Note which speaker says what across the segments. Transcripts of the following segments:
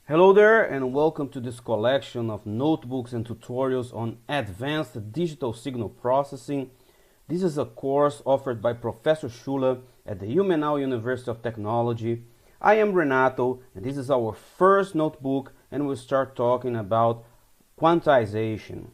Speaker 1: Hello there and welcome to this collection of notebooks and tutorials on advanced digital signal processing. This is a course offered by Professor Schuller at the Ilmenau University of Technology. I am Renato and this is our first notebook and we'll start talking about quantization.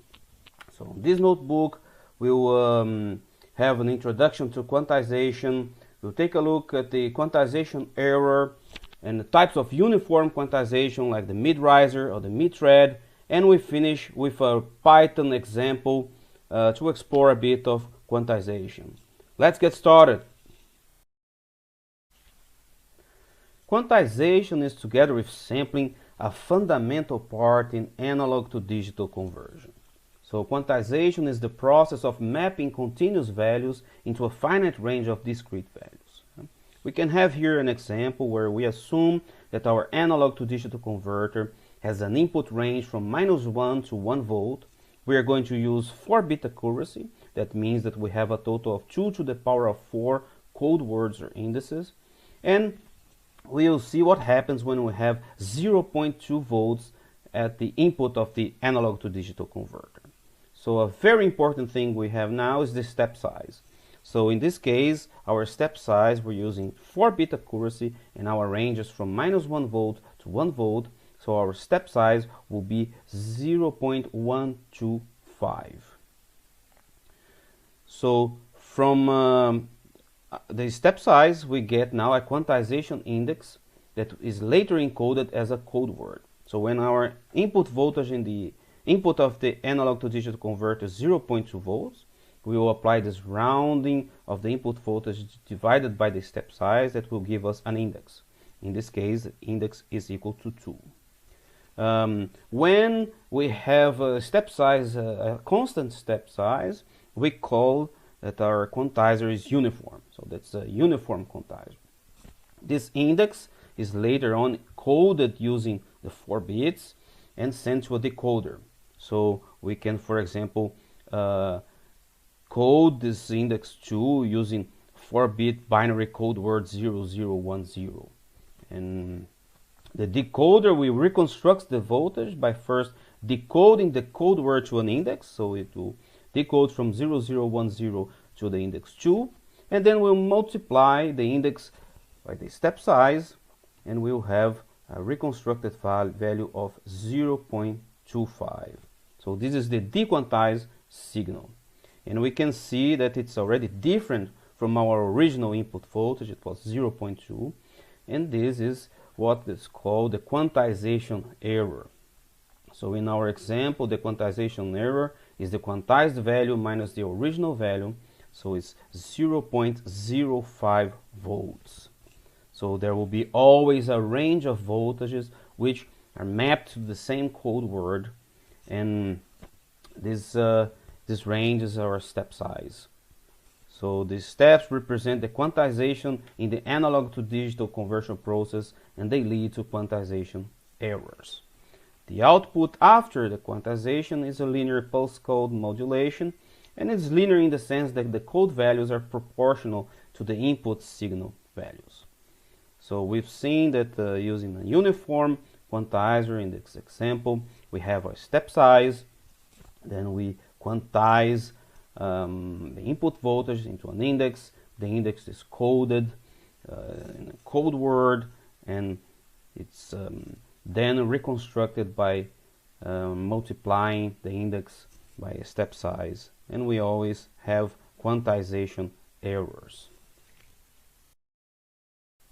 Speaker 1: So in this notebook we'll have an introduction to quantization. We'll take a look at the quantization error and the types of uniform quantization like the mid-riser or the mid-thread, and we finish with a Python example to explore a bit of quantization. Let's get started. Quantization is, together with sampling, a fundamental part in analog to digital conversion. So quantization is the process of mapping continuous values into a finite range of discrete values. We can have here an example where we assume that our analog to digital converter has an input range from -1 to 1 volt. We are going to use 4-bit accuracy. That means that we have a total of 2 to the power of 4 code words or indices. And we'll see what happens when we have 0.2 volts at the input of the analog to digital converter. So a very important thing we have now is the step size. So in this case, our step size, we're using 4-bit accuracy and our range is from -1 volt to 1 volt. So our step size will be 0.125. So from the step size, we get now a quantization index that is later encoded as a code word. So when our input voltage in the input of the analog to digital converter is 0.2 volts, we will apply this rounding of the input voltage divided by the step size that will give us an index. In this case, the index is equal to 2. When we have a step size, a constant step size, we call that our quantizer is uniform. So that's a uniform quantizer. This index is later on coded using the 4 bits and sent to a decoder. So we can, for example, code this index 2 using 4-bit binary code word 0010. And the decoder will reconstruct the voltage by first decoding the code word to an index. So it will decode from 0010 to the index 2. And then we'll multiply the index by the step size. And we'll have a reconstructed value of 0.25. So this is the dequantized signal. And we can see that it's already different from our original input voltage. It was 0.2. And this is what is called the quantization error. So in our example, the quantization error is the quantized value minus the original value. So it's 0.05 volts. So there will be always a range of voltages which are mapped to the same code word. And this range is our step size. So the steps represent the quantization in the analog to digital conversion process and they lead to quantization errors. The output after the quantization is a linear pulse code modulation, and it's linear in the sense that the code values are proportional to the input signal values. So we've seen that using a uniform quantizer in this example, we have a step size, then we quantize the input voltage into an index. The index is coded in a code word, and it's then reconstructed by multiplying the index by a step size, and we always have quantization errors.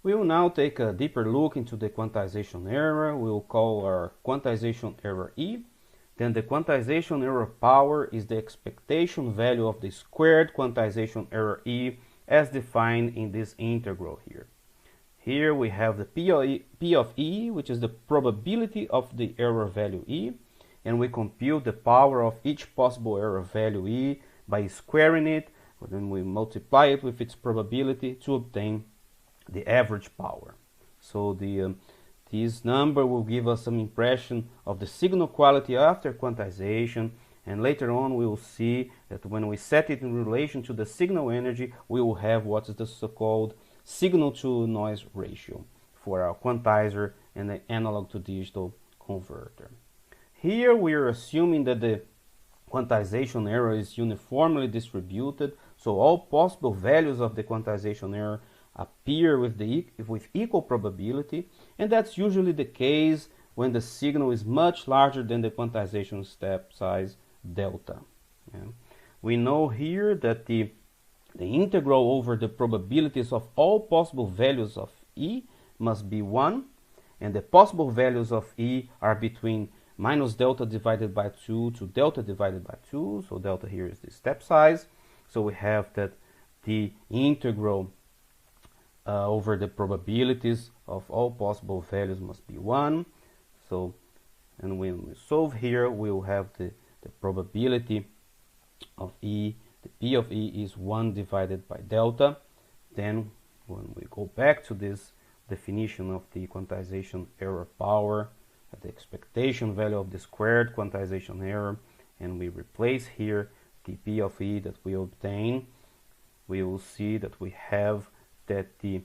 Speaker 1: We will now take a deeper look into the quantization error. We will call our quantization error E. Then the quantization error power is the expectation value of the squared quantization error E as defined in this integral here. Here we have the P of E, which is the probability of the error value E, and we compute the power of each possible error value E by squaring it, and then we multiply it with its probability to obtain the average power. So this number will give us some impression of the signal quality after quantization, and later on we will see that when we set it in relation to the signal energy, we will have what is the so-called signal to noise ratio. for our quantizer and the analog to digital converter. Here we are assuming that the quantization error is uniformly distributed, so all possible values of the quantization error appear with equal probability, and that's usually the case when the signal is much larger than the quantization step size delta. Yeah. We know here that the integral over the probabilities of all possible values of E must be 1, and the possible values of E are between minus delta divided by 2 to delta divided by 2, so delta here is the step size. So we have that the integral over the probabilities of all possible values must be 1. So, and when we solve here, we will have the probability of E, the P of E is 1 divided by delta. Then when we go back to this definition of the quantization error power, at the expectation value of the squared quantization error, and we replace here the P of E that we obtain, we will see that we have that the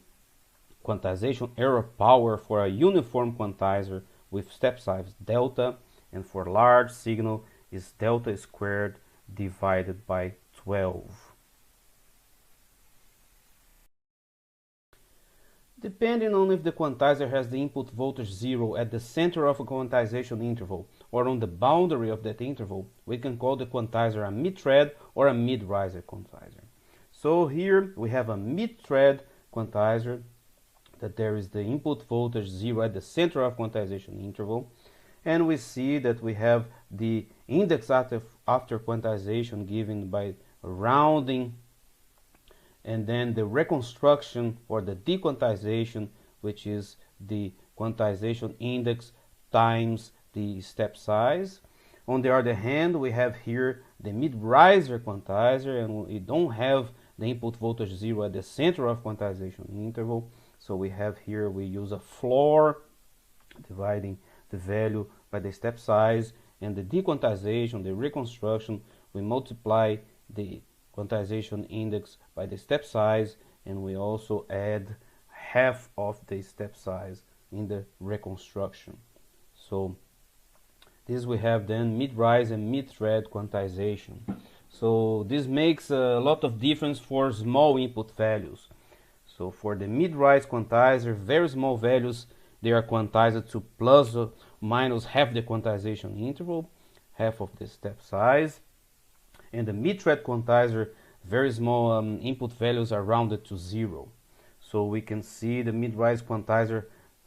Speaker 1: quantization error power for a uniform quantizer with step size delta and for large signal is delta squared divided by 12. Depending on if the quantizer has the input voltage 0 at the center of a quantization interval or on the boundary of that interval, we can call the quantizer a mid-thread or a mid-riser quantizer. So here we have a mid-thread quantizer, that there is the input voltage 0 at the center of quantization interval, and we see that we have the index after quantization given by rounding, and then the reconstruction or the dequantization, which is the quantization index times the step size. On the other hand, we have here the mid-riser quantizer, and we don't have the input voltage 0 at the center of quantization interval. So we have here, we use a floor dividing the value by the step size, and the dequantization, the reconstruction, we multiply the quantization index by the step size, and we also add half of the step size in the reconstruction. So this we have then mid-rise and mid-thread quantization. So this makes a lot of difference for small input values. So for the mid-rise quantizer, very small values, they are quantized to plus or minus half the quantization interval, half of the step size. And the mid-thread quantizer, very small input values are rounded to 0. So we can see the mid-rise quantizer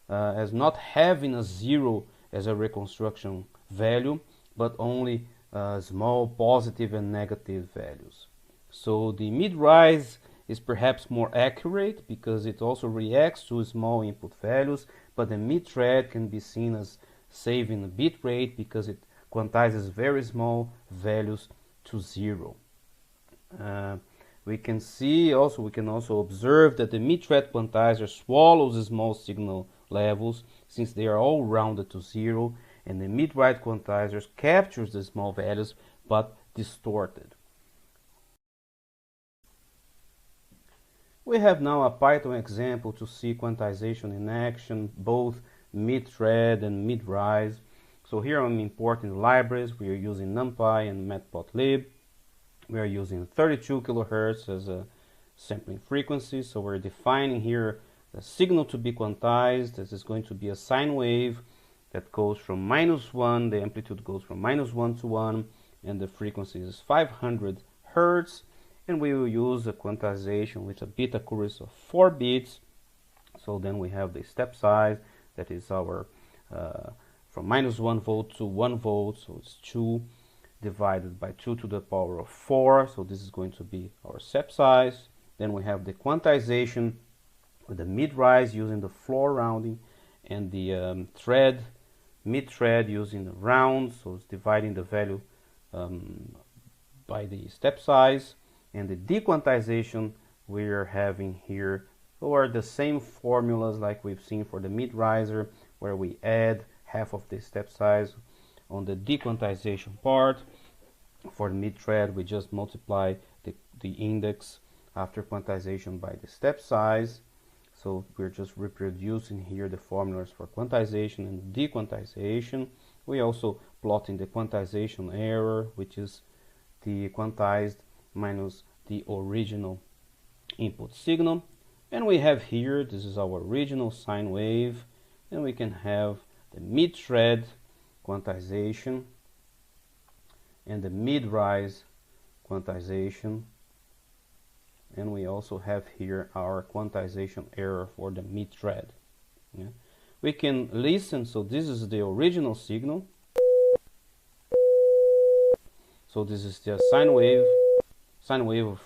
Speaker 1: as not having a 0 as a reconstruction value, but only small positive and negative values. So the mid-rise is perhaps more accurate because it also reacts to small input values, but the mid-thread can be seen as saving a bit rate because it quantizes very small values to 0. We can also observe that the mid-thread quantizer swallows small signal levels since they are all rounded to 0, and the mid-rise quantizer captures the small values but distorted. We have now a Python example to see quantization in action, both mid-thread and mid-rise. So here I'm importing libraries. We are using NumPy and Matplotlib. We are using 32 kilohertz as a sampling frequency. So we're defining here the signal to be quantized. This is going to be a sine wave that goes from -1, the amplitude goes from -1 to 1, and the frequency is 500 hertz. And we will use a quantization with a bit accuracy of 4 bits. So then we have the step size, that is our from -1 volt to 1 volt, so it's 2 divided by 2 to the power of 4, so this is going to be our step size. Then we have the quantization with the mid-rise using the floor rounding, and the mid-thread using the round, so it's dividing the value by the step size. And the dequantization we are having here are the same formulas like we've seen for the mid-riser, where we add half of the step size on the dequantization part. For the mid-thread, we just multiply the index after quantization by the step size. So we're just reproducing here the formulas for quantization and dequantization. We also plotting the quantization error, which is the quantized minus the original input signal. And we have here, this is our original sine wave, and we can have the mid-thread quantization and the mid-rise quantization, and we also have here our quantization error for the mid-thread. Yeah. We can listen, so this is the original signal. So this is the sine wave of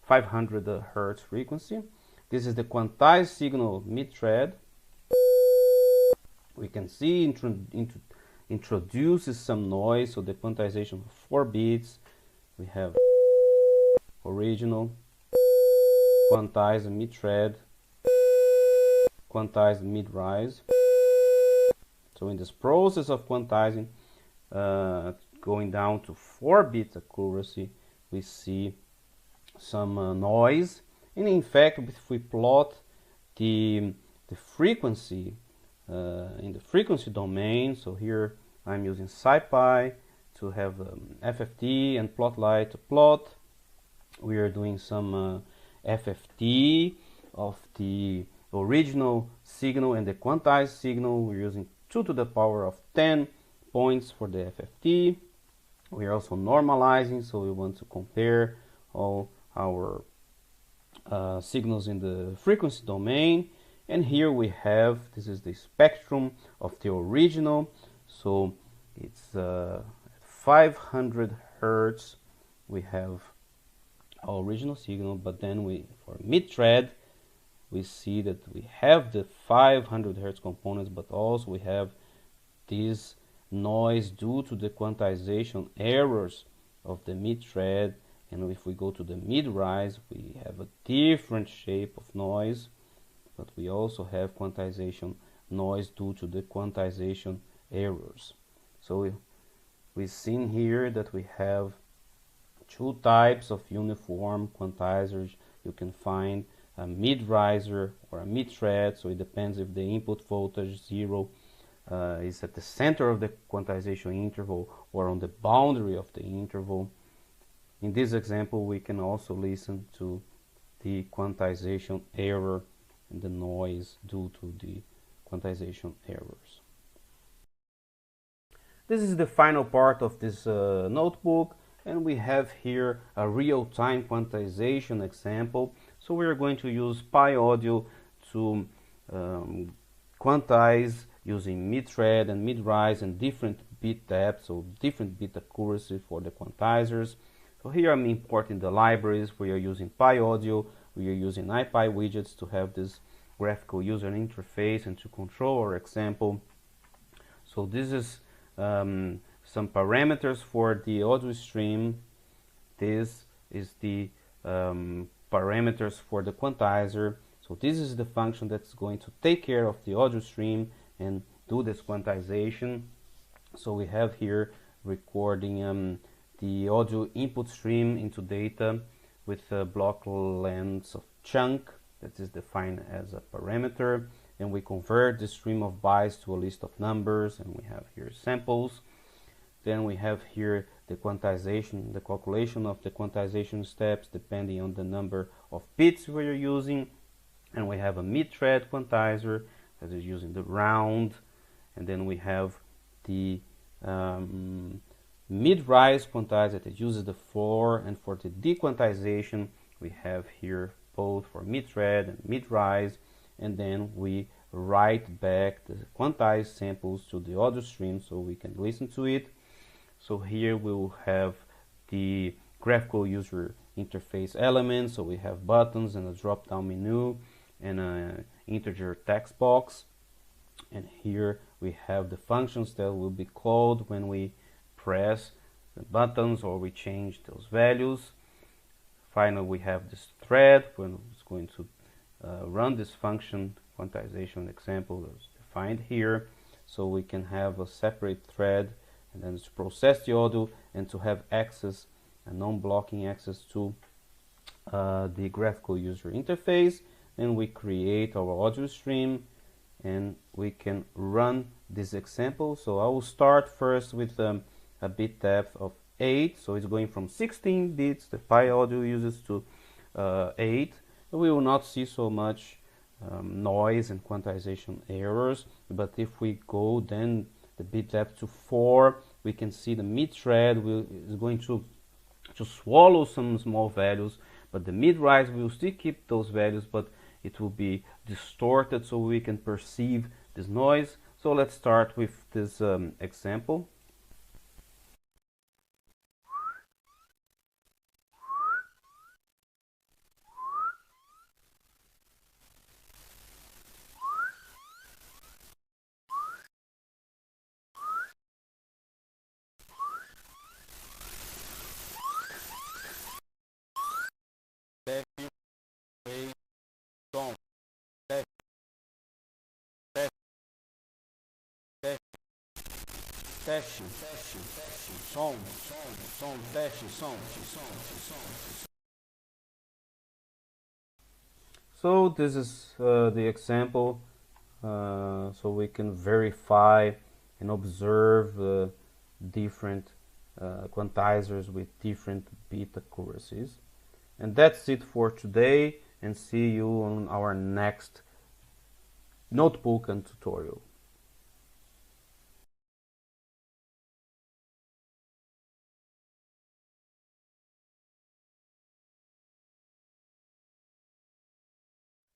Speaker 1: 500 hertz frequency. This is the quantized signal mid-thread. We can see introduces some noise, so the quantization of 4 bits. We have original, quantized mid-thread, quantized mid-rise. So in this process of quantizing, going down to 4 bit accuracy, we see some noise. And in fact, if we plot the frequency in the frequency domain, so here I'm using SciPy to have FFT and PlotLight to plot. We are doing some FFT of the original signal and the quantized signal. We're using 2 to the power of 10 points for the FFT. We are also normalizing, so we want to compare all our signals in the frequency domain. And here we have, this is the spectrum of the original, so it's 500 hertz we have our original signal, but then for mid-thread we see that we have the 500 hertz components, but also we have this noise due to the quantization errors of the mid-thread. And if we go to the mid-rise, we have a different shape of noise, but we also have quantization noise due to the quantization errors. So we've seen here that we have 2 types of uniform quantizers. You can find a mid-riser or a mid-thread, so it depends if the input voltage 0 is at the center of the quantization interval or on the boundary of the interval. In this example, we can also listen to the quantization error and the noise due to the quantization errors. This is the final part of this notebook, and we have here a real-time quantization example. So we are going to use PyAudio to quantize using mid-thread and mid-rise and different bit depth, so different bit accuracy for the quantizers. So here I'm importing the libraries. We are using PyAudio, we are using IPy widgets to have this graphical user interface and to control our example. So this is some parameters for the audio stream. This is the parameters for the quantizer. So this is the function that's going to take care of the audio stream and do this quantization. So we have here recording the audio input stream into data with a block length of chunk that is defined as a parameter, and we convert the stream of bytes to a list of numbers, and we have here samples. Then we have here the quantization, the calculation of the quantization steps depending on the number of bits we are using, and we have a mid-thread quantizer that is using the round, and then we have the mid-rise quantizer that uses the floor, and for the dequantization we have here both for mid-thread and mid-rise, and then we write back the quantized samples to the audio stream so we can listen to it. So here we will have the graphical user interface elements, so we have buttons and a drop-down menu and an integer text box, and here we have the functions that will be called when we press the buttons or we change those values. Finally, we have this thread when it's going to run this function. Quantization example is defined here, so we can have a separate thread and then to process the audio and to have access, a non-blocking access to the graphical user interface. and we create our audio stream, and we can run this example. So I will start first with a bit depth of 8, so it's going from 16 bits the Pi audio uses to 8. We will not see so much noise and quantization errors, but if we go then the bit depth to 4, we can see the mid thread is going to swallow some small values, but the mid rise will still keep those values, but it will be distorted so we can perceive this noise. So let's start with this example. So this is the example, so we can verify and observe different quantizers with different bit accuracies. And that's it for today, and see you on our next notebook and tutorial.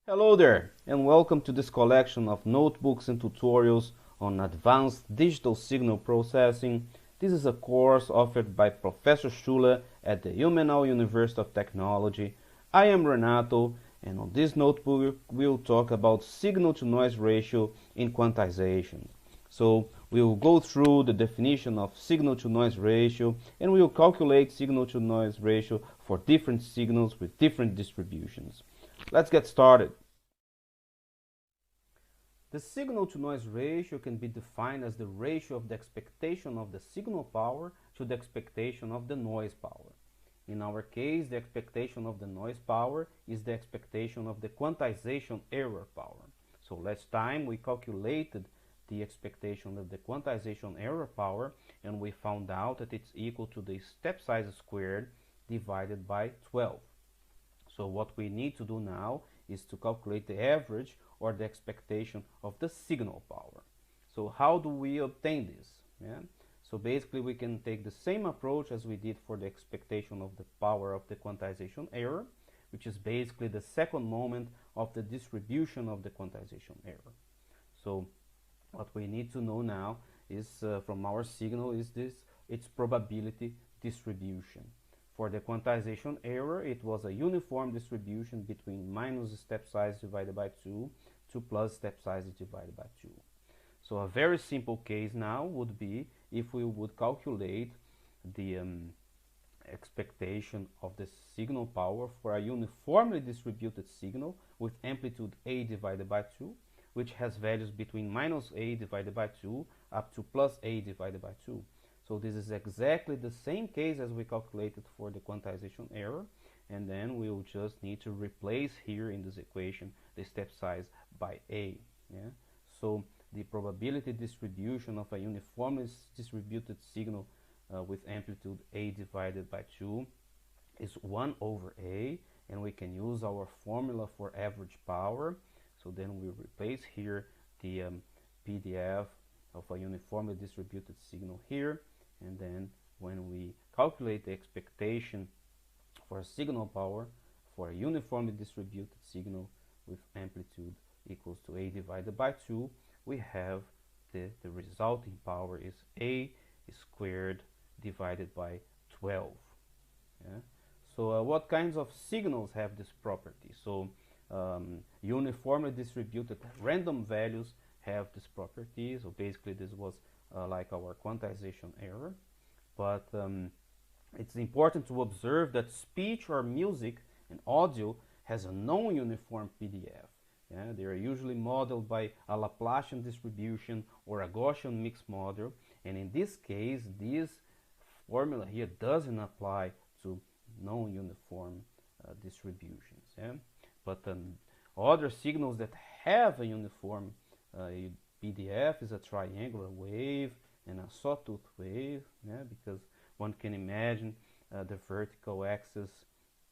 Speaker 1: Hello there, and welcome to this collection of notebooks and tutorials on advanced digital signal processing. This is a course offered by Professor Schuller at the Ilmenau University of Technology. I am Renato, and on this notebook we'll talk about signal-to-noise ratio in quantization. So we will go through the definition of signal-to-noise ratio, and we will calculate signal-to-noise ratio for different signals with different distributions. Let's get started. The signal-to-noise ratio can be defined as the ratio of the expectation of the signal power to the expectation of the noise power. In our case, the expectation of the noise power is the expectation of the quantization error power. So last time we calculated the expectation of the quantization error power, and we found out that it's equal to the step size squared divided by 12. So what we need to do now is to calculate the average or the expectation of the signal power. So how do we obtain this? Yeah? So basically we can take the same approach as we did for the expectation of the power of the quantization error, which is basically the second moment of the distribution of the quantization error. So what we need to know now is from our signal is its probability distribution. For the quantization error, it was a uniform distribution between minus step size divided by 2 to plus step size divided by 2. So a very simple case now would be if we would calculate the expectation of the signal power for a uniformly distributed signal with amplitude A divided by 2, which has values between minus A divided by 2 up to plus A divided by 2. So this is exactly the same case as we calculated for the quantization error, and then we will just need to replace here in this equation the step size by A. Yeah? So the probability distribution of a uniformly distributed signal with amplitude A divided by 2 is 1 over A, and we can use our formula for average power. So then we replace here the PDF of a uniformly distributed signal here, and then when we calculate the expectation for a signal power for a uniformly distributed signal with amplitude equals to A divided by 2, we have the resulting power is A squared divided by 12. Yeah? So what kinds of signals have this property? So uniformly distributed random values have this property. So basically this was like our quantization error, but it's important to observe that speech or music and audio has a non-uniform PDF. Yeah? They are usually modeled by a Laplacian distribution or a Gaussian mixed model, and in this case this formula here doesn't apply to non-uniform distributions. Yeah? But Other signals that have a uniform PDF is a triangular wave and a sawtooth wave, yeah, because one can imagine the vertical axis,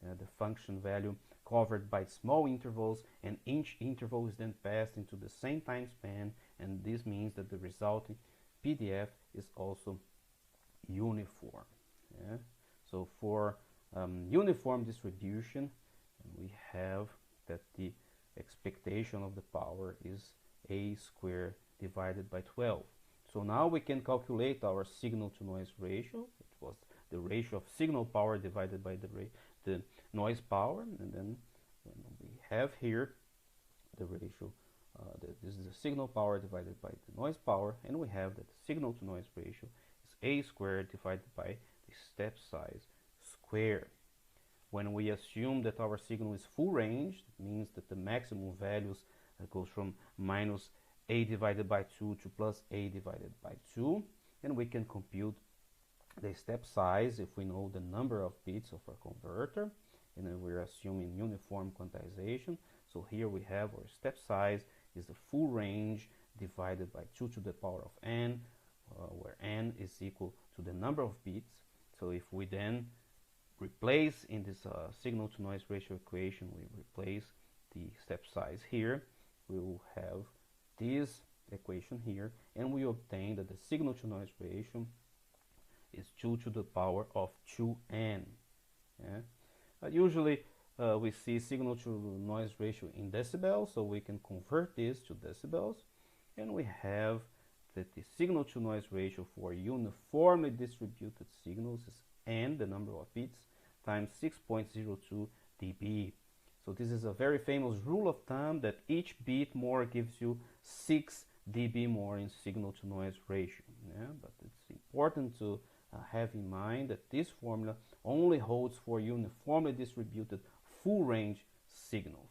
Speaker 1: the function value covered by small intervals, and each interval is then passed into the same time span, and this means that the resulting PDF is also uniform. Yeah? So for uniform distribution, we have that the expectation of the power is a squared divided by 12. So now we can calculate our signal to noise ratio, which was the ratio of signal power divided by the noise power, and then we have here the ratio, this is the signal power divided by the noise power, and we have that the signal to noise ratio is a squared divided by the step size squared. When we assume that our signal is full range, it means that the maximum values goes from minus a divided by 2 to plus a divided by 2, and we can compute the step size if we know the number of bits of our converter, and then we're assuming uniform quantization. So here we have our step size is the full range divided by 2 to the power of n, where n is equal to the number of bits. So if we then replace in this signal to noise ratio equation, we replace the step size here, we will have this equation here, and we obtain that the signal to noise ratio is 2 to the power of 2n. Yeah? Usually we see signal to noise ratio in decibels, so we can convert this to decibels, and we have that the signal to noise ratio for uniformly distributed signals is n, the number of bits, times 6.02 dB. So this is a very famous rule of thumb that each bit more gives you 6 dB more in signal to noise ratio. Yeah? But it's important to have in mind that this formula only holds for uniformly distributed full range signals.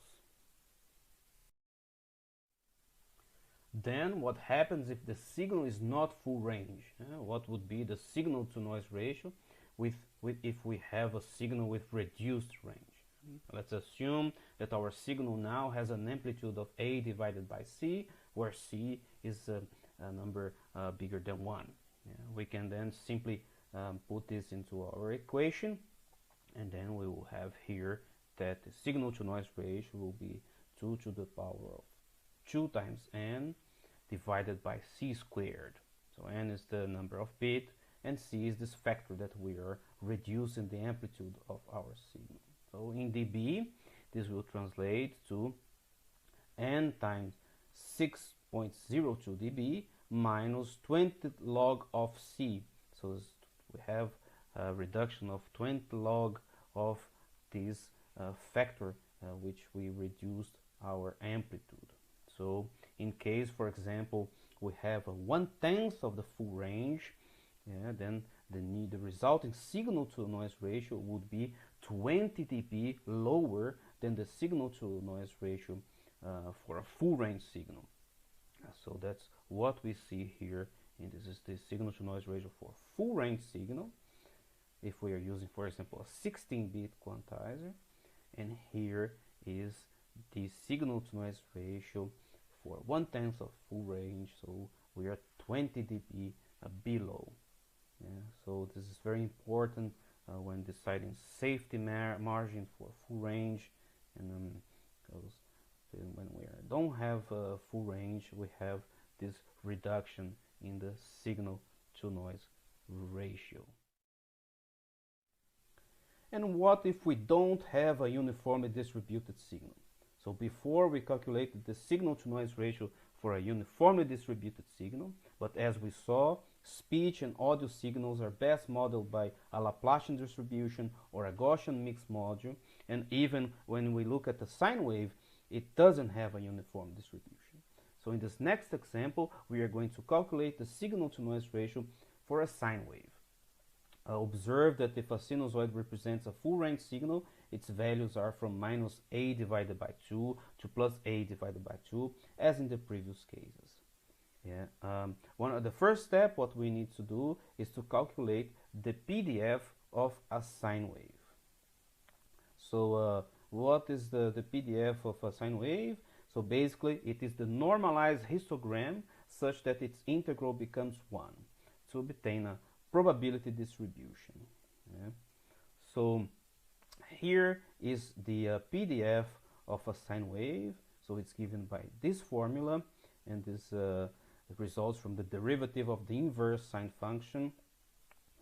Speaker 1: Then what happens if the signal is not full range? What would be the signal to noise ratio if we have a signal with reduced range? Let's assume that our signal now has an amplitude of A divided by C, where C is a number bigger than 1. Yeah, we can then simply put this into our equation, and then we will have here that the signal to noise ratio will be 2 to the power of 2 times n divided by C squared. So n is the number of bit, and C is this factor that we are reducing the amplitude of our signal. So in dB, this will translate to n times 6.02 dB minus 20 log of C. So we have a reduction of 20 log of this factor which we reduced our amplitude. So in case, for example, we have a 1/10 of the full range, yeah, then the resulting signal to noise ratio would be 20 dB lower than the signal to noise ratio for a full range signal. So that's what we see here, and this is the signal to noise ratio for full range signal if we are using, for example, a 16-bit quantizer, and here is the signal to noise ratio for 1/10 of full range, so we are 20 dB below. Yeah, so this is very important when deciding safety margin for full range, and because when we don't have full range, we have this reduction in the signal to noise ratio. And what if we don't have a uniformly distributed signal? So before we calculated the signal to noise ratio for a uniformly distributed signal, but as we saw, speech and audio signals are best modeled by a Laplacian distribution or a Gaussian mixed module, and even when we look at the sine wave, it doesn't have a uniform distribution. So in this next example, we are going to calculate the signal to noise ratio for a sine wave. Observe that if a sinusoid represents a full range signal, its values are from minus a divided by 2 to plus a divided by 2, as in the previous cases. Yeah. The first step, what we need to do is to calculate the PDF of a sine wave. So what is the PDF of a sine wave? So basically it is the normalized histogram such that its integral becomes 1 to obtain a probability distribution. Yeah. So here is the PDF of a sine wave. So it's given by this formula, and this results from the derivative of the inverse sine function.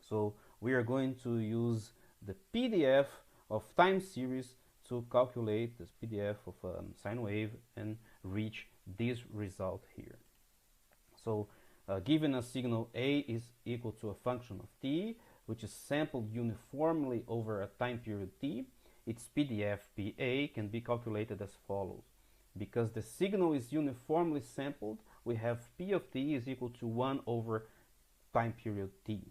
Speaker 1: So we are going to use the PDF of time series to calculate this PDF of a sine wave and reach this result here. So given a signal A is equal to a function of t, which is sampled uniformly over a time period t, its PDF PA can be calculated as follows. Because the signal is uniformly sampled, we have P of t is equal to 1 over time period t.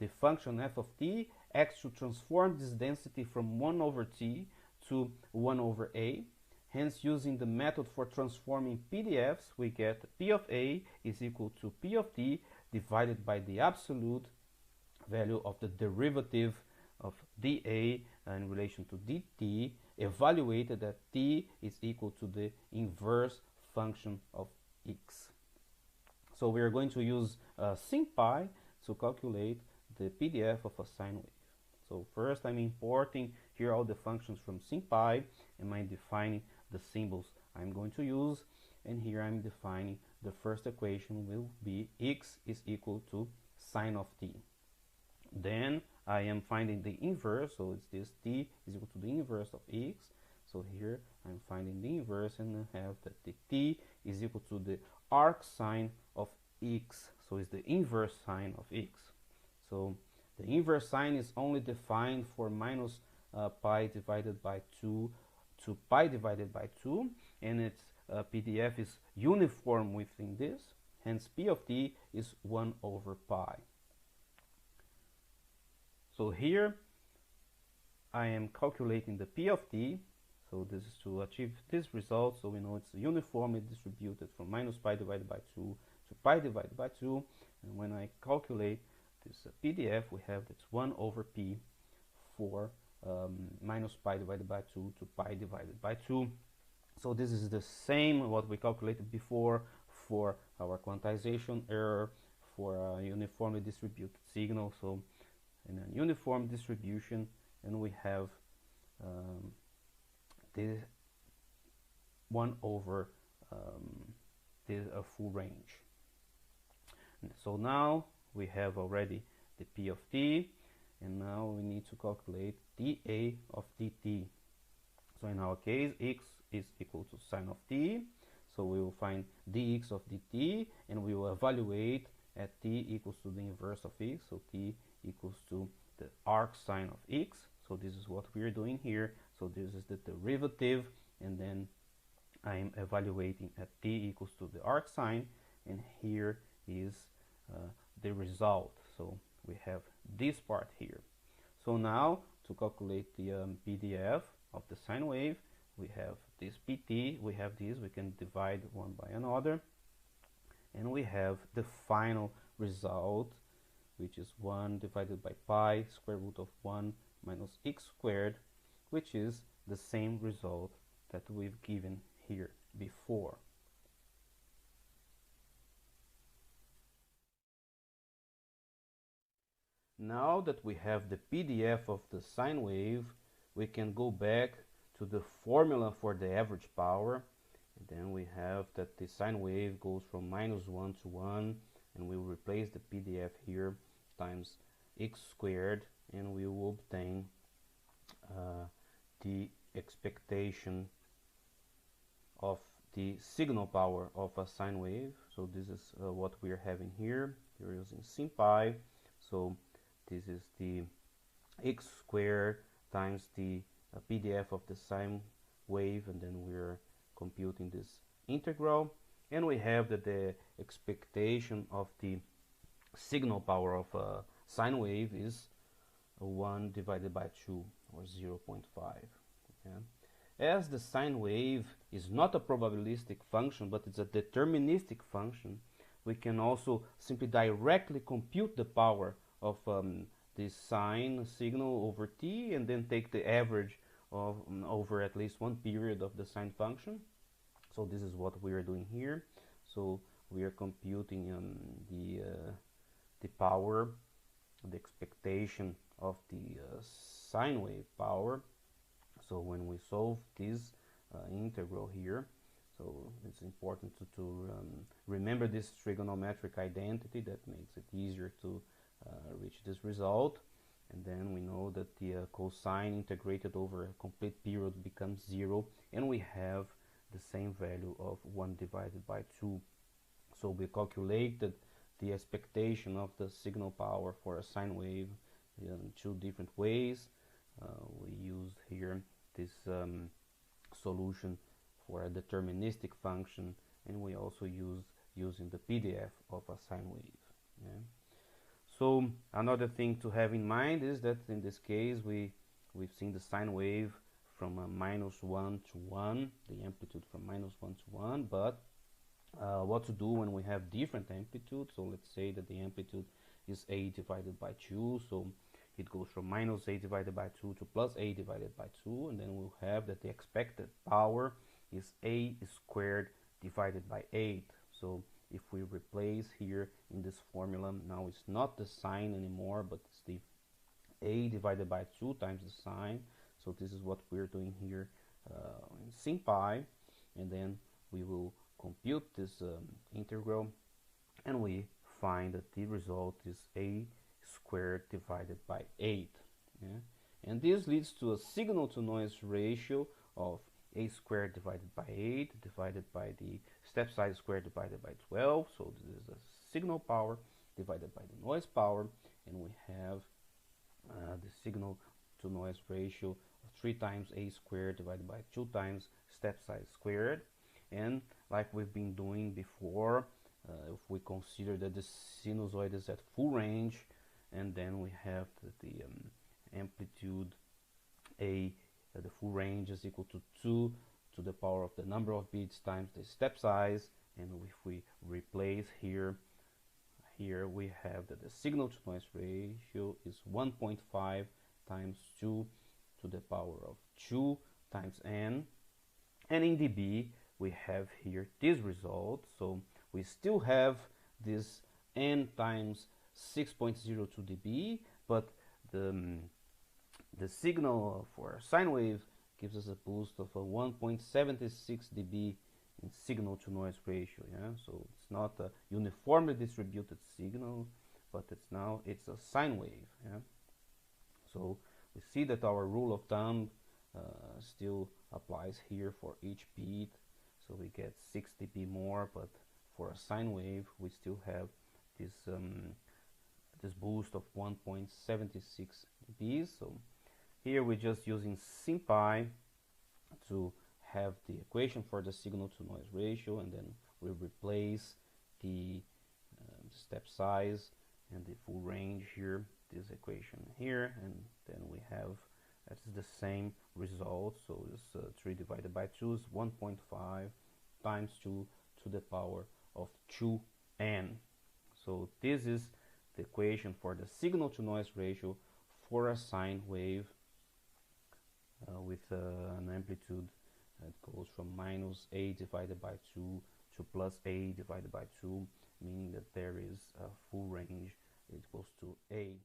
Speaker 1: The function f of t acts to transform this density from 1 over t to 1 over a. Hence, using the method for transforming PDFs, we get P of a is equal to P of t divided by the absolute value of the derivative of dA in relation to dt, evaluated at t is equal to the inverse function of x. So we are going to use SimPy to calculate the PDF of a sine wave. So first I'm importing here all the functions from SimPy, and I'm defining the symbols I'm going to use, and here I'm defining the first equation will be x is equal to sine of t. Then I am finding the inverse, so it's this t is equal to the inverse of x. So here I'm finding the inverse, and I have that the t is equal to the arc sine of x. So it's the inverse sine of x. So the inverse sine is only defined for minus pi divided by 2 to pi divided by 2, and its PDF is uniform within this. Hence P of t is 1 over pi. So here I am calculating the P of t. So this is to achieve this result. So we know it's uniformly distributed from minus pi divided by 2 to pi divided by 2. And when I calculate this PDF, we have that's 1 over p for minus pi divided by 2 to pi divided by 2. So this is the same what we calculated before for our quantization error for a uniformly distributed signal. So in a uniform distribution, and we have this 1 over this full range. And so now we have already the P of t, and now we need to calculate dA of dt. So in our case, x is equal to sine of t, so we will find dx of dt, and we will evaluate at t equals to the inverse of x, so t equals to the arc sine of x. So this is what we are doing here. So this is the derivative, and then I am evaluating at t equals to the arc sine, and here is the result. So we have this part here. So now to calculate the PDF of the sine wave, we have this pt, we have this, we can divide one by another, and we have the final result, which is 1 divided by pi square root of 1 minus x squared, which is the same result that we've given here before. Now that we have the PDF of the sine wave, we can go back to the formula for the average power, and then we have that the sine wave goes from minus 1 to 1, and we will replace the PDF here times x squared, and we will obtain the expectation of the signal power of a sine wave. So this is what we are having here. We're using SimPy. So this is the x squared times the PDF of the sine wave, and then we're computing this integral, and we have that the expectation of the signal power of a sine wave is 1 divided by 2, or 0.5. Okay? As the sine wave is not a probabilistic function, but it's a deterministic function, we can also simply directly compute the power of this sine signal over t, and then take the average over at least one period of the sine function. So this is what we are doing here. So we are computing the power, the expectation of the sine wave power. So when we solve this integral here, so it's important to remember this trigonometric identity that makes it easier to reach this result. And then we know that the cosine integrated over a complete period becomes 0, and we have the same value of 1 divided by 2. So we calculated the expectation of the signal power for a sine wave in 2 different ways. We used here this solution for a deterministic function, and we also used using the PDF of a sine wave. Yeah. So another thing to have in mind is that in this case we've seen the sine wave from -1 to 1, the amplitude from -1 to 1, but what to do when we have different amplitudes. So let's say that the amplitude is a divided by 2, so it goes from -a divided by 2 to +a divided by 2, and then we'll have that the expected power is a squared divided by 8. So if we replace here in this formula, now it's not the sine anymore, but it's the a divided by 2 times the sine. So this is what we're doing here in sin pi, and then we will compute this integral, and we find that the result is a squared divided by 8. Yeah? And this leads to a signal to noise ratio of a squared divided by 8 divided by the step size squared divided by 12. So this is the signal power divided by the noise power, and we have the signal to noise ratio of 3 times a squared divided by 2 times step size squared. And like we've been doing before, if we consider that the sinusoid is at full range, and then we have the amplitude a, the full range is equal to 2 to the power of the number of bits times the step size. And if we replace here we have that the signal to noise ratio is 1.5 times 2 to the power of 2 times n, and in dB we have here this result. So we still have this n times 6.02 dB, but the signal for sine wave gives us a boost of a 1.76 dB in signal to noise ratio. Yeah, so it's not a uniformly distributed signal, but it's a sine wave. Yeah, so we see that our rule of thumb still applies here for each beat. So we get 6 dB more, but for a sine wave we still have this this boost of 1.76 dB. So here we're just using sin pi to have the equation for the signal to noise ratio, and then we replace the step size and the full range here, this equation here, and then we have that's the same result. So this 3 divided by 2 is 1.5 times 2 to the power of 2n. So this is the equation for the signal to noise ratio for a sine wave with an amplitude that goes from -a divided by 2 to +a divided by 2, meaning that there is a full range equals to a.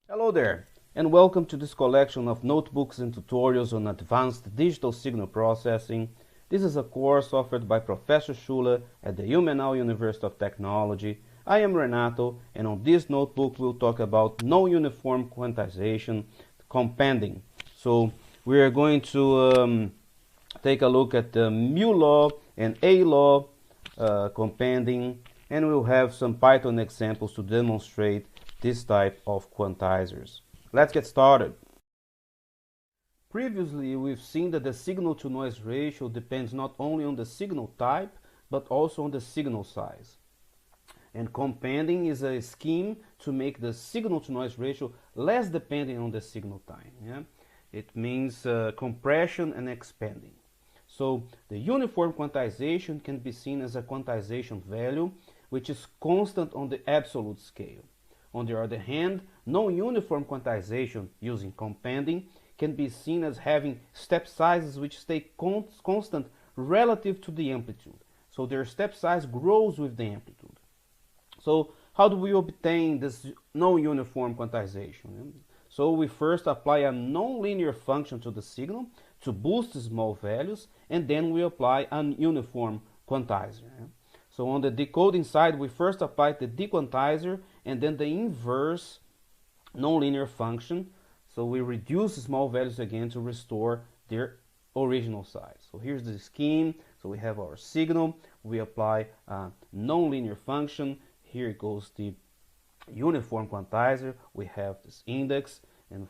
Speaker 1: Hello there, and welcome to this collection of notebooks and tutorials on advanced digital signal processing. This is a course offered by Professor Schuller at the Ilmenau University of Technology. I am Renato, and on this notebook we'll talk about non-uniform quantization, companding. So we are going to take a look at the µLaw and ALaw companding, and we'll have some Python examples to demonstrate this type of quantizers. Let's get started. Previously, we've seen that the signal to noise ratio depends not only on the signal type, but also on the signal size. And companding is a scheme to make the signal to noise ratio less dependent on the signal time. Yeah? It means compression and expanding. So the uniform quantization can be seen as a quantization value which is constant on the absolute scale. On the other hand, non-uniform quantization using companding can be seen as having step sizes which stay constant relative to the amplitude. So their step size grows with the amplitude. So how do we obtain this non-uniform quantization? So we first apply a nonlinear function to the signal to boost small values, and then we apply a uniform quantizer. So on the decoding side, we first apply the dequantizer and then the inverse nonlinear function. So we reduce small values again to restore their original size. So here's the scheme. So we have our signal, we apply a nonlinear function. Here goes the uniform quantizer, we have this index, and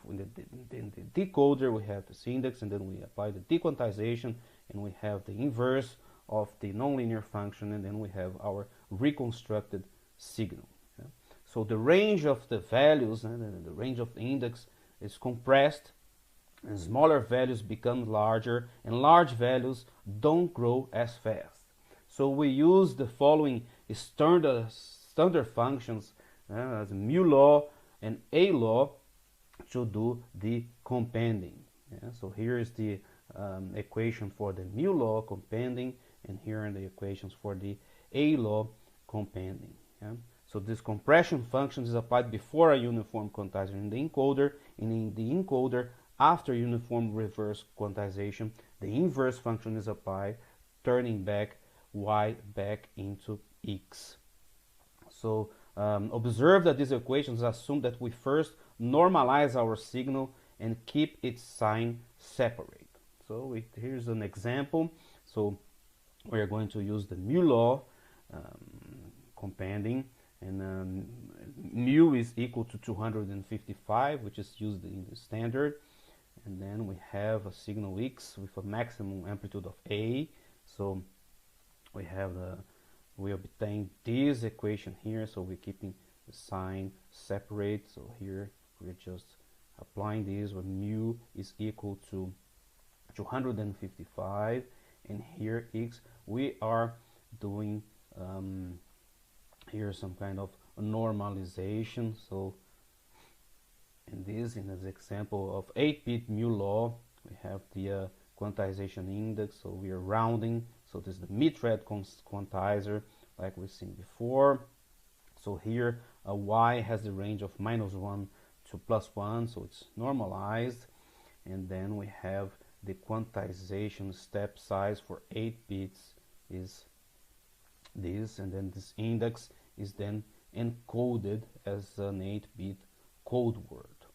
Speaker 1: in the decoder we have this index, and then we apply the dequantization, and we have the inverse of the nonlinear function, and then we have our reconstructed signal. So the range of the values and the range of the index is compressed, and smaller values become larger, and large values don't grow as fast. So we use the following standard functions as µLaw and ALaw to do the companding. So here is the equation for the µLaw companding, and here are the equations for the ALaw companding. So this compression function is applied before a uniform quantizer in the encoder, and in the encoder after uniform reverse quantization the inverse function is applied, turning back y back into x. So observe that these equations assume that we first normalize our signal and keep its sign separate. So here's an example. So we are going to use the µLaw companding, and mu is equal to 255, which is used in the standard, and then we have a signal x with a maximum amplitude of a. So we obtain this equation here, so we're keeping the sign separate. So here we're just applying this where mu is equal to 255, and here x we are doing here some kind of normalization. So in this example of 8-bit µLaw, we have the quantization index, so we are rounding. So this is the mid-thread quantizer like we've seen before. So here y has the range of -1 to +1, so it's normalized. And then we have the quantization step size for 8 bits is this, and then this index is then encoded as an 8-bit code word.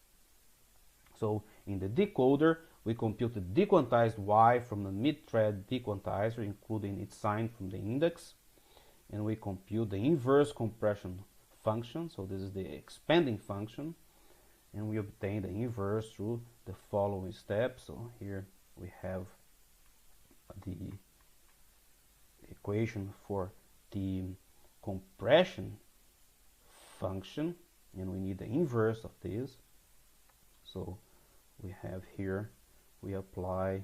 Speaker 1: So in the decoder we compute the dequantized y from the mid-thread dequantizer, including its sign from the index, and we compute the inverse compression function. So this is the expanding function, and we obtain the inverse through the following steps. So here we have the equation for the compression function, and we need the inverse of this. So we have here, we apply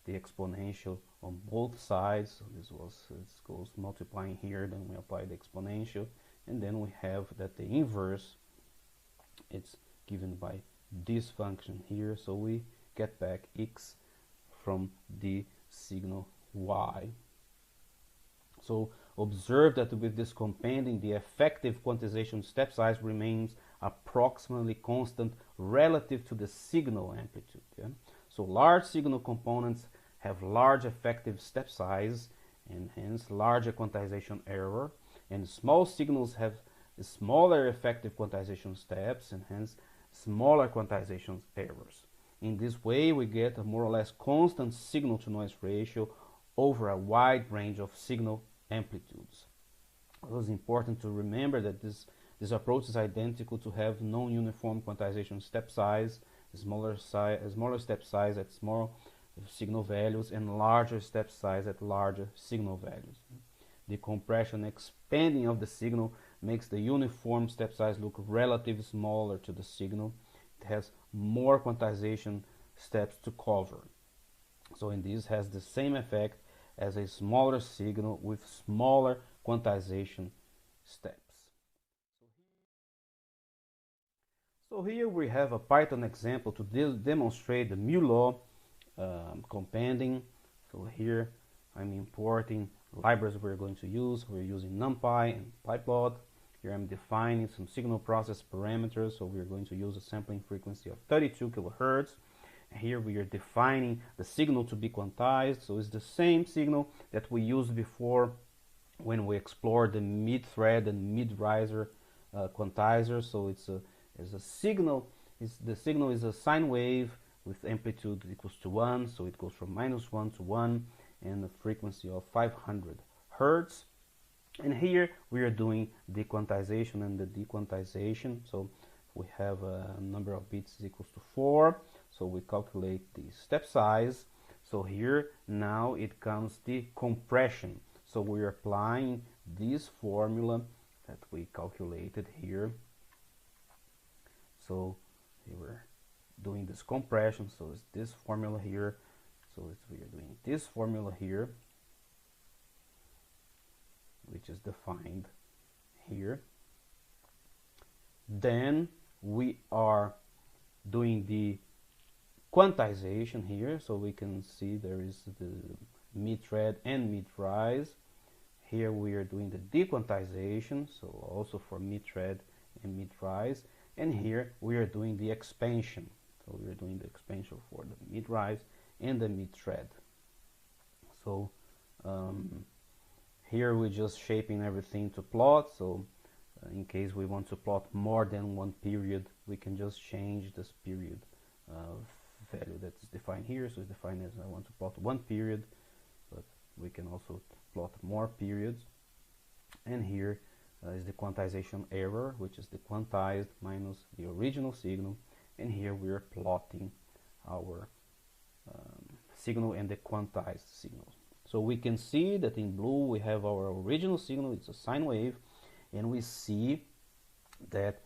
Speaker 1: the exponential on both sides. So this goes multiplying here, then we apply the exponential, and then we have that the inverse, it's given by this function here. So we get back x from the signal y. So observe that with this companding, the effective quantization step size remains approximately constant relative to the signal amplitude. So large signal components have large effective step size and hence larger quantization error, and small signals have smaller effective quantization steps and hence smaller quantization errors. In this way we get a more or less constant signal to noise ratio over a wide range of signal amplitudes. It was important to remember that this approach is identical to have non-uniform quantization step size, smaller step size at small signal values, and larger step size at larger signal values. The compression expanding of the signal makes the uniform step size look relatively smaller to the signal. It has more quantization steps to cover. So in this has the same effect as a smaller signal with smaller quantization steps. So here we have a Python example to demonstrate the µLaw companding. So here I'm importing libraries we're going to use. We're using NumPy and pyplot. Here I'm defining some signal process parameters. So we're going to use a sampling frequency of 32 kilohertz. And here we are defining the signal to be quantized. So it's the same signal that we used before when we explored the mid-thread and mid-riser quantizer. So it's a signal. The signal is a sine wave with amplitude equals to 1, so it goes from -1 to 1, and a frequency of 500 hertz. And here we are doing the quantization and the dequantization. So we have a number of bits equals to 4, so we calculate the step size. So here now it comes the compression. So we are applying this formula that we calculated here. So we're doing this compression, so it's this formula here. So we are doing this formula here, which is defined here. Then we are doing the quantization here, so we can see there is the mid-thread and mid-rise. Here we are doing the dequantization, so also for mid-thread and mid-rise. And here we are doing the expansion. So we are doing the expansion for the mid-rise and the mid-thread. So here we're just shaping everything to plot. So in case we want to plot more than one period, we can just change this period value that's defined here. So it's defined as I want to plot one period, but we can also plot more periods. And here is the quantization error, which is the quantized minus the original signal. And here we are plotting our signal and the quantized signal. So we can see that in blue we have our original signal, it's a sine wave, and we see that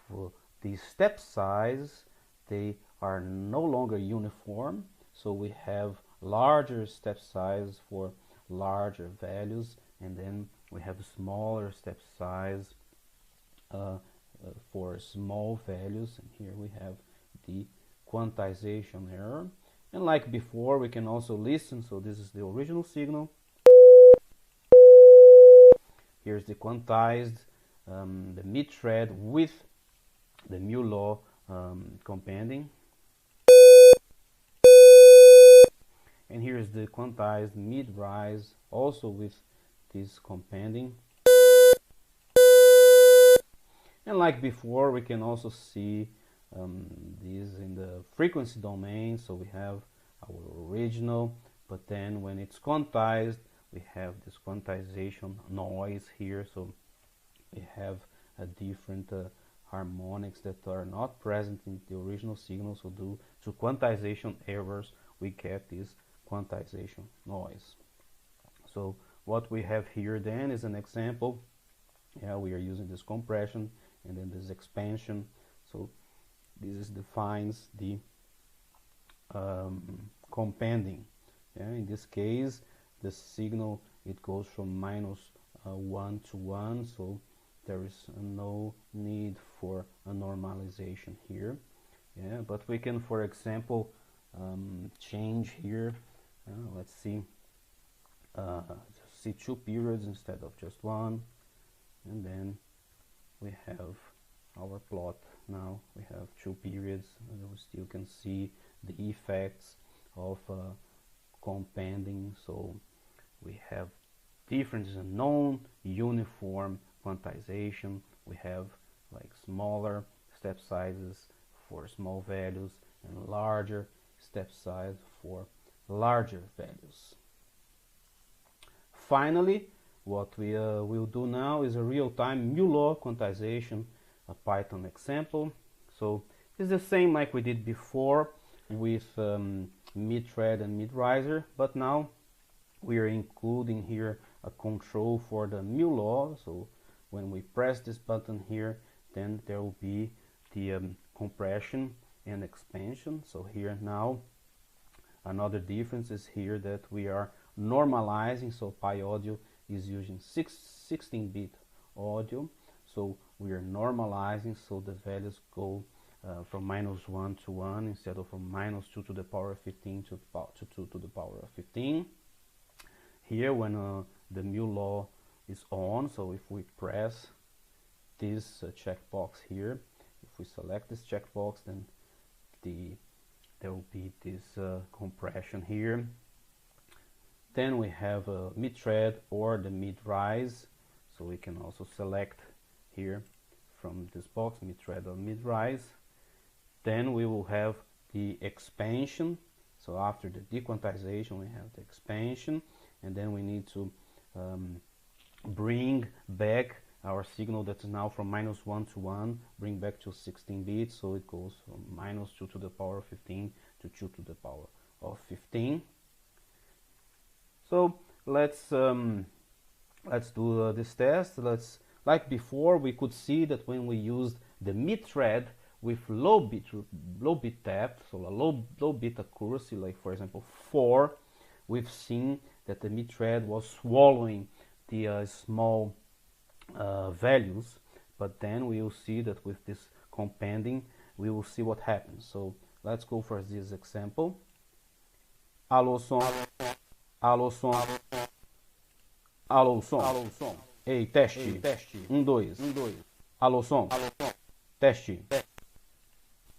Speaker 1: for the step size they are no longer uniform. So we have larger step size for larger values, and then we have smaller step size for small values. And here we have the quantization error. And like before, we can also listen. So this is the original signal. Here's the quantized, the mid-thread with the µLaw companding. And here's the quantized mid-rise, also with this companding. And like before, we can also see these in the frequency domain. So we have our original, but then when it's quantized, we have this quantization noise here. So we have a different harmonics that are not present in the original signal. So due to quantization errors, we get this quantization noise. So what we have here then is an example. Yeah, we are using this compression and then this expansion. So this defines the companding. Yeah, in this case, the signal, it goes from -1 to 1, so there is no need for a normalization here. Yeah, but we can, for example, change here. Let's see, just see 2 periods instead of just 1, and then we have our plot. Now we have 2 periods, and we still can see the effects of companding. So we have differences in non-uniform quantization. We have like smaller step sizes for small values and larger step size for larger values. Finally, what we will do now is a real-time µLaw quantization, a Python example. So it's the same like we did before with mid-thread and mid-riser, but now we are including here a control for the µLaw. So when we press this button here, then there will be the compression and expansion. So here now Another difference is here that we are normalizing, so Pi audio is using 16-bit audio, so we are normalizing, so the values go from -1 to 1 instead of from -2 to the power of 15 to 2 to the power of 15. Here, when the µLaw is on, so if we press this checkbox here, if we select this checkbox, then there will be this compression here. Then we have a mid-thread or the mid-rise, so we can also select here from this box mid-thread or mid-rise. Then we will have the expansion, so after the dequantization we have the expansion, and then we need to bring back our signal that is now from -1 to 1, bring back to 16 bits, so it goes from -2 to the power of 15 to 2 to the power of 15. So let's do this test. Like before, we could see that when we used the mid-thread with low bit depth, so a low bit accuracy, like for example 4, we've seen that the mid-thread was swallowing the small values, but then we will see that with this companding we will see what happens. So let's go for this example. Alô som, alô som, alô som. Ei, teste. 1, 2. Alô som. Teste.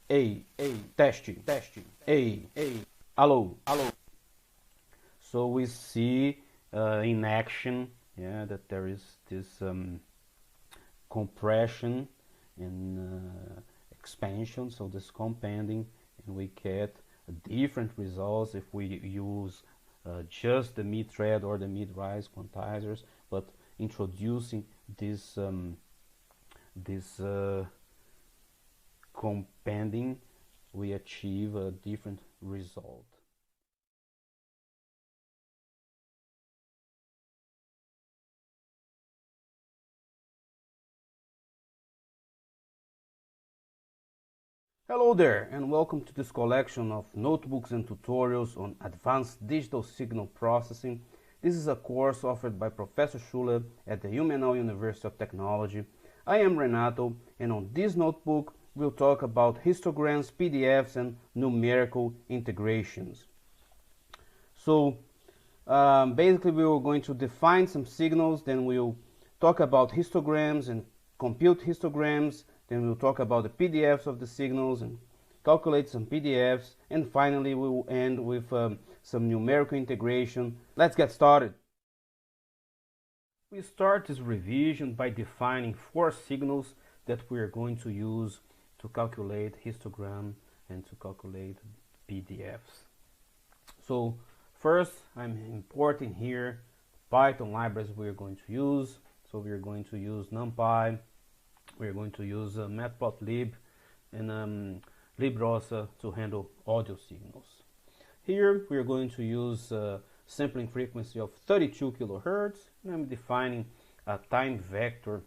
Speaker 1: Ei, teste. Ei, alô. So we see in action, yeah, that there is this compression and expansion, so this companding, and we get different results if we use just the mid-thread or the mid-rise quantizers, but introducing this companding, we achieve a different result. Hello there, and welcome to this collection of notebooks and tutorials on advanced digital signal processing. This is a course offered by Professor Schuller at the Ilmenau University of Technology. I am Renato, and on this notebook we'll talk about histograms, PDFs, and numerical integrations. So basically we are going to define some signals, then we'll talk about histograms and compute histograms, then we'll talk about the PDFs of the signals and calculate some PDFs, and finally we will end with some numerical integration. Let's get started. We start this revision by defining 4 signals that we are going to use to calculate histogram and to calculate PDFs. So first, I'm importing here Python libraries we are going to use. So we are going to use NumPy, we are going to use matplotlib and librosa to handle audio signals. Here we are going to use sampling frequency of 32 kilohertz, and I'm defining a time vector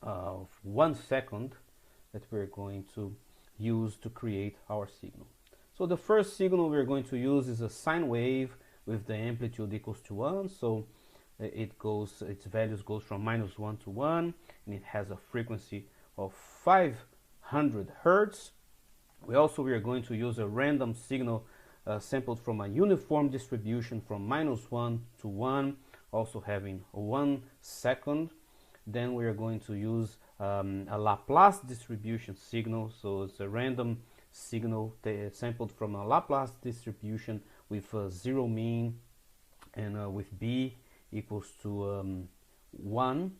Speaker 1: of 1 second that we're going to use to create our signal. So the first signal we're going to use is a sine wave with the amplitude equals to 1. So its values goes from -1 to 1, and it has a frequency of 500 hertz. We are going to use a random signal sampled from a uniform distribution from -1 to 1, also having 1 second. Then we are going to use a Laplace distribution signal, so it's a random signal sampled from a Laplace distribution with 0 mean and with b equals to 1.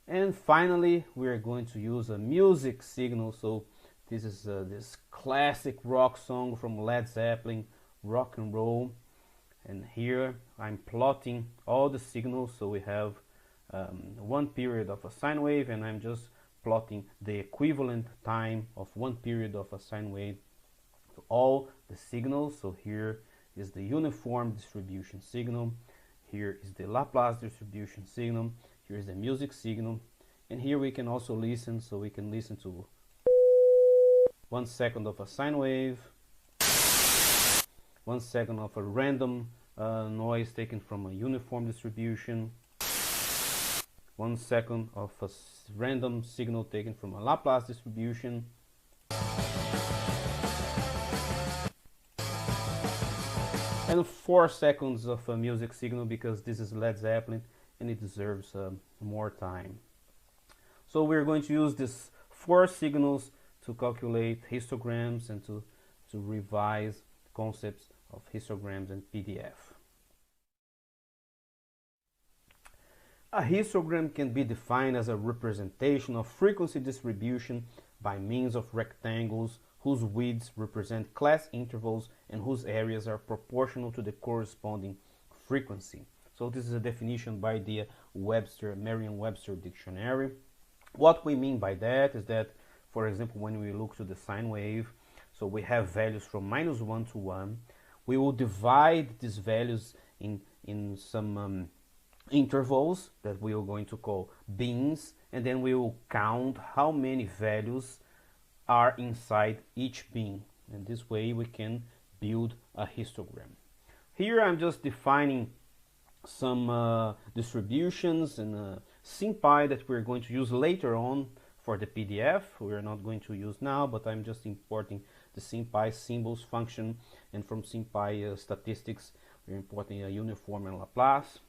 Speaker 1: And finally we are going to use a music signal. So this is this classic rock song from Led Zeppelin, Rock and Roll, and here I'm plotting all the signals. So we have 1 period of a sine wave, and I'm just plotting the equivalent time of 1 period of a sine wave to all the signals. So here is the uniform distribution signal, here is the Laplace distribution signal, here is the music signal, and here we can also listen. So we can listen to 1 second of a sine wave, 1 second of a random noise taken from a uniform distribution, 1 second of a random signal taken from a Laplace distribution, and 4 seconds of a music signal, because this is Led Zeppelin and it deserves more time. So we're going to use these 4 signals to calculate histograms and to revise concepts of histograms and PDF. A histogram can be defined as a representation of frequency distribution by means of rectangles whose widths represent class intervals and whose areas are proportional to the corresponding frequency. So this is a definition by the Merriam-Webster dictionary. What we mean by that is that, for example, when we look to the sine wave, so we have values from -1 to 1. We will divide these values in some intervals that we are going to call bins, and then we will count how many values are inside each bin, and this way we can build a histogram. Here I'm just defining some distributions and SymPy that we're going to use later on for the PDF. We're not going to use now, but I'm just importing the SymPy symbols function, and from SymPy statistics we're importing a uniform and Laplace.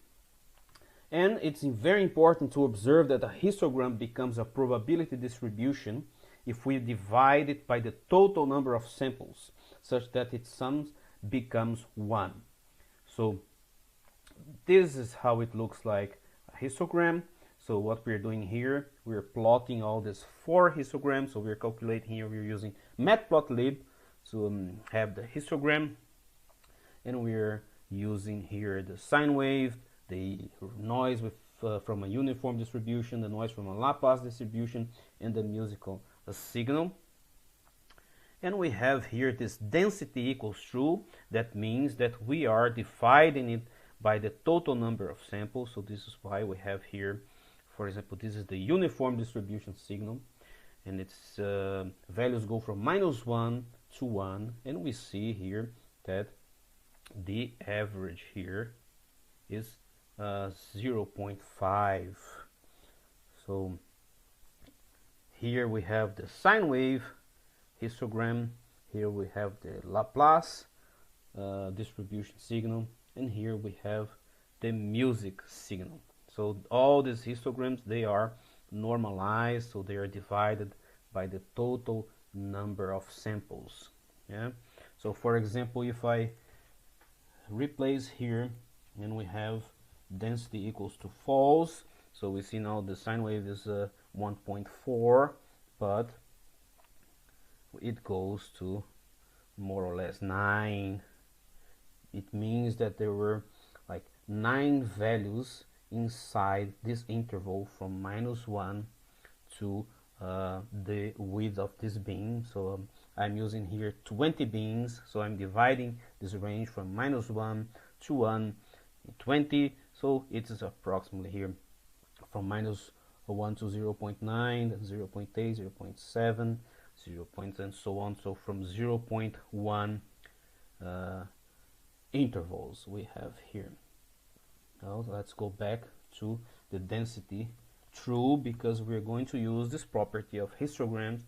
Speaker 1: And it's very important to observe that a histogram becomes a probability distribution if we divide it by the total number of samples, such that its sum becomes 1. So this is how it looks like a histogram. So what we're doing here, we're plotting all these 4 histograms. So we're calculating here, we're using matplotlib to have the histogram, and we're using here the sine wave, the noise from a uniform distribution, the noise from a Laplace distribution, and the musical signal. And we have here this density equals true. That means that we are dividing it by the total number of samples. So this is why we have here, for example, this is the uniform distribution signal, and its values go from -1 to 1, and we see here that the average here is 0.5. So here we have the sine wave histogram, here we have the Laplace distribution signal, and here we have the music signal. So all these histograms, they are normalized, so they are divided by the total number of samples. Yeah. So for example, if I replace here, and we have density equals to false, so we see now the sine wave is 1.4, but it goes to more or less 9. It means that there were like 9 values inside this interval from -1 to the width of this bin. So I'm using here 20 bins, so I'm dividing this range from -1 to 1, 20, so it is approximately here from -1 to 0.9, 0.8, 0.7, 0. And so on. So from 0.1 intervals we have here. Now let's go back to the density true, because we're going to use this property of histograms,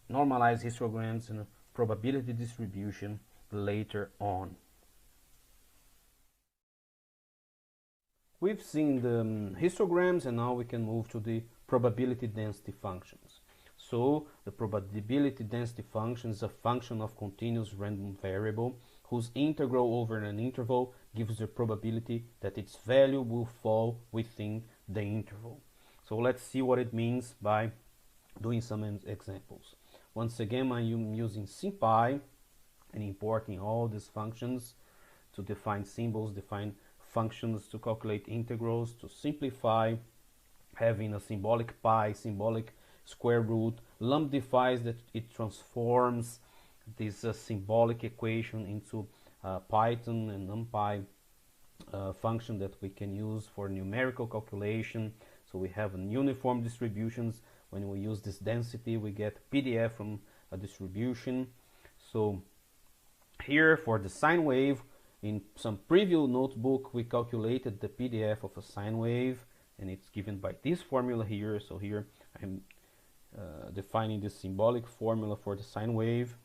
Speaker 1: normalized histograms and probability distribution later on. We've seen the histograms, and now we can move to the probability density functions. So the probability density function is a function of continuous random variable whose integral over an interval gives the probability that its value will fall within the interval. So let's see what it means by doing some examples. Once again, I'm using SymPy and importing all these functions to define symbols, define functions to calculate integrals, to simplify, having a symbolic pi, symbolic square root, lambdifies that it transforms this symbolic equation into Python and NumPy function that we can use for numerical calculation. So we have uniform distributions. When we use this density, we get PDF from a distribution. So Here for the sine wave, in some previous notebook we calculated the PDF of a sine wave, and it's given by this formula here. So here I'm defining this symbolic formula for the sine wave.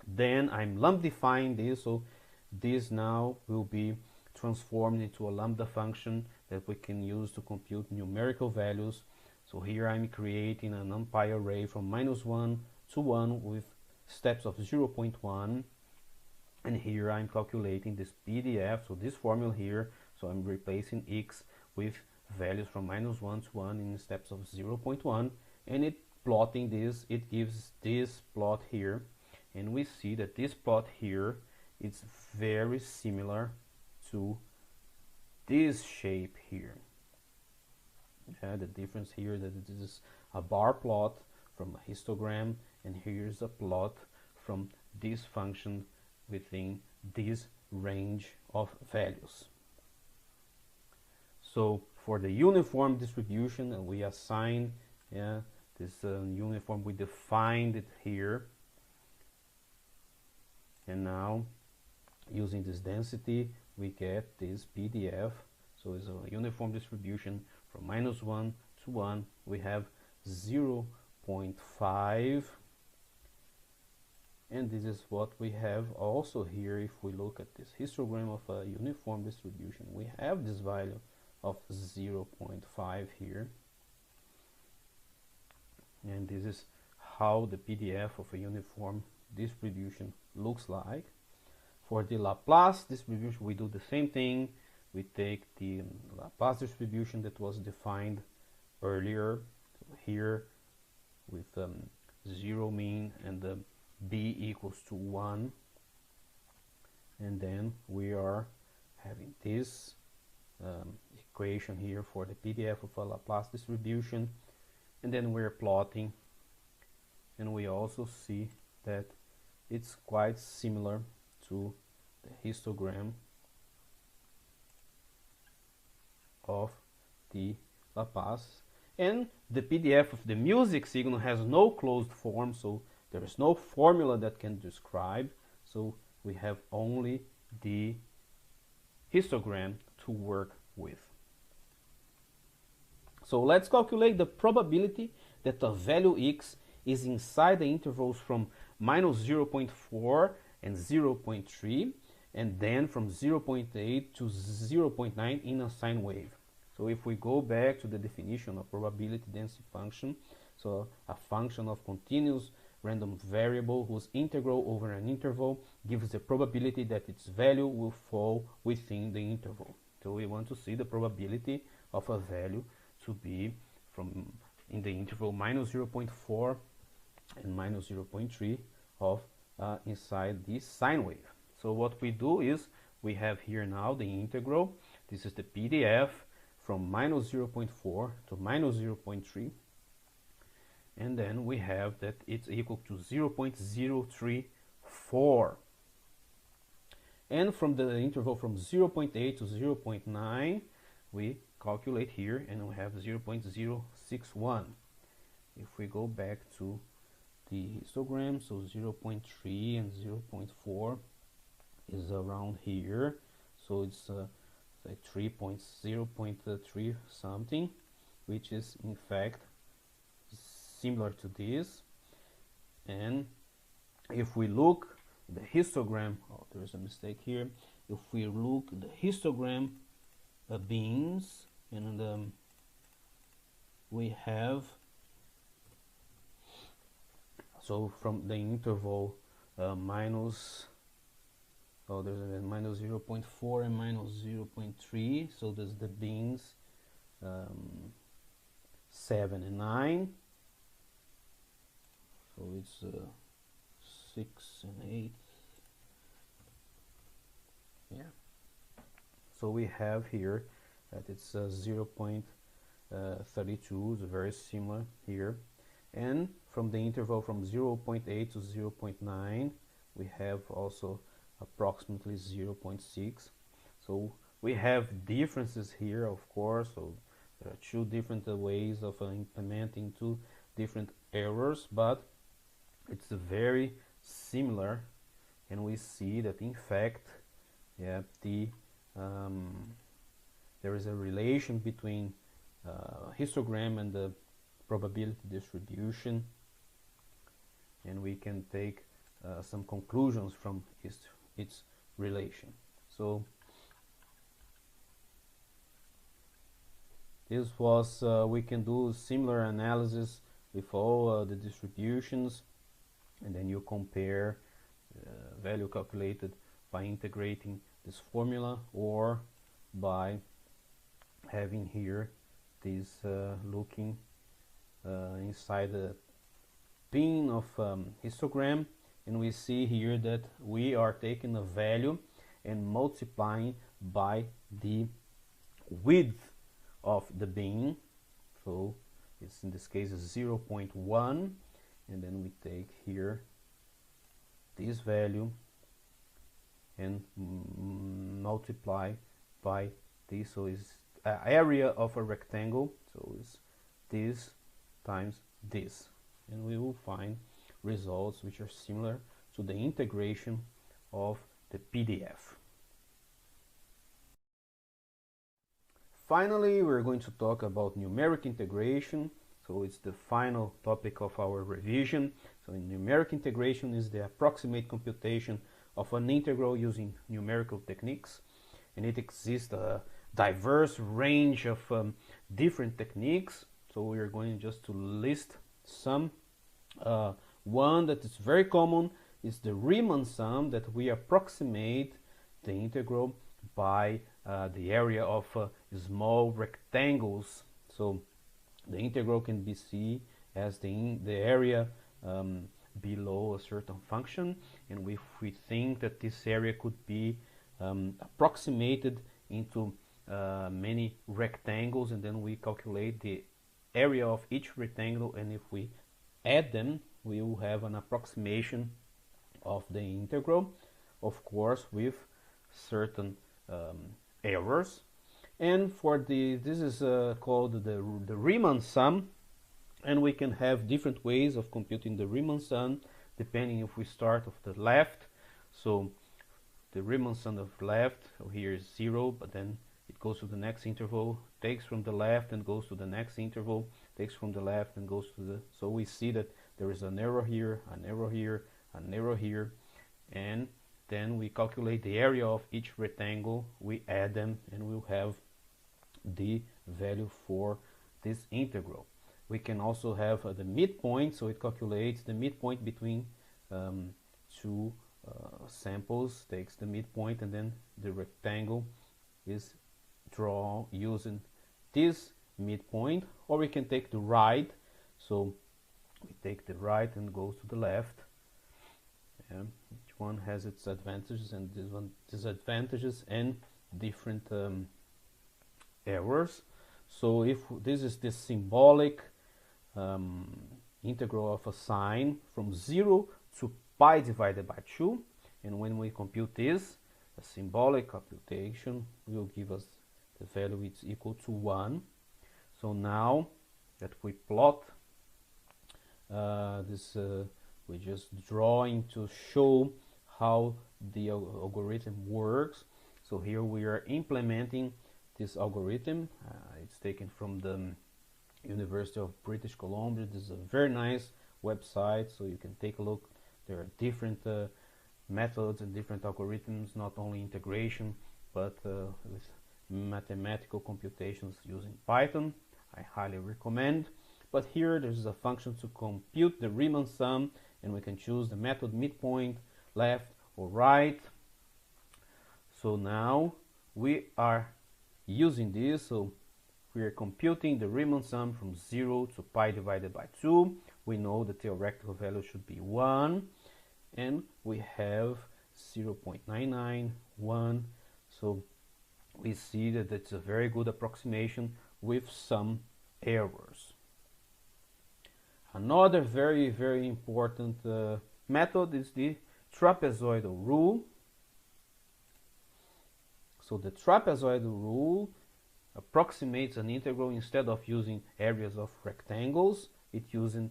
Speaker 1: Then I'm lambdifying this, so this now will be transformed into a lambda function that we can use to compute numerical values. So here I'm creating an NumPy array from -1 to 1 with steps of 0.1, and here I'm calculating this PDF, so this formula here. So I'm replacing x with values from -1 to 1 in steps of 0.1, and it plotting this, it gives this plot here, and we see that this plot here is very similar to this shape here. The difference here that this is a bar plot from a histogram, and here's a plot from this function within this range of values. So for the uniform distribution, we assign this uniform, we defined it here, and now using this density we get this PDF. So it's a uniform distribution from -1 to 1. We have 0.5, and this is what we have also here. If we look at this histogram of a uniform distribution, we have this value of 0.5 here, and this is how the PDF of a uniform distribution looks like. For the Laplace distribution, we do the same thing. We take the Laplace distribution that was defined earlier here with 0 mean and the b equals to 1, and then we are having this equation here for the PDF of a Laplace distribution, and then we're plotting, and we also see that it's quite similar to the histogram of the Laplace. And the PDF of the music signal has no closed form, so there is no formula that can describe, so we have only the histogram to work with. So let's calculate the probability that a value x is inside the intervals from -0.4 and 0.3, and then from 0.8 to 0.9 in a sine wave. So if we go back to the definition of probability density function, so a function of continuous random variable whose integral over an interval gives the probability that its value will fall within the interval. So we want to see the probability of a value to be from in the interval -0.4 and -0.3 of inside this sine wave. So what we do is we have here now the integral. This is the PDF from -0.4 to -0.3, and then we have that it's equal to 0.034, and from the interval from 0.8 to 0.9 we calculate here, and we have 0.061. If we go back to the histogram, so 0.3 and 0.4 is around here, so it's like 0.3 something, which is in fact similar to this. And if we look the histogram, oh, there's a mistake here. If we look the histogram beams, and we have, so from the interval minus, oh, there's a -0.4 and -0.3, so there's the beams 7 and 9, so it's 6 and 8, yeah. So we have here that it's 0.32, is very similar here, and from the interval from 0.8 to 0.9 we have also approximately 0.6. So we have differences here, of course, so there are two different ways of implementing two different errors, but it's very similar and we see that in fact, yeah, there is a relation between histogram and the probability distribution, and we can take some conclusions from its relation. So this was we can do similar analysis with all the distributions, and then you compare value calculated by integrating this formula or by having here this looking inside the bin of histogram, and we see here that we are taking a value and multiplying by the width of the bin. So it's in this case 0.1, and then we take here this value and multiply by this. So it's area of a rectangle, so it's this times this, and we will find results which are similar to the integration of the PDF. Finally, we're going to talk about numeric integration. So it's the final topic of our revision. So numeric integration is the approximate computation of an integral using numerical techniques, and it exists a diverse range of different techniques. So we are going just to list some. One that is very common is the Riemann sum, that we approximate the integral by the area of small rectangles. So the integral can be seen as the area below a certain function, and if we think that this area could be approximated into many rectangles, and then we calculate the area of each rectangle, and if we add them, we will have an approximation of the integral, of course with certain errors. And for this is called the Riemann sum, and we can have different ways of computing the Riemann sum depending if we start of the left. So the Riemann sum of left here is 0, but then it goes to the next interval, takes from the left and goes to the next interval, takes from the left and goes to the, so we see that there is an error here, an error here, an error here, and then we calculate the area of each rectangle, we add them, and we'll have the value for this integral. We can also have the midpoint, so it calculates the midpoint between two samples, takes the midpoint, and then the rectangle is drawn using this midpoint. Or we can take the right, so we take the right and goes to the left. Each one has its advantages and disadvantages and different errors. So if this is the symbolic integral of a sine from 0 to pi divided by 2, and when we compute this, a symbolic computation will give us the value is equal to 1. So now that we plot this, we're just drawing to show how the algorithm works. So here we are implementing this algorithm. It's taken from the University of British Columbia. This is a very nice website, so you can take a look. There are different methods and different algorithms, not only integration, but with mathematical computations using Python. I highly recommend. But here there's a function to compute the Riemann sum, and we can choose the method midpoint, left or right. So now we are using this, so we are computing the Riemann sum from 0 to pi divided by 2. We know the theoretical value should be 1, and we have 0.991. So we see that it's a very good approximation with some errors. Another very, very important method is the trapezoidal rule. So the trapezoidal rule approximates an integral. Instead of using areas of rectangles, it's using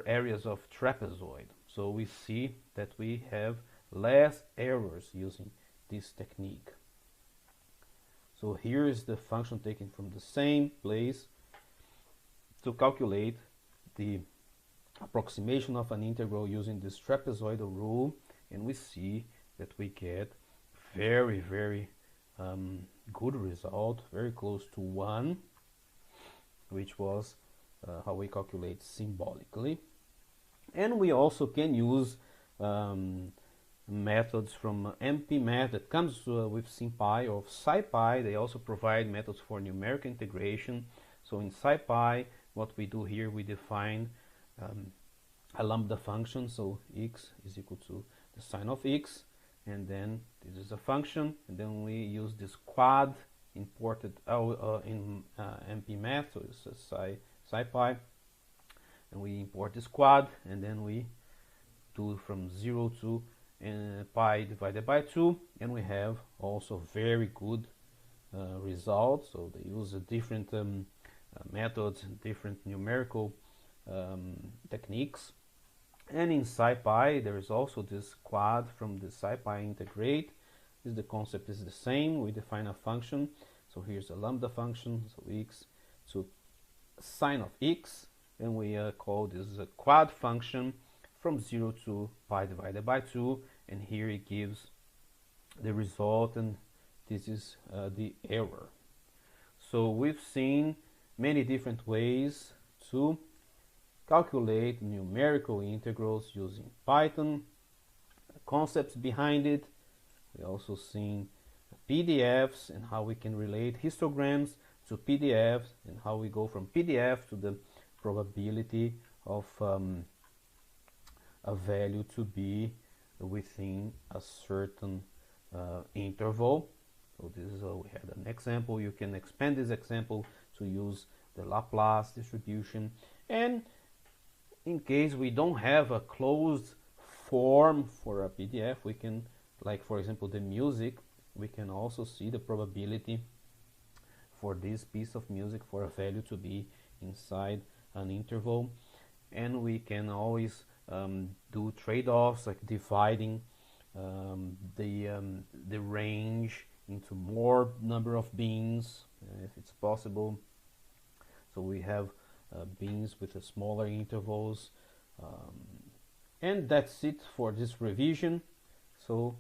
Speaker 1: areas of trapezoid. So we see that we have less errors using this technique. So here is the function taken from the same place to calculate the approximation of an integral using this trapezoidal rule, and we see that we get very good result, very close to 1, which was how we calculate symbolically. And we also can use methods from MP-Math that comes with SymPy or SciPy. They also provide methods for numerical integration. So in SciPy, what we do here, we define a lambda function. So x is equal to the sine of x, and then this is a function, and then we use this quad imported in MP-Math, so it's a SciPy, and we import this quad, and then we do from 0 to pi divided by 2, and we have also very good results. So they use different methods and different numerical techniques. And in SciPy there is also this quad from the SciPy integrate. The concept is the same. We define a function, so here's a lambda function, so x to sine of x, and we call this a quad function from 0 to pi divided by 2, and here it gives the result, and this is the error. So we've seen many different ways to calculate numerical integrals using Python, the concepts behind it. We also seen PDFs and how we can relate histograms to PDFs, and how we go from PDF to the probability of a value to be within a certain interval. So this is we had an example. You can expand this example to use the Laplace distribution, and in case we don't have a closed form for a PDF, we can, like for example the music, we can also see the probability for this piece of music for a value to be inside an interval. And we can always do trade-offs, like dividing the range into more number of bins if it's possible. So we have bins with smaller intervals, and that's it for this revision. So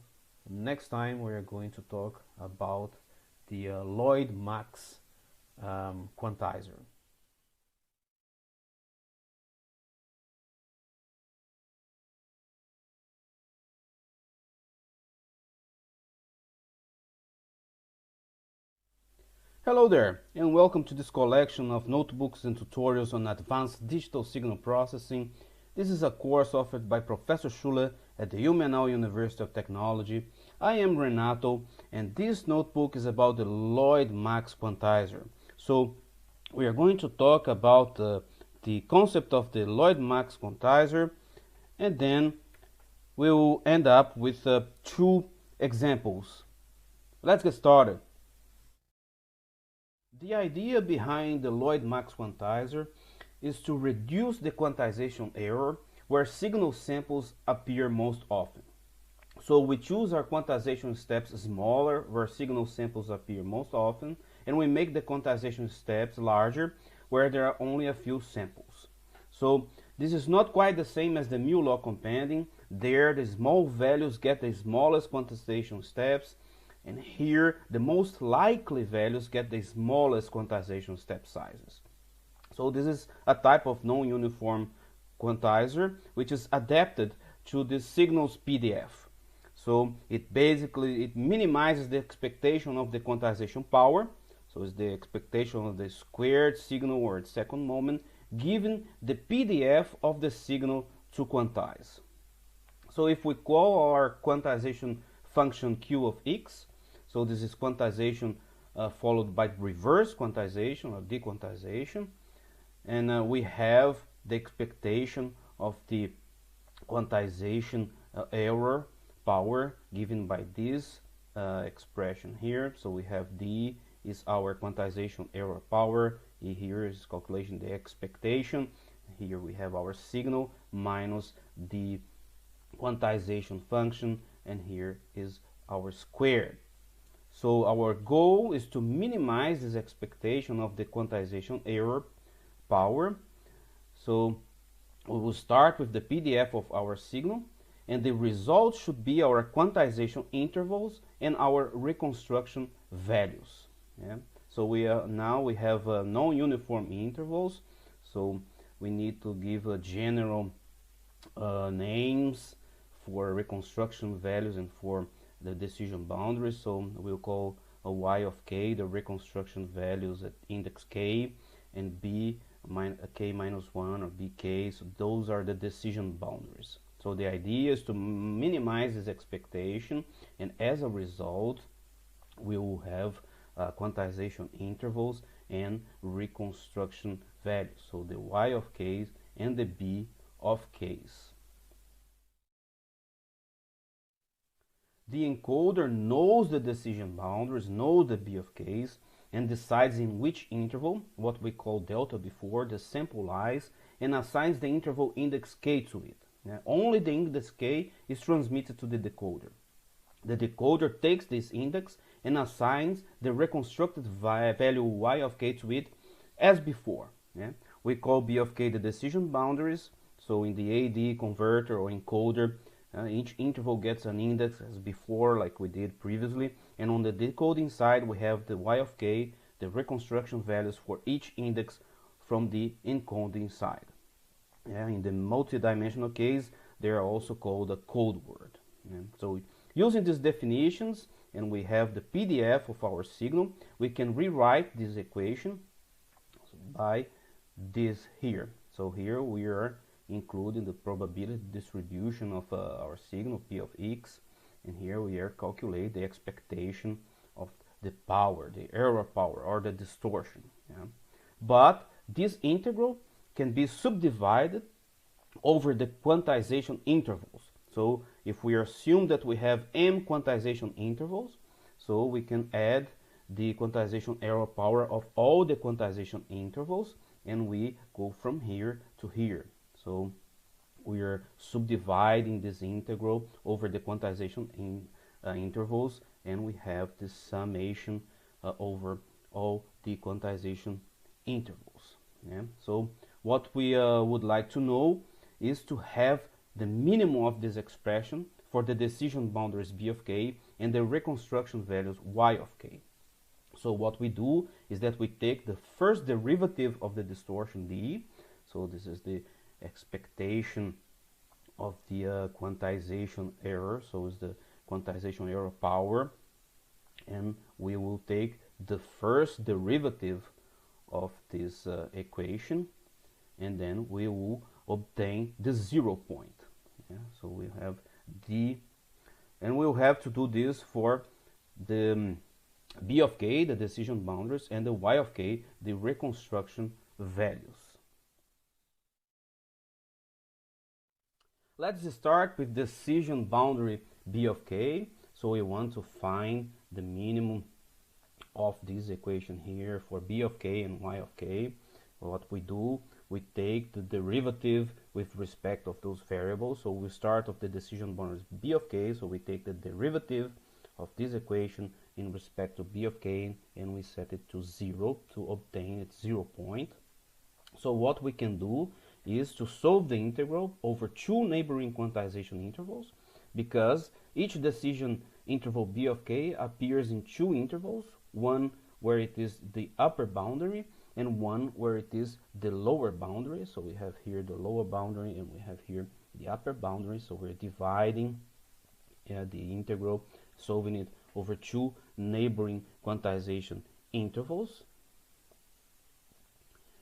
Speaker 1: next time we are going to talk about the Lloyd-Max Quantizer. Hello there, and welcome to this collection of notebooks and tutorials on advanced digital signal processing. This is a course offered by Professor Schuller at the Ilmenau University of Technology. I am Renato, and this notebook is about the Lloyd-Max Quantizer. So we are going to talk about the concept of the Lloyd-Max Quantizer, and then we will end up with 2 examples. Let's get started. The idea behind the Lloyd-Max Quantizer is to reduce the quantization error where signal samples appear most often. So we choose our quantization steps smaller where signal samples appear most often, and we make the quantization steps larger where there are only a few samples. So this is not quite the same as the µLaw companding. There the small values get the smallest quantization steps, and here the most likely values get the smallest quantization step sizes. So this is a type of non-uniform quantizer which is adapted to the signals PDF. So it minimizes the expectation of the quantization power. So it's the expectation of the squared signal or its second moment given the PDF of the signal to quantize. So if we call our quantization function q of x, so this is quantization followed by reverse quantization or dequantization, and we have the expectation of the quantization error power given by this expression here. So we have d is our quantization error power, e here is calculation the expectation, here we have our signal minus the quantization function and here is our squared. So our goal is to minimize this expectation of the quantization error power. So we will start with the PDF of our signal, and the result should be our quantization intervals and our reconstruction values. Yeah? So now we have non-uniform intervals, so we need to give a general names for reconstruction values and for the decision boundaries. So we'll call a y of k the reconstruction values at index k, and b k minus 1 or bk. So those are the decision boundaries. So the idea is to minimize this expectation, and as a result we will have quantization intervals and reconstruction values. So the y of k's and the b of k's. The encoder knows the decision boundaries, knows the b of k's, and decides in which interval, what we call delta before, the sample lies, and assigns the interval index k to it. Only the index k is transmitted to the decoder. The decoder takes this index and assigns the reconstructed value y of k to it as before. We call b of k the decision boundaries. So in the AD converter or encoder, each interval gets an index as before, like we did previously, and on the decoding side we have the y of k, the reconstruction values for each index from the encoding side. In the multidimensional case, they are also called a code word. So using these definitions, and we have the PDF of our signal, we can rewrite this equation by this here. So here we are including the probability distribution of our signal p of x, and here we are calculate the expectation of the power, the error power, or the distortion. But this integral can be subdivided over the quantization intervals. So if we assume that we have m quantization intervals, so we can add the quantization error power of all the quantization intervals, and we go from here to here. So we are subdividing this integral over the quantization intervals, and we have this summation over all the quantization intervals. So what we would like to know is to have the minimum of this expression for the decision boundaries b of k and the reconstruction values y of k. So what we do is that we take the first derivative of the distortion d. So this is the expectation of the quantization error, so it's the quantization error power, and we will take the first derivative of this equation, and then we will obtain the 0 point. So we have d, and we'll have to do this for the b of k, the decision boundaries, and the y of k, the reconstruction values. Let's start with decision boundary b of k. So we want to find the minimum of this equation here for b of k and y of k. What we do, we take the derivative with respect of those variables. So we start with the decision boundaries b of k, so we take the derivative of this equation in respect to b of k, and we set it to 0 to obtain its 0 point. So what we can do is to solve the integral over two neighboring quantization intervals, because each decision interval b of k appears in two intervals, one where it is the upper boundary and one where it is the lower boundary. So we have here the lower boundary and we have here the upper boundary. So we're dividing the integral, solving it over two neighboring quantization intervals,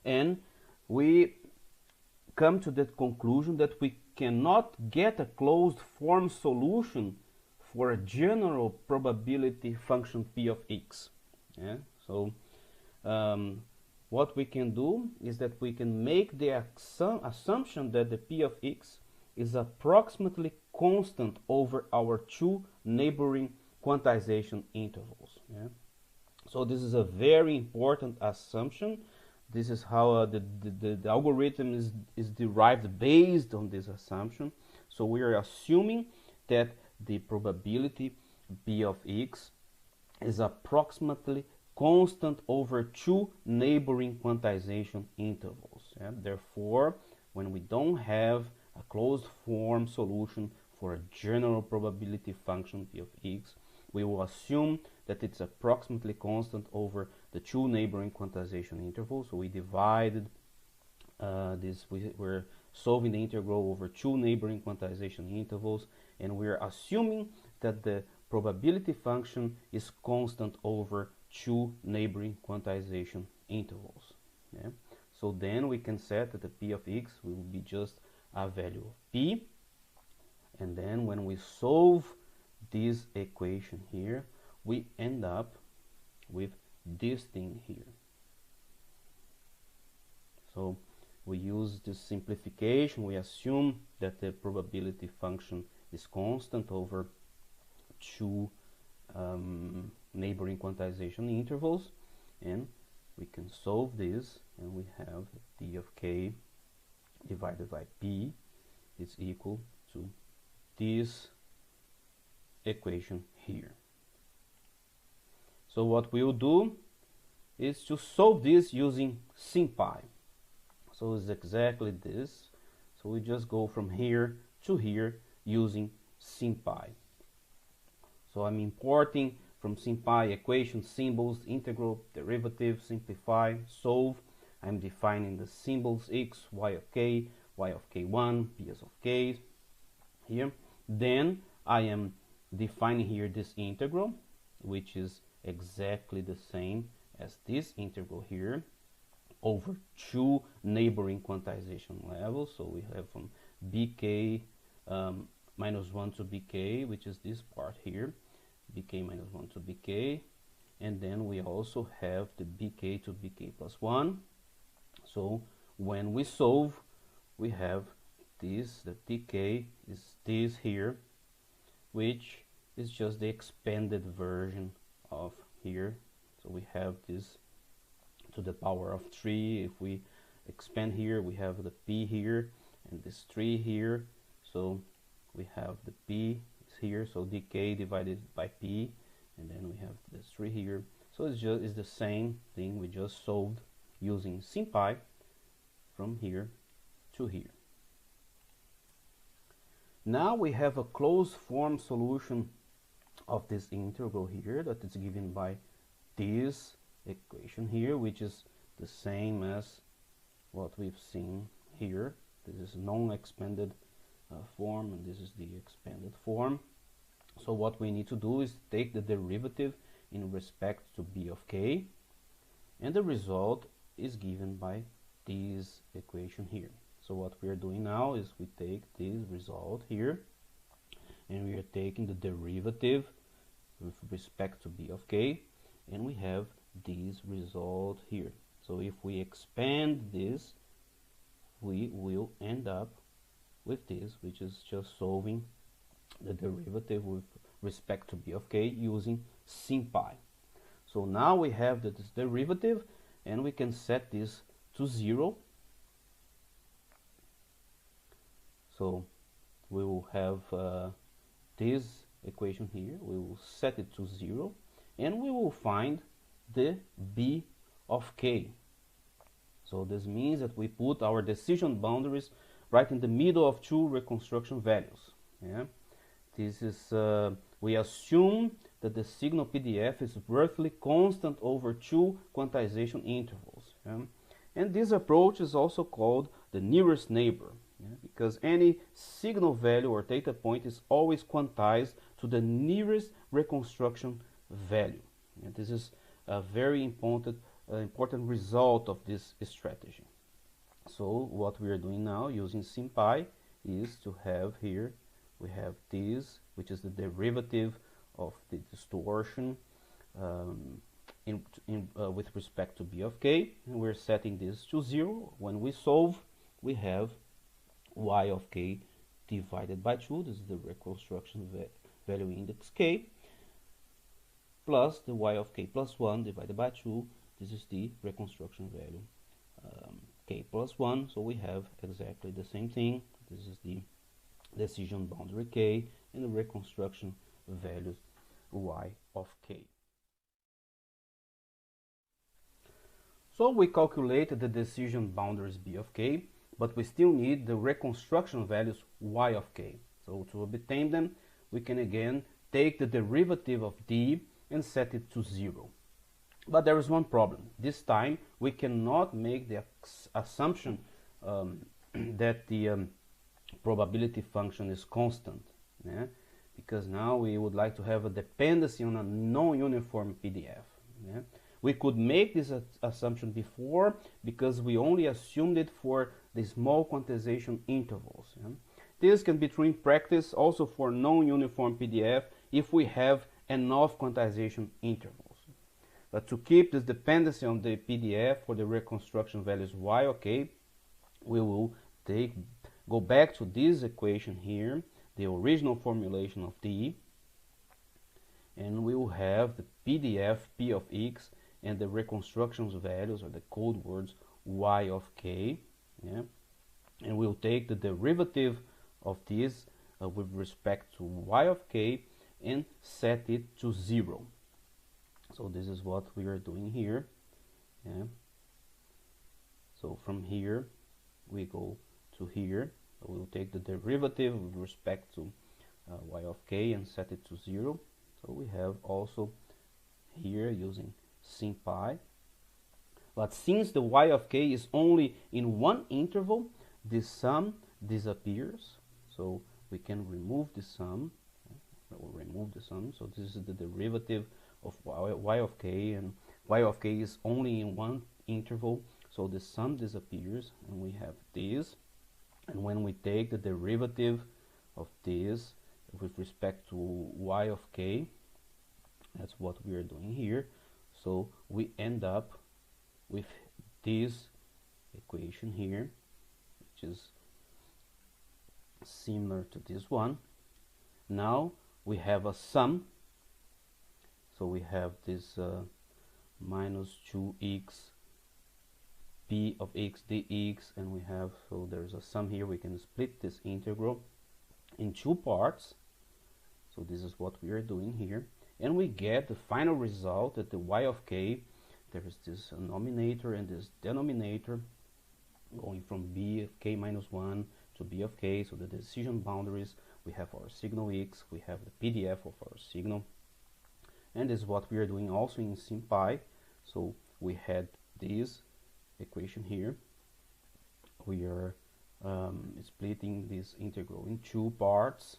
Speaker 1: and we come to the conclusion that we cannot get a closed form solution for a general probability function p of x. So what we can do is that we can make the assumption that the p of x is approximately constant over our two neighboring quantization intervals. So this is a very important assumption. This is how the algorithm is derived based on this assumption. So we are assuming that the probability p of x is approximately constant over two neighboring quantization intervals. Yeah? Therefore, when we don't have a closed form solution for a general probability function p of x, we will assume that it's approximately constant over the two neighboring quantization intervals. So we divided we're solving the integral over two neighboring quantization intervals, and we're assuming that the probability function is constant over two neighboring quantization intervals. Yeah? So then we can set that the p of x will be just a value of p, and then when we solve this equation here, we end up with this thing here. So we use this simplification. We assume that the probability function is constant over two neighboring quantization intervals, and we can solve this, and we have d of k divided by p is equal to this equation here. So what we'll do is to solve this using SimPy. So it's exactly this. So we just go from here to here using SimPy. So I'm importing from SimPy equation symbols, integral, derivative, simplify, solve. I'm defining the symbols x, y of k1, p of k here. Then I am defining here this integral, which is exactly the same as this integral here over two neighboring quantization levels. So we have from bk minus 1 to bk, which is this part here, bk minus 1 to bk, and then we also have the bk to bk plus 1. So when we solve, we have this, the tk is this here, which is just the expanded version of here. So we have this to the power of 3. If we expand here, we have the p here and this 3 here. So we have the p is here, so dk divided by p, and then we have this 3 here. So it's the same thing we just solved using SimPy from here to here. Now we have a closed form solution of this integral here that is given by this equation here, which is the same as what we've seen here. This is non-expanded form, and this is the expanded form. So what we need to do is take the derivative in respect to b of k, and the result is given by this equation here. So what we are doing now is we take this result here, and we are taking the derivative with respect to b of k, and we have this result here. So if we expand this, we will end up with this, which is just solving the derivative with respect to b of k using SimPy. So now we have this derivative, and we can set this to 0. So we will have this equation here, we will set it to 0, and we will find the b of k. So this means that we put our decision boundaries right in the middle of two reconstruction values. Yeah? This is we assume that the signal PDF is roughly constant over two quantization intervals. Yeah? And this approach is also called the nearest neighbor, yeah? Because any signal value or data point is always quantized to the nearest reconstruction value. Yeah? This is a very important result of this strategy. So what we are doing now using SimPy is to have here, we have this, which is the derivative of the distortion with respect to b of k, and we're setting this to 0. When we solve, we have y of k divided by 2, this is the reconstruction value index k, plus the y of k plus 1 divided by 2, this is the reconstruction value k plus 1. So we have exactly the same thing. This is the decision boundary k, and the reconstruction values y of k. So we calculated the decision boundaries b of k, but we still need the reconstruction values y of k. So to obtain them, we can again take the derivative of d and set it to 0. But there is one problem. This time we cannot make the assumption that the probability function is constant, yeah? Because now we would like to have a dependency on a non-uniform PDF. Yeah? We could make this assumption before because we only assumed it for the small quantization intervals. Yeah? This can be true in practice also for non-uniform PDF if we have enough quantization intervals. But to keep this dependency on the PDF for the reconstruction values y, okay, we will go back to this equation here, the original formulation of d, and we will have the PDF p of x and the reconstructions values, or the code words, y of k, yeah? And we'll take the derivative of this with respect to y of k and set it to 0. So this is what we are doing here. Yeah? So from here we go to here. So we'll take the derivative with respect to y of k and set it to 0. So we have also here using SimPy. But since the y of k is only in one interval, this sum disappears. So we can remove the sum. We'll remove the sum. So this is the derivative of y of k, and y of k is only in one interval. So the sum disappears, and we have this. And when we take the derivative of this with respect to y of k, that's what we are doing here. So we end up with this equation here, which is similar to this one. Now we have a sum. So we have this minus 2x p of x dx, and we have, so there's a sum here. We can split this integral in two parts. So this is what we are doing here, and we get the final result that the y of k, there is this nominator and this denominator going from b of k minus 1 to b of k. So the decision boundaries, we have our signal x, we have the PDF of our signal, and this is what we are doing also in SimPy. So we had this equation here. We are splitting this integral in two parts,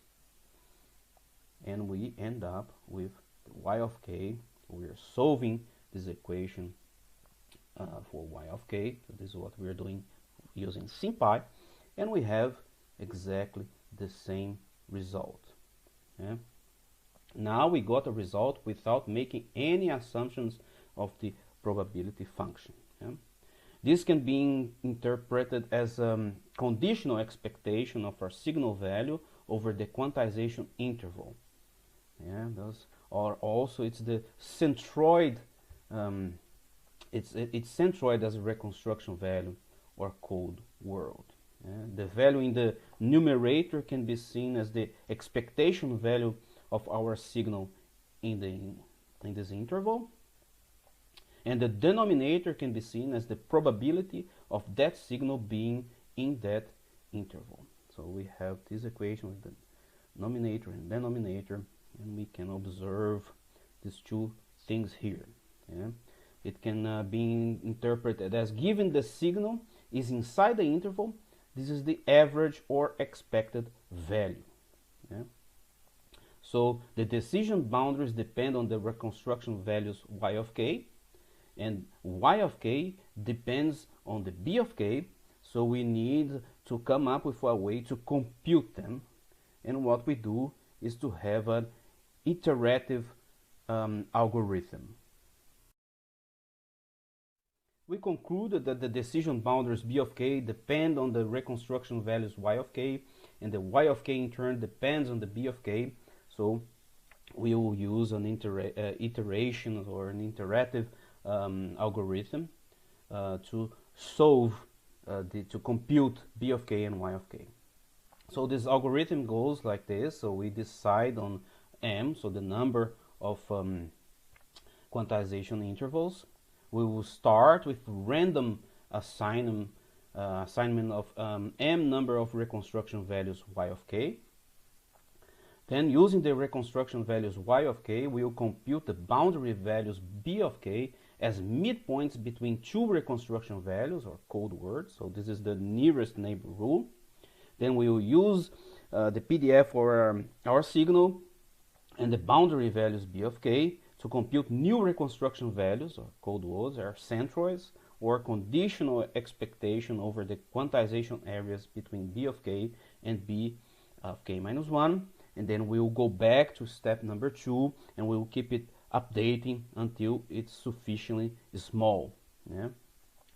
Speaker 1: and we end up with the y of k. We are solving this equation for y of k. So this is what we are doing using SimPy, and we have exactly the same result. Yeah? Now we got a result without making any assumptions of the probability function. Yeah? This can be interpreted as a conditional expectation of our signal value over the quantization interval. Yeah, or also it's the centroid. It's centroid as a reconstruction value or code world. Yeah? The value in the numerator can be seen as the expectation value of our signal in this interval, and the denominator can be seen as the probability of that signal being in that interval. So we have this equation with the nominator and denominator, and we can observe these two things here. Yeah? It can be interpreted as, given the signal is inside the interval, this is the average or expected value. Yeah? So the decision boundaries depend on the reconstruction values y of k, and y of k depends on the b of k, so we need to come up with a way to compute them, and what we do is to have an iterative algorithm. We concluded that the decision boundaries b of k depend on the reconstruction values y of k, and the y of k in turn depends on the b of k. So we will use an iteration or an iterative algorithm to solve to compute b of k and y of k. So this algorithm goes like this. So we decide on m, so the number of quantization intervals. We will start with random assignment of m number of reconstruction values y of k. Then using the reconstruction values y of k, we will compute the boundary values b of k as midpoints between two reconstruction values, or code words. So this is the nearest neighbor rule. Then we will use the PDF for our signal and the boundary values b of k to compute new reconstruction values, or code words, or centroids, or conditional expectation over the quantization areas between b of k and b of k minus 1. And then we will go back to step number 2, and we will keep it updating until it's sufficiently small. Yeah?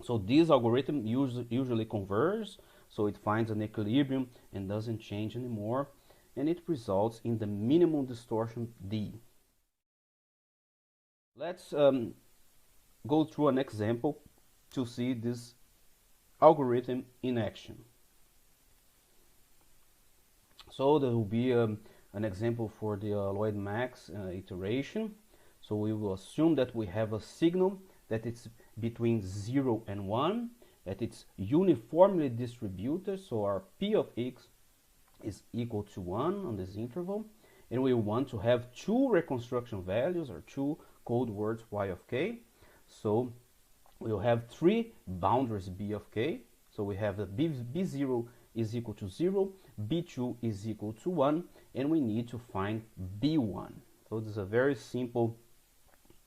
Speaker 1: So this algorithm usually converges, so it finds an equilibrium and doesn't change anymore, and it results in the minimum distortion D. Let's go through an example to see this algorithm in action. So there will be an example for the Lloyd-Max iteration. So we will assume that we have a signal that it's between 0 and 1, that it's uniformly distributed, so our p of x is equal to 1 on this interval, and we want to have two reconstruction values, or two code words y of k. So we'll have three boundaries b of k. So we have the b0 is equal to 0, b2 is equal to 1, and we need to find b1. So this is a very simple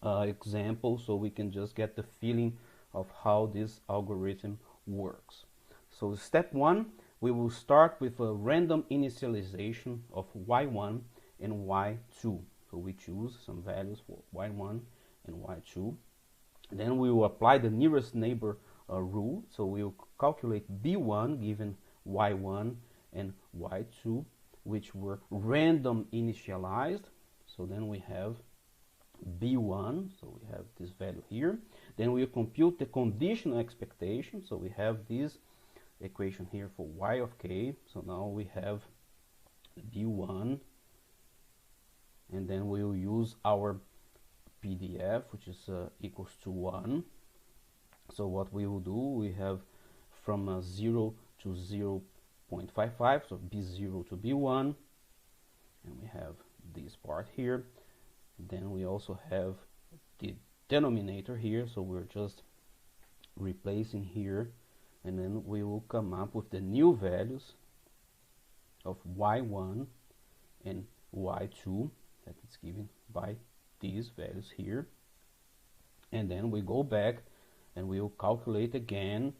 Speaker 1: example, so we can just get the feeling of how this algorithm works. So step 1, we will start with a random initialization of y1 and y2. So we choose some values for y1 and y2. Then we will apply the nearest neighbor rule. So we will calculate b1 given y1 and y2, which were random initialized. So then we have b1, so we have this value here. Then we compute the conditional expectation. So we have this equation here for y of k. So now we have b1, and then we will use our PDF, which is equals to 1. So what we will do, we have from 0 to 0.55, so b0 to b1, and we have this part here. Then we also have the denominator here, so we're just replacing here, and then we will come up with the new values of y1 and y2 that is given by these values here. And then we go back and we will calculate again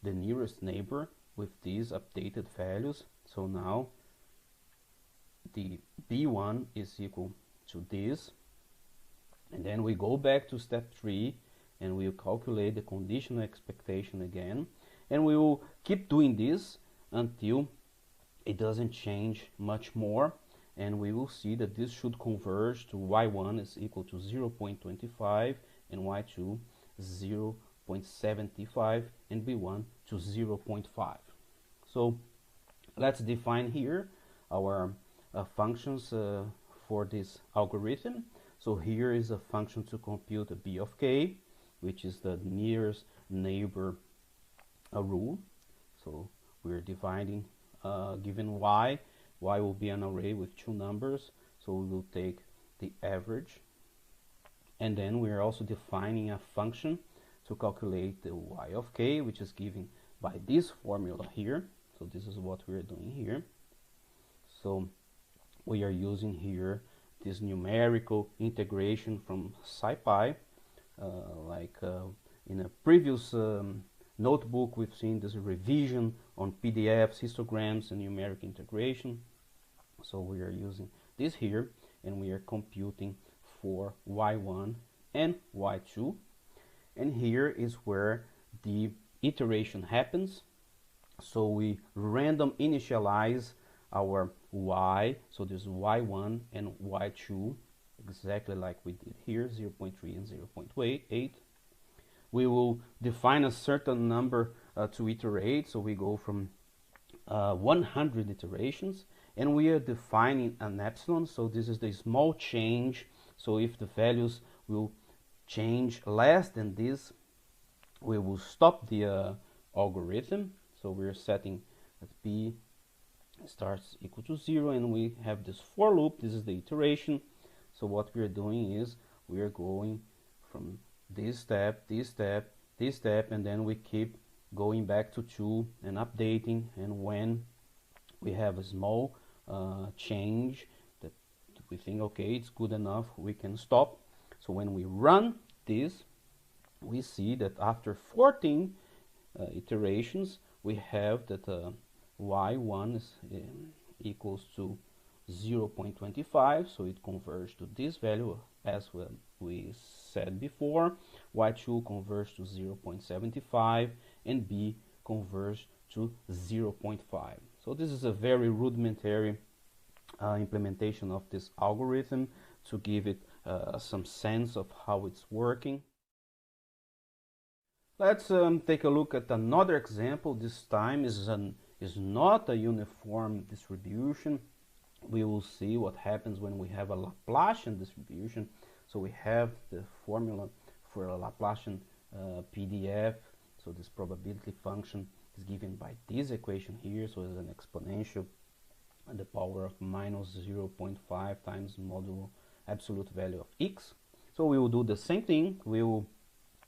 Speaker 1: the nearest neighbor with these updated values. So now the b1 is equal to this, and then we go back to step 3 and we will calculate the conditional expectation again, and we will keep doing this until it doesn't change much more, and we will see that this should converge to y1 is equal to 0.25 and y2 0.75 and b1 to 0.5. So let's define here our functions for this algorithm. So here is a function to compute a b of k, which is the nearest neighbor rule. So we're dividing given y will be an array with two numbers, so we will take the average, and then we're also defining a function to calculate the y of k, which is given by this formula here. So this is what we're doing here. So we are using here this numerical integration from SciPy. In a previous notebook, we've seen this revision on PDFs, histograms, and numeric integration. So we are using this here, and we are computing for y1 and y2. And here is where the iteration happens. So we random initialize our y, so there's y1 and y2, exactly like we did here, 0.3 and 0.8. We will define a certain number to iterate, so we go from 100 iterations, and we are defining an epsilon. So this is the small change. So if the values will change less than this, we will stop the algorithm. So we're setting that p starts equal to 0, and we have this for loop. This is the iteration. So what we're doing is we are going from this step, this step, this step, and then we keep going back to 2 and updating. And when we have a small change that we think, okay, it's good enough, we can stop. So when we run this, we see that after 14 iterations, we have that y1 is equals to 0.25, so it converges to this value as we said before. Y2 converges to 0.75, and b converges to 0.5. So this is a very rudimentary implementation of this algorithm to give it some sense of how it's working. Let's take a look at another example. This time is not a uniform distribution. We will see what happens when we have a Laplacian distribution. So we have the formula for a Laplacian PDF. So this probability function is given by this equation here. So it's an exponential at the power of minus 0.5 times modulo absolute value of x. So we will do the same thing. We will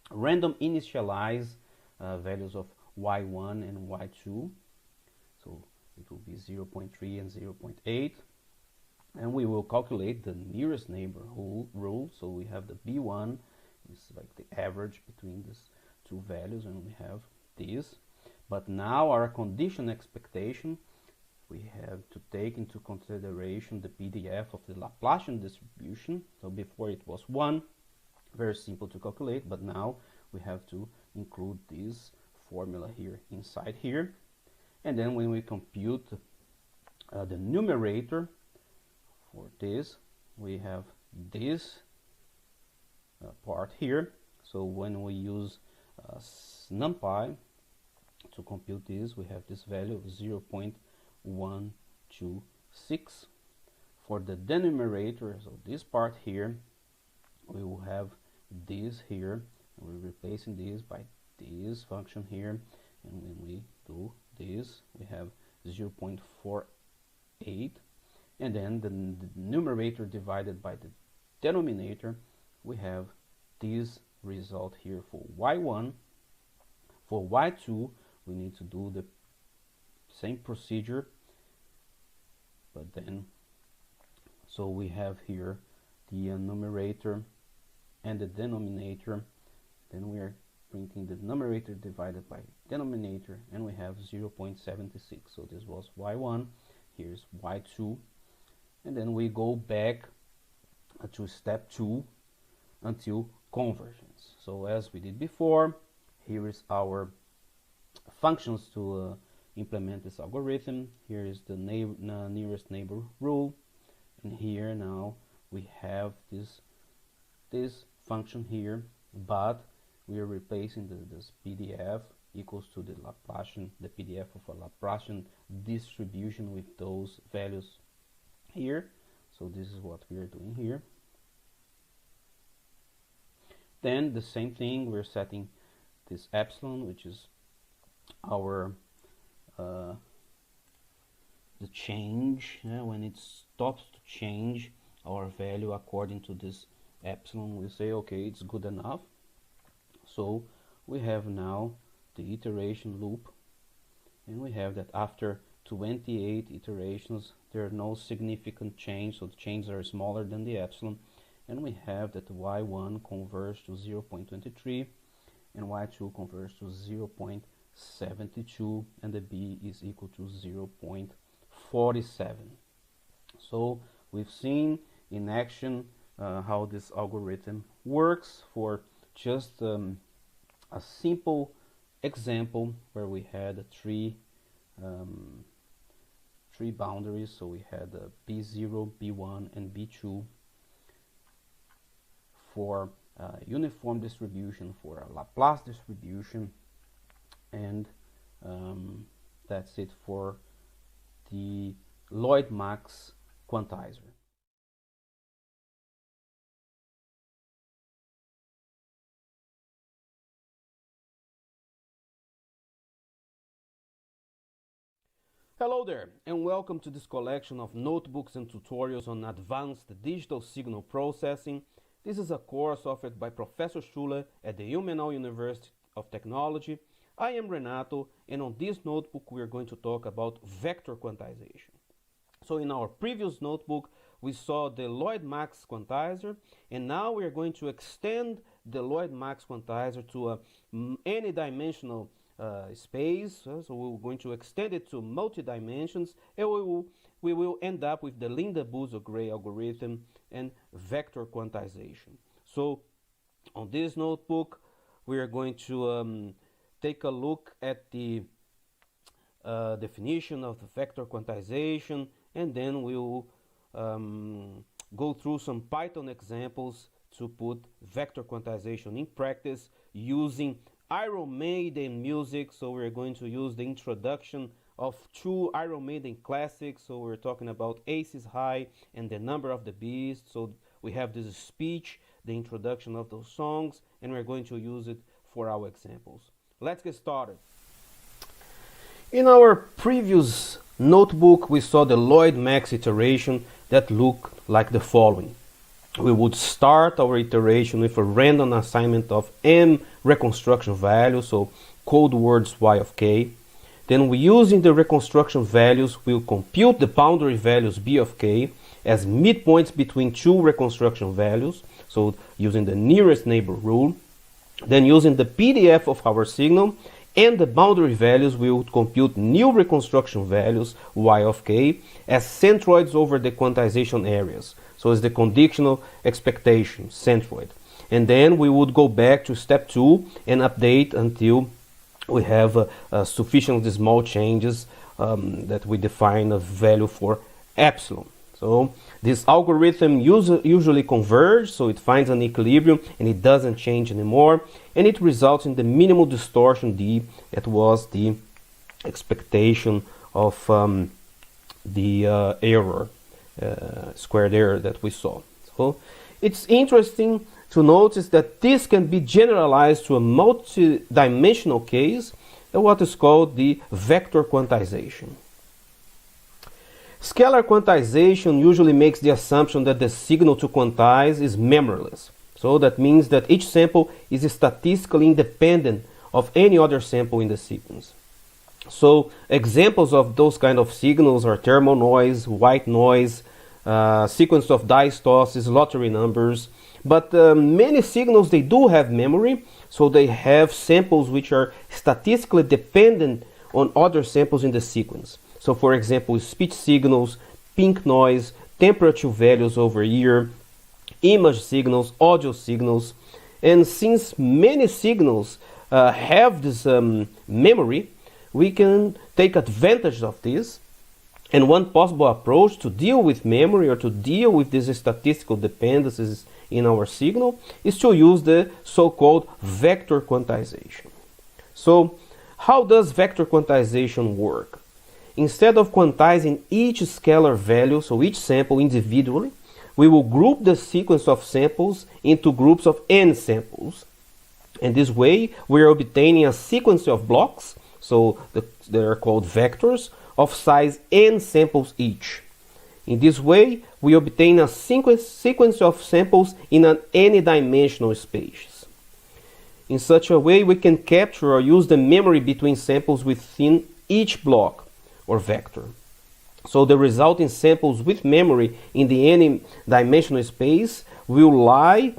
Speaker 1: random initialize values of y1 and y2. So it will be 0.3 and 0.8, and we will calculate the nearest neighbor rule. So we have the b1 is like the average between these two values, and we have this. But now our condition expectation, we have to take into consideration the PDF of the Laplacian distribution. So before it was 1, very simple to calculate, but now we have to include this formula here inside here. And then when we compute the numerator for this, we have this part here. So when we use NumPy to compute this, we have this value of 0.126. For the denominator, so this part here, we will have this here, and we're replacing this by this function here, and when we do this, we have 0.48, and then the numerator divided by the denominator, we have this result here for y1. For y2, we need to do the same procedure, but then, so we have here the numerator and the denominator. Then we are printing the numerator divided by denominator, and we have 0.76. So this was y1, here's y2, and then we go back to step 2 until convergence. So as we did before, here is our functions to implement this algorithm. Here is the nearest neighbor rule, and here now we have this function here, but we are replacing this PDF equals to the PDF of a Laplacian distribution with those values here. So this is what we are doing here. Then the same thing, we're setting this epsilon, which is our the change, when it stops to change our value according to this epsilon. We say, okay, it's good enough. So we have now the iteration loop, and we have that after 28 iterations there are no significant change, so the changes are smaller than the epsilon, and we have that y1 converges to 0.23 and y2 converges to 0.72, and the b is equal to 0.47. So we've seen in action how this algorithm works for just a simple example where we had three boundaries. So we had b0, b1, and b2 for uniform distribution, for a Laplace distribution, and that's it for the Lloyd-Max Quantizer. Hello there, and welcome to this collection of notebooks and tutorials on advanced digital signal processing. This is a course offered by Professor Schuller at the Ilmenau University of Technology. I am Renato, and on this notebook we are going to talk about vector quantization. So in our previous notebook we saw the Lloyd-Max Quantizer, and now we are going to extend the Lloyd-Max Quantizer to any dimensional space. So we're going to extend it to multi-dimensions, and we will end up with the Linde Buzo Gray algorithm and vector quantization. So on this notebook we are going to take a look at the definition of the vector quantization, and then we'll go through some Python examples to put vector quantization in practice using Iron Maiden music. So we're going to use the introduction of two Iron Maiden classics. So we're talking about Ace is High and The Number of the Beast. So we have this speech, the introduction of those songs, and we're going to use it for our examples. Let's get started. In our previous notebook we saw the Lloyd-Max iteration that looked like the following. We would start our iteration with a random assignment of m reconstruction values, so code words y of k. Then we, using the reconstruction values, will compute the boundary values b of k as midpoints between two reconstruction values, so using the nearest neighbor rule. Then using the PDF of our signal and the boundary values, we would compute new reconstruction values y of k as centroids over the quantization areas. So it's the conditional expectation, centroid. And then we would go back to step 2 and update until we have sufficiently small changes that we define a value for epsilon. So this algorithm usually converges, so it finds an equilibrium and it doesn't change anymore, and it results in the minimal distortion d. That was the expectation of the error, squared error that we saw. So it's interesting to notice that this can be generalized to a multi-dimensional case, what is called the vector quantization. Scalar quantization usually makes the assumption that the signal to quantize is memoryless. So that means that each sample is statistically independent of any other sample in the sequence. So examples of those kind of signals are thermal noise, white noise, sequence of diastoses, lottery numbers. But many signals, they do have memory, so they have samples which are statistically dependent on other samples in the sequence. So for example, speech signals, pink noise, temperature values over ear, image signals, audio signals. And since many signals have this memory, we can take advantage of this. And one possible approach to deal with memory or to deal with these statistical dependencies in our signal is to use the so-called vector quantization. So how does vector quantization work? Instead of quantizing each scalar value, so each sample individually, we will group the sequence of samples into groups of n samples. And this way we are obtaining a sequence of blocks, so they are called vectors, of size n samples each. In this way we obtain a sequence of samples in an any-dimensional space. In such a way we can capture or use the memory between samples within each block or vector. So the resulting samples with memory in the any-dimensional space will lie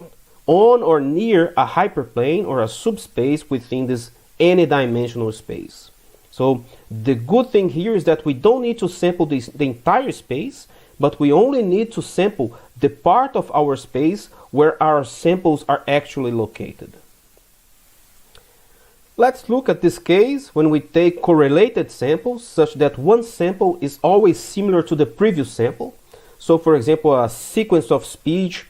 Speaker 1: on or near a hyperplane or a subspace within this any-dimensional space. So the good thing here is that we don't need to sample the entire space, but we only need to sample the part of our space where our samples are actually located. Let's look at this case when we take correlated samples such that one sample is always similar to the previous sample. So for example, a sequence of speech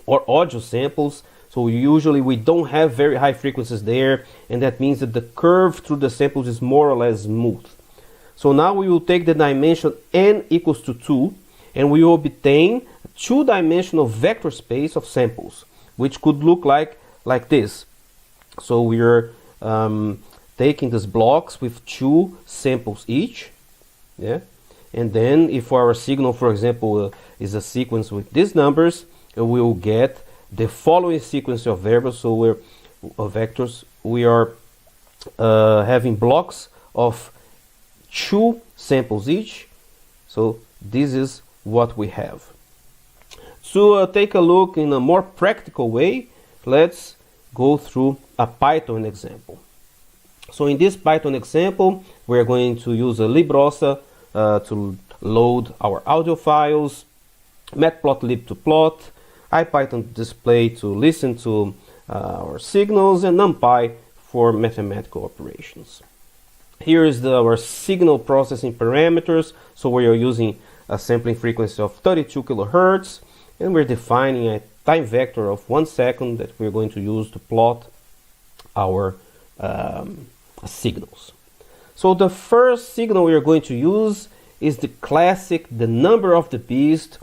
Speaker 1: or audio samples. So usually we don't have very high frequencies there, and that means that the curve through the samples is more or less smooth. So now we will take the dimension n equals to 2, and we will obtain a two-dimensional vector space of samples, which could look like this. So we are taking these blocks with two samples each, yeah, and then if our signal, for example, is a sequence with these numbers, we will get the following sequence of variables. So we're vectors. We are having blocks of two samples each. So this is what we have. To take a look in a more practical way, let's go through a Python example. So in this Python example, we're going to use a LibRosa to load our audio files, Matplotlib to plot, IPython display to listen to our signals, and NumPy for mathematical operations. Here is our signal processing parameters. So we are using a sampling frequency of 32 kilohertz, and we're defining a time vector of 1 second that we're going to use to plot our signals. So the first signal we are going to use is the classic The Number of the Beast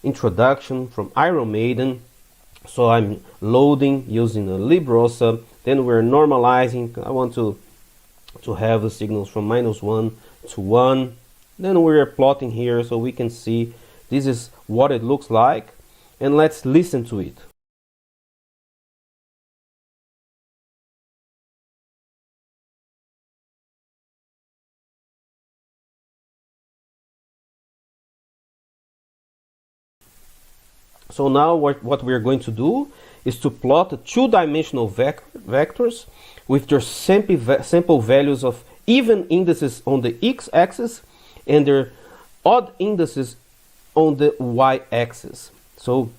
Speaker 1: introduction from Iron Maiden. So I'm loading using a LibRosa, then we're normalizing. I want to have the signals from -1 to 1. Then we're plotting here so we can see this is what it looks like, and let's listen to it. So now what we're going to do is to plot the two-dimensional vectors with their sample values of even indices on the x-axis and their odd indices on the y-axis. So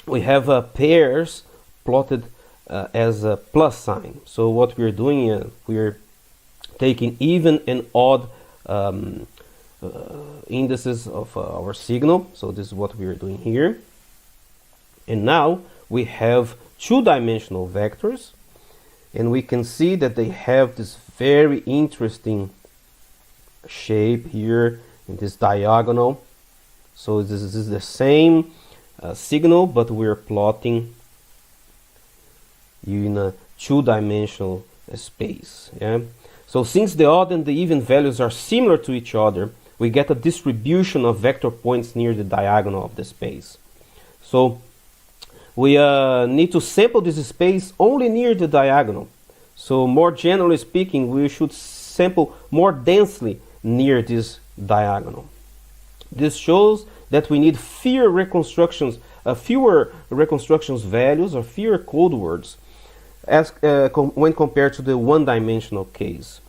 Speaker 1: we have pairs plotted as a plus sign. So what we're doing, we're taking even and odd indices of our signal. So this is what we're doing here. And now we have two-dimensional vectors, and we can see that they have this very interesting shape here in this diagonal. So this is the same signal, but we're plotting in a two-dimensional space. Yeah? So since the odd and the even values are similar to each other, we get a distribution of vector points near the diagonal of the space. So we need to sample this space only near the diagonal. So more generally speaking, we should sample more densely near this diagonal. This shows that we need fewer reconstructions values or fewer code words as when compared to the one-dimensional case,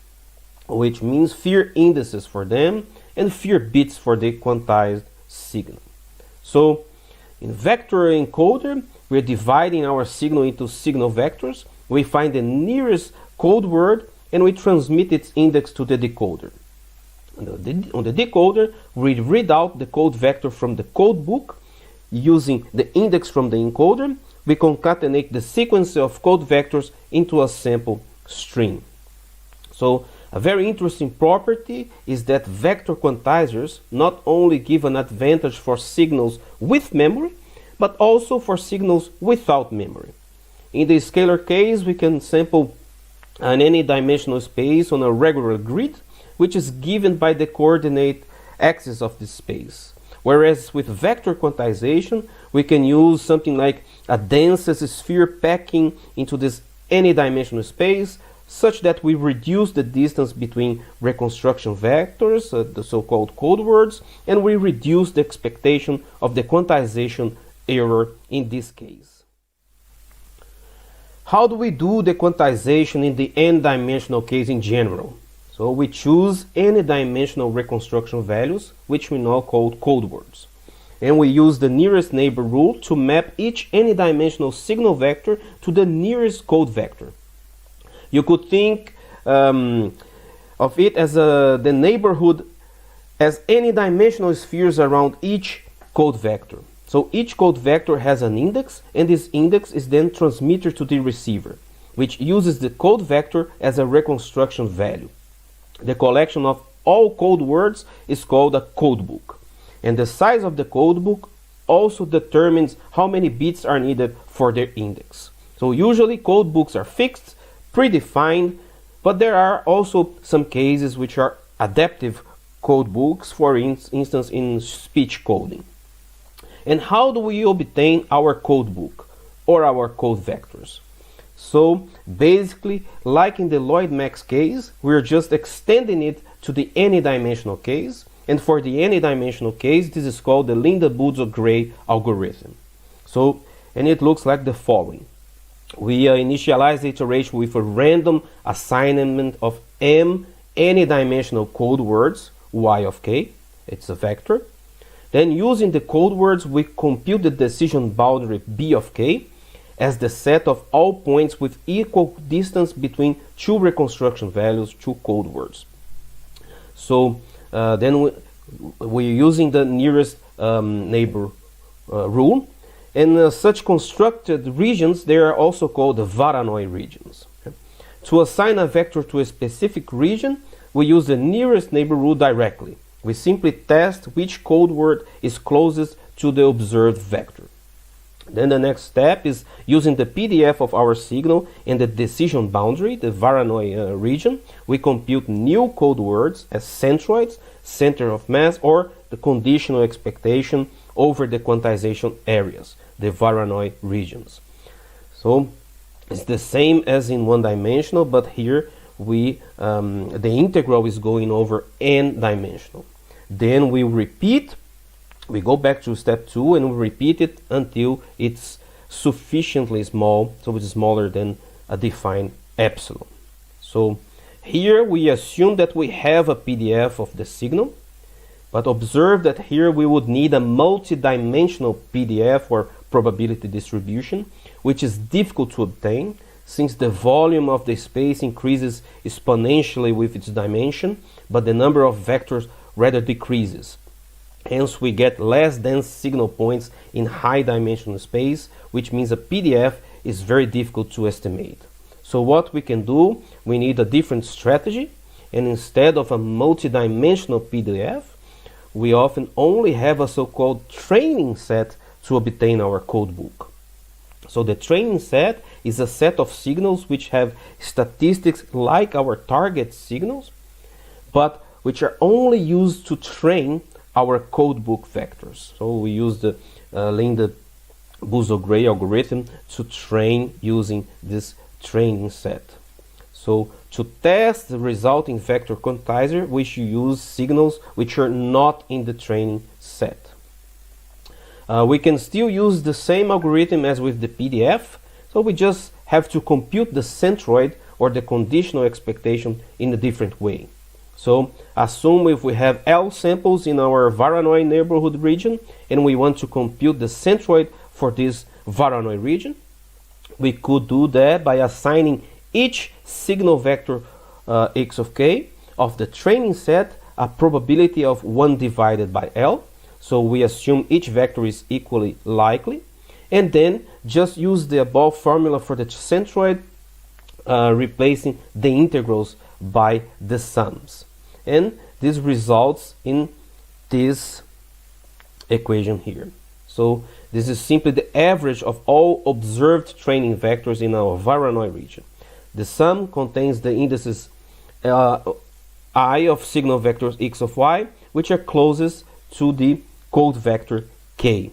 Speaker 1: which means fewer indices for them and fewer bits for the quantized signal. So in vector encoder, we're dividing our signal into signal vectors. We find the nearest code word and we transmit its index to the decoder. On the decoder, we read out the code vector from the code book. Using the index from the encoder, we concatenate the sequence of code vectors into a sample string. So a very interesting property is that vector quantizers not only give an advantage for signals with memory, but also for signals without memory. In the scalar case, we can sample an any-dimensional space on a regular grid, which is given by the coordinate axis of this space. Whereas with vector quantization, we can use something like a dense sphere packing into this any-dimensional space, such that we reduce the distance between reconstruction vectors, the so-called code words, and we reduce the expectation of the quantization error in this case. How do we do the quantization in the n-dimensional case in general? So we choose n-dimensional reconstruction values, which we now call code words. And we use the nearest neighbor rule to map each n-dimensional signal vector to the nearest code vector. You could think of it as the neighborhood as n-dimensional spheres around each code vector. So each code vector has an index, and this index is then transmitted to the receiver, which uses the code vector as a reconstruction value. The collection of all code words is called a codebook. And the size of the codebook also determines how many bits are needed for their index. So usually codebooks are fixed, predefined, but there are also some cases which are adaptive codebooks, for instance in speech coding. And how do we obtain our codebook or our code vectors? So basically, like in the Lloyd-Max case, we're just extending it to the any-dimensional case. And for the any-dimensional case, this is called the Linde Buzo gray algorithm. So, and it looks like the following. We initialize the iteration with a random assignment of m any-dimensional code words, y of k, it's a vector. Then using the code words, we compute the decision boundary b of k as the set of all points with equal distance between two reconstruction values, two code words. So then we're using the nearest neighbor rule. And such constructed regions, they are also called the Voronoi regions. Okay? To assign a vector to a specific region, we use the nearest neighbor rule directly. We simply test which code word is closest to the observed vector. Then the next step is using the PDF of our signal and the decision boundary, the Voronoi region. We compute new code words as centroids, center of mass, or the conditional expectation over the quantization areas, the Voronoi regions. So it's the same as in one-dimensional, but here we the integral is going over n-dimensional. Then we repeat. We go back to step 2 and we repeat it until it's sufficiently small, so it's smaller than a defined epsilon. So here we assume that we have a PDF of the signal, but observe that here we would need a multi-dimensional PDF or probability distribution, which is difficult to obtain since the volume of the space increases exponentially with its dimension, but the number of vectors rather decreases. Hence, we get less dense signal points in high dimensional space, which means a PDF is very difficult to estimate. So what we can do, we need a different strategy, and instead of a multi-dimensional PDF, we often only have a so-called training set to obtain our codebook. So the training set is a set of signals which have statistics like our target signals, but which are only used to train our codebook vectors. So we use the Linde Buzo gray algorithm to train using this training set. So to test the resulting vector quantizer, we should use signals which are not in the training set. We can still use the same algorithm as with the PDF, so we just have to compute the centroid or the conditional expectation in a different way. So assume if we have L samples in our Voronoi neighborhood region and we want to compute the centroid for this Voronoi region, we could do that by assigning each signal vector x of k of the training set a probability of 1 divided by L. So we assume each vector is equally likely, and then just use the above formula for the centroid, replacing the integrals by the sums. And this results in this equation here. So this is simply the average of all observed training vectors in our Voronoi region. The sum contains the indices I of signal vectors x of y, which are closest to the code vector k.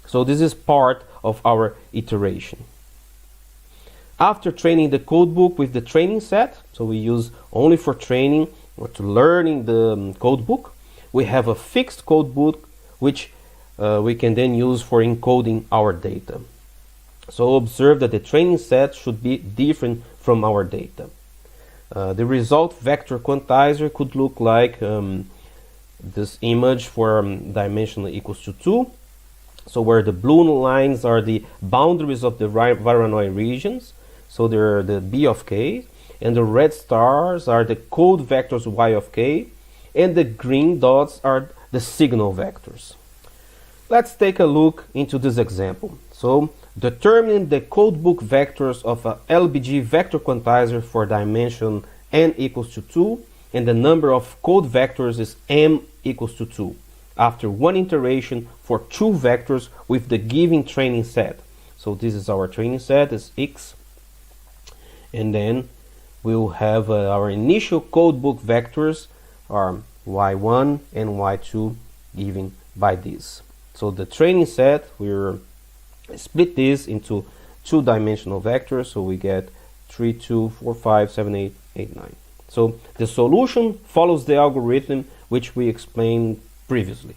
Speaker 1: So this is part of our iteration. After training the codebook with the training set, so we use only for training or to learning the codebook, we have a fixed codebook which we can then use for encoding our data. So observe that the training set should be different from our data. The result vector quantizer could look like this image for dimension equals to 2. So where the blue lines are the boundaries of the Voronoi regions, so they're the b of k, and the red stars are the code vectors y of k, and the green dots are the signal vectors. Let's take a look into this example. So determine the codebook vectors of a LBG vector quantizer for dimension n equals to 2 and the number of code vectors is m equals to 2 after one iteration for 2 vectors with the given training set. So this is our training set, is x, and then we'll have our initial codebook vectors are y1 and y2 given by this. So the training set, we're split this into 2-dimensional vectors, so we get 3, 2, 4, 5, 7, 8, 8, 9. So the solution follows the algorithm which we explained previously.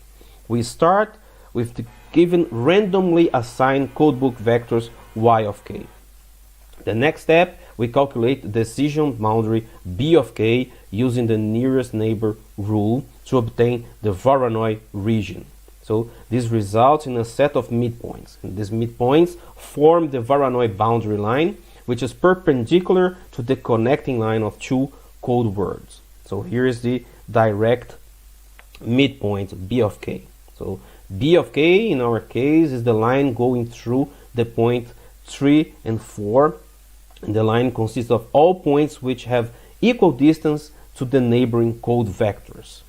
Speaker 1: We start with the given randomly assigned codebook vectors y of k. The next step, we calculate the decision boundary b of k using the nearest neighbor rule to obtain the Voronoi region. So this results in a set of midpoints. And these midpoints form the Voronoi boundary line, which is perpendicular to the connecting line of 2 code words. So here is the direct midpoint b of k. So b of k in our case is the line going through the point 3 and 4. And the line consists of all points which have equal distance to the neighboring code vectors.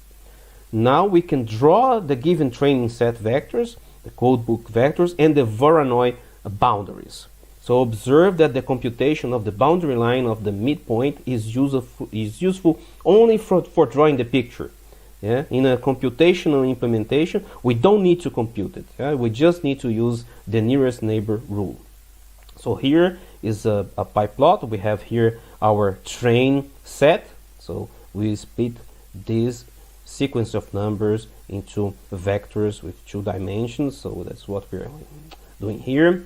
Speaker 1: Now we can draw the given training set vectors, the codebook vectors, and the Voronoi boundaries. So observe that the computation of the boundary line of the midpoint is useful only for drawing the picture. Yeah? In a computational implementation, we don't need to compute it. Yeah? We just need to use the nearest neighbor rule. So here is a pie plot. We have here our train set. So we split this sequence of numbers into vectors with 2 dimensions. So that's what we're doing here.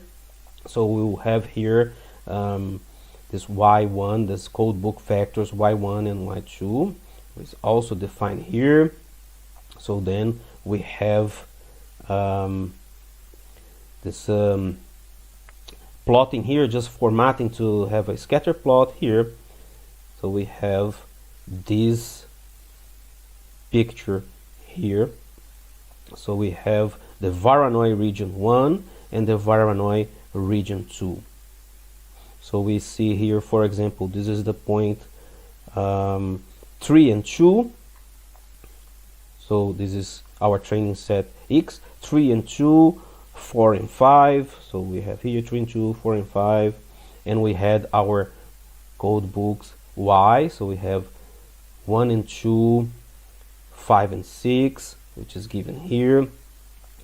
Speaker 1: So we will have here this y1, this codebook vectors y1 and y2. It's also defined here. So then we have this plotting here, just formatting to have a scatter plot here. So we have this picture here. So we have the Voronoi region 1 and the Voronoi region 2. So we see here, for example, this is the point 3 and 2. So this is our training set x, 3 and 2, 4 and 5. So we have here 3 and 2, 4 and 5, and we had our code books y. So we have 1 and 2, 5 and 6, which is given here,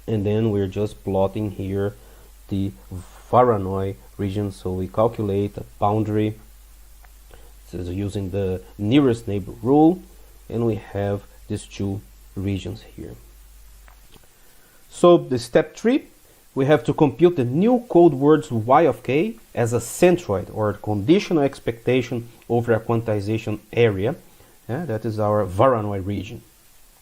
Speaker 1: and then we're just plotting here the Voronoi region. So we calculate a boundary using the nearest neighbor rule, and we have these 2 regions here. So the step 3, we have to compute the new code words y of k as a centroid or conditional expectation over a quantization area. That is our Voronoi region.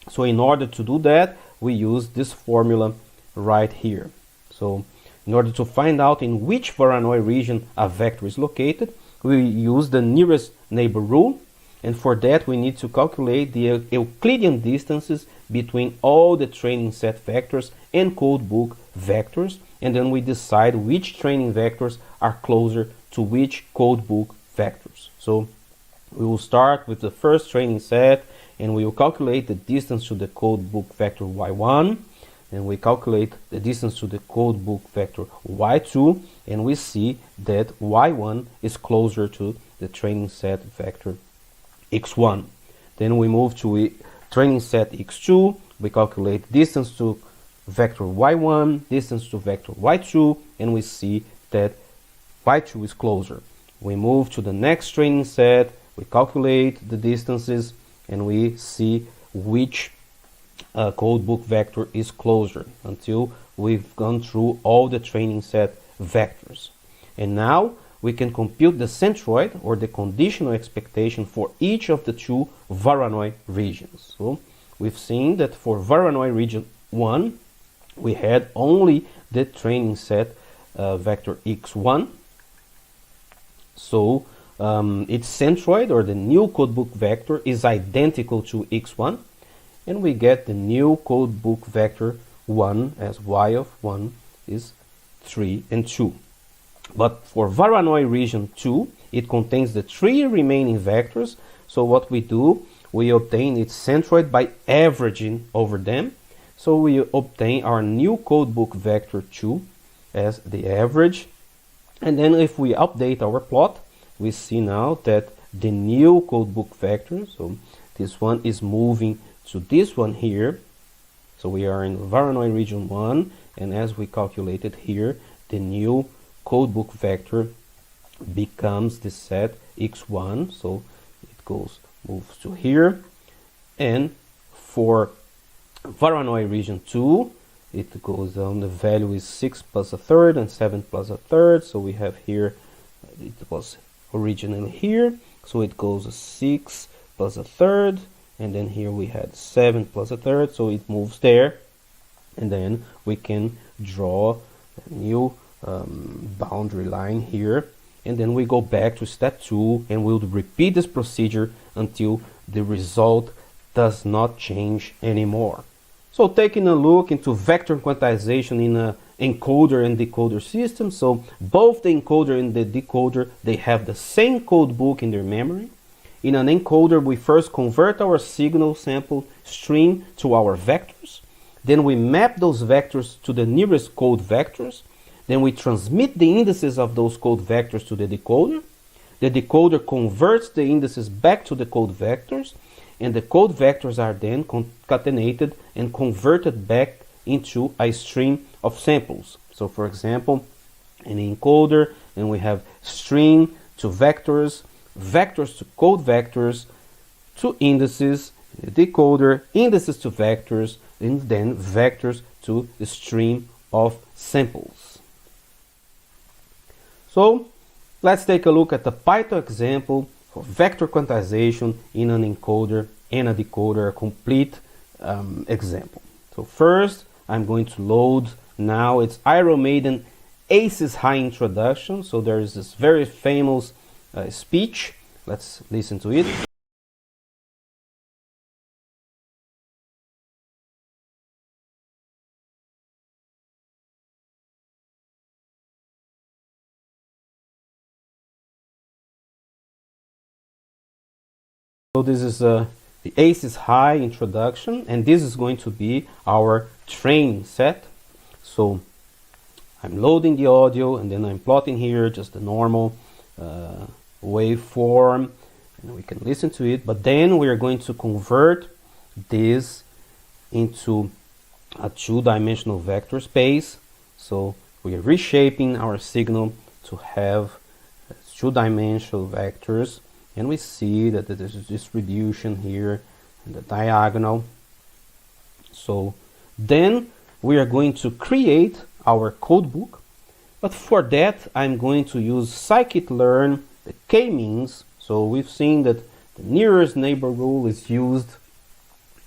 Speaker 1: So in order to do that, we use this formula right here. So in order to find out in which Voronoi region a vector is located, we use the nearest neighbor rule, and for that we need to calculate the Euclidean distances between all the training set vectors and codebook vectors, and then we decide which training vectors are closer to which codebook vectors. So we will start with the first training set, and we will calculate the distance to the codebook vector y1, and we calculate the distance to the codebook vector y2, and we see that y1 is closer to the training set vector x1. Then we move to training set x2, we calculate distance to vector y1, distance to vector y2, and we see that y2 is closer. We move to the next training set, we calculate the distances, and we see which codebook vector is closer until we've gone through all the training set vectors. And now we can compute the centroid or the conditional expectation for each of the 2 Voronoi regions. So we've seen that for Voronoi region 1, we had only the training set vector x1. So its centroid or the new codebook vector is identical to x1, and we get the new codebook vector 1 as y of 1 is 3 and 2. But for Voronoi region 2, it contains the 3 remaining vectors. So what we do, we obtain its centroid by averaging over them. So we obtain our new codebook vector 2 as the average. And then if we update our plot, we see now that the new codebook vector, so this one is moving to this one here. So we are in Voronoi region 1, and as we calculated here, the new codebook vector becomes the set x1, so it moves to here. And for Voronoi region 2, it goes down, the value is 6 plus a third and 7 plus a third, so we have here, it was originally here, so it goes 6 plus a third, and then here we had 7 plus a third, so it moves there. And then we can draw a new boundary line here, and then we go back to step 2 and we'll repeat this procedure until the result does not change anymore. So taking a look into vector quantization in an encoder and decoder system, so both the encoder and the decoder, they have the same code book in their memory. In an encoder, we first convert our signal sample stream to our vectors. Then we map those vectors to the nearest code vectors. Then we transmit the indices of those code vectors to the decoder. The decoder converts the indices back to the code vectors, and the code vectors are then concatenated and converted back into a stream of samples. So for example, in the encoder, then we have string to vectors, vectors to code vectors, to indices, the decoder, indices to vectors, and then vectors to the stream of samples. So let's take a look at the Python example for vector quantization in an encoder and a decoder, a complete example. So first, I'm going to load now its Iron Maiden Aces High introduction. So there is this very famous speech. Let's listen to it. So this is the Aces High introduction, and this is going to be our training set. So I'm loading the audio, and then I'm plotting here just the normal waveform, and we can listen to it. But then we are going to convert this into a two-dimensional vector space. So we are reshaping our signal to have two-dimensional vectors. And we see that there's a distribution here in the diagonal. So then we are going to create our codebook. But for that, I'm going to use scikit-learn, the k-means. So we've seen that the nearest neighbor rule is used.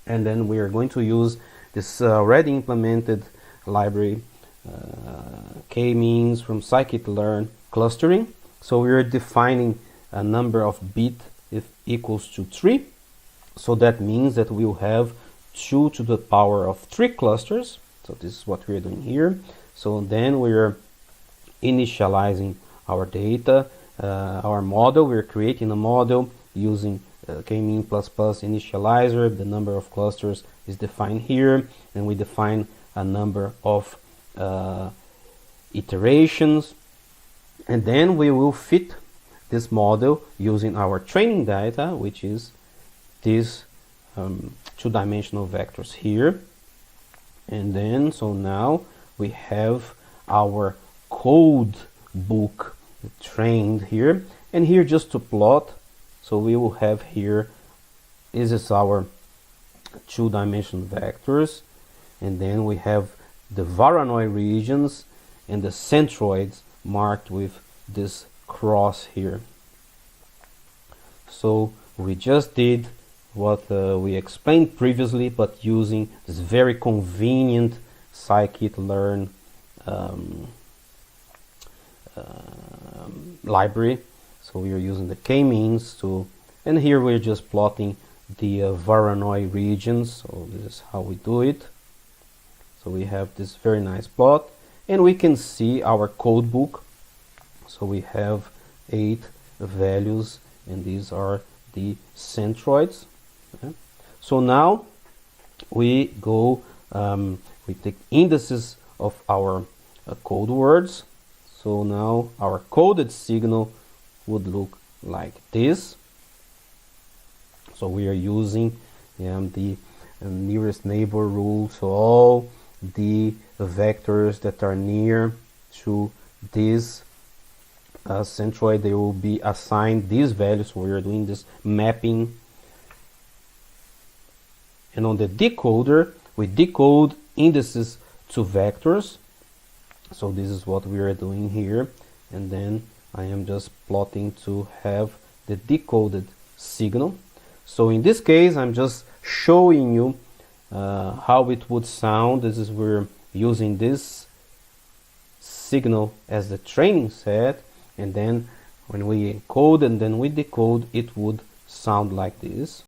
Speaker 1: And then we are going to use this already implemented library, k-means from scikit-learn clustering. So we are defining a number of bit if equals to 3. So that means that we'll have 2 to the power of 3 clusters. So this is what we're doing here. So then we're initializing our data, our model. We're creating a model using k-mean ++ initializer. The number of clusters is defined here, and we define a number of iterations, and then we will fit this model using our training data, which is these two-dimensional vectors here. And then, so now we have our code book trained here, and here just to plot. So we will have here, this is our two-dimensional vectors, and then we have the Voronoi regions and the centroids marked with this cross here. So we just did what we explained previously, but using this very convenient scikit-learn library. So we are using the k-means to, and here we're just plotting the Voronoi regions. So this is how we do it. So we have this very nice plot, and we can see our code book. So we have 8 values, and these are the centroids. Okay. So now we go, we take indices of our code words. So now our coded signal would look like this. So we are using the nearest neighbor rule. So all the vectors that are near to this centroid, they will be assigned these values. So we are doing this mapping. And on the decoder, we decode indices to vectors. So this is what we are doing here. And then I am just plotting to have the decoded signal. So in this case, I'm just showing you how it would sound. This is we're using this signal as the training set, and then when we encode and then we decode, it would sound like this.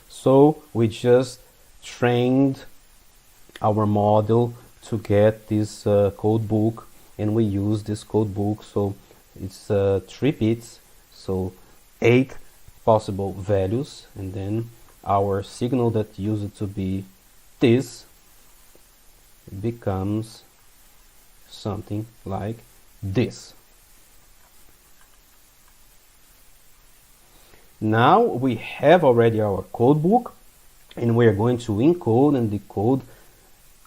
Speaker 1: So we just trained our model to get this code book, and we use this code book. So it's 3 bits, so 8 possible values, and then our signal that used to be this becomes something like this. Now we have already our code book, and we are going to encode and decode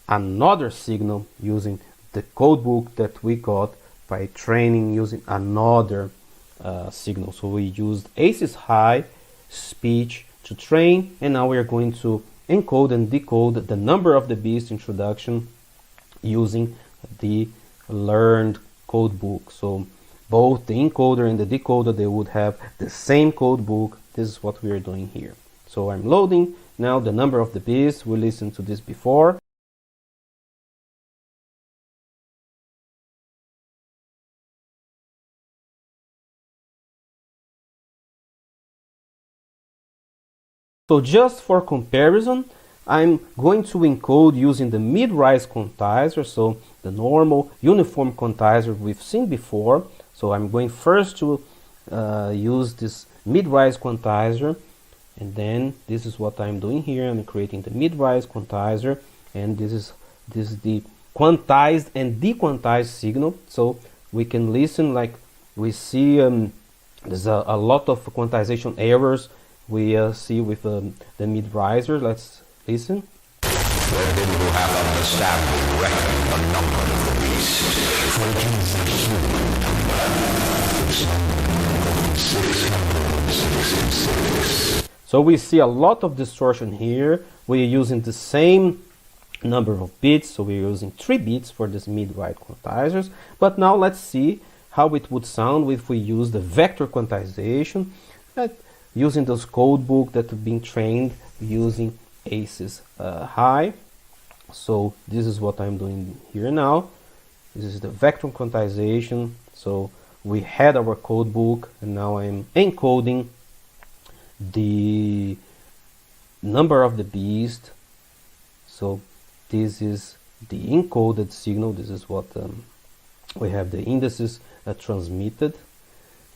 Speaker 1: another signal using the code book that we got by training using another signal. So we used ACES high speech to train, and now we are going to encode and decode the number of the beast introduction using the learned code book. So both the encoder and the decoder, they would have the same code book. This is what we are doing here. So I'm loading now the number of the beast. We listened to this before. So just for comparison, I'm going to encode using the mid-rise quantizer, so the normal uniform quantizer we've seen before. So I'm going first to use this mid-rise quantizer, and then this is what I'm doing here. I'm creating the mid-rise quantizer, and this is the quantized and dequantized signal. So we can listen, like we see there's a lot of quantization errors we see with the mid-riser. Let's listen.
Speaker 2: Let him who hath understanding reckon the number of the beast, for it is the human number, 666.
Speaker 1: So we see a lot of distortion here. We're using the same number of bits, so we're using 3 bits for this mid-rise quantizers. But now let's see how it would sound if we use the vector quantization, using those code book that have been trained using ACES high. So this is what I'm doing here now. This is the vector quantization. So we had our code book, and now I'm encoding the number of the beast. So this is the encoded signal. This is what we have the indices transmitted.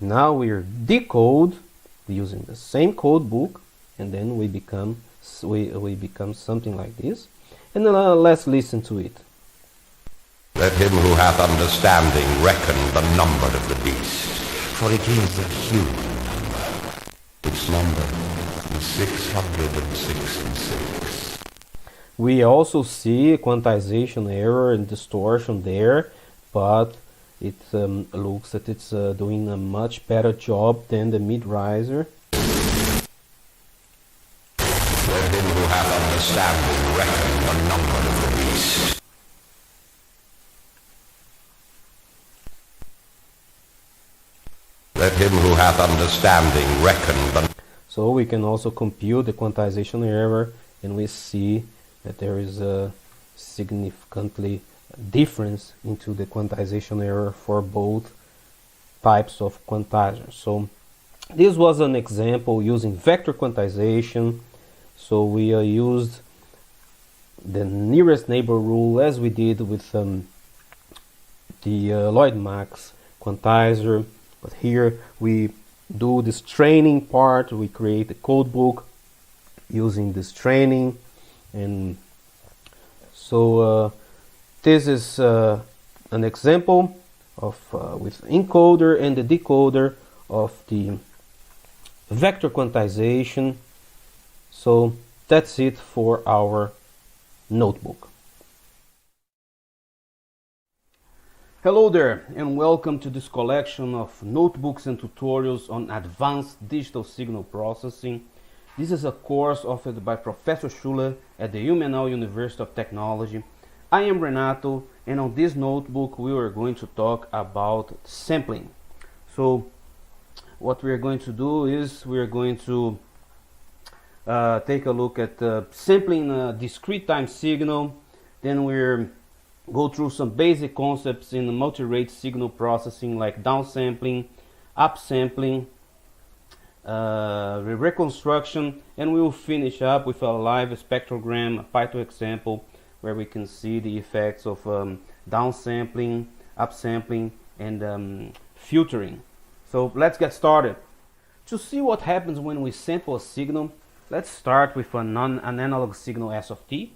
Speaker 1: Now we decode using the same code book, and then we become something like this. And then let's listen to it.
Speaker 2: Let him who hath understanding reckon the number of the beast, for it is a human number. Its number is 666.
Speaker 1: We also see quantization error and distortion there, but it looks that it's doing a much better job than the mid-riser.
Speaker 2: Let him who hath understanding reckon the number of the beast. Let him who hath understanding reckon the...
Speaker 1: So we can also compute the quantization error, and we see that there is a significantly difference into the quantization error for both types of quantizers. So this was an example using vector quantization. So we used the nearest neighbor rule, as we did with the Lloyd-Max Quantizer. But here we do this training part. We create a code book using this training, and so this is an example of with encoder and the decoder of the vector quantization. So that's it for our notebook. Hello there, and welcome to this collection of notebooks and tutorials on advanced digital signal processing. This is a course offered by Professor Schuller at the Ilmenau University of Technology. I am Renato, and on this notebook we are going to talk about sampling. So what we are going to do is we are going to take a look at sampling a discrete time signal. Then we'll go through some basic concepts in multirate signal processing, like downsampling, upsampling, reconstruction, and we will finish up with a live spectrogram, a Python example, where we can see the effects of downsampling, upsampling, and filtering. So let's get started. To see what happens when we sample a signal, let's start with an analog signal S of t,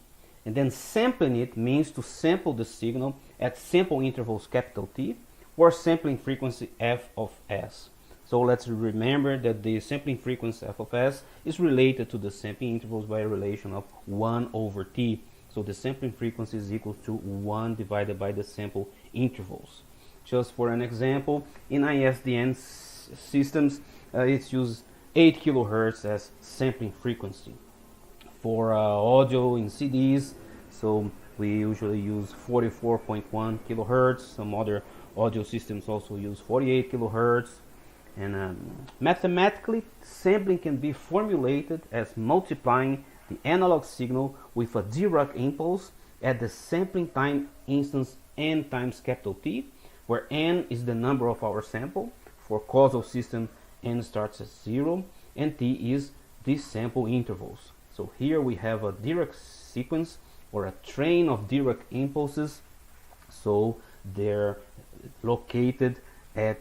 Speaker 1: and then sampling it means to sample the signal at sample intervals capital T, or sampling frequency f of s. So let's remember that the sampling frequency f of s is related to the sampling intervals by a relation of 1 over t. So the sampling frequency is equal to 1 divided by the sample intervals. Just for an example, in ISDN systems, it's used 8 kilohertz as sampling frequency. For audio in CDs, so we usually use 44.1 kilohertz. Some other audio systems also use 48 kilohertz. And mathematically, sampling can be formulated as multiplying the analog signal with a Dirac impulse at the sampling time instance n times capital T, where n is the number of our sample. For causal system, n starts at 0, and t is the sample intervals. So here we have a Dirac sequence, or a train of Dirac impulses. So they're located at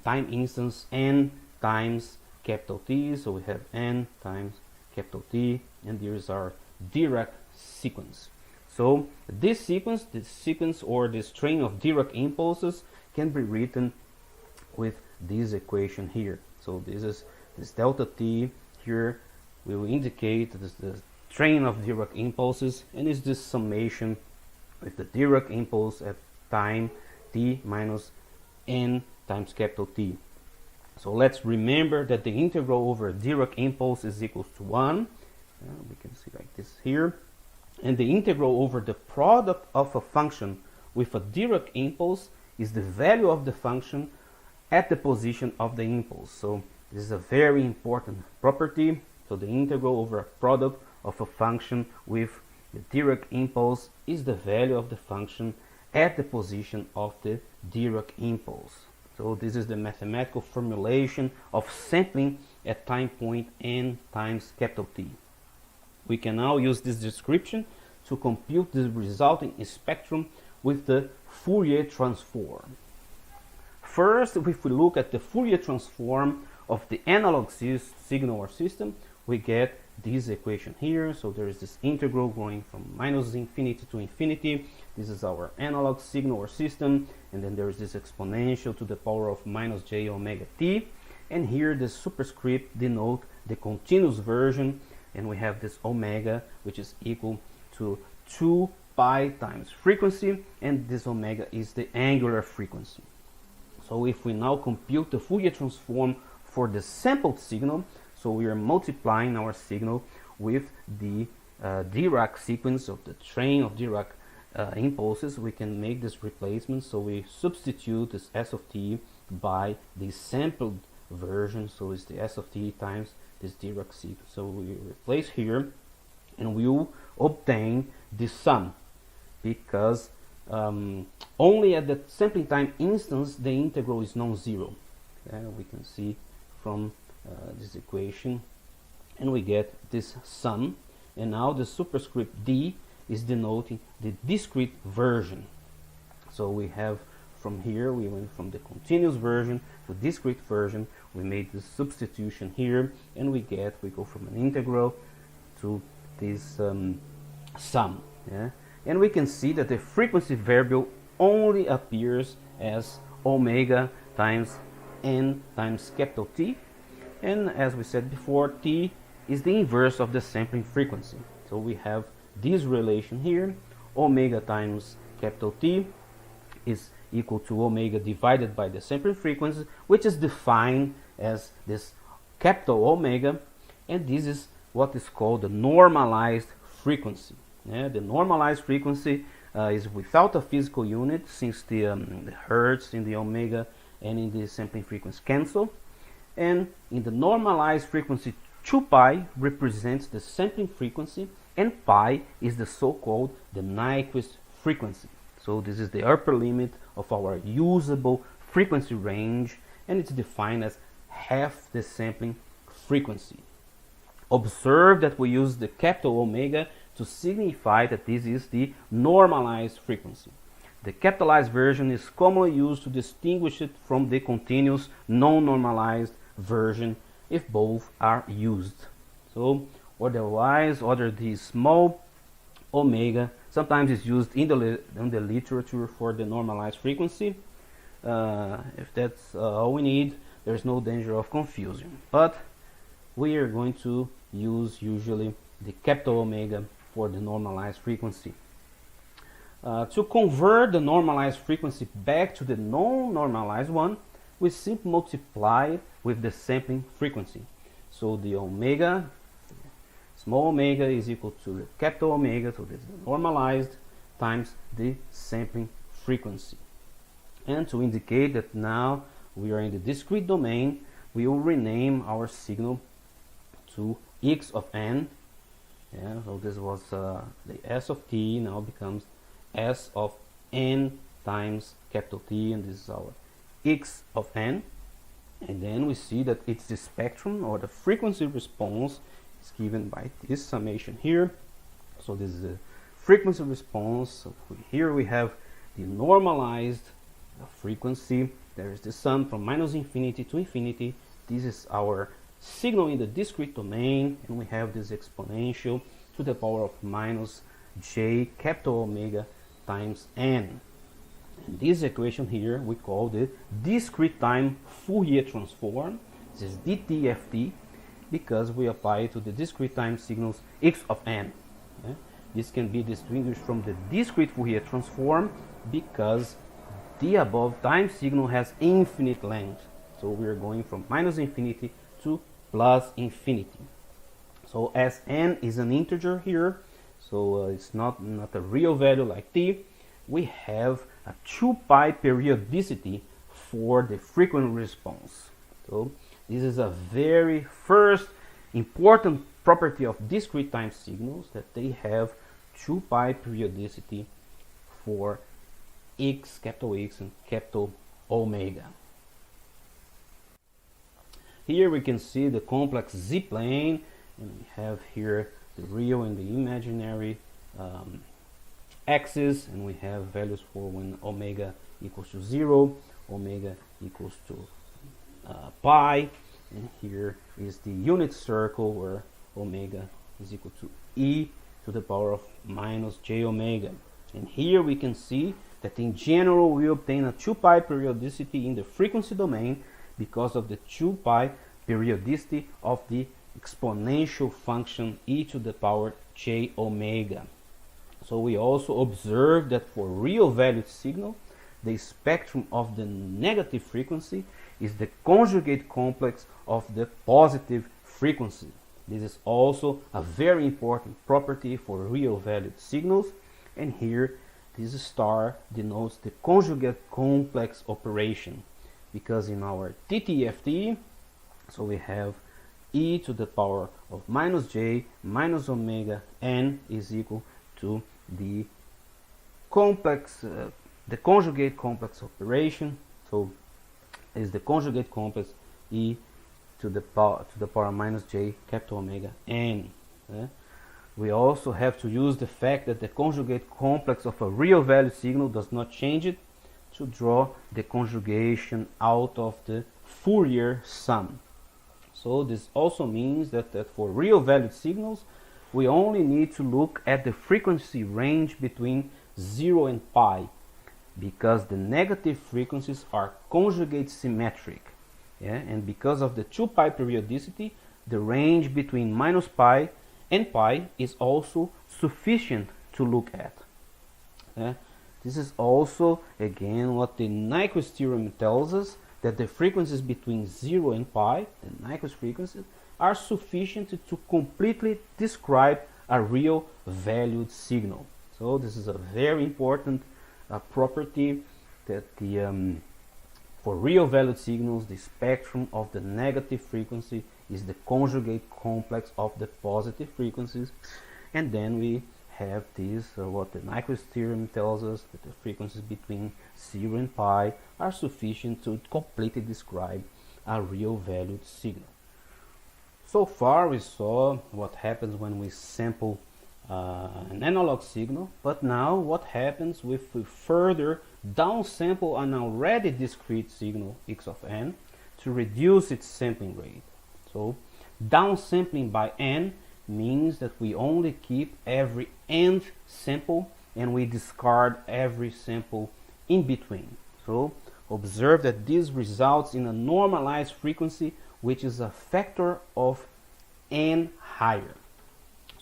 Speaker 1: time instance n times capital T. So we have n times capital T, and there is our Dirac sequence. So this sequence or this train of Dirac impulses can be written with this equation here. So this is this delta t here will indicate the train of Dirac impulses, and is this summation with the Dirac impulse at time t minus n times capital T. So let's remember that the integral over Dirac impulse is equals to 1. We can see like this here. And the integral over the product of a function with a Dirac impulse is the value of the function at the position of the impulse. So this is a very important property. So the integral over a product of a function with the Dirac impulse is the value of the function at the position of the Dirac impulse. So this is the mathematical formulation of sampling at time point n times capital T. We can now use this description to compute the resulting spectrum with the Fourier transform. First, if we look at the Fourier transform of the analog signal or system, we get this equation here. So there is this integral going from minus infinity to infinity. This is our analog signal or system, and then there is this exponential to the power of minus j omega t, and here the superscript denote the continuous version, and we have this omega, which is equal to 2 pi times frequency, and this omega is the angular frequency. So if we now compute the Fourier transform for the sampled signal, so we are multiplying our signal with the Dirac sequence of the train of Dirac impulses, we can make this replacement. So we substitute this s of t by the sampled version, so it's the s of t times this Dirac sequence. So we replace here, and we will obtain the sum, because only at the sampling time instance the integral is non-zero. We can see from this equation, and we get this sum, and now the superscript D is denoting the discrete version. So we have from here, we went from the continuous version to discrete version. We made the substitution here, and we go from an integral to this sum. Yeah? And we can see that the frequency variable only appears as omega times n times capital T. And as we said before, T is the inverse of the sampling frequency. So we have this relation here, omega times capital T is equal to omega divided by the sampling frequency, which is defined as this capital omega, and this is what is called the normalized frequency. Yeah, the normalized frequency is without a physical unit, since the hertz in the omega and in the sampling frequency cancel. And in the normalized frequency, 2 pi represents the sampling frequency, and pi is the so-called the Nyquist frequency. So this is the upper limit of our usable frequency range, and it's defined as half the sampling frequency. Observe that we use the capital omega to signify that this is the normalized frequency. The capitalized version is commonly used to distinguish it from the continuous non-normalized version if both are used. So otherwise, the small omega sometimes is used in the literature for the normalized frequency. If that's all we need, there's no danger of confusion. But we are going to use usually the capital omega for the normalized frequency. To convert the normalized frequency back to the non-normalized one, we simply multiply with the sampling frequency. So the omega, small omega, is equal to the capital omega, so this is the normalized, times the sampling frequency. And to indicate that now we are in the discrete domain, we will rename our signal to x of n. Yeah, so this was the s of t, now becomes s of n times capital T, and this is our x of n. And then we see that it's the spectrum, or the frequency response is given by this summation here. So this is the frequency response. So here we have the normalized frequency. There is the sum from minus infinity to infinity. This is our signal in the discrete domain, and we have this exponential to the power of minus j capital omega times n. And this equation here we call the discrete time Fourier transform. This is DTFT, because we apply it to the discrete time signals x of n. Yeah? This can be distinguished from the discrete Fourier transform because the above time signal has infinite length. So we are going from minus infinity to plus infinity. So as n is an integer here, so it's not a real value like t, we have a 2 pi periodicity for the frequent response. So this is a very first important property of discrete time signals, that they have 2 pi periodicity for x, capital X, and capital omega. Here we can see the complex z-plane, and we have here the real and the imaginary axis, and we have values for when omega equals to 0, omega equals to pi, and here is the unit circle where omega is equal to e to the power of minus j omega. And here we can see that in general we obtain a 2 pi periodicity in the frequency domain because of the 2 pi periodicity of the exponential function e to the power j omega. So we also observe that for real valued signal, the spectrum of the negative frequency is the conjugate complex of the positive frequency. This is also a very important property for real valued signals, and here this star denotes the conjugate complex operation, because in our TTFT, so we have e to the power of minus j minus omega n is equal to the complex, the conjugate complex operation. So is the conjugate complex e to the power minus j capital omega n. we also have to use the fact that the conjugate complex of a real valued signal does not change it to draw the conjugation out of the Fourier sum. So this also means that for real valued signals, we only need to look at the frequency range between 0 and pi, because the negative frequencies are conjugate symmetric. Yeah? And because of the 2 pi periodicity, the range between minus pi and pi is also sufficient to look at. Yeah? This is also, again, what the Nyquist theorem tells us, that the frequencies between 0 and pi, the Nyquist frequencies, are sufficient to completely describe a real valued signal. So this is a very important property, that for real valued signals, the spectrum of the negative frequency is the conjugate complex of the positive frequencies. And then we have this, what the Nyquist theorem tells us, that the frequencies between 0 and pi are sufficient to completely describe a real valued signal. So far we saw what happens when we sample an analog signal, but now what happens if we further downsample an already discrete signal x of n to reduce its sampling rate. So downsampling by n means that we only keep every nth sample and we discard every sample in between. So observe that this results in a normalized frequency which is a factor of n higher.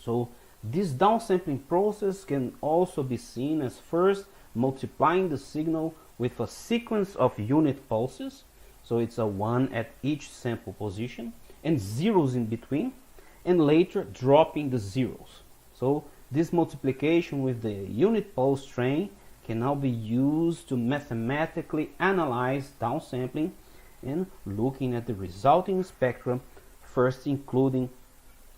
Speaker 1: So this downsampling process can also be seen as first multiplying the signal with a sequence of unit pulses, so it's a 1 at each sample position and zeros in between, and later dropping the zeros. So this multiplication with the unit pulse train can now be used to mathematically analyze downsampling and looking at the resulting spectrum, first including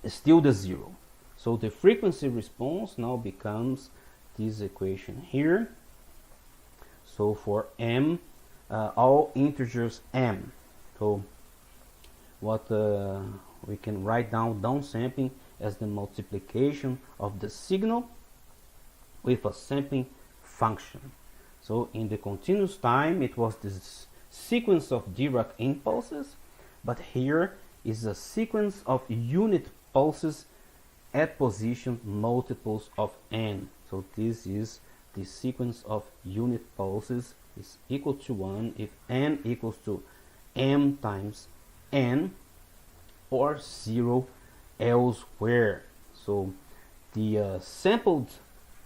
Speaker 1: still the zero. So the frequency response now becomes this equation here. So for m, all integers m. So what we can write down downsampling as the multiplication of the signal with a sampling function. So in the continuous time it was this sequence of Dirac impulses, but here is a sequence of unit pulses at position multiples of n. So this is the sequence of unit pulses is equal to 1 if n equals to m times n, or 0 elsewhere. So the sampled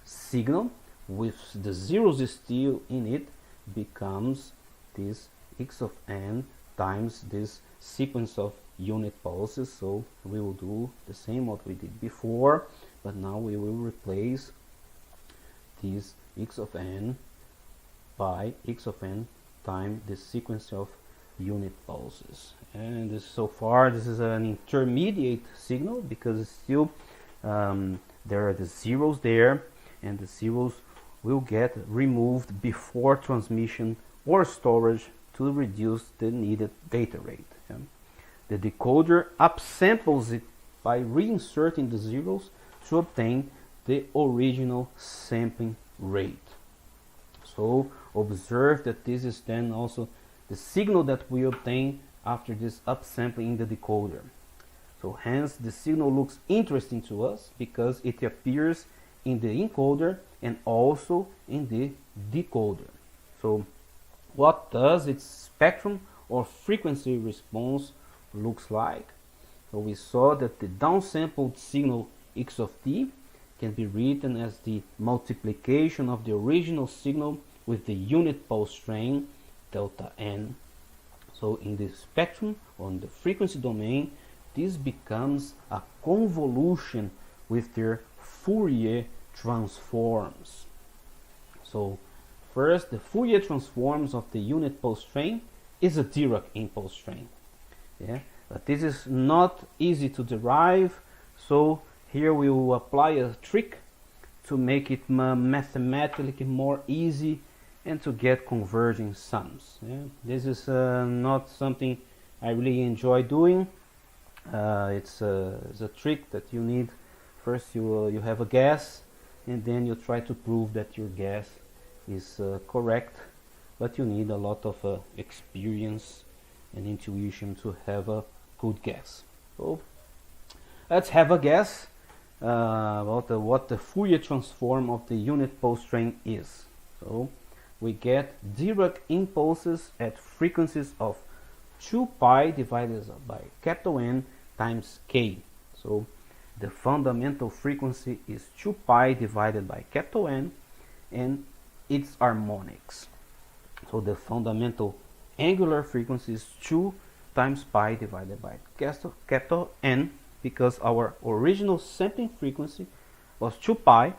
Speaker 1: signal with the zeros still in it becomes this x of n times this sequence of unit pulses. So we will do the same what we did before, but now we will replace this x of n by x of n times the sequence of unit pulses. And this, so far this is an intermediate signal because it's still there are the zeros there, and the zeros will get removed before transmission or storage to reduce the needed data rate. The decoder upsamples it by reinserting the zeros to obtain the original sampling rate. So observe that this is then also the signal that we obtain after this upsampling in the decoder. So hence the signal looks interesting to us because it appears in the encoder and also in the decoder. So what does its spectrum or frequency response looks like? So we saw that the downsampled signal x of t can be written as the multiplication of the original signal with the unit pulse train delta n. So in the spectrum, on the frequency domain, this becomes a convolution with their Fourier transforms. So first, the Fourier transforms of the unit pulse train is a Dirac impulse train. Yeah, but this is not easy to derive, so here we will apply a trick to make it mathematically more easy and to get converging sums. Yeah? This is not something I really enjoy doing. It's a trick that you need first you have a guess, and then you try to prove that your guess is correct, but you need a lot of experience and intuition to have a good guess. So let's have a guess about what the Fourier transform of the unit pulse train is. So we get Dirac impulses at frequencies of 2 pi divided by capital N times k. So the fundamental frequency is 2 pi divided by capital N and its harmonics. So the fundamental angular frequency is 2 times pi divided by capital N, because our original sampling frequency was 2 pi,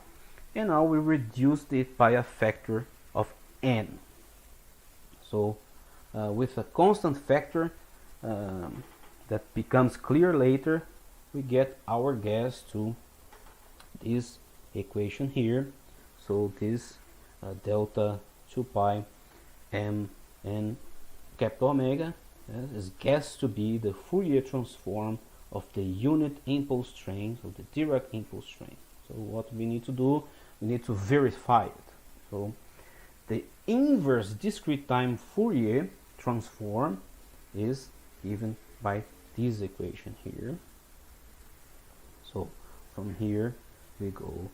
Speaker 1: and now we reduced it by a factor of n. So with a constant factor that becomes clear later, we get our guess to this equation here. So this delta 2 pi m n capital omega is guessed to be the Fourier transform of the unit impulse train, so the Dirac impulse train. So what we need to do, we need to verify it. So the inverse discrete time Fourier transform is given by this equation here. So from here we go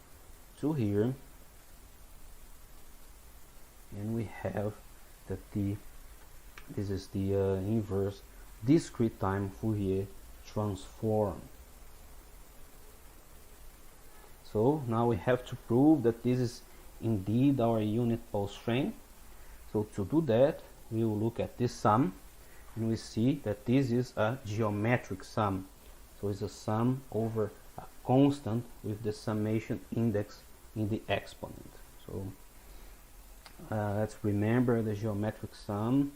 Speaker 1: to here, and we have that this is the inverse discrete time Fourier transform. So now we have to prove that this is indeed our unit pulse train. So to do that, we will look at this sum, and we see that this is a geometric sum. So it's a sum over a constant with the summation index in the exponent. So let's remember the geometric sum.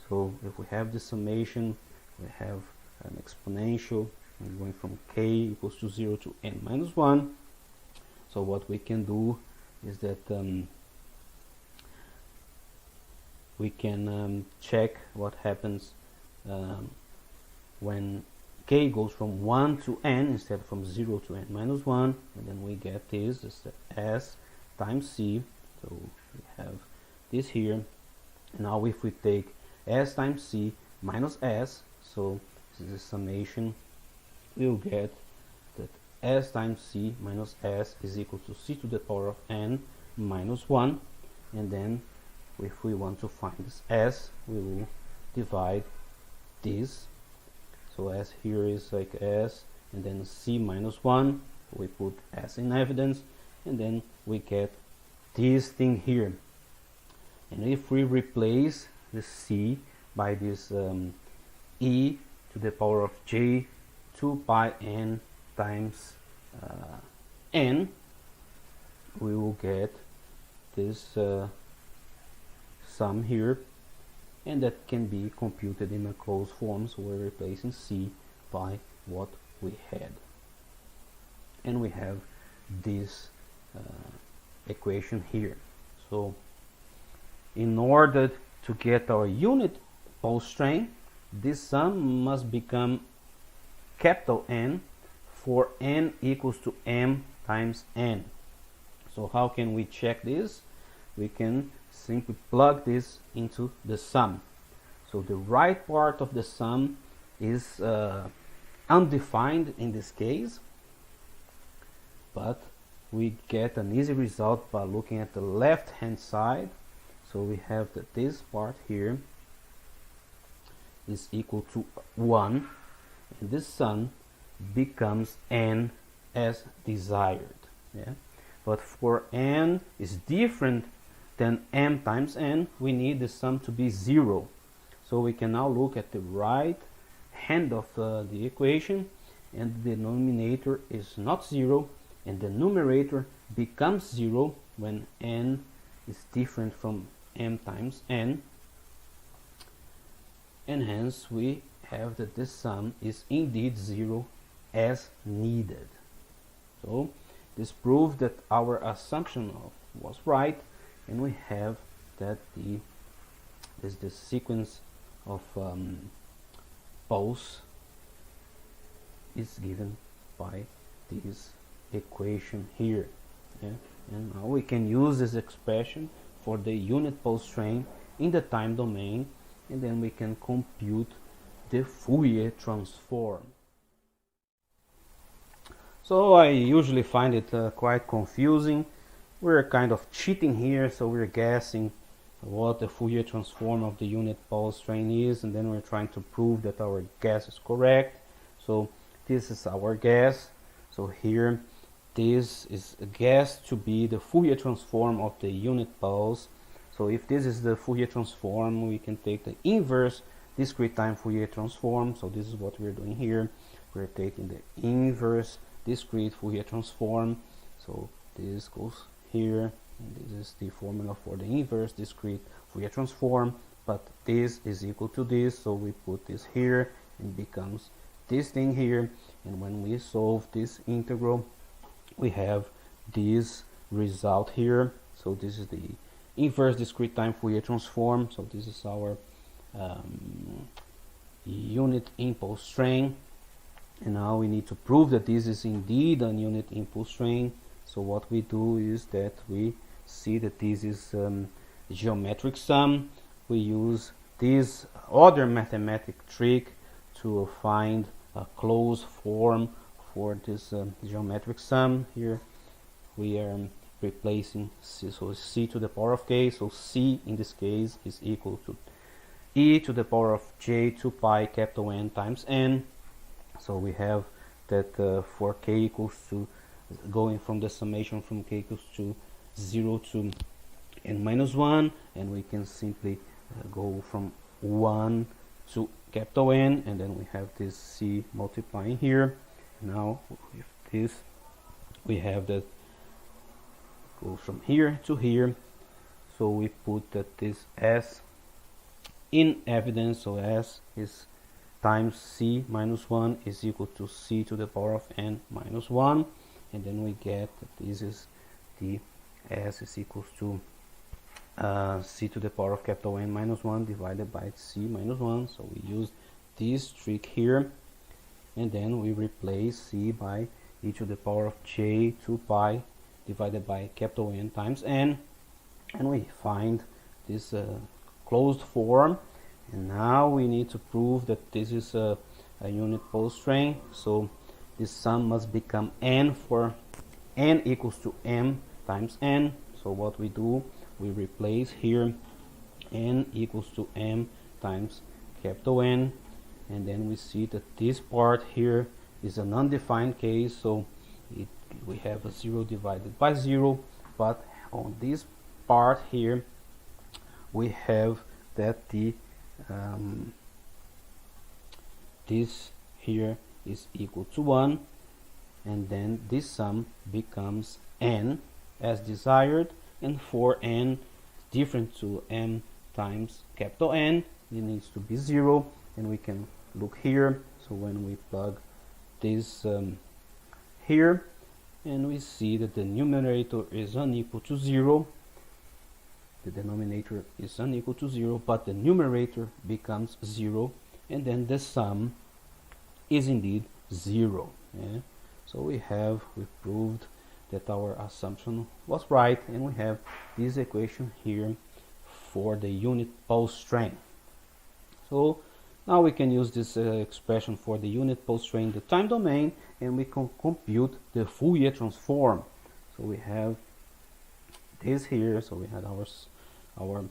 Speaker 1: So if we have the summation, we have an exponential and going from k equals to 0 to n minus 1. So what we can do is that we can check what happens when k goes from 1 to n instead from 0 to n minus 1, and then we get this is the s times c. So we have this here. Now if we take s times c minus s, so this is a summation, we'll get that s times c minus s is equal to c to the power of n minus 1, and then if we want to find this s, we will divide this. So s here is like s, and then c minus 1, we put s in evidence, and then we get this thing here. And if we replace the c by this e to the power of j 2 pi n times n, we will get this sum here, and that can be computed in a closed form. So we're replacing c by what we had, and we have this equation here. So in order to get our unit pulse train, this sum must become capital N for n equals to m times n. So how can we check this? We can simply plug this into the sum. So the right part of the sum is undefined in this case, but we get an easy result by looking at the left hand side. So we have that this part here is equal to 1, and this sum becomes n as desired. Yeah, but for n is different than m times n, we need the sum to be 0. So we can now look at the right hand of the equation, and the denominator is not 0, and the numerator becomes 0 when n is different from m times n, and hence we have that this sum is indeed 0 as needed. So this proves that our assumption was right, and we have that the sequence of pulse is given by this equation here. Yeah? And now we can use this expression for the unit pulse train in the time domain, and then we can compute the Fourier transform. So I usually find it quite confusing. We're kind of cheating here, so we're guessing what the Fourier transform of the unit pulse train is, and then we're trying to prove that our guess is correct. So this is our guess. So here, this is a guess to be the Fourier transform of the unit pulse. So if this is the Fourier transform, we can take the inverse discrete time Fourier transform. So this is what we're doing here. We're taking the inverse discrete Fourier transform. So this goes here, and this is the formula for the inverse discrete Fourier transform, but this is equal to this, so we put this here and becomes this thing here, and when we solve this integral we have this result here. So this is the inverse discrete time Fourier transform. So this is our unit impulse train, and now we need to prove that this is indeed a unit impulse train. So what we do is that we see that this is geometric sum. We use this other mathematic trick to find a closed form for this geometric sum. Here we are replacing c, so c to the power of k. So c in this case is equal to e to the power of j 2 pi capital N times n. So we have that for k equals to, going from the summation from k equals to 0 to n minus 1, and we can simply go from 1 to capital N, and then we have this c multiplying here. Now with this we have that goes from here to here, so we put that this s in evidence. So s is times c minus 1 is equal to c to the power of n minus 1, and then we get that this is the s is equals to c to the power of capital N minus 1 divided by c minus 1. So we use this trick here, and then we replace c by e to the power of j 2 pi divided by capital N times n, and we find this closed form. And now we need to prove that this is a unit pulse train. So this sum must become n for n equals to m times n. So what we do, we replace here n equals to m times capital N, and then we see that this part here is an undefined case, so we have a 0 divided by 0, but on this part here we have that the this here is equal to 1, and then this sum becomes n as desired, and for n different to m times capital N, it needs to be 0, and we can look here. So when we plug this here, and we see that the numerator is unequal to 0, the denominator is unequal to 0, but the numerator becomes 0, and then the sum is indeed 0. Yeah? So we proved that our assumption was right, and we have this equation here for the unit pulse train. So now we can use this expression for the unit pulse train in the time domain, and we can compute the Fourier transform. So we have this here, so we had our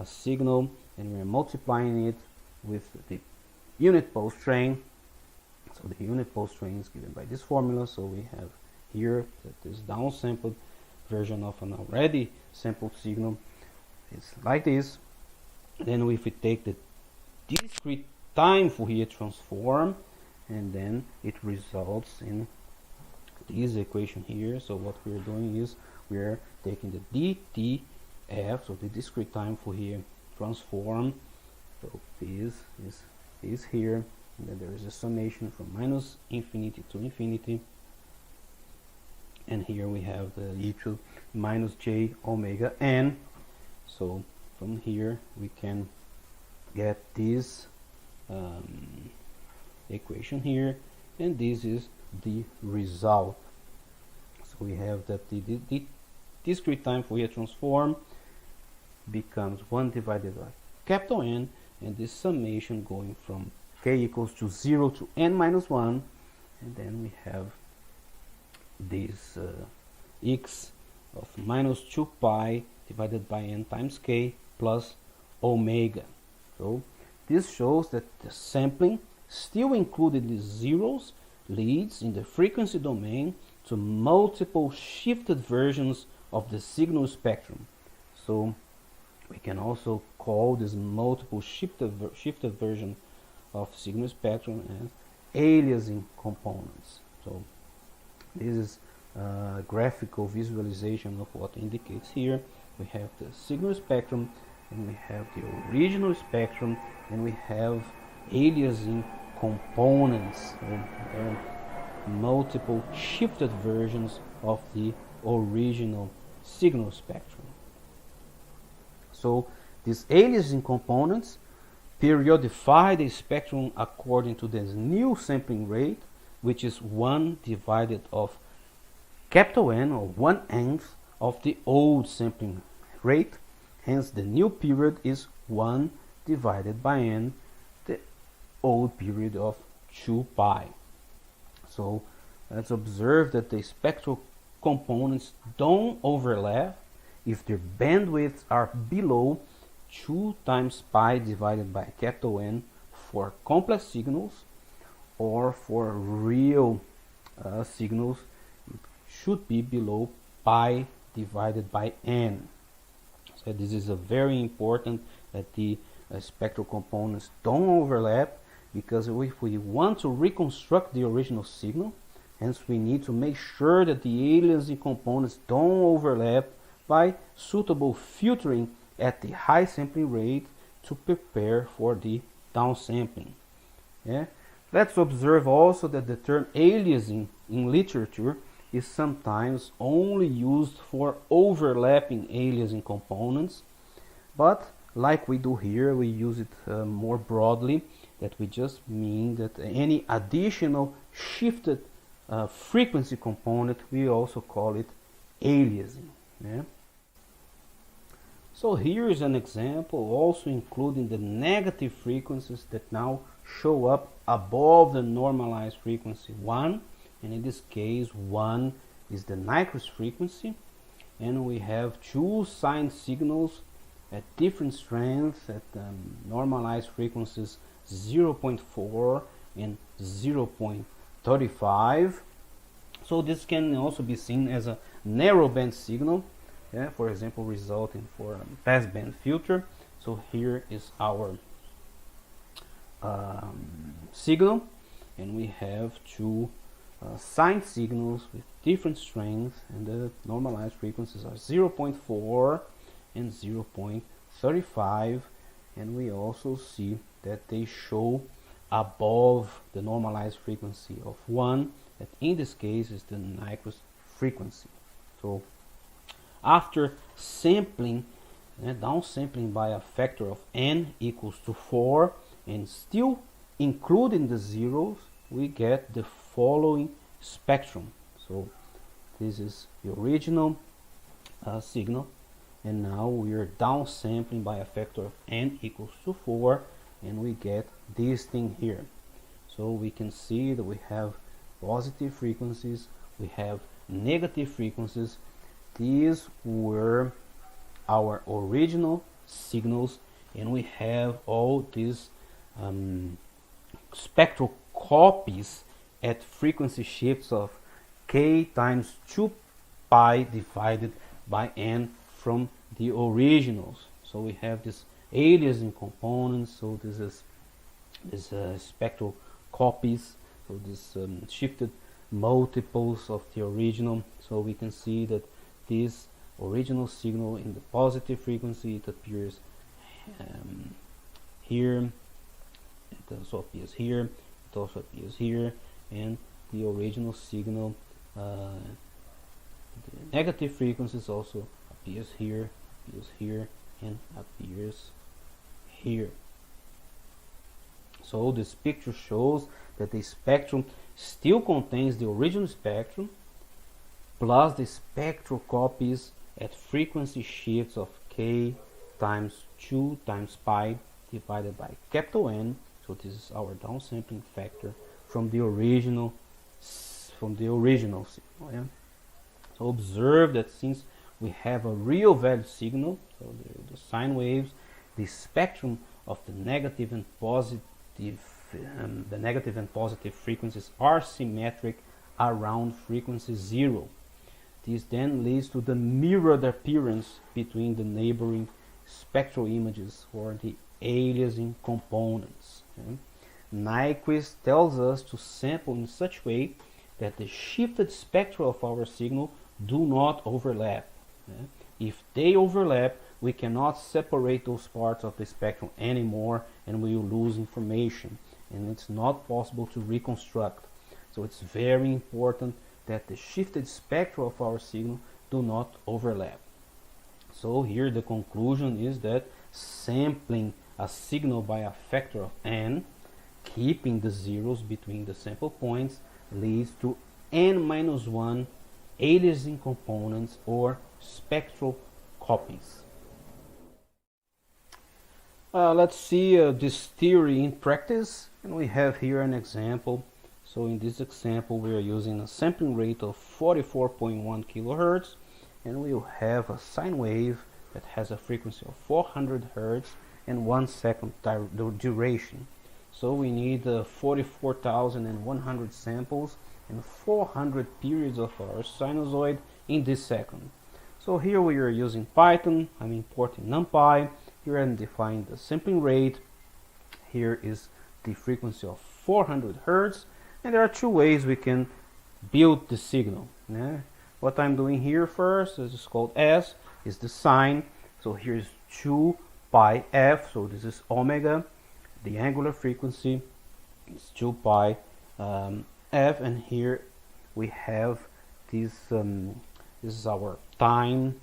Speaker 1: signal, and we're multiplying it with the unit pulse train. So the unit pulse train is given by this formula. So we have here that this downsampled version of an already sampled signal. It's like this. Then if we take the discrete time Fourier transform, and then it results in this equation here. So what we're doing is we're taking the DTF, so the discrete time Fourier transform. So this is here, and then there is a summation from minus infinity to infinity, and here we have the e to minus j omega n. So from here we can get this equation here, and this is the result. So we have that the discrete time Fourier transform becomes 1 divided by capital N, and this summation going from k equals to 0 to n minus 1, and then we have this x of minus 2 pi divided by n times k plus omega. So this shows that the sampling, still included the zeros, leads in the frequency domain to multiple shifted versions of the signal spectrum. So we can also call this multiple shifted version of signal spectrum as aliasing components. So this is a graphical visualization of what indicates here. We have the signal spectrum, and we have the original spectrum, and we have aliasing components. There are multiple shifted versions of the original signal spectrum. So these aliasing components periodify the spectrum according to this new sampling rate, which is 1 divided of capital N, or 1/nth of the old sampling rate. Hence the new period is 1 divided by n, the old period of 2 pi. So let's observe that the spectral components don't overlap if their bandwidths are below 2 times pi divided by capital N for complex signals, or for real signals it should be below pi divided by n. So this is a very important that the spectral components don't overlap, because if we want to reconstruct the original signal, hence we need to make sure that the aliasing components don't overlap by suitable filtering at the high sampling rate to prepare for the downsampling. Yeah? Let's observe also that the term aliasing in literature is sometimes only used for overlapping aliasing components, but like we do here, we use it more broadly, that we just mean that any additional shifted frequency component, we also call it aliasing. Yeah? So here is an example also including the negative frequencies that now show up above the normalized frequency 1, and in this case 1 is the Nyquist frequency, and we have two sine signals at different strengths at normalized frequencies 0.4 and 0.35. So this can also be seen as a narrowband signal, yeah, for example resulting for a passband filter. So here is our signal, and we have two sine signals with different strengths, and the normalized frequencies are 0.4 and 0.35, and we also see that they show above the normalized frequency of 1, that in this case is the Nyquist frequency. So after sampling, downsampling by a factor of n equals to 4, and still including the zeros, we get the following spectrum. So this is the original signal, and now we are downsampling by a factor of n equals to 4, and we get this thing here. So we can see that we have positive frequencies, we have negative frequencies. These were our original signals, and we have all these spectral copies at frequency shifts of k times 2 pi divided by n from the originals. So we have this aliasing components, so this is spectral copies, so this shifted multiples of the original. So we can see that this original signal in the positive frequency, it appears here, it also appears here, it also appears here, and the original signal, the negative frequencies also appears here, and appears here. So this picture shows that the spectrum still contains the original spectrum, plus the spectral copies at frequency shifts of k times 2 times pi divided by capital N. So this is our downsampling factor from the original signal. Yeah? So observe that since we have a real value signal, so the sine waves, the spectrum of the negative and positive frequencies are symmetric around frequency 0. This then leads to the mirrored appearance between the neighboring spectral images or the aliasing components. Okay? Nyquist tells us to sample in such way that the shifted spectra of our signal do not overlap. Okay? If they overlap, we cannot separate those parts of the spectrum anymore and we will lose information, and it's not possible to reconstruct. So it's very important that the shifted spectra of our signal do not overlap. So here the conclusion is that sampling a signal by a factor of n, keeping the zeros between the sample points, leads to n-1 aliasing components or spectral copies. Let's see this theory in practice, and we have here an example. So in this example we are using a sampling rate of 44.1 kilohertz, and we will have a sine wave that has a frequency of 400 hertz and 1 second duration. So we need 44,100 samples and 400 periods of our sinusoid in this second. So here we are using Python. I'm importing NumPy. Here I'm defining the sampling rate. Here is the frequency of 400 hertz, and there are two ways we can build the signal. Yeah? What I'm doing here first is called S, is the sine. So here's 2 pi f, so this is omega. The angular frequency is 2 pi f, and here we have this. This is our time,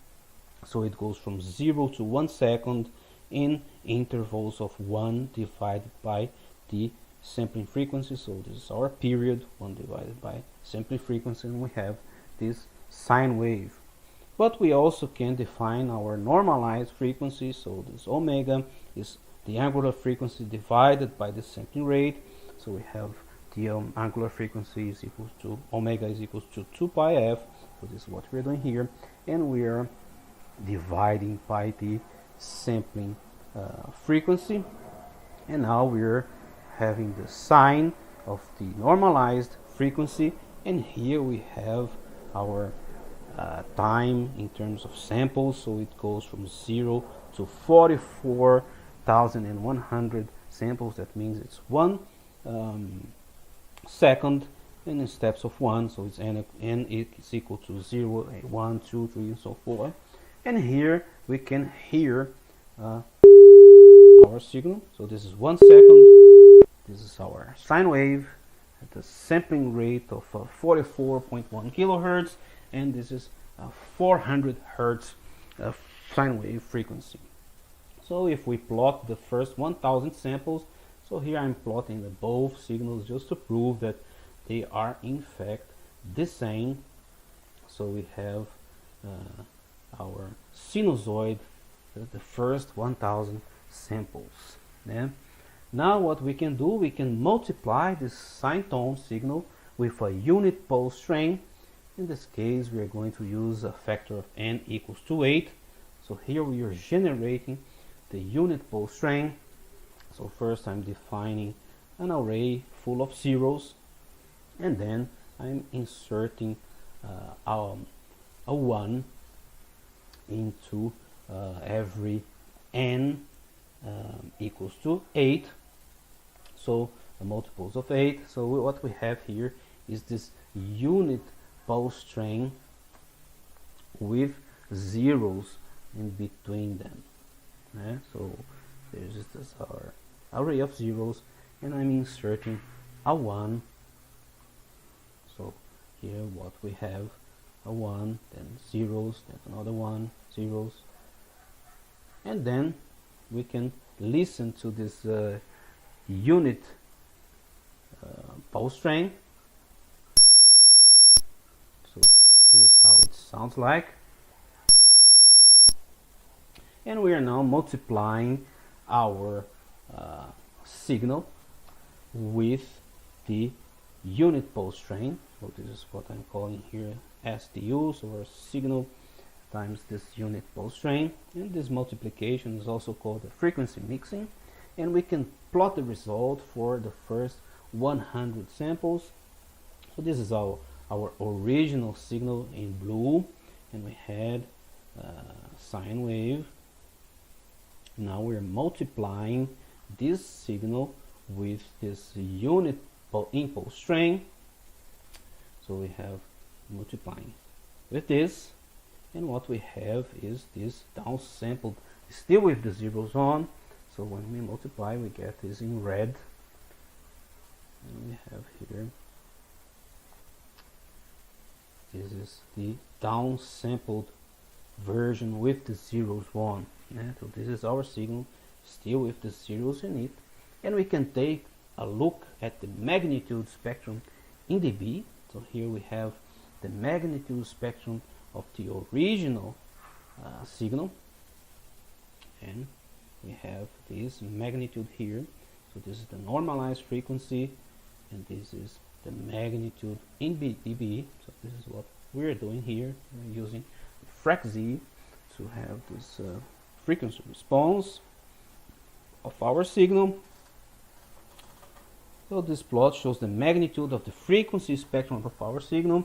Speaker 1: so it goes from 0 to 1 second in intervals of 1 divided by the sampling frequency. So this is our period, 1 divided by sampling frequency, and we have this sine wave. But we also can define our normalized frequency. So this omega is the angular frequency divided by the sampling rate. So we have the angular frequency is equal to omega is equal to 2 pi f. So this is what we're doing here, and we are dividing by the sampling frequency, and now we're having the sine of the normalized frequency, and here we have our time in terms of samples. So it goes from 0 to 44,100 samples. That means it's 1 second, and in steps of 1, so it's n is equal to 0, 1, 2, 3, and so forth. And here we can hear our signal. So this is 1 second. This is our sine wave at the sampling rate of 44.1 kilohertz, and this is 400 hertz sine wave frequency. So if we plot the first 1000 samples, so here I'm plotting both signals just to prove that they are in fact the same. So we have our sinusoid, the first 1000 samples. Yeah? Now what we can do, we can multiply this sine tone signal with a unit pulse train. In this case we are going to use a factor of n equals to 8. So here we are generating the unit pulse train. So first I'm defining an array full of zeros, and then I'm inserting a 1 into every n equals to 8. So the multiples of 8. So what we have here is this unit pulse train with zeros in between them. Yeah? So there's this our array of zeros, and I'm inserting a 1. So here what we have, a 1, then zeros, then another 1, zeros, and then we can listen to this unit pulse train. So This is how it sounds like. And we are now multiplying our signal with the unit pulse train. So this is what I'm calling here SDU, so our signal times this unit pulse train. And this multiplication is also called the frequency mixing. And we can plot the result for the first 100 samples. So this is our original signal in blue, and we had sine wave. Now we're multiplying this signal with this unit impulse train. So we have multiplying with this, and what we have is this downsampled, still with the zeros on. So when we multiply, we get this in red, and we have here, this is the downsampled version with the zeros on. So this is our signal, still with the zeros in it, and we can take a look at the magnitude spectrum in dB. So here we have the magnitude spectrum of the original signal, and we have this magnitude here. So this is the normalized frequency, and this is the magnitude in dB. So this is what we're doing here. We're using FracZ to have this frequency response of our signal. So this plot shows the magnitude of the frequency spectrum of our signal,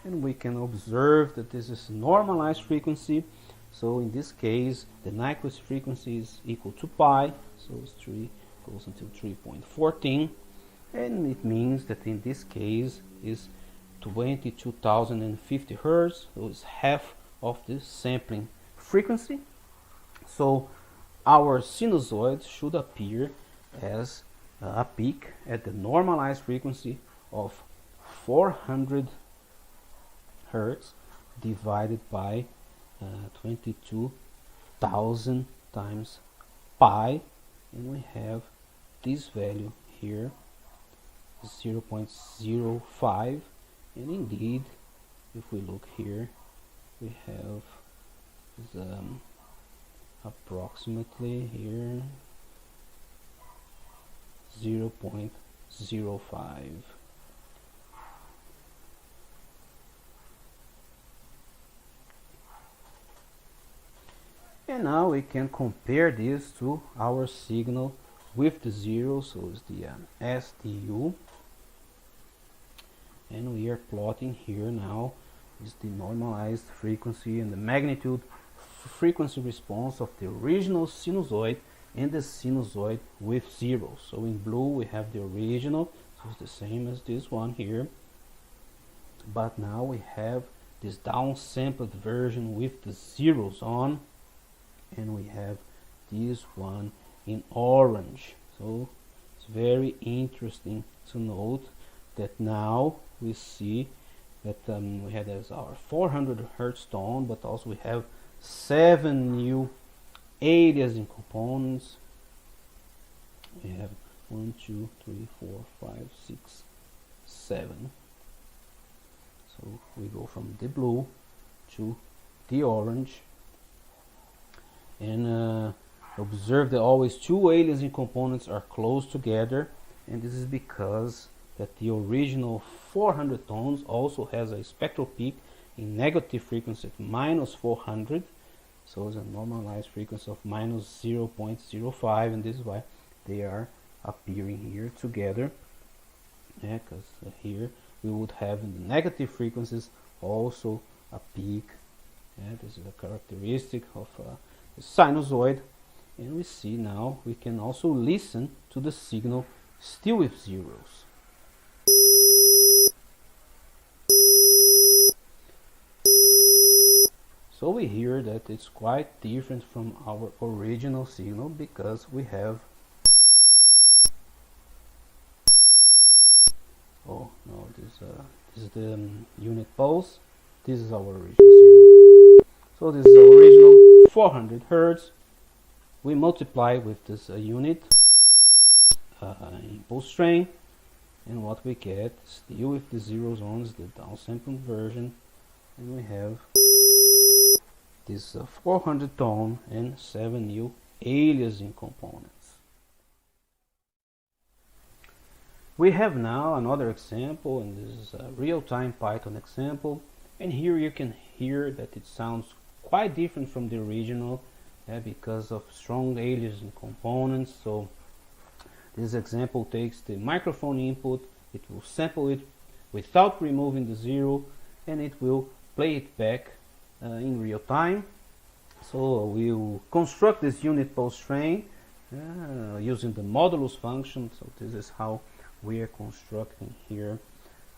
Speaker 1: and we can observe that this is normalized frequency. So in this case, the Nyquist frequency is equal to pi, so it's 3 goes until 3.14, and it means that in this case is 22,050 Hertz, so it's half of the sampling frequency. So our sinusoid should appear as a peak at the normalized frequency of 400 Hertz divided by 22,000 times pi, and we have this value here, 0.05, and indeed if we look here, we have approximately here 0.05. And now we can compare this to our signal with the zero, so it's the SDU, and we are plotting here now is the normalized frequency and the magnitude frequency response of the original sinusoid and the sinusoid with zeros. So in blue we have the original, so it's the same as this one here, but now we have this downsampled version with the zeros on, and we have this one in orange. So it's very interesting to note that now we see that we had as our 400 Hertz tone, but also we have 7 new aliasing components. We have 1, 2, 3, 4, 5, 6, 7. So we go from the blue to the orange, and observe that always two aliasing components are close together, and this is because that the original 400 tones also has a spectral peak in negative frequency at -400, so it's a normalized frequency of -0.05, and this is why they are appearing here together, because here we would have in the negative frequencies also a peak. This is a characteristic of the sinusoid, and we see now we can also listen to the signal still with zeros. So we hear that it's quite different from our original signal because we have, oh no, this is the unit pulse. This is our original signal. So this is our original 400 Hertz. We multiply with this unit impulse train, and what we get still with the zeros on is the downsampled version and we have this 400 tone and 7 new aliasing components. We have now another example, and this is a real-time Python example, and here you can hear that it sounds quite different from the original because of strong aliasing components. So this example takes the microphone input, it will sample it without removing the zero, and it will play it back in real time. So we'll construct this unit pulse train using the modulus function. So this is how we are constructing here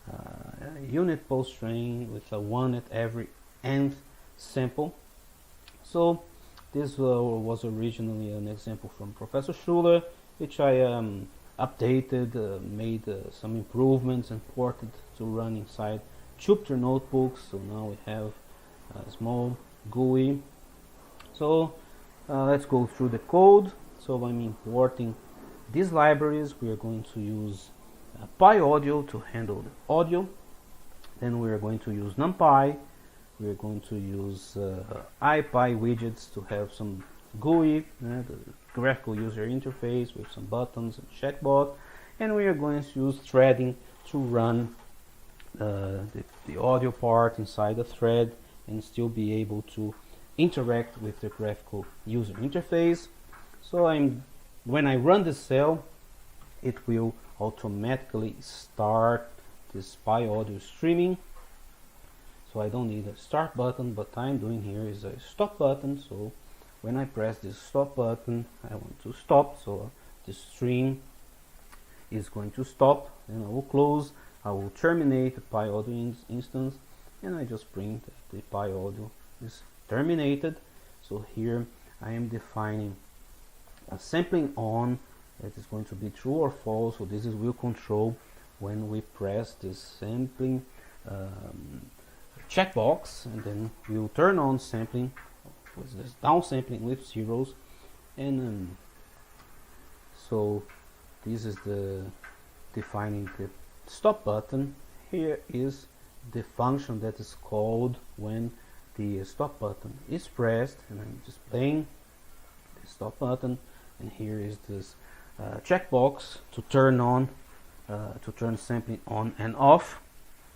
Speaker 1: a unit pulse train with a 1 at every nth sample. So this was originally an example from Professor Schuler, which I updated, made some improvements and ported to run inside Jupyter notebooks. So now we have a small GUI. So let's go through the code. So I'm importing these libraries. We are going to use PyAudio to handle the audio. Then we are going to use NumPy. We are going to use IPy widgets to have some GUI, the graphical user interface with some buttons and checkbot. And we are going to use threading to run the audio part inside the thread and still be able to interact with the graphical user interface. So when I run the cell, it will automatically start this PyAudio streaming. So I don't need a start button, but I'm doing here is a stop button. So when I press this stop button, I want to stop. So the stream is going to stop, and I will close. I will terminate the PyAudio instance, and I just print that the PyAudio is terminated. So here I am defining a sampling on that is going to be true or false. So this will control when we press this sampling checkbox, and then we'll turn on sampling with this downsampling with zeros, and so this is the defining the stop button. Here is the function that is called when the stop button is pressed, and I'm displaying the stop button, and here is this checkbox to turn on, to turn sampling on and off,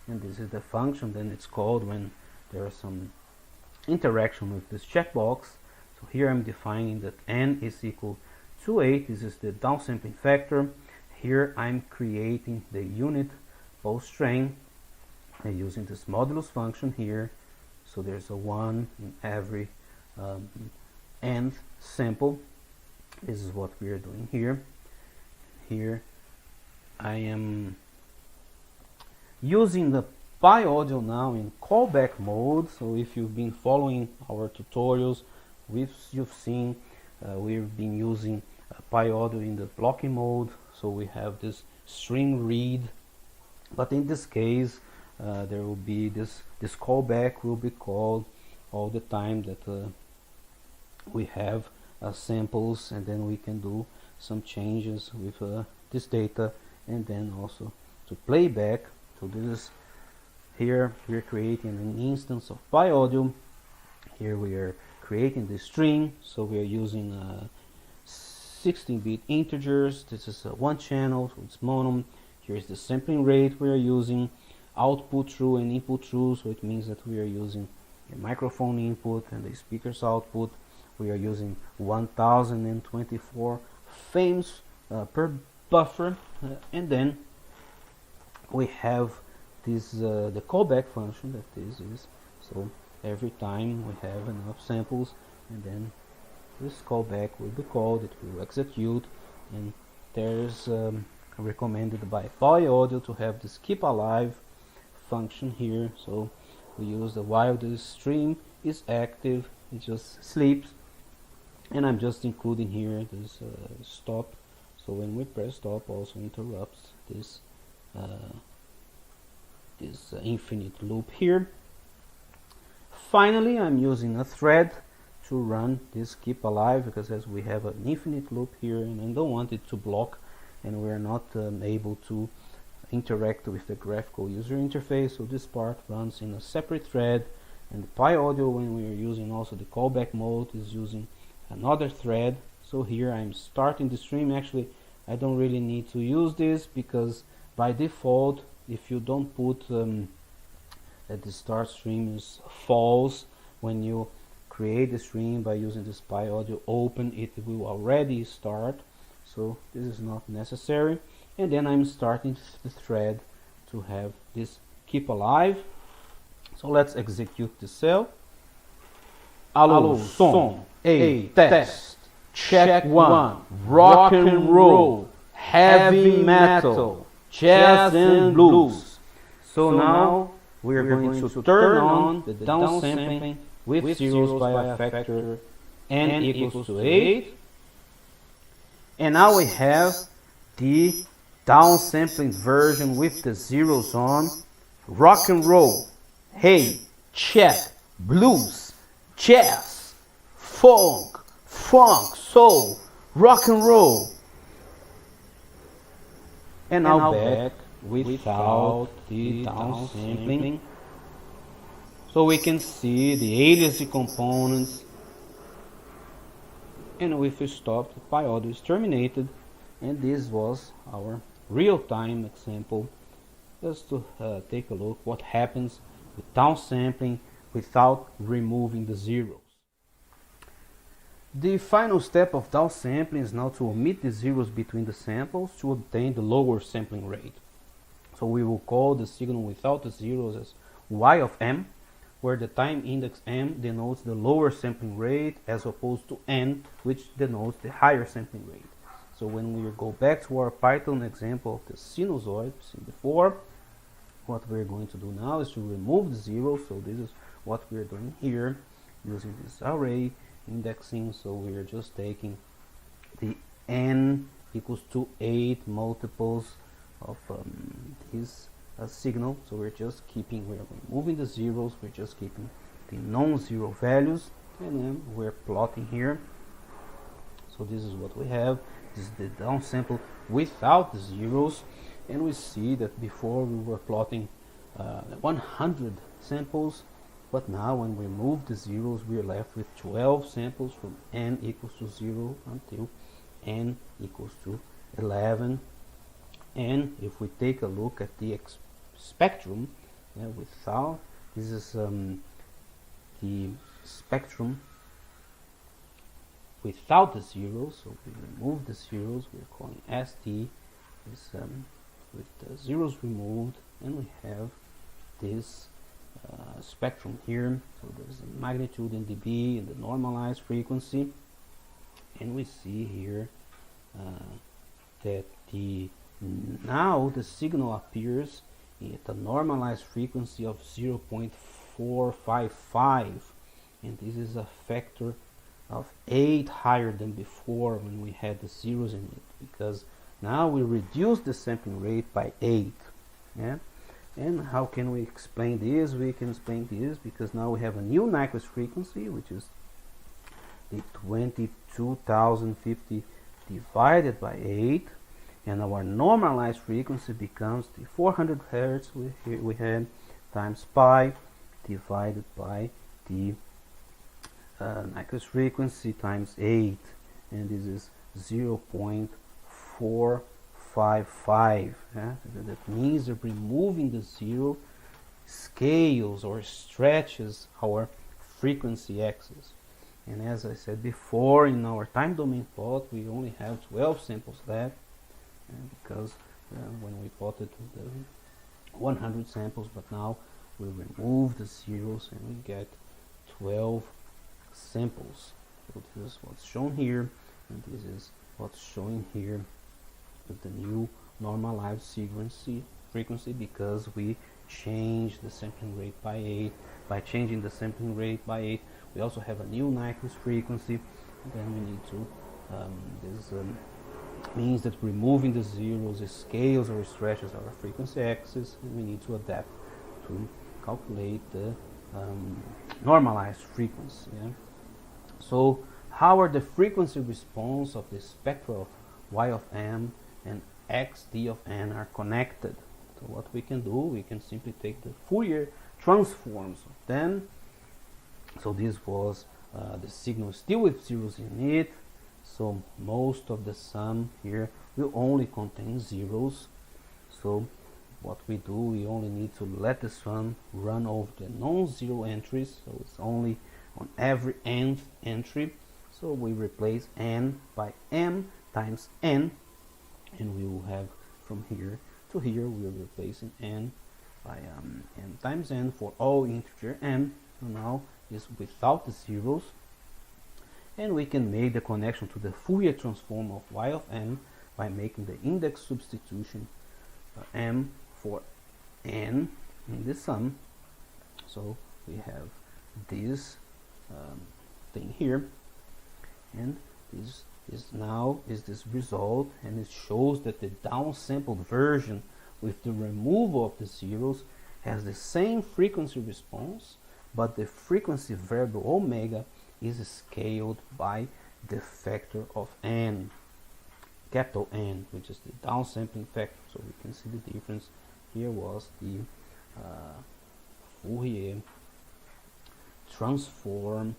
Speaker 1: and this is the function then it's called when there is some interaction with this checkbox. So here I'm defining that n is equal to 8. This is the downsampling factor. Here I'm creating the unit pulse train using this modulus function here. So there's a 1 in every nth sample. This is what we are doing here. Here I am using the PyAudio now in callback mode. So if you've been following our tutorials, you've seen we've been using PyAudio in the blocking mode. So we have this string read, but in this case there will be this callback will be called all the time that we have samples, and then we can do some changes with this data, and then also to playback. So this is here we're creating an instance of PyAudio. Here we are creating the string, so we are using 16-bit integers. This is one channel, so it's mono. Here is the sampling rate we are using, output true and input true, so it means that we are using a microphone input and the speaker's output. We are using 1024 frames per buffer, and then we have this the callback function that this is. So every time we have enough samples, and then this callback will be called, it will execute, and there's recommended by PyAudio to have this keep alive function here. So we use the while this stream is active, it just sleeps, and I'm just including here this stop. So when we press stop, also interrupts this infinite loop here. Finally, I'm using a thread to run this keep alive, because as we have an infinite loop here, and I don't want it to block, and we're not able to interact with the graphical user interface. So this part runs in a separate thread, and the Pi audio, when we are using also the callback mode, is using another thread. So here I'm starting the stream. Actually, I don't really need to use this, because by default, if you don't put that the start stream is false when you create the stream by using this Pi audio open, it will already start. So this is not necessary. And then I'm starting the thread to have this keep alive. So let's execute the cell.
Speaker 3: Allo, som, A, test, check 1, rock and roll, heavy metal, jazz and blues.
Speaker 1: So now we are going to turn on the downsampling with zeros by a factor n equals to 8. And now we have the downsampling version with the zeros on. Rock and roll, hey, check, blues, jazz, funk, soul, rock and roll. And now back without the downsampling. So we can see the aliasing components. And if we stop, the Pi audio is terminated. And this was our real-time example, just to take a look what happens with downsampling without removing the zeros. The final step of downsampling is now to omit the zeros between the samples to obtain the lower sampling rate. So we will call the signal without the zeros as y of m, where the time index m denotes the lower sampling rate as opposed to n, which denotes the higher sampling rate. So when we go back to our Python example of the sinusoid seen before, what we're going to do now is to remove the zeros. So this is what we're doing here using this array indexing. So we're just taking the n equals to 8 multiples of this signal. So we're removing the zeros, we're just keeping the non-zero values, and then we're plotting here. So this is what we have. This is the downsample without the zeros, and we see that before we were plotting 100 samples, but now when we move the zeros, we are left with 12 samples from n equals to 0 until n equals to 11. And if we take a look at the spectrum, without, this is the spectrum without the zeros. So we remove the zeros, we're calling ST, is with the zeros removed, and we have this spectrum here. So there's a magnitude in dB and the normalized frequency, and we see here that now the signal appears at a normalized frequency of 0.455, and this is a factor of 8 higher than before when we had the zeros in it, because now we reduce the sampling rate by 8. And how can we explain this? We can explain this because now we have a new Nyquist frequency, which is the 22,050 divided by 8, and our normalized frequency becomes the 400 Hertz we had times pi divided by the Nyquist frequency times 8, and this is 0.455. That means that removing the zero scales or stretches our frequency axis. And as I said before, in our time domain plot, we only have 12 samples left, because when we plotted the 100 samples, but now we remove the zeros and we get 12 samples. So this is what's shown here, and this is what's showing here with the new normalized frequency, because we changed the sampling rate by 8. By changing the sampling rate by 8, we also have a new Nyquist frequency, and then we need to this means that removing the zeros scales or stretches our frequency axis, and we need to adapt to calculate the normalized frequency. So how are the frequency response of the spectra of y of m and xd of n are connected? So what we can do, we can simply take the Fourier transforms of them. So this was the signal still with zeros in it, so most of the sum here will only contain zeros. So what we do, we only need to let the sum run over the non-zero entries, so it's only on every nth entry. So we replace n by m times n, and we will have from here to here, we are replacing n by n times n for all integer m. So now is without the zeros, and we can make the connection to the Fourier transform of y of m by making the index substitution m for n in the sum. So we have this thing here, and this now is this result, and it shows that the downsampled version with the removal of the zeros has the same frequency response, but the frequency variable omega is scaled by the factor of n, capital N, which is the downsampling factor. So we can see the difference. Here was the Fourier transform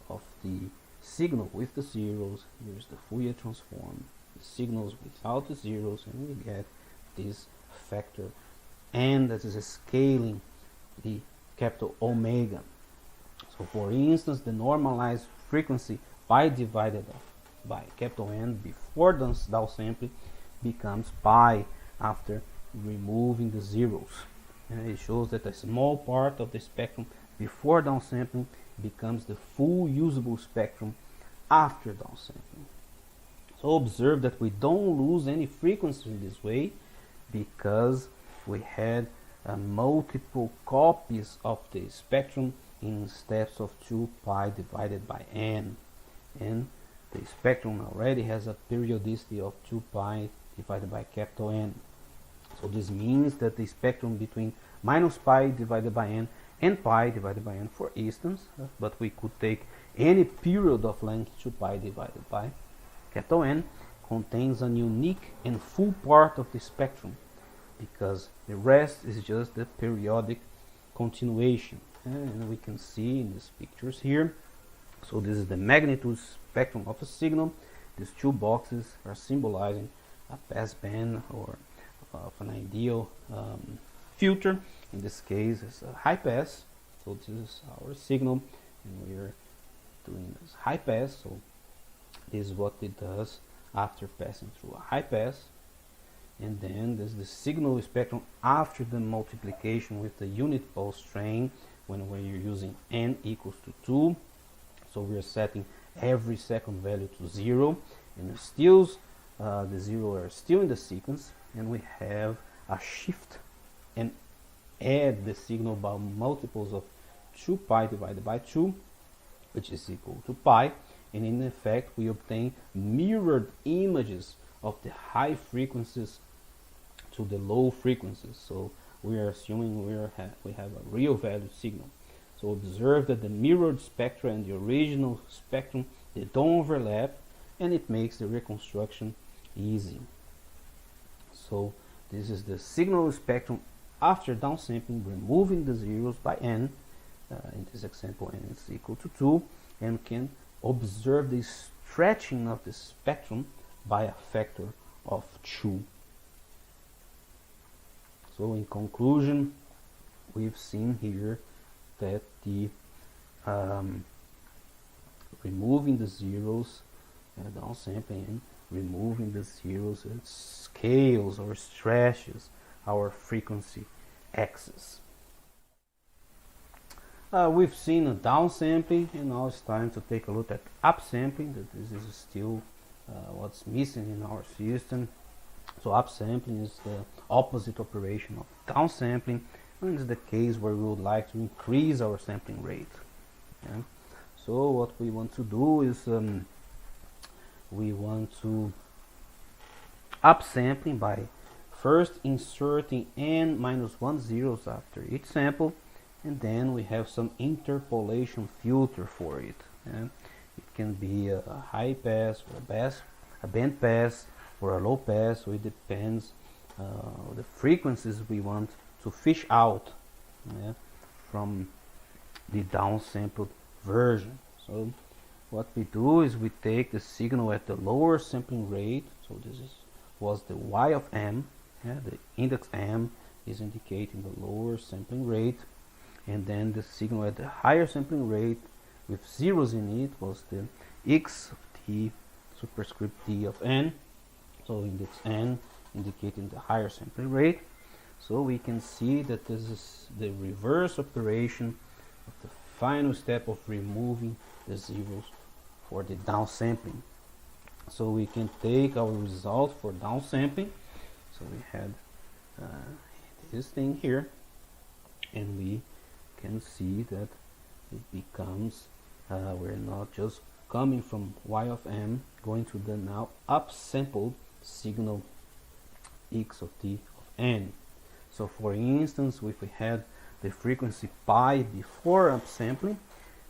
Speaker 1: of the signal with the zeros. Here's the Fourier transform, the signals without the zeros, and we get this factor n that is scaling the capital omega. So for instance, the normalized frequency pi divided by capital N before downsampling becomes pi after removing the zeros. And it shows that a small part of the spectrum before downsampling becomes the full usable spectrum after downsampling. So observe that we don't lose any frequency in this way, because we had multiple copies of the spectrum in steps of 2 pi divided by n, and the spectrum already has a periodicity of 2 pi divided by capital N. So this means that the spectrum between minus pi divided by n and pi divided by n, for instance, but we could take any period of length 2 pi divided by capital N, contains a unique and full part of the spectrum, because the rest is just the periodic continuation. And we can see in these pictures here. So this is the magnitude spectrum of a signal. These two boxes are symbolizing a passband or of an ideal filter. In this case, it's a high pass. So this is our signal, and we are doing this high pass. So this is what it does after passing through a high pass. And then there's the signal spectrum after the multiplication with the unit pulse train, when we're using n equals to 2. So we are setting every second value to 0, and still the 0 are still in the sequence, and we have a shift and add the signal by multiples of 2 pi divided by 2, which is equal to pi, and in effect we obtain mirrored images of the high frequencies to the low frequencies. So we are assuming we have a real value signal. So observe that the mirrored spectra and the original spectrum, they don't overlap, and it makes the reconstruction easy. So this is the signal spectrum after downsampling, removing the zeros by n. In this example, n is equal to 2, and can observe the stretching of the spectrum by a factor of 2. So in conclusion, we've seen here that the removing the zeros, downsampling and removing the zeros, it scales or stretches our frequency axis. We've seen a downsampling, and now it's time to take a look at upsampling. That this is still what's missing in our system. So upsampling is the opposite operation of downsampling, and it's the case where we would like to increase our sampling rate. Yeah? So what we want to do is we want to upsampling by first inserting n minus 1 zeros after each sample, and then we have some interpolation filter for it. Yeah? It can be a high pass or a band pass or a low pass, so it depends the frequencies we want to fish out, yeah, from the downsampled version. So what we do is we take the signal at the lower sampling rate. So this was the y of m. Yeah, the index m is indicating the lower sampling rate, and then the signal at the higher sampling rate with zeros in it was the x of t superscript d of n. So index n indicating the higher sampling rate. So we can see that this is the reverse operation of the final step of removing the zeros for the downsampling. So we can take our result for downsampling. So we had this thing here, and we can see that it becomes, we're not just coming from y of m going to the now upsampled signal x of t of n. So for instance, if we had the frequency pi before upsampling,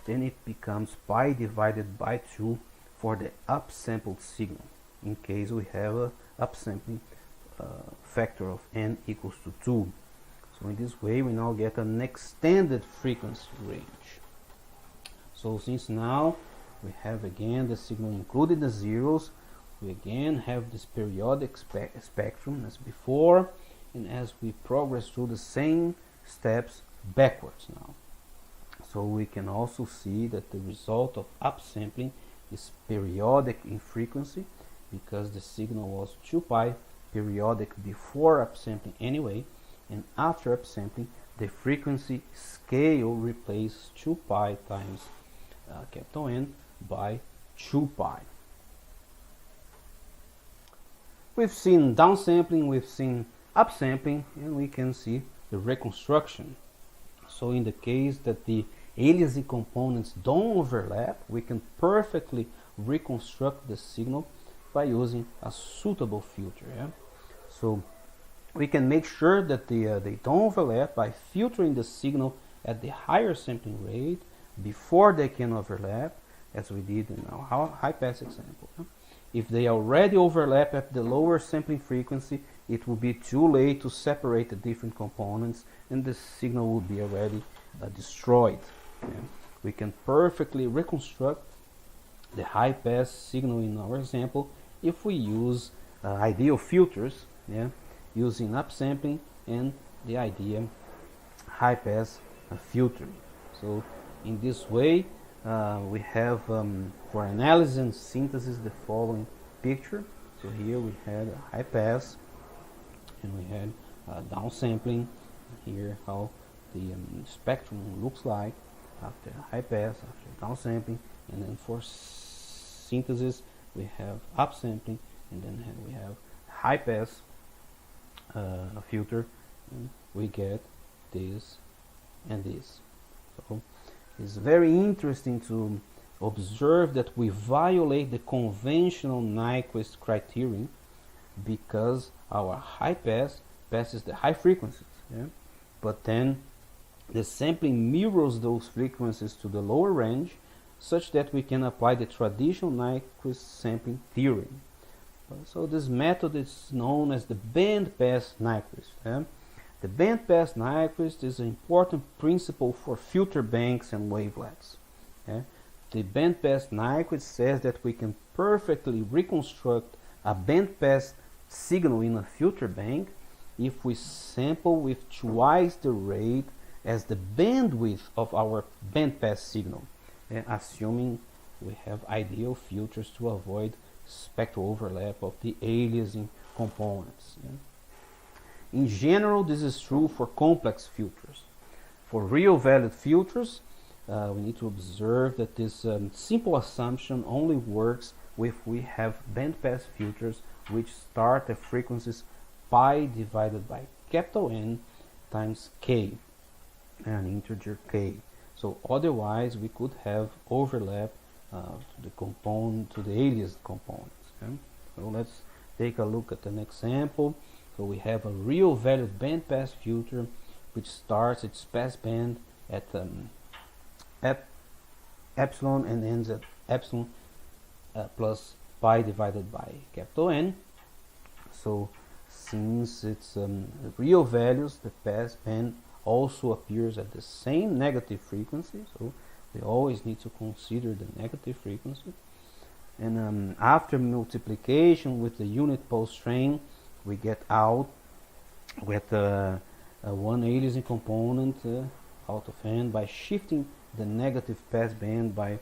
Speaker 1: then it becomes pi divided by 2 for the upsampled signal, in case we have a upsampling factor of n equals to 2. So in this way we now get an extended frequency range. So since now we have again the signal included the zeros, we again have this periodic spectrum as before, and as we progress through the same steps backwards now. So we can also see that the result of upsampling is periodic in frequency, because the signal was 2 pi periodic before upsampling anyway, and after upsampling the frequency scale replaces 2 pi times capital N by 2 pi. We've seen downsampling, we've seen upsampling, and we can see the reconstruction. So in the case that the aliasing components don't overlap, we can perfectly reconstruct the signal by using a suitable filter. Yeah? So we can make sure that they don't overlap by filtering the signal at the higher sampling rate before they can overlap, as we did in our high-pass example. Yeah? If they already overlap at the lower sampling frequency, it will be too late to separate the different components, and the signal will be already destroyed. Yeah? We can perfectly reconstruct the high-pass signal in our example if we use ideal filters, yeah, using upsampling and the ideal high-pass filtering. So in this way, we have for analysis and synthesis the following picture. So here we had a high pass, and we had downsampling. Here how the spectrum looks like after high pass, after downsampling, and then for synthesis we have upsampling, and then we have high pass filter, and we get this and this. So it's very interesting to observe that we violate the conventional Nyquist criterion, because our high pass passes the high frequencies, yeah? But then the sampling mirrors those frequencies to the lower range, such that we can apply the traditional Nyquist sampling theorem. So this method is known as the bandpass Nyquist. Yeah? The bandpass Nyquist is an important principle for filter banks and wavelets. Yeah? The bandpass Nyquist says that we can perfectly reconstruct a bandpass signal in a filter bank if we sample with twice the rate as the bandwidth of our bandpass signal, assuming we have ideal filters to avoid spectral overlap of the aliasing components. Yeah? In general, this is true for complex filters. For real-valued filters, we need to observe that this simple assumption only works if we have bandpass filters which start at frequencies pi divided by capital N times k, an integer k. So otherwise we could have overlap to the alias components. Okay? So let's take a look at an example. So we have a real valued bandpass filter which starts its passband at epsilon and ends at epsilon plus pi divided by capital N. So since it's real values, the passband also appears at the same negative frequency, so we always need to consider the negative frequency. And after multiplication with the unit pulse strain, we get out with one aliasing component out of n by shifting the negative passband by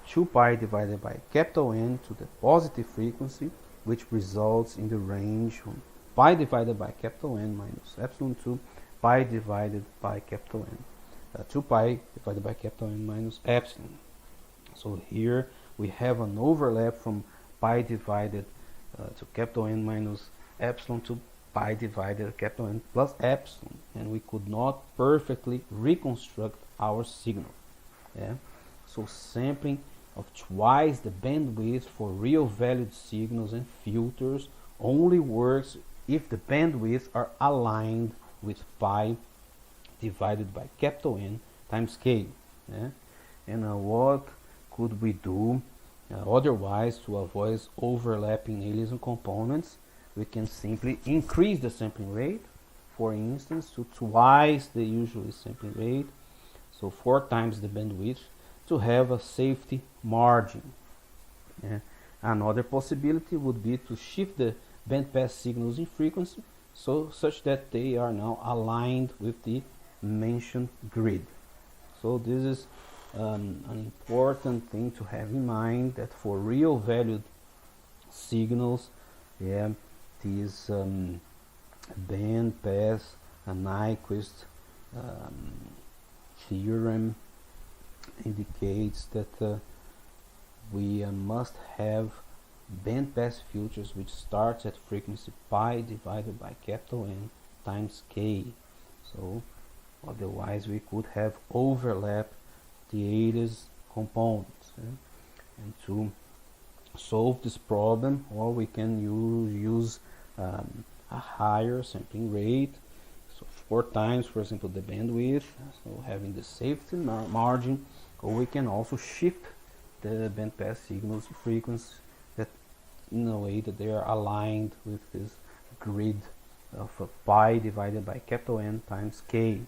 Speaker 1: 2 pi divided by capital N to the positive frequency, which results in the range from pi divided by capital N minus epsilon to pi divided by capital N, 2 pi divided by capital N minus epsilon. So here we have an overlap from pi divided to capital N minus epsilon to pi divided capital N plus epsilon, and we could not perfectly reconstruct our signal. Yeah? So sampling of twice the bandwidth for real valued signals and filters only works if the bandwidth are aligned with pi divided by capital N times k. Yeah? And what could we do otherwise to avoid overlapping aliasing components? We can simply increase the sampling rate, for instance, to twice the usual sampling rate, so 4 times the bandwidth, to have a safety margin. Yeah. Another possibility would be to shift the bandpass signals in frequency such that they are now aligned with the mentioned grid. So this is an important thing to have in mind, that for real valued signals, yeah, these bandpass Nyquist theorem indicates that we must have bandpass filters which starts at frequency pi divided by capital N times k. So otherwise we could have overlap the alias components. And to solve this problem, or we can use a higher sampling rate, so 4 times, for example, the bandwidth, so having the safety margin, or we can also shift the bandpass signals frequency that in a way that they are aligned with this grid of pi divided by capital N times k.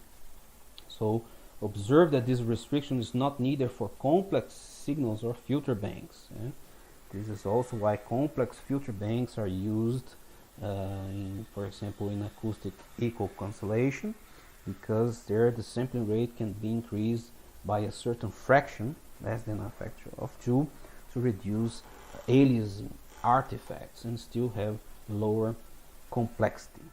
Speaker 1: So observe that this restriction is not needed for complex signals or filter banks. This is also why complex filter banks are used, for example, in acoustic echo cancellation, because there the sampling rate can be increased by a certain fraction, less than a factor of 2, to reduce aliasing artifacts and still have lower complexity.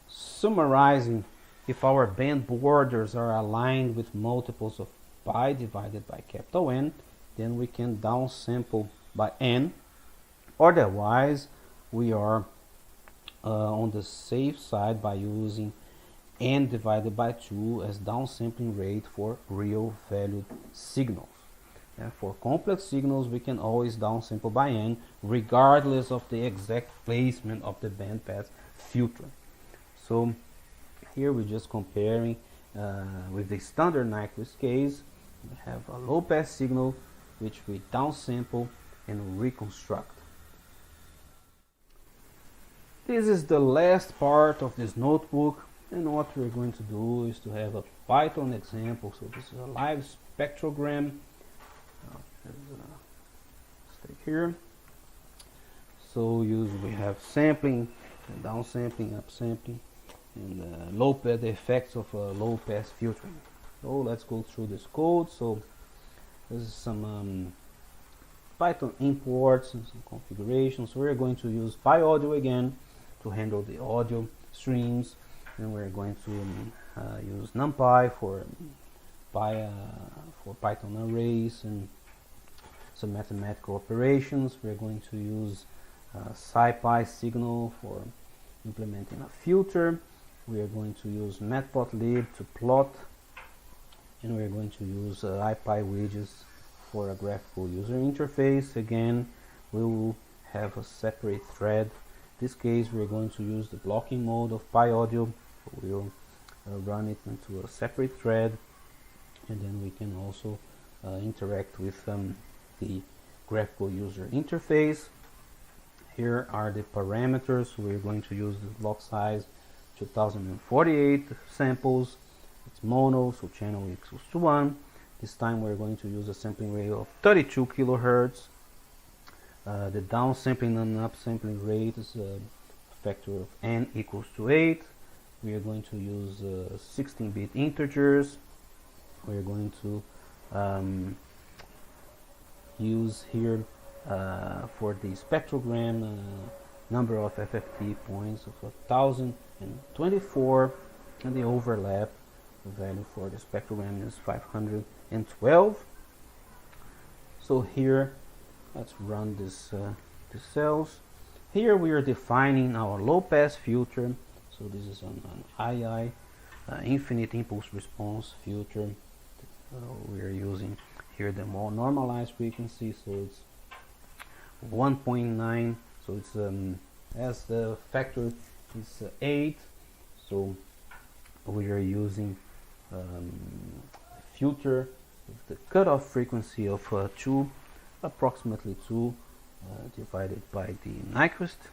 Speaker 1: Summarizing, if our band borders are aligned with multiples of pi divided by capital N, then we can downsample by n. Otherwise, we are on the safe side by using n divided by 2 as downsampling rate for real valued signals. For complex signals, we can always downsample by n, regardless of the exact placement of the bandpass filter. So here we're just comparing with the standard Nyquist case. We have a low pass signal which we downsample and reconstruct. This is the last part of this notebook, and what we're going to do is to have a Python example. So this is a live spectrogram. Stay here. So we have sampling, and downsampling, upsampling, and the effects of low pass filtering. So let's go through this code. So this is some Python imports and some configurations. So we're going to use PyAudio again to handle the audio streams, and we're going to use NumPy for Python arrays and some mathematical operations. We're going to use SciPy signal for implementing a filter. We are going to use matplotlib to plot, and we're going to use IPy widgets for a graphical user interface. Again, we will have a separate thread. In this case, we're going to use the blocking mode of PyAudio. We'll run it into a separate thread, and then we can also interact with the graphical user interface. Here are the parameters. We're going to use the block size 2048 samples. It's mono, so channel equals to 1. This time we're going to use a sampling rate of 32 kilohertz. The downsampling and upsampling rate is a factor of n equals to 8. We are going to use 16-bit integers. We're going to use here for the spectrogram number of FFT points of 1024, and the overlap value for the spectrogram is 512. So here, let's run this the cells. Here we are defining our low pass filter. So this is an II, infinite impulse response filter. We are using here the more normalized frequency, so it's 1.9. So it's as the factor is 8. So we are using filter with the cutoff frequency of approximately 2 divided by the Nyquist.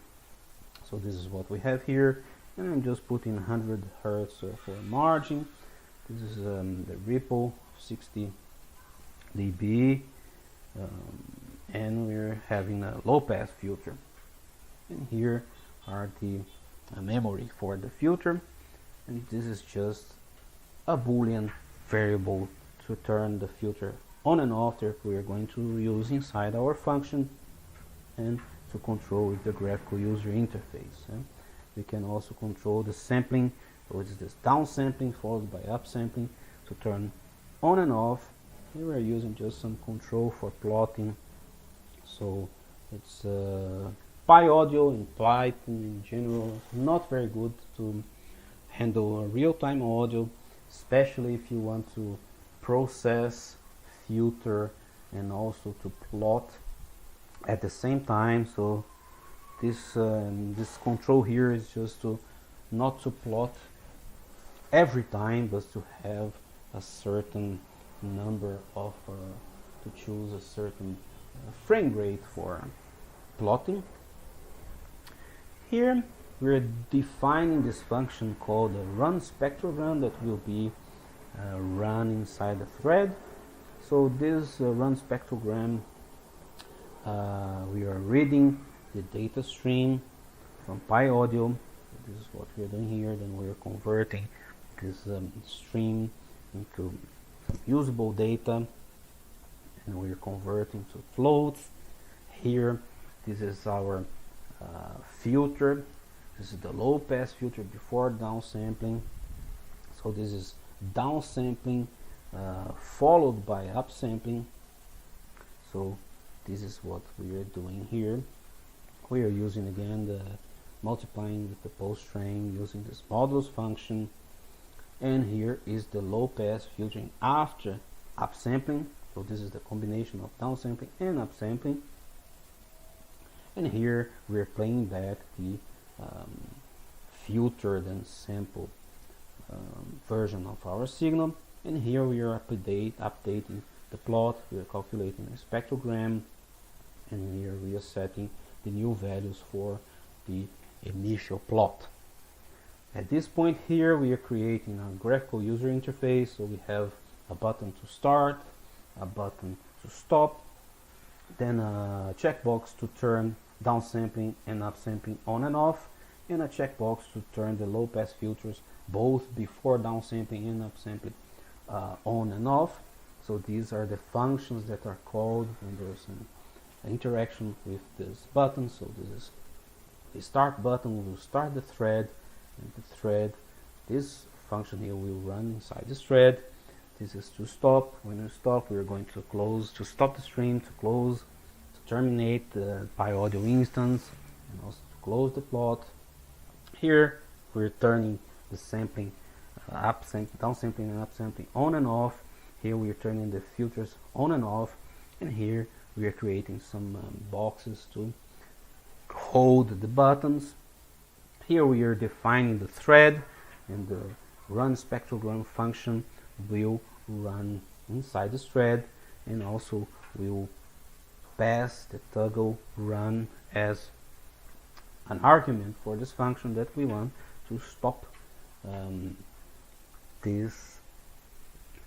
Speaker 1: So this is what we have here, and I'm just putting 100 Hertz for margin. This is the ripple 60 dB, and we're having a low pass filter. And here are the memory for the filter, and this is just a Boolean variable to turn the filter on and off that we are going to use inside our function and to control with the graphical user interface. We can also control the sampling, which is this downsampling followed by upsampling to turn on and off. Here we are using just some control for plotting. So it's Pi audio and Python in general not very good to handle real-time audio, especially if you want to process, filter, and also to plot at the same time. So this this control here is just to not to plot every time, but to have a certain number of to choose a certain frame rate for plotting. Here we're defining this function called the run spectrogram that will be run inside the thread. So this run spectrogram, we are reading the data stream from Pi audio. This is what we're doing here. Then we're converting this stream into usable data, and we're converting to floats. Here, this is our filter. This is the low pass filter before downsampling. So this is downsampling followed by upsampling. So this is what we are doing here. We are using again the multiplying with the post train using this modulus function, and here is the low pass filtering after upsampling. So this is the combination of downsampling and upsampling, and here we are playing back the filtered and sampled version of our signal, and here we are updating the plot. We are calculating a spectrogram, and here we are setting the new values for the initial plot. At this point here we are creating a graphical user interface. So we have a button to start, a button to stop, then a checkbox to turn downsampling and upsampling on and off, and a checkbox to turn the low pass filters both before downsampling and upsampling on and off. So these are the functions that are called when there's an interaction with this button. So this is the start button, will start the thread, and the thread, this function here will run inside this thread. This is to stop. When you stop, we are going to close, to stop the stream, to close, to terminate the Pi audio instance, and also to close the plot. Here we're turning the sampling, downsampling and upsampling on and off. Here we are turning the filters on and off, and here we are creating some boxes to hold the buttons. Here we are defining the thread, and the run spectrogram function will run inside this thread, and also will pass the toggle run as
Speaker 3: an argument for this function that we want to stop this.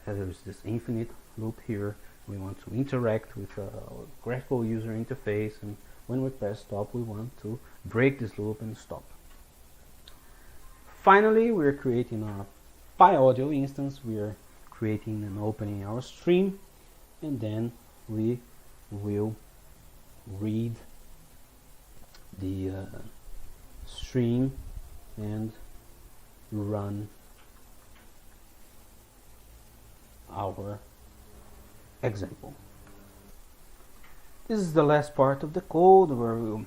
Speaker 3: There's this infinite loop here. We want to interact with our graphical user interface, and when we press stop, we want to break this loop and stop. Finally, we're creating our PyAudio instance. We're creating and opening our stream, and then we will read the stream and run our example. This is the last part of the code where we'll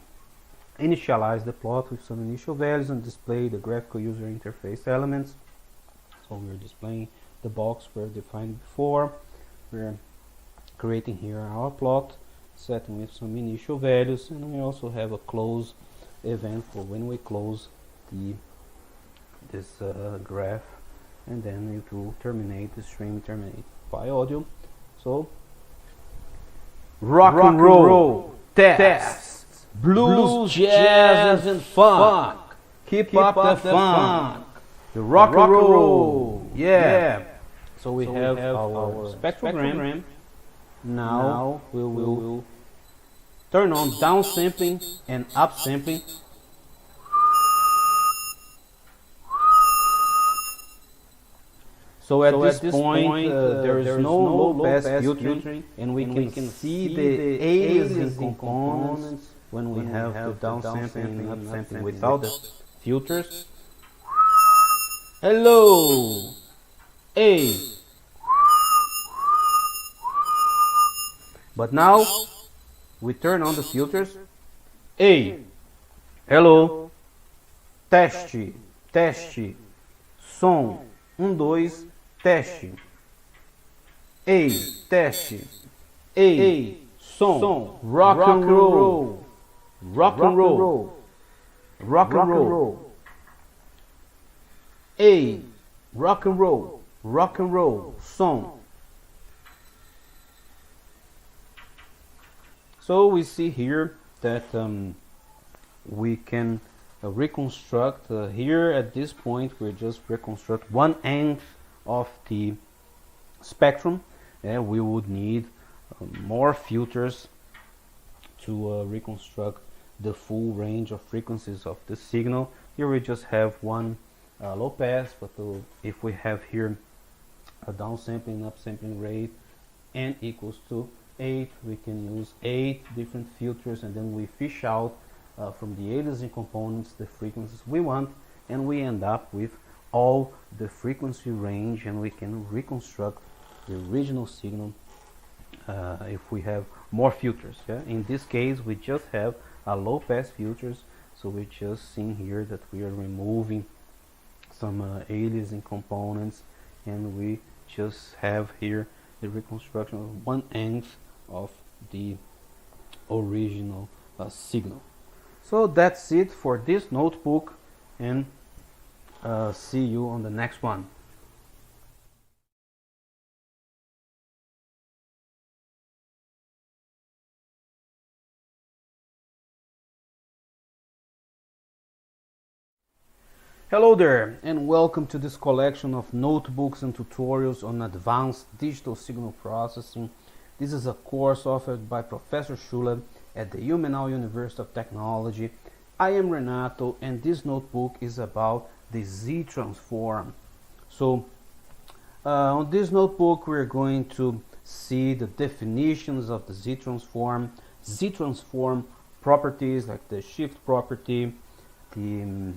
Speaker 3: initialize the plot with some initial values and display the graphical user interface elements. So we're displaying the box we've defined before. We're creating here our plot, setting with some initial values, and we also have a close event for when we close this graph, and then it will terminate the stream, terminate PyAudio. So rock and roll, tests, blues, jazz, and funk. Keep up the funk. The rock and roll, yeah. So we have our spectrogram. Now we will turn on downsampling and upsampling. So at this point, there is no low-pass filtering, and we can see the aliasing components when we have the downsampling and upsampling without the filters. Hello, A. But now we turn on the filters. A. Hello. Teste, teste. Som 1, 2, teste. A, teste. A, som. Rock and roll. Rock and roll. Rock and roll. A, rock and roll. Rock and roll. Som. So we see here that we can reconstruct here at this point. We just reconstruct 1/8 of the spectrum, and we would need more filters to reconstruct the full range of frequencies of the signal. Here we just have one low pass, but if we have here a downsampling upsampling rate n equals to 8, we can use 8 different filters, and then we fish out from the aliasing components the frequencies we want, and we end up with all the frequency range, and we can reconstruct the original signal if we have more filters. In this case, we just have a low pass filters, so we just see here that we are removing some aliasing components, and we just have here the reconstruction of 1/8 of the original signal. So that's it for this notebook, and see you on the next one. Hello there, and welcome to this collection of notebooks and tutorials on advanced digital signal processing. This is a course offered by Professor Schuller at the Ilmenau University of Technology. I am Renato, and this notebook is about the Z-transform. So on this notebook we're going to see the definitions of the Z-transform, Z-transform properties like the shift property, the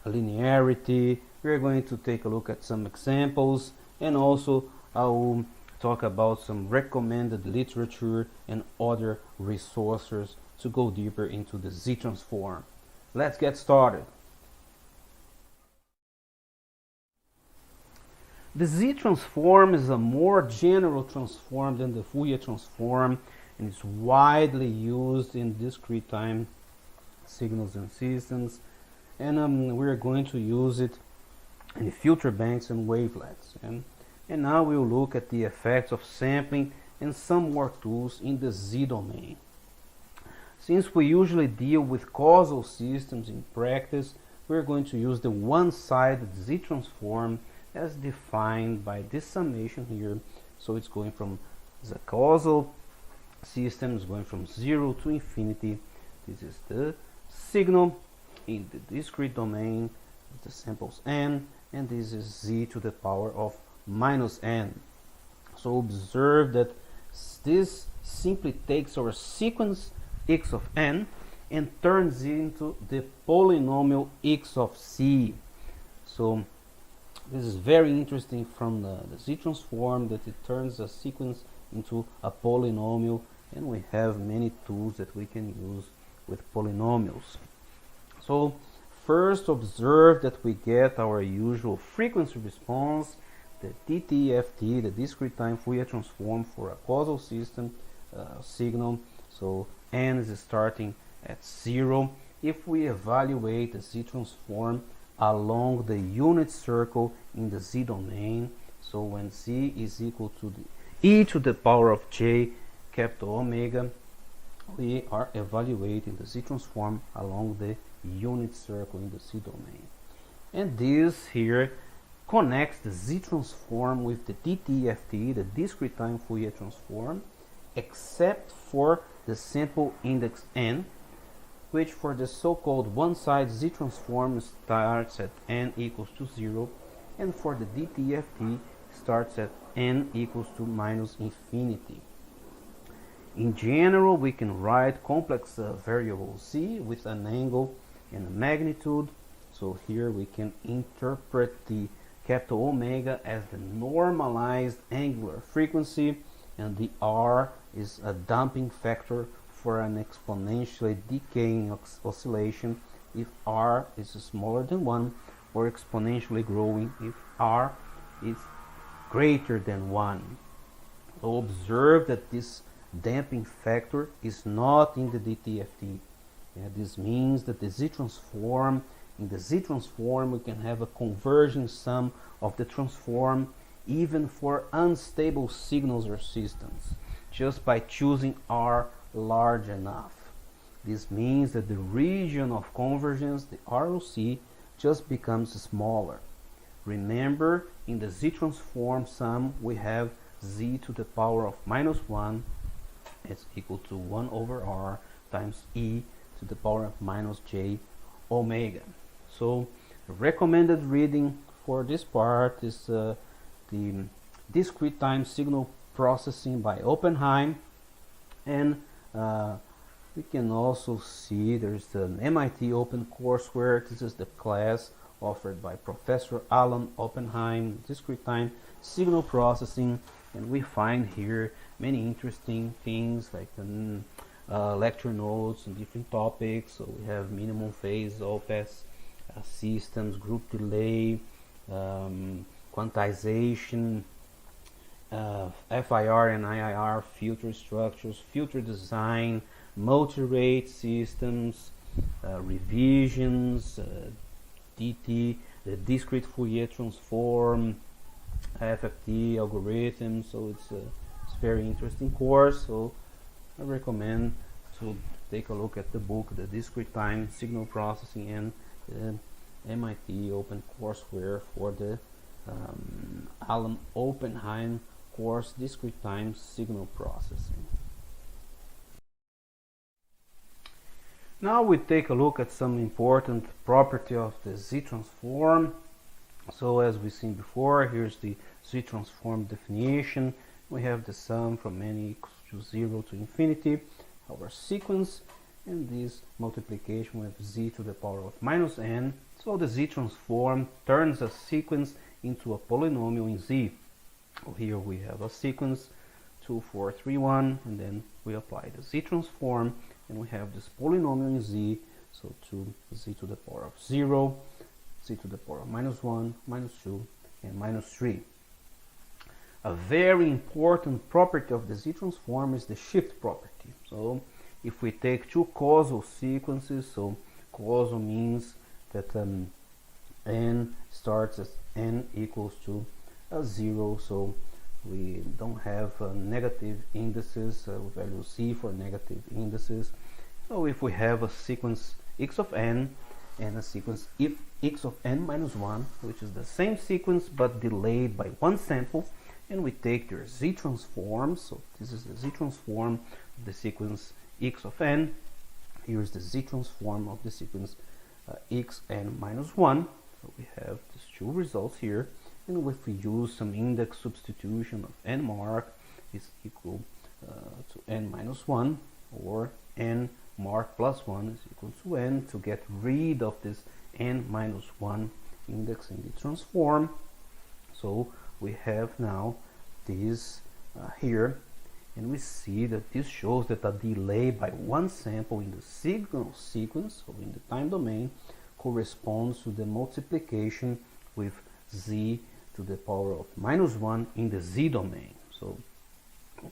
Speaker 3: linearity. We're going to take a look at some examples, and also I will talk about some recommended literature and other resources to go deeper into the Z-transform. Let's get started. The Z-transform is a more general transform than the Fourier transform, and it's widely used in discrete time signals and systems, and we're going to use it in filter banks and wavelets. And now we'll look at the effects of sampling and some more tools in the Z domain. Since we usually deal with causal systems in practice, we're going to use the one-sided Z-transform as defined by this summation here. So it's going from the causal system, is going from 0 to infinity. This is the signal in the discrete domain, the samples n, and this is z to the power of minus n. So observe that this simply takes our sequence x of n and turns it into the polynomial x of c. So this is very interesting from the Z-transform, that it turns a sequence into a polynomial, and we have many tools that we can use with polynomials. So first observe that we get our usual frequency response, the DTFT, the discrete time Fourier transform for a causal system signal. So n is starting at 0. If we evaluate the Z-transform along the unit circle in the Z domain, so when z is equal to the e to the power of j capital omega, we are evaluating the Z-transform along the unit circle in the Z domain. And this here connects the Z-transform with the DTFT, the discrete time Fourier transform, except for the sample index n, which for the so-called one-side Z-transform starts at n equals to 0, and for the DTFT starts at n equals to minus infinity. In general, we can write complex variable z with an angle and a magnitude. So here we can interpret the capital omega as the normalized angular frequency, and the r is a damping factor for an exponentially decaying oscillation if r is smaller than 1, or exponentially growing if r is greater than 1. So observe that this damping factor is not in the DTFT. This means that the Z-transform, in the Z-transform we can have a converging sum of the transform even for unstable signals or systems, just by choosing r large enough. This means that the region of convergence, the ROC, just becomes smaller. Remember, in the Z-transform sum we have z to the power of minus 1 is equal to 1 over r times e to the power of minus j omega. So the recommended reading for this part is the discrete time signal processing by Oppenheim, and we can also see there's an MIT open courseware. This is the class offered by Professor Alan Oppenheim, discrete time signal processing, and we find here many interesting things like lecture notes on different topics. So we have minimum phase, Allpass systems, group delay, quantization, FIR and IIR filter structures, filter design, multirate systems, revisions, DT, the discrete Fourier transform, FFT algorithms. So it's very interesting course. So I recommend to take a look at the book, the discrete time signal processing, and the MIT open courseware for the Alan Oppenheim course, discrete time signal processing. Now we take a look at some important property of the Z-transform. So as we've seen before, here's the Z-transform definition. We have the sum from n equals to 0 to infinity, our sequence, and this multiplication with z to the power of minus n. So the Z-transform turns a sequence into a polynomial in z. So here we have a sequence 2, 4, 3, 1, and then we apply the Z-transform, and we have this polynomial in z. So 2 z to the power of 0, z to the power of minus 1, minus 2, and minus 3. A very important property of the Z-transform is the shift property. So if we take two causal sequences, so causal means that n starts as n equals to 0, so we don't have negative indices, value c for negative indices. So if we have a sequence x of n and a sequence if x of n minus 1, which is the same sequence but delayed by one sample, and we take their z transform, so this is the z transform of the sequence x of n, here is the z transform of the sequence x n minus 1, so we have these two results here, and if we use some index substitution of n mark is equal to n minus 1, or n mark plus 1 is equal to n, to get rid of this n minus 1 index in the transform. So we have now this here, and we see that this shows that a delay by one sample in the signal sequence, so in the time domain, corresponds to the multiplication with z to the power of minus 1 in the z domain. So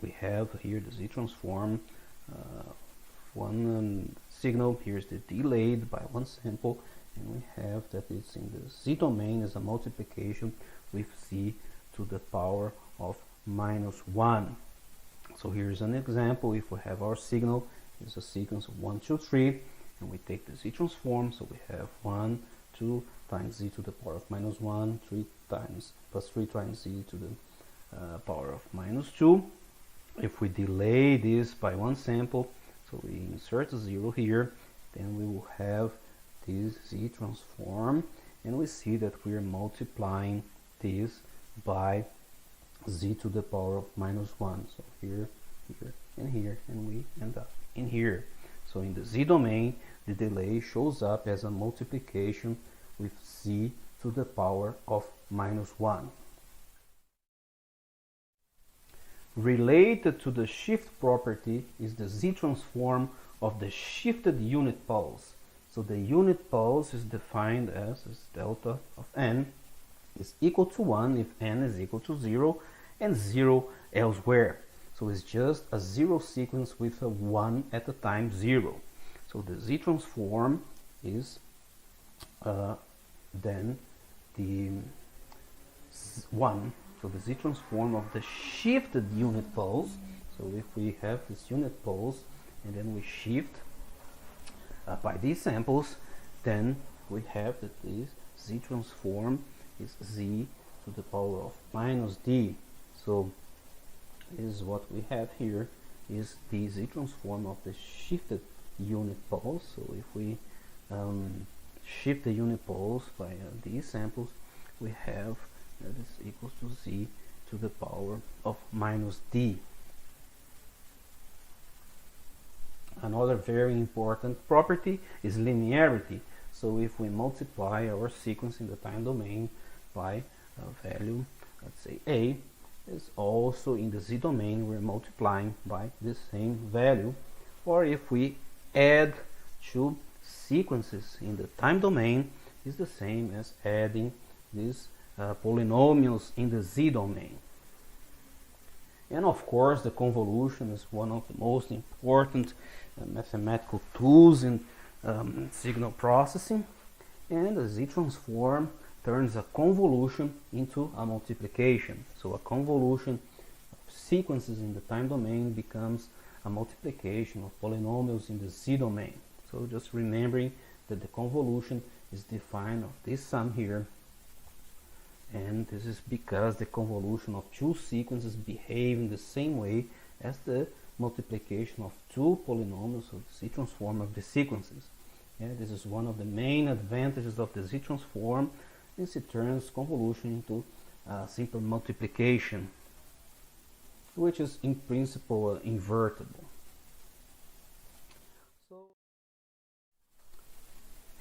Speaker 3: we have here the z transform, one signal, here's the delayed by one sample, and we have that it's in the z domain as a multiplication with z to the power of minus 1. So here's an example. If we have our signal, it's a sequence of 1, 2, 3, and we take the z transform, so we have 1, 2 times z to the power of minus 1, 3 times plus 3 times z to the power of minus 2. If we delay this by one sample, so we insert a 0 here, then we will have this z transform, and we see that we are multiplying this by z to the power of minus 1. So here, here, and here, and we end up in here. So in the z domain, the delay shows up as a multiplication with z to the power of minus 1. Related to the shift property is the z transform of the shifted unit pulse. So the unit pulse is defined as delta of n is equal to 1 if n is equal to 0 and 0 elsewhere. So it's just a 0 sequence with a 1 at the time 0. So the z transform is then the 1. So the z transform of the shifted unit pulse. So if we have this unit pulse and then we shift by these samples, then we have that this z transform is z to the power of minus d. So this is what we have here, is the z transform of the shifted unit pulse. So if we shift the unit pulse by these samples, we have that is equals to z to the power of minus d. Another very important property is linearity. So if we multiply our sequence in the time domain by a value, let's say a, is also in the z domain we're multiplying by the same value. Or if we add two sequences in the time domain, is the same as adding these polynomials in the z domain. And of course the convolution is one of the most important mathematical tools in signal processing, and the z transform turns a convolution into a multiplication. So a convolution of sequences in the time domain becomes a multiplication of polynomials in the z domain. So just remembering that the convolution is defined of this sum here, and this is because the convolution of two sequences behave in the same way as the multiplication of two polynomials of the z transform of the sequences. Yeah, this is one of the main advantages of the z transform, since it turns convolution into simple multiplication, which is in principle invertible. So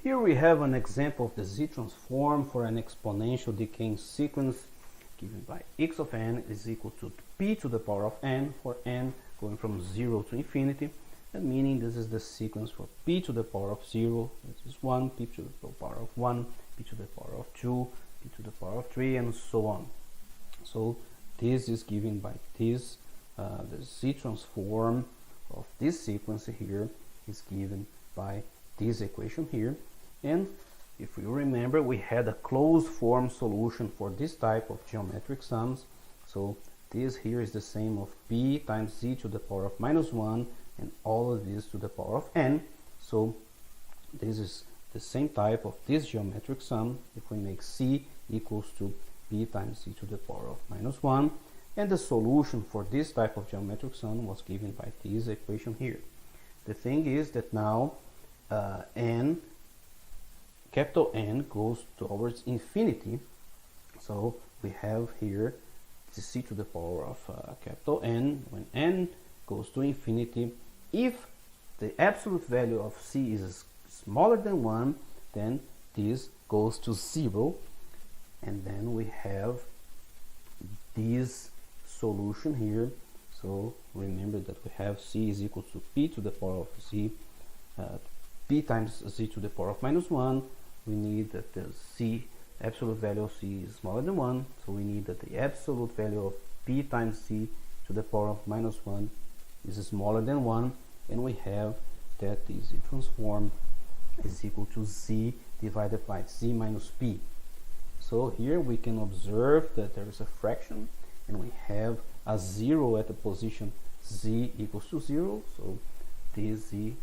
Speaker 3: here we have an example of the z transform for an exponential decaying sequence given by x of n is equal to p to the power of n, for n going from 0 to infinity, and meaning this is the sequence for p to the power of 0, this is 1, p to the power of 1, p to the power of 2, p to the power of 3, and so on. So this is given by this, the z transform of this sequence here is given by this equation here. And if you remember, we had a closed form solution for this type of geometric sums. So this here is the same of p times z to the power of minus 1 and all of this to the power of n. So this is the same type of this geometric sum if we make c equals to p times c to the power of minus 1, and the solution for this type of geometric sum was given by this equation here. The thing is that now capital N goes towards infinity, so we have here the c to the power of capital N. When n goes to infinity, if the absolute value of c is smaller than 1, then this goes to 0, and then we have this solution here. So remember that we have c is equal to p to the power of c, p times c to the power of minus 1. We need that the c absolute value of c is smaller than 1, so we need that the absolute value of p times c to the power of minus 1 is smaller than 1, and we have that the z transform is equal to z divided by z minus p. So here we can observe that there is a fraction, and we have a 0 at the position z equals to 0, so this z,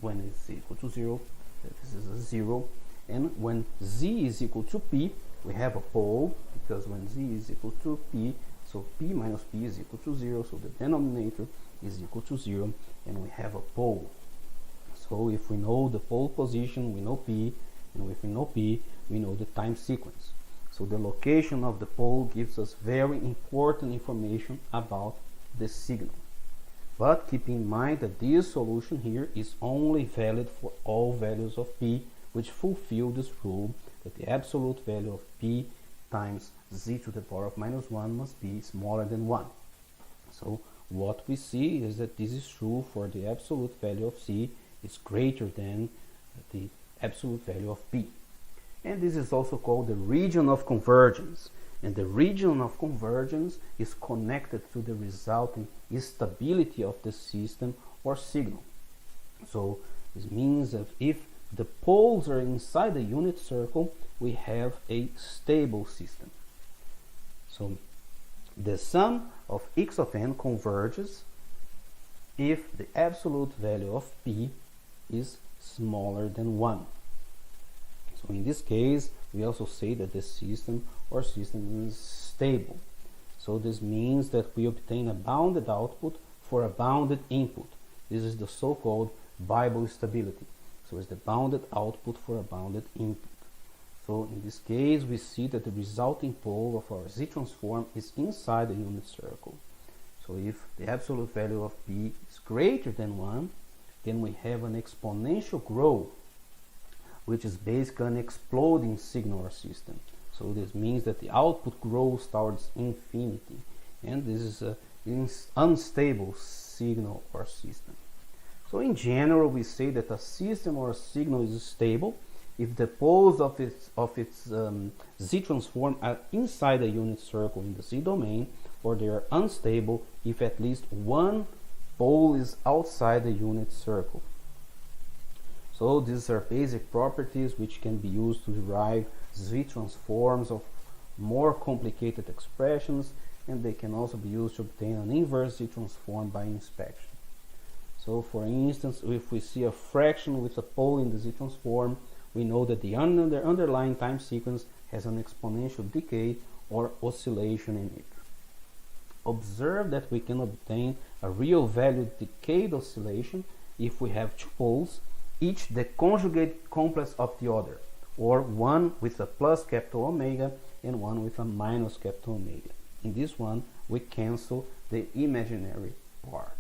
Speaker 3: when it's equal to 0, this is a 0, and when z is equal to p, we have a pole, because when z is equal to p, so p minus p is equal to 0, so the denominator is equal to 0, and we have a pole. So if we know the pole position, we know p, and if we know p, we know the time sequence. So the location of the pole gives us very important information about the signal. But keep in mind that this solution here is only valid for all values of p which fulfill this rule that the absolute value of p times z to the power of minus 1 must be smaller than 1. So what we see is that this is true for the absolute value of c is greater than the absolute value of p. And this is also called the region of convergence. And the region of convergence is connected to the resulting stability of the system or signal. So this means that if the poles are inside the unit circle, we have a stable system. So the sum of x of n converges if the absolute value of p is smaller than 1. So in this case, we also say that the system or system is stable. So this means that we obtain a bounded output for a bounded input. This is the so-called Bible stability. So it's the bounded output for a bounded input. So in this case, we see that the resulting pole of our Z transform is inside the unit circle. So if the absolute value of P is greater than 1, then we have an exponential growth, which is basically an exploding signal or system. So this means that the output grows towards infinity, and this is an unstable signal or system. So in general, we say that a system or a signal is stable if the poles of its Z transform are inside a unit circle in the Z domain, or they are unstable if at least one pole is outside the unit circle. So these are basic properties which can be used to derive Z transforms of more complicated expressions, and they can also be used to obtain an inverse Z transform by inspection. So for instance, if we see a fraction with a pole in the Z transform, we know that the underlying time sequence has an exponential decay or oscillation in it. Observe that we can obtain a real valued decayed oscillation if we have two poles, each the conjugate complex of the other, or one with a plus capital omega and one with a minus capital omega. In this one, we cancel the imaginary part.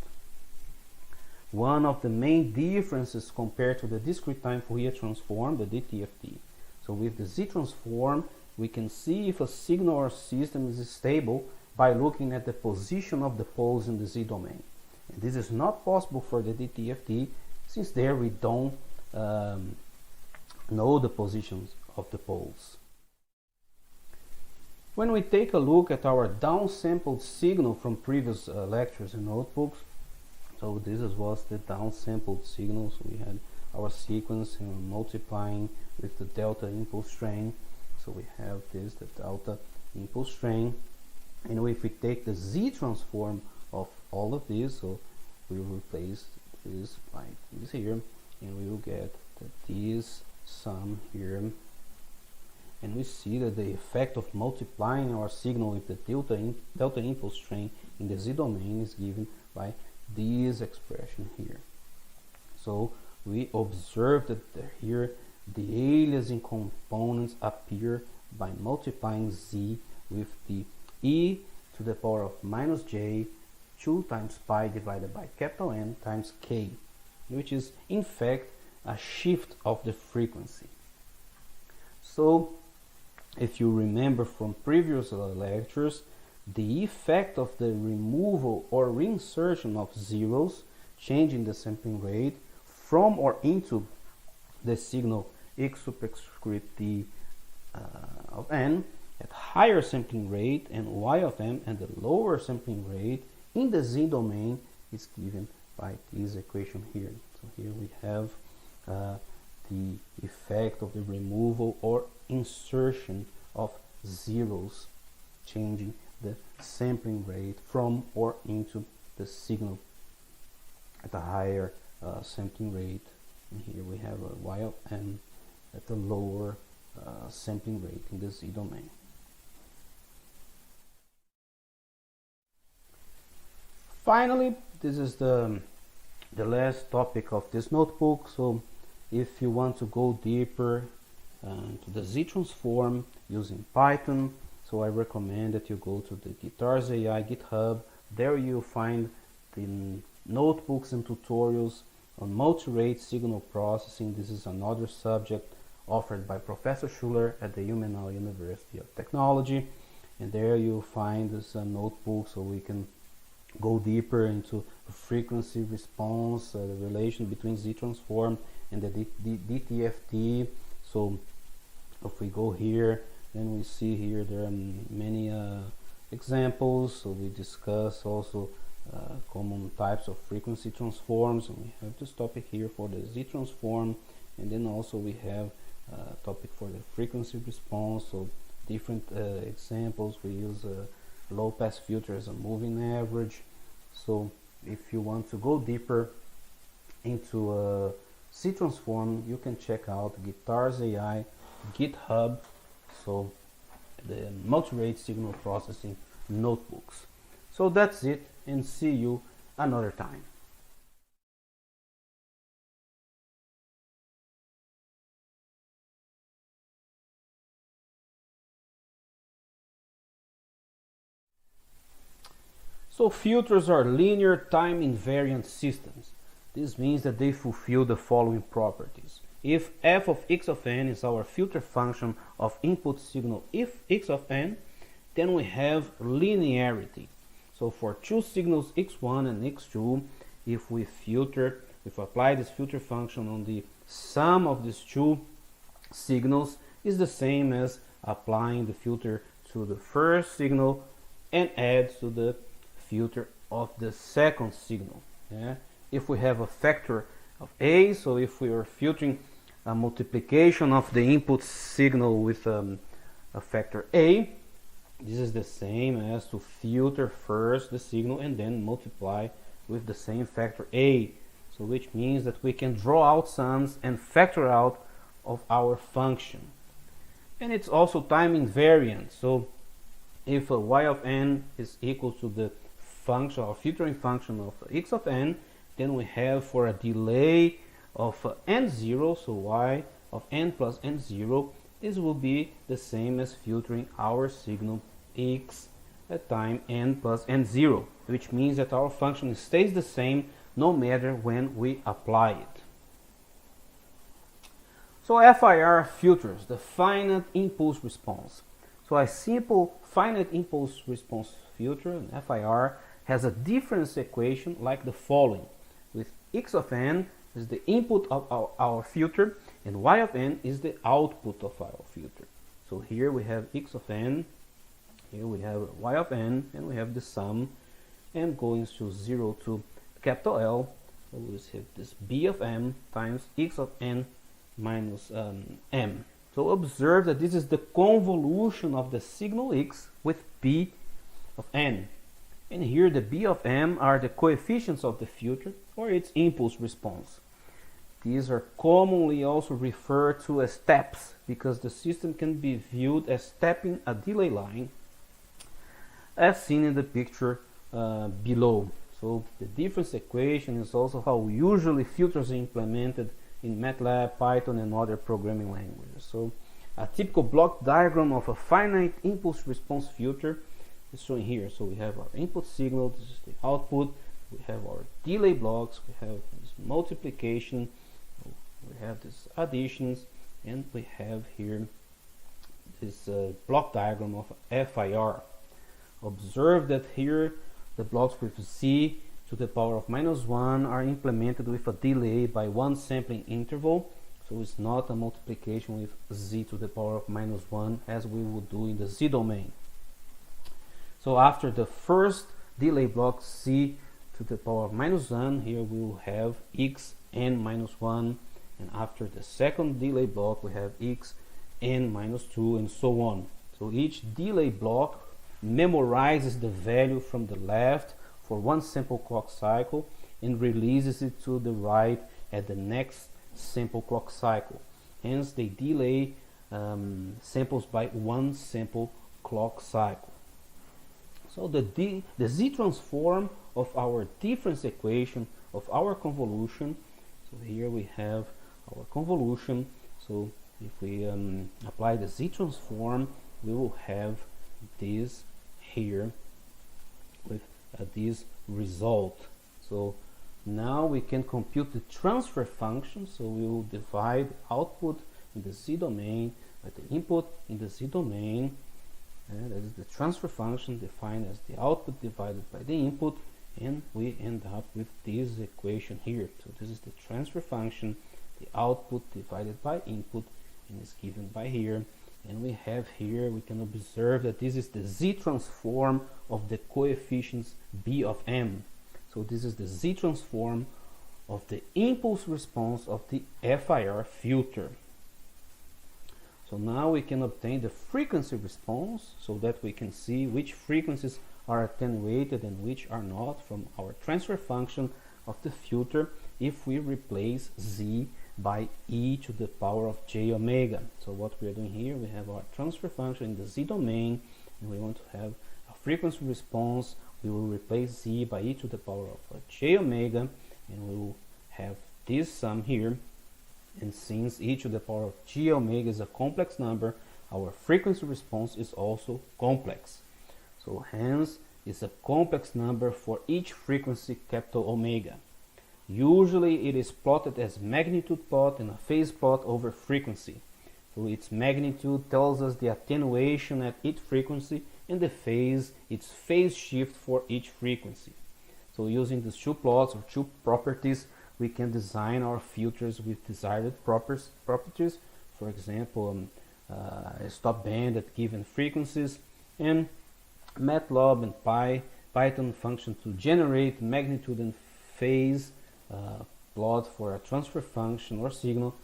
Speaker 3: One of the main differences compared to the discrete time Fourier transform, the DTFT. So with the Z transform, we can see if a signal or system is stable by looking at the position of the poles in the Z domain. And this is not possible for the DTFT, since there we don't know the positions of the poles. When we take a look at our downsampled signal from previous lectures and notebooks, so this was the downsampled signal. So we had our sequence multiplying with the delta impulse train. So we have this, the delta impulse train. And if we take the Z transform of all of these, so we replace is like this here, and we will get that this sum here, and we see that the effect of multiplying our signal with the delta impulse train in the z-domain is given by this expression here. So we observe that here the aliasing components appear by multiplying z with the e to the power of minus j 2 times pi divided by capital N times k, which is in fact a shift of the frequency. So if you remember from previous lectures, the effect of the removal or reinsertion of zeros, changing the sampling rate from or into the signal x superscript d of n at higher sampling rate and y of m and the lower sampling rate in the z domain is given by this equation here. So here we have the effect of the removal or insertion of zeros, changing the sampling rate from or into the signal at a higher sampling rate. And here we have a y of m at the lower sampling rate in the z domain. Finally, this is the last topic of this notebook. So if you want to go deeper to the z-transform using Python, so I recommend that you go to the Guitars AI GitHub. There you'll find the notebooks and tutorials on multirate signal processing. This is another subject offered by Professor Schuller at the Ilmenau University of Technology, and there you'll find this notebook, so we can go deeper into frequency response, the relation between z-transform and the DTFT. So if we go here, then we see here there are many examples. So we discuss also common types of frequency transforms, and we have this topic here for the z-transform, and then also we have a topic for the frequency response. So different examples. We use low-pass filter as a moving average. So if you want to go deeper into z-transform, you can check out Guitars AI GitHub, so the multirate signal processing notebooks. So that's it, and see you another time. So filters are linear time invariant systems. This means that they fulfill the following properties. If f of x of n is our filter function of input signal if x of n, then we have linearity. So for two signals x1 and x2, if we apply this filter function on the sum of these two signals, is the same as applying the filter to the first signal and add to the filter of the second signal. Yeah? If we have a factor of a, so if we are filtering a multiplication of the input signal with a factor a, this is the same as to filter first the signal and then multiply with the same factor a. So which means that we can draw out sums and factor out of our function. And it's also time invariant. So if a y of n is equal to the function or filtering function of x of n, then we have for a delay of n0, so y of n plus n0, this will be the same as filtering our signal x at time n plus n0, which means that our function stays the same no matter when we apply it. So FIR filters the finite impulse response. So a simple finite impulse response filter, an FIR, has a difference equation like the following, with x of n is the input of our filter and y of n is the output of our filter. So here we have x of n, here we have y of n, and we have the sum, and going to 0 to capital L, so we have this b of m times x of n minus m. So observe that this is the convolution of the signal x with b of n. And here the B of M are the coefficients of the filter or its impulse response. These are commonly also referred to as steps because the system can be viewed as stepping a delay line as seen in the picture below. So the difference equation is also how usually filters are implemented in MATLAB, Python and other programming languages. So a typical block diagram of a finite impulse response filter is shown here. So we have our input signal, this is the output, we have our delay blocks, we have this multiplication, we have this additions, and we have here this block diagram of FIR. Observe that here the blocks with z to the power of -1 are implemented with a delay by one sampling interval. So it's not a multiplication with z to the power of -1 as we would do in the z domain. So after the first delay block z to the power of -1, here we will have x n -1, and after the second delay block we have x n -2 and so on. So each delay block memorizes the value from the left for one sample clock cycle and releases it to the right at the next sample clock cycle. Hence they delay samples by one sample clock cycle. So the z transform of our difference equation of our convolution, so here we have our convolution. So if we apply the z transform, we will have this here with this result. So now we can compute the transfer function. So we will divide output in the z domain by the input in the z domain, and that is the transfer function defined as the output divided by the input, and we end up with this equation here. So this is the transfer function, the output divided by input, and is given by here. And we have here, we can observe that this is the z transform of the coefficients B of M. So this is the z transform of the impulse response of the FIR filter. So now we can obtain the frequency response so that we can see which frequencies are attenuated and which are not from our transfer function of the filter if we replace z by e to the power of j omega. So what we are doing here, we have our transfer function in the z domain, and we want to have a frequency response. We will replace z by e to the power of j omega, and we will have this sum here. And since e to the power of j omega is a complex number, our frequency response is also complex. So hence it's a complex number for each frequency capital omega. Usually it is plotted as magnitude plot and a phase plot over frequency. So its magnitude tells us the attenuation at each frequency, and the phase, its phase shift for each frequency. So using these two plots or two properties, we can design our filters with desired properties. For example, a stop band at given frequencies, and MATLAB and Python function to generate magnitude and phase plot for a transfer function or signal.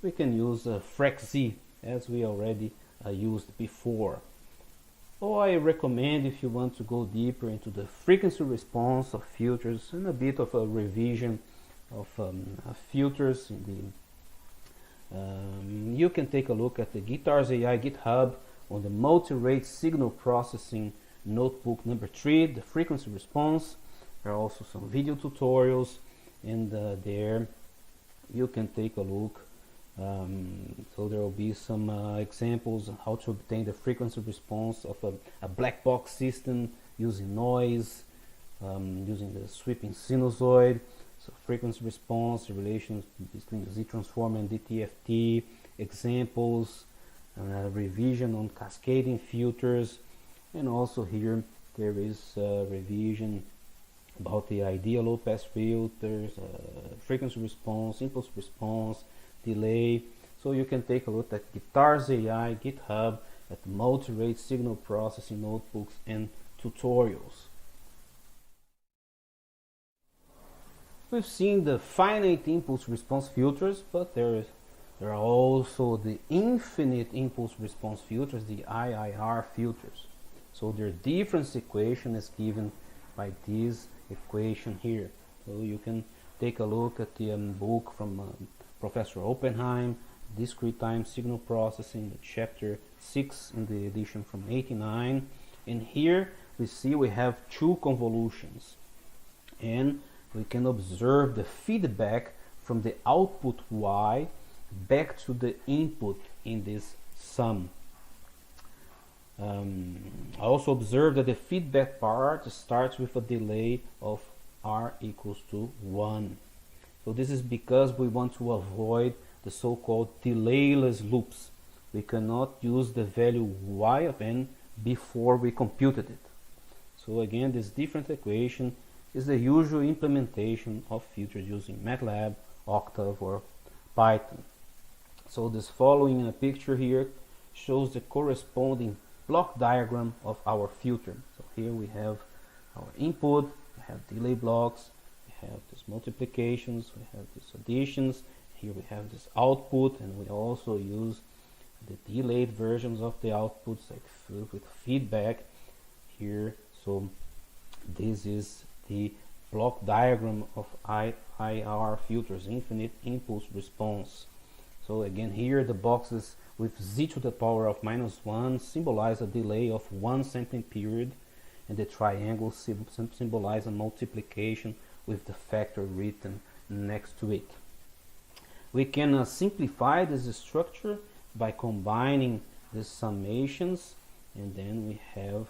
Speaker 3: We can use FracZ as we already used before. So I recommend, if you want to go deeper into the frequency response of filters and a bit of a revision of filters, you can take a look at the Guitars AI GitHub on the Multirate signal processing notebook number 3, the frequency response. There are also some video tutorials, and there you can take a look. So there will be some examples on how to obtain the frequency response of a black box system using noise, using the sweeping sinusoid. So frequency response, the relations between the Z transform and DTFT, examples, revision on cascading filters, and also here there is a revision about the ideal low-pass filters, frequency response, impulse response, delay. So you can take a look at Guitars AI GitHub, at Multirate signal processing notebooks and tutorials. We've seen the finite impulse response filters, but there are also the infinite impulse response filters, the IIR filters. So their difference equation is given by this equation here. So you can take a look at the book from Professor Oppenheim, Discrete Time Signal Processing, chapter 6 in the edition from 89. And here we see we have two convolutions, and we can observe the feedback from the output y back to the input in this sum. I also observe that the feedback part starts with a delay of r equals to 1. So this is because we want to avoid the so-called delayless loops. We cannot use the value y of n before we computed it. So again, this different equation is the usual implementation of filters using MATLAB, Octave, or Python. So this following picture here shows the corresponding block diagram of our filter. So here we have our input, we have delay blocks, we have these multiplications, we have these additions, here we have this output, and we also use the delayed versions of the outputs, like with feedback here. So this is the block diagram of IR filters, infinite impulse response. So again, here the boxes with z to the power of -1 symbolize a delay of 1 sampling period, and the triangle symbolize a multiplication with the factor written next to it. We can simplify this structure by combining the summations, and then we have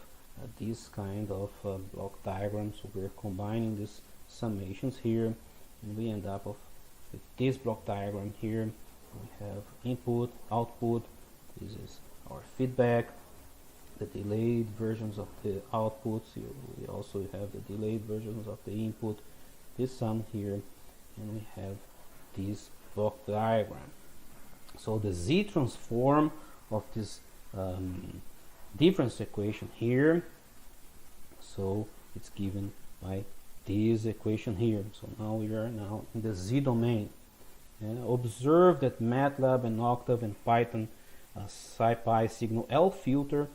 Speaker 3: this kind of block diagram. So we're combining these summations here, and we end up with this block diagram here. We have input, output, this is our feedback, the delayed versions of the outputs, we also have the delayed versions of the input, this sum here, and we have this block diagram. So the z transform of this difference equation here, so it's given by this equation here. So now we are now in the z domain. Observe that MATLAB and Octave and Python SciPy signal L filter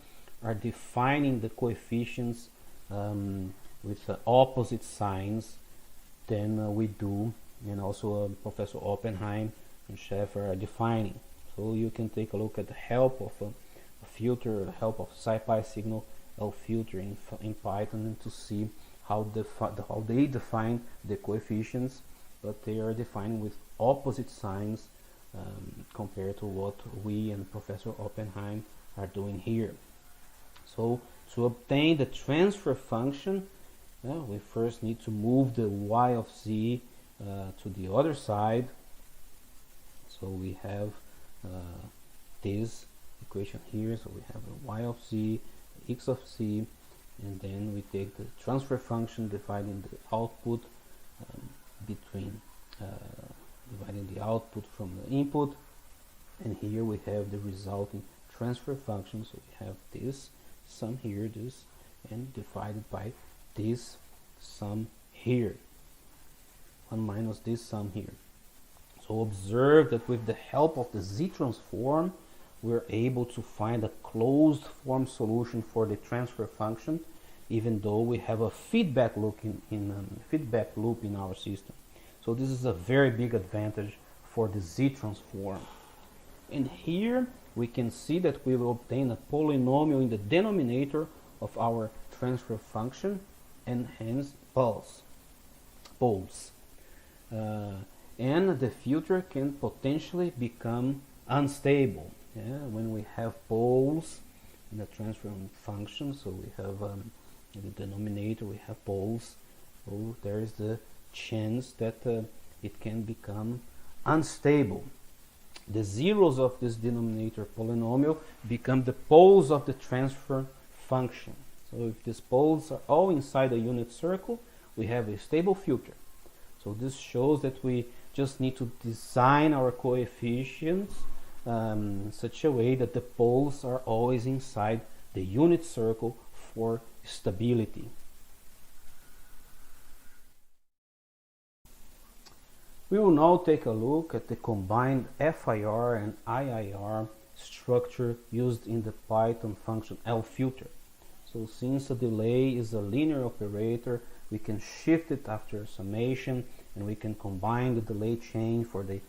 Speaker 3: are defining the coefficients with opposite signs than we do, and also Professor Oppenheim and Schaeffer are defining. So you can take a look at the help of a filter, the help of SciPy signal L filter in Python, and to see how they define the coefficients, but they are defining with opposite signs compared to what we and Professor Oppenheim are doing here. So to obtain the transfer function, we first need to move the y of z to the other side. So we have this equation here. So we have the y of z, x of z, and then we take the transfer function dividing the output dividing the output from the input, and here we have the resulting transfer function. So we have this sum here, this, and divided by this sum here, 1 minus this sum here. So observe that with the help of the z transform, we're able to find a closed form solution for the transfer function, even though we have a feedback loop in our system. So this is a very big advantage for the z transform. And here we can see that we will obtain a polynomial in the denominator of our transfer function, and hence poles. And the filter can potentially become unstable when we have poles in the transfer function. So we have in the denominator we have poles, so there is the chance that it can become unstable. The zeros of this denominator polynomial become the poles of the transfer function. So if these poles are all inside a unit circle, we have a stable filter. So this shows that we just need to design our coefficients in such a way that the poles are always inside the unit circle for stability. We will now take a look at the combined FIR and IIR structure used in the Python function L filter. So since a delay is a linear operator, we can shift it after summation, and we can combine the delay chain for the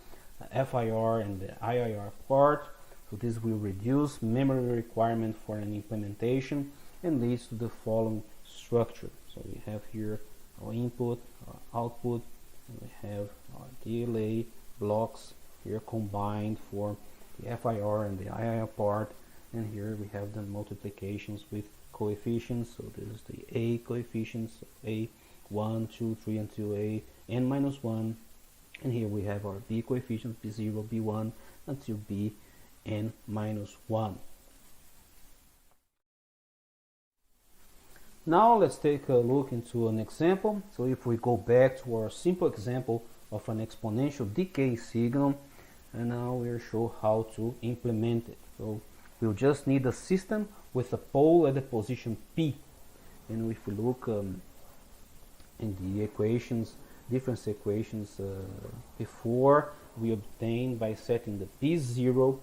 Speaker 3: FIR and the IIR part. So this will reduce memory requirement for an implementation and leads to the following structure. So we have here our input, our output, and we have our delay blocks here combined for the FIR and the IIR part, and here we have the multiplications with coefficients. So this is the A coefficients, A 1, 2, 3 until A n minus 1, and here we have our B coefficients, B0, B1 until B n minus 1. Now let's take a look into an example. So if we go back to our simple example of an exponential decay signal, and now we'll show how to implement it. So we'll just need a system with a pole at the position P, and if we look in the equations, difference equations before, we obtain by setting the B0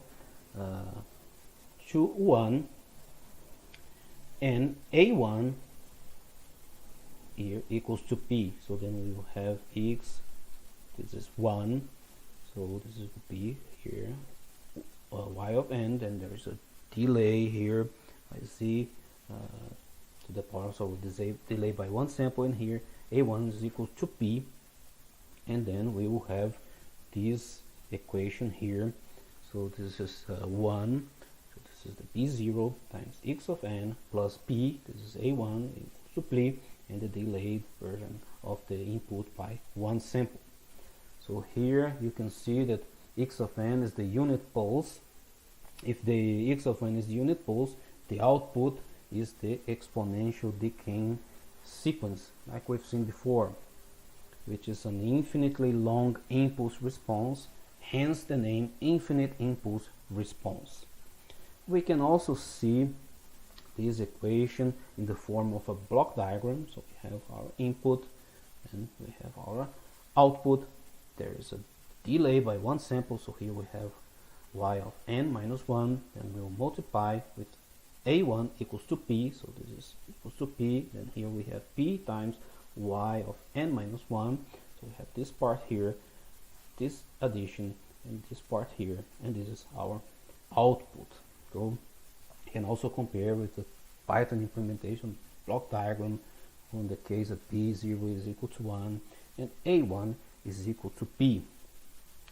Speaker 3: to 1 and A1 here equals to P. So then we will have X, this is 1, so this is B here, Y of n, and there is a delay here by Z to the power, so we delay by one sample in here, A1 is equal to P, and then we will have this equation here. So this is 1, so this is the B0 times X of n plus P, this is A1 equals to P, and the delayed version of the input by one sample. So here you can see that X of n is the unit pulse. If the X of n is the unit pulse, the output is the exponential decaying sequence, like we've seen before, which is an infinitely long impulse response, hence the name infinite impulse response. We can also see this equation in the form of a block diagram. So we have our input and we have our output. There is a delay by one sample, so here we have y of n minus 1, and we'll multiply with a1 equals to p, so this is equals to p, then here we have p times y of n minus 1, so we have this part here, this addition, and this part here, and this is our output. So you can also compare with the Python implementation block diagram on the case that p0 is equal to 1 and a1 is equal to p.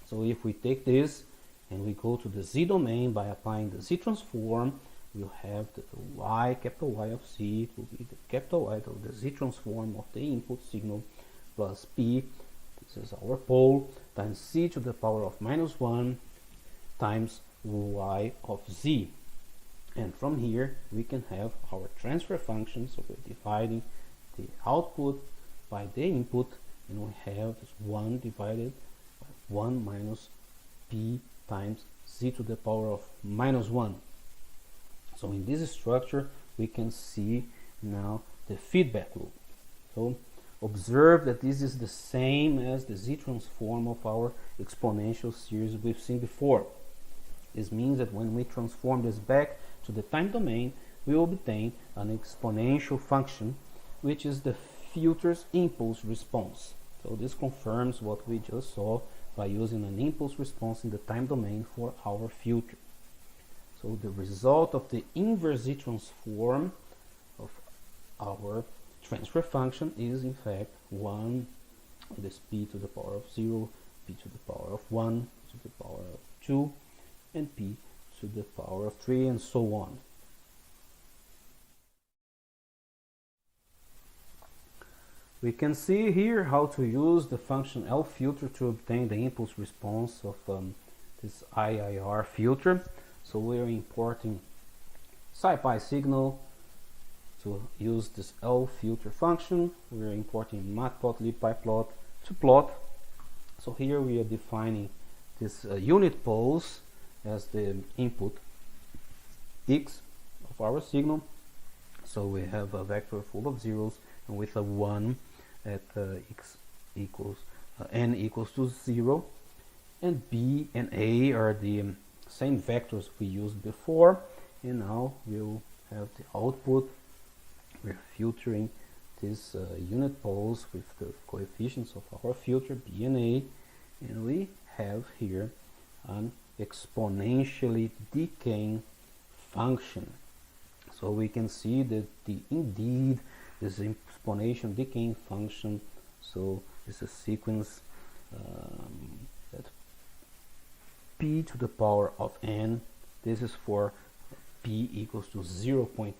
Speaker 3: So if we take this and we go to the z domain by applying the z transform, we'll have the y, capital Y of z, it will be the capital Y of the z transform of the input signal plus p, this is our pole, times z to the power of minus 1 times y of z. And from here we can have our transfer function, so we're dividing the output by the input, and we have this 1 divided by 1 minus p times z to the power of minus 1. So in this structure we can see now the feedback loop. So observe that this is the same as the z transform of our exponential series we've seen before. This means that when we transform this back to the time domain, we will obtain an exponential function, which is the filter's impulse response. So this confirms what we just saw by using an impulse response in the time domain for our filter. So the result of the inverse z transform of our transfer function is in fact 1, this p to the power of 0, p to the power of 1, to the power of 2, and p to the power of 3, and so on. We can see here how to use the function L-filter to obtain the impulse response of this IIR filter. So we are importing SciPy signal to use this L-filter function. We are importing matplotlib pyplot to plot. So here we are defining this unit pulse as the input x of our signal. So we have a vector full of zeros and with a 1 at x equals n equals to 0, and b and a are the same vectors we used before, and now we'll have the output we're filtering these unit poles with the coefficients of our filter B and A, and we have here an exponentially decaying function. So we can see that indeed this exponential decaying function, so it's a sequence that p to the power of n, this is for p equals to 0.9.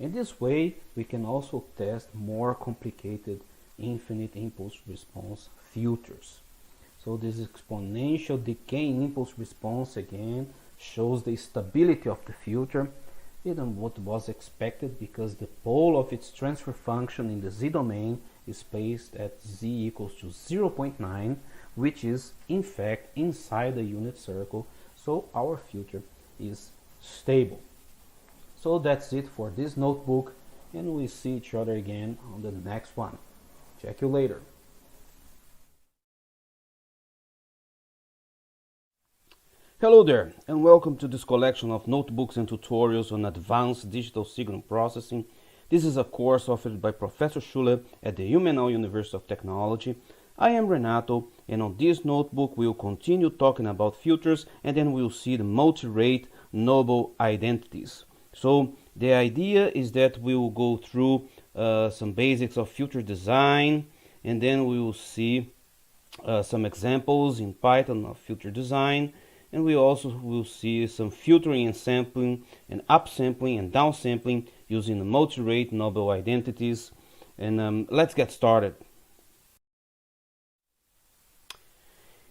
Speaker 3: In this way we can also test more complicated infinite impulse response filters. So this exponential decaying impulse response again shows the stability of the filter, even what was expected, because the pole of its transfer function in the z-domain is placed at z equals to 0.9, which is in fact inside the unit circle, so our filter is stable. So that's it for this notebook, and we see each other again on the next one. Check you later.
Speaker 1: Hello there, and welcome to this collection of notebooks and tutorials on advanced digital signal processing. This is a course offered by Professor Schuller at the Ilmenau University of Technology. I am Renato, and on this notebook we will continue talking about filters, and then we will see the multi-rate noble identities. So the idea is that we will go through some basics of filter design, and then we will see some examples in Python of filter design. And we also will see some filtering and sampling and upsampling and downsampling using the multi-rate noble identities. And let's get started.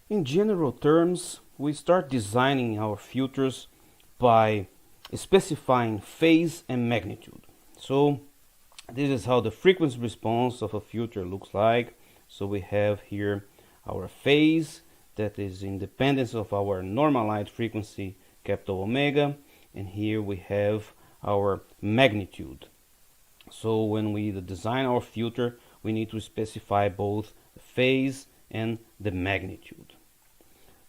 Speaker 1: In general terms, we start designing our filters by specifying phase and magnitude. So this is how the frequency response of a filter looks like. So we have here our phase, that is independence of our normalized frequency capital omega, and here we have our magnitude. So when we design our filter, we need to specify both the phase and the magnitude.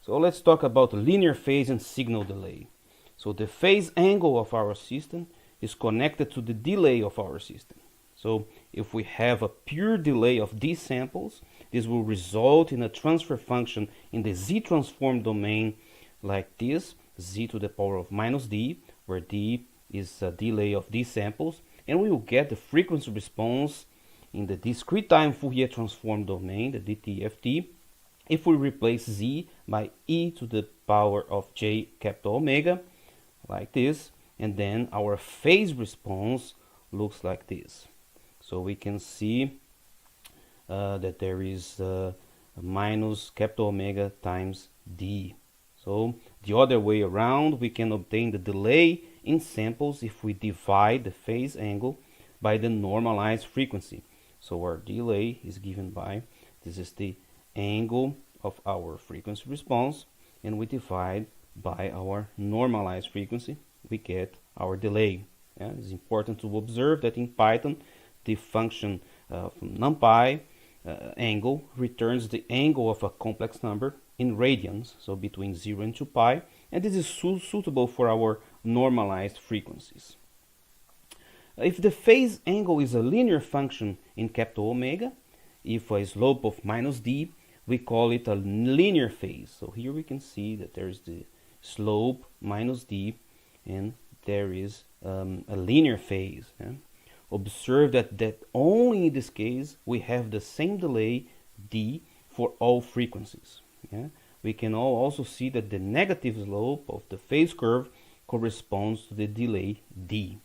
Speaker 1: So let's talk about linear phase and signal delay. So the phase angle of our system is connected to the delay of our system. So if we have a pure delay of d samples, this will result in a transfer function in the z-transform domain like this, z to the power of minus d, where d is a delay of d samples, and we will get the frequency response in the discrete time Fourier transform domain, the dtft, if we replace z by e to the power of j capital omega, like this, and then our phase response looks like this. So we can see that there is minus capital omega times d. So the other way around, we can obtain the delay in samples if we divide the phase angle by the normalized frequency. So our delay is given by, this is the angle of our frequency response, and we divide by our normalized frequency, we get our delay. Yeah, it's important to observe that in Python, the function from numpy angle returns the angle of a complex number in radians, so between 0 and 2 pi, and this is suitable for our normalized frequencies. If the phase angle is a linear function in capital omega, if a slope of minus d, we call it a linear phase. So here we can see that there is the slope minus d, and there is a linear phase. Yeah? Observe that only in this case we have the same delay d for all frequencies. Yeah? We can also see that the negative slope of the phase curve corresponds to the delay d.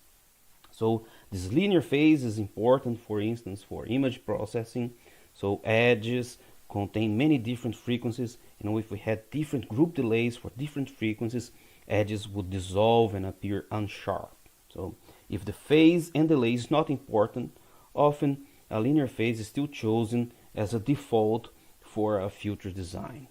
Speaker 1: So this linear phase is important, for instance, for image processing. So edges contain many different frequencies, and if we had different group delays for different frequencies, edges would dissolve and appear unsharp. So if the phase and delay is not important, often a linear phase is still chosen as a default for a filter design.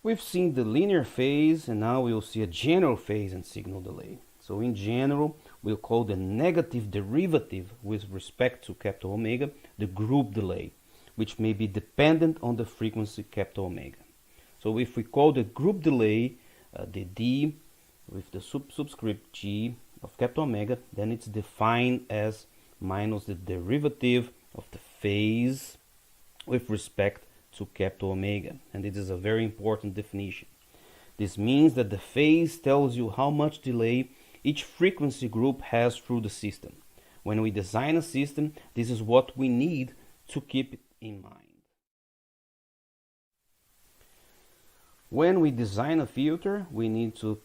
Speaker 1: We've seen the linear phase, and now we'll see a general phase and signal delay. So in general, we'll call the negative derivative with respect to capital omega the group delay, which may be dependent on the frequency capital omega. So if we call the group delay the d
Speaker 3: with the subscript g of capital omega, then it's defined as minus the derivative of the phase with respect to capital omega. And this is a very important definition. This means that the phase tells you how much delay each frequency group has through the system. When we design a system, this is what we need to keep it in mind. When we design a filter, we need to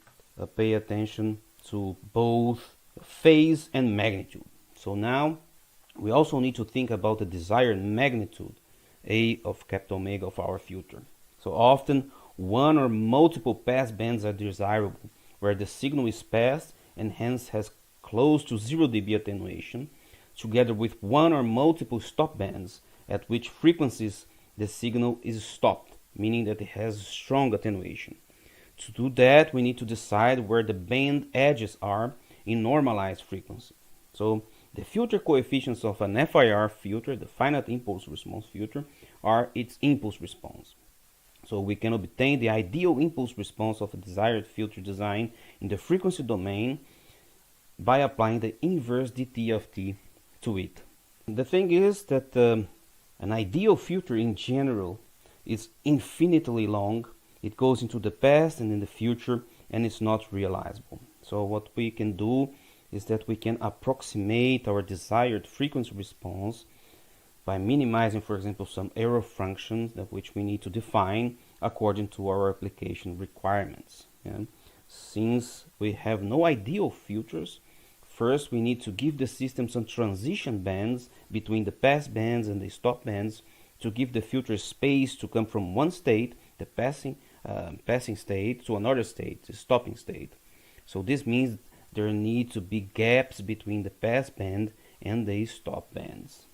Speaker 3: pay attention to both phase and magnitude. So now we also need to think about the desired magnitude, A of capital omega, of our filter. So often one or multiple pass bands are desirable, where the signal is passed and hence has close to 0 dB attenuation, together with one or multiple stop bands at which frequencies the signal is stopped, meaning that it has strong attenuation. To do that, we need to decide where the band edges are in normalized frequency. So the filter coefficients of an FIR filter, the finite impulse response filter, are its impulse response. So we can obtain the ideal impulse response of a desired filter design in the frequency domain by applying the inverse dt of t to it. The thing is that an ideal filter in general is infinitely long. It goes into the past and in the future, and it's not realizable. So what we can do is that we can approximate our desired frequency response by minimizing, for example, some error functions that which we need to define according to our application requirements. Since we have no ideal filters, first we need to give the system some transition bands between the pass bands and the stop bands to give the filter space to come from one state, the passing state, to another state, the stopping state. So this means there need to be gaps between the pass band and the stop bands.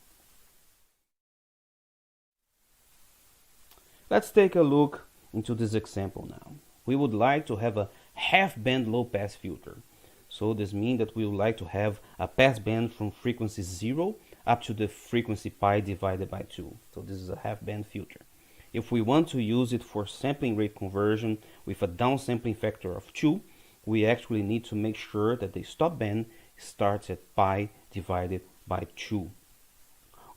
Speaker 3: Let's take a look into this example now. We would like to have a half-band low-pass filter. So this means that we would like to have a pass band from frequency 0 up to the frequency pi divided by 2. So this is a half-band filter. If we want to use it for sampling rate conversion with a downsampling factor of 2, we actually need to make sure that the stop band starts at pi divided by 2.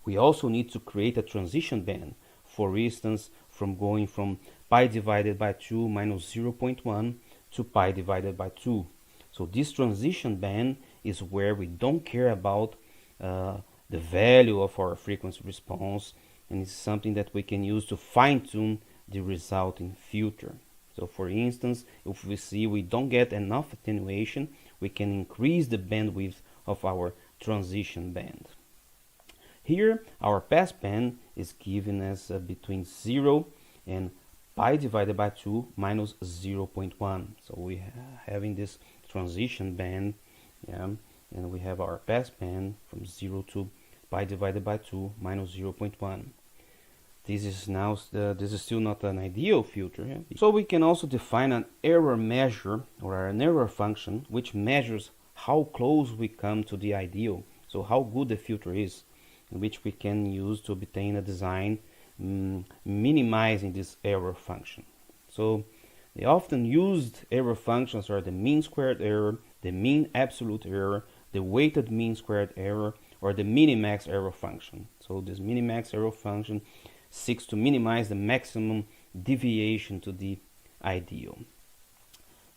Speaker 3: We also need to create a transition band, for instance, from going from pi divided by 2 minus 0.1 to pi divided by 2. So this transition band is where we don't care about the value of our frequency response, and it's something that we can use to fine-tune the resulting filter. So for instance, if we see we don't get enough attenuation, we can increase the bandwidth of our transition band. Here our pass band is given as between 0 and pi divided by 2 minus 0.1. So we having this transition band, and we have our pass band from 0 to pi divided by 2 minus 0.1. This is still not an ideal filter. So we can also define an error measure or an error function which measures how close we come to the ideal, so how good the filter is, which we can use to obtain a design minimizing this error function. So the often used error functions are the mean squared error, the mean absolute error, the weighted mean squared error, or the minimax error function. So this minimax error function seeks to minimize the maximum deviation to the ideal.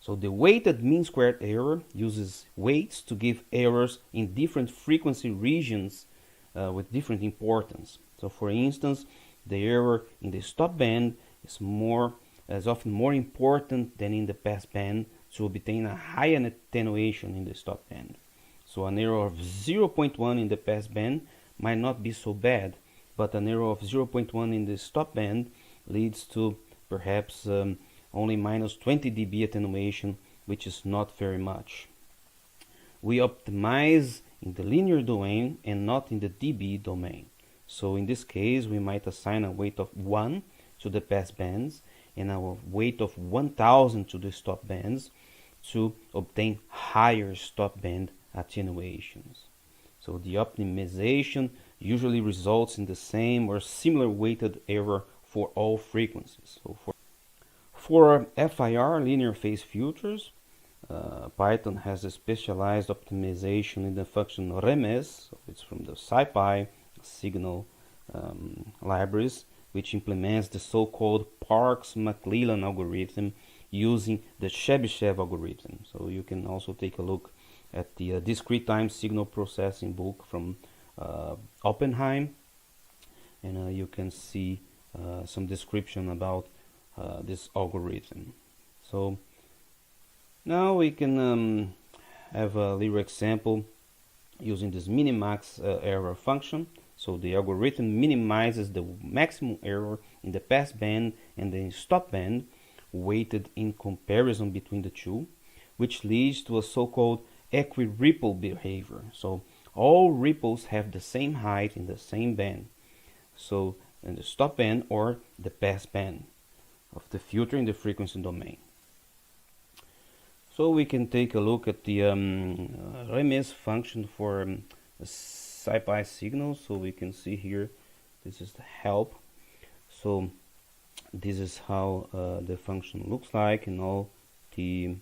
Speaker 3: So the weighted mean squared error uses weights to give errors in different frequency regions with different importance. So for instance, the error in the stop band is often more important than in the pass band to obtain a higher attenuation in the stop band. So an error of 0.1 in the pass band might not be so bad, but an error of 0.1 in the stop band leads to perhaps only minus 20 dB attenuation, which is not very much. We optimize in the linear domain and not in the dB domain. So in this case, we might assign a weight of 1 to the pass bands and a weight of 1000 to the stop bands to obtain higher stop band attenuations. So the optimization usually results in the same or similar weighted error for all frequencies. So for FIR linear phase filters, Python has a specialized optimization in the function remes, so it's from the SciPy signal libraries, which implements the so-called Parkes-McClellan algorithm using the Chebyshev algorithm. So you can also take a look at the discrete time signal processing book from Oppenheim, and you can see some description about this algorithm. So now we can have a little example using this minimax error function. So the algorithm minimizes the maximum error in the pass band and the stop band, weighted in comparison between the two, which leads to a so-called equiripple behavior. So all ripples have the same height in the same band, so in the stop band or the pass band of the filter in the frequency domain. So we can take a look at the remes function for SciPy signal. So we can see here, this is the help. So this is how the function looks like and all the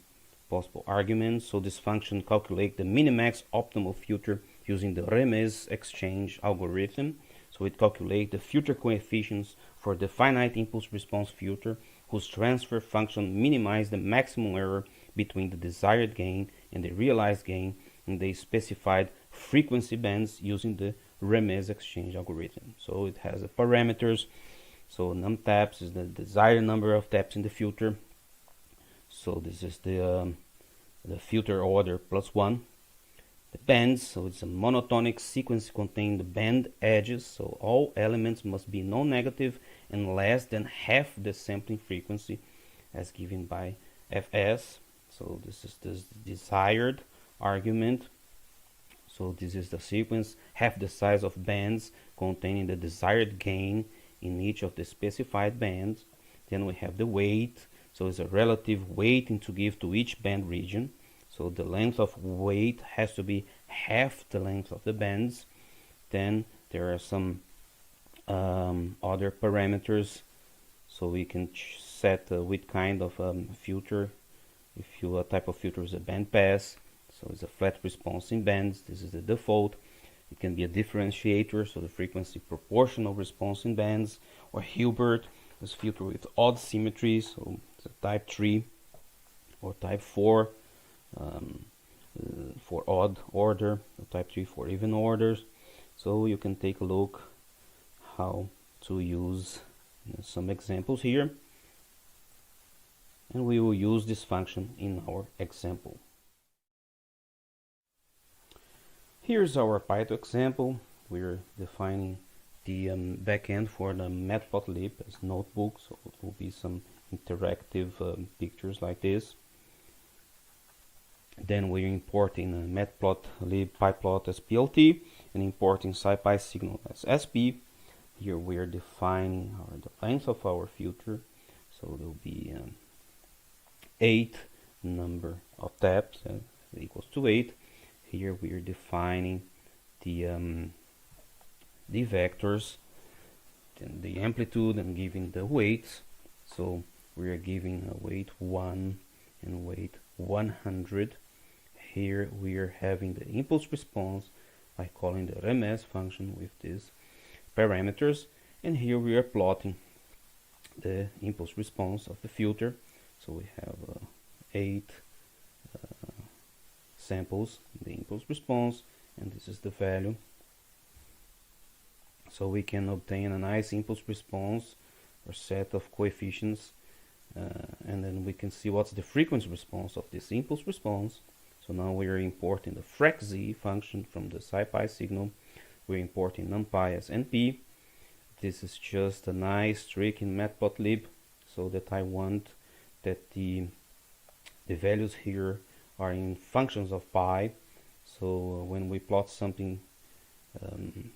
Speaker 3: possible arguments. So this function calculates the minimax optimal filter using the remes exchange algorithm. So it calculates the filter coefficients for the finite impulse response filter, whose transfer function minimizes the maximum error between the desired gain and the realized gain in the specified frequency bands using the remes exchange algorithm. So it has the parameters. So num taps is the desired number of taps in the filter. So this is the filter order +1. The bands, so it's a monotonic sequence containing the band edges, so all elements must be non-negative and less than half the sampling frequency as given by Fs. So this is the desired argument. So this is the sequence, half the size of bands containing the desired gain in each of the specified bands. Then we have the weight, so it's a relative weighting to give to each band region. So the length of weight has to be half the length of the bands. Then there are some other parameters. So we can set which kind of filter. If your type of filter is a band pass, so it's a flat response in bands. This is the default. It can be a differentiator, so the frequency proportional response in bands, or Hilbert, this filter with odd symmetry, so it's a type 3 or type 4 for odd order, type 3 for even orders. So you can take a look how to use some examples here, and we will use this function in our example. Here's our Python example. We're defining the backend for the matplotlib as notebook, so it will be some interactive pictures like this. Then we're importing matplotlib pyplot as PLT and importing SciPy signal as SP. Here we are defining the length of our filter, so there will be 8 number of taps equals to 8. Here we are defining the vectors, then the amplitude, and giving the weights. So we are giving a weight 1 and weight 100. Here we are having the impulse response by calling the remes function with these parameters, and here we are plotting the impulse response of the filter. So we have 8 samples, the impulse response, and this is the value. So we can obtain a nice impulse response or set of coefficients, and then we can see what's the frequency response of this impulse response. So now we are importing the frac_z function from the SciPy signal. We're importing numpy as np. This is just a nice trick in matplotlib, so that I want that the values here are in functions of pi. So when we plot something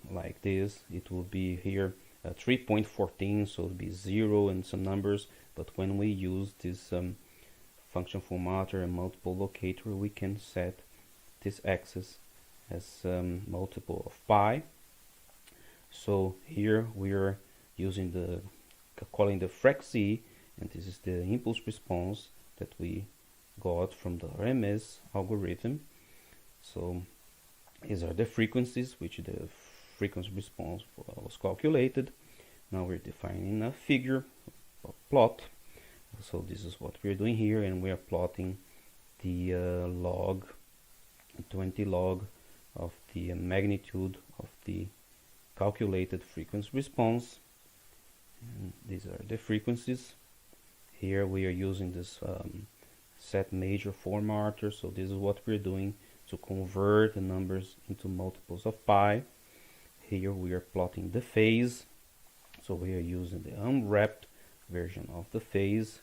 Speaker 3: like this, it will be here 3.14, so it will be 0 and some numbers. But when we use this function formatter and multiple locator, we can set this axis as multiple of pi. So here we are using calling the frac_z, and this is the impulse response that we got from the RMS algorithm. So these are the frequencies which the frequency response was calculated. Now we're defining a figure, a plot. So this is what we're doing here, and we are plotting the log, 20 log of the magnitude of the calculated frequency response. And these are the frequencies. Here we are using this set major formatter. So this is what we're doing to convert the numbers into multiples of pi. Here we are plotting the phase. So we are using the unwrapped version of the phase,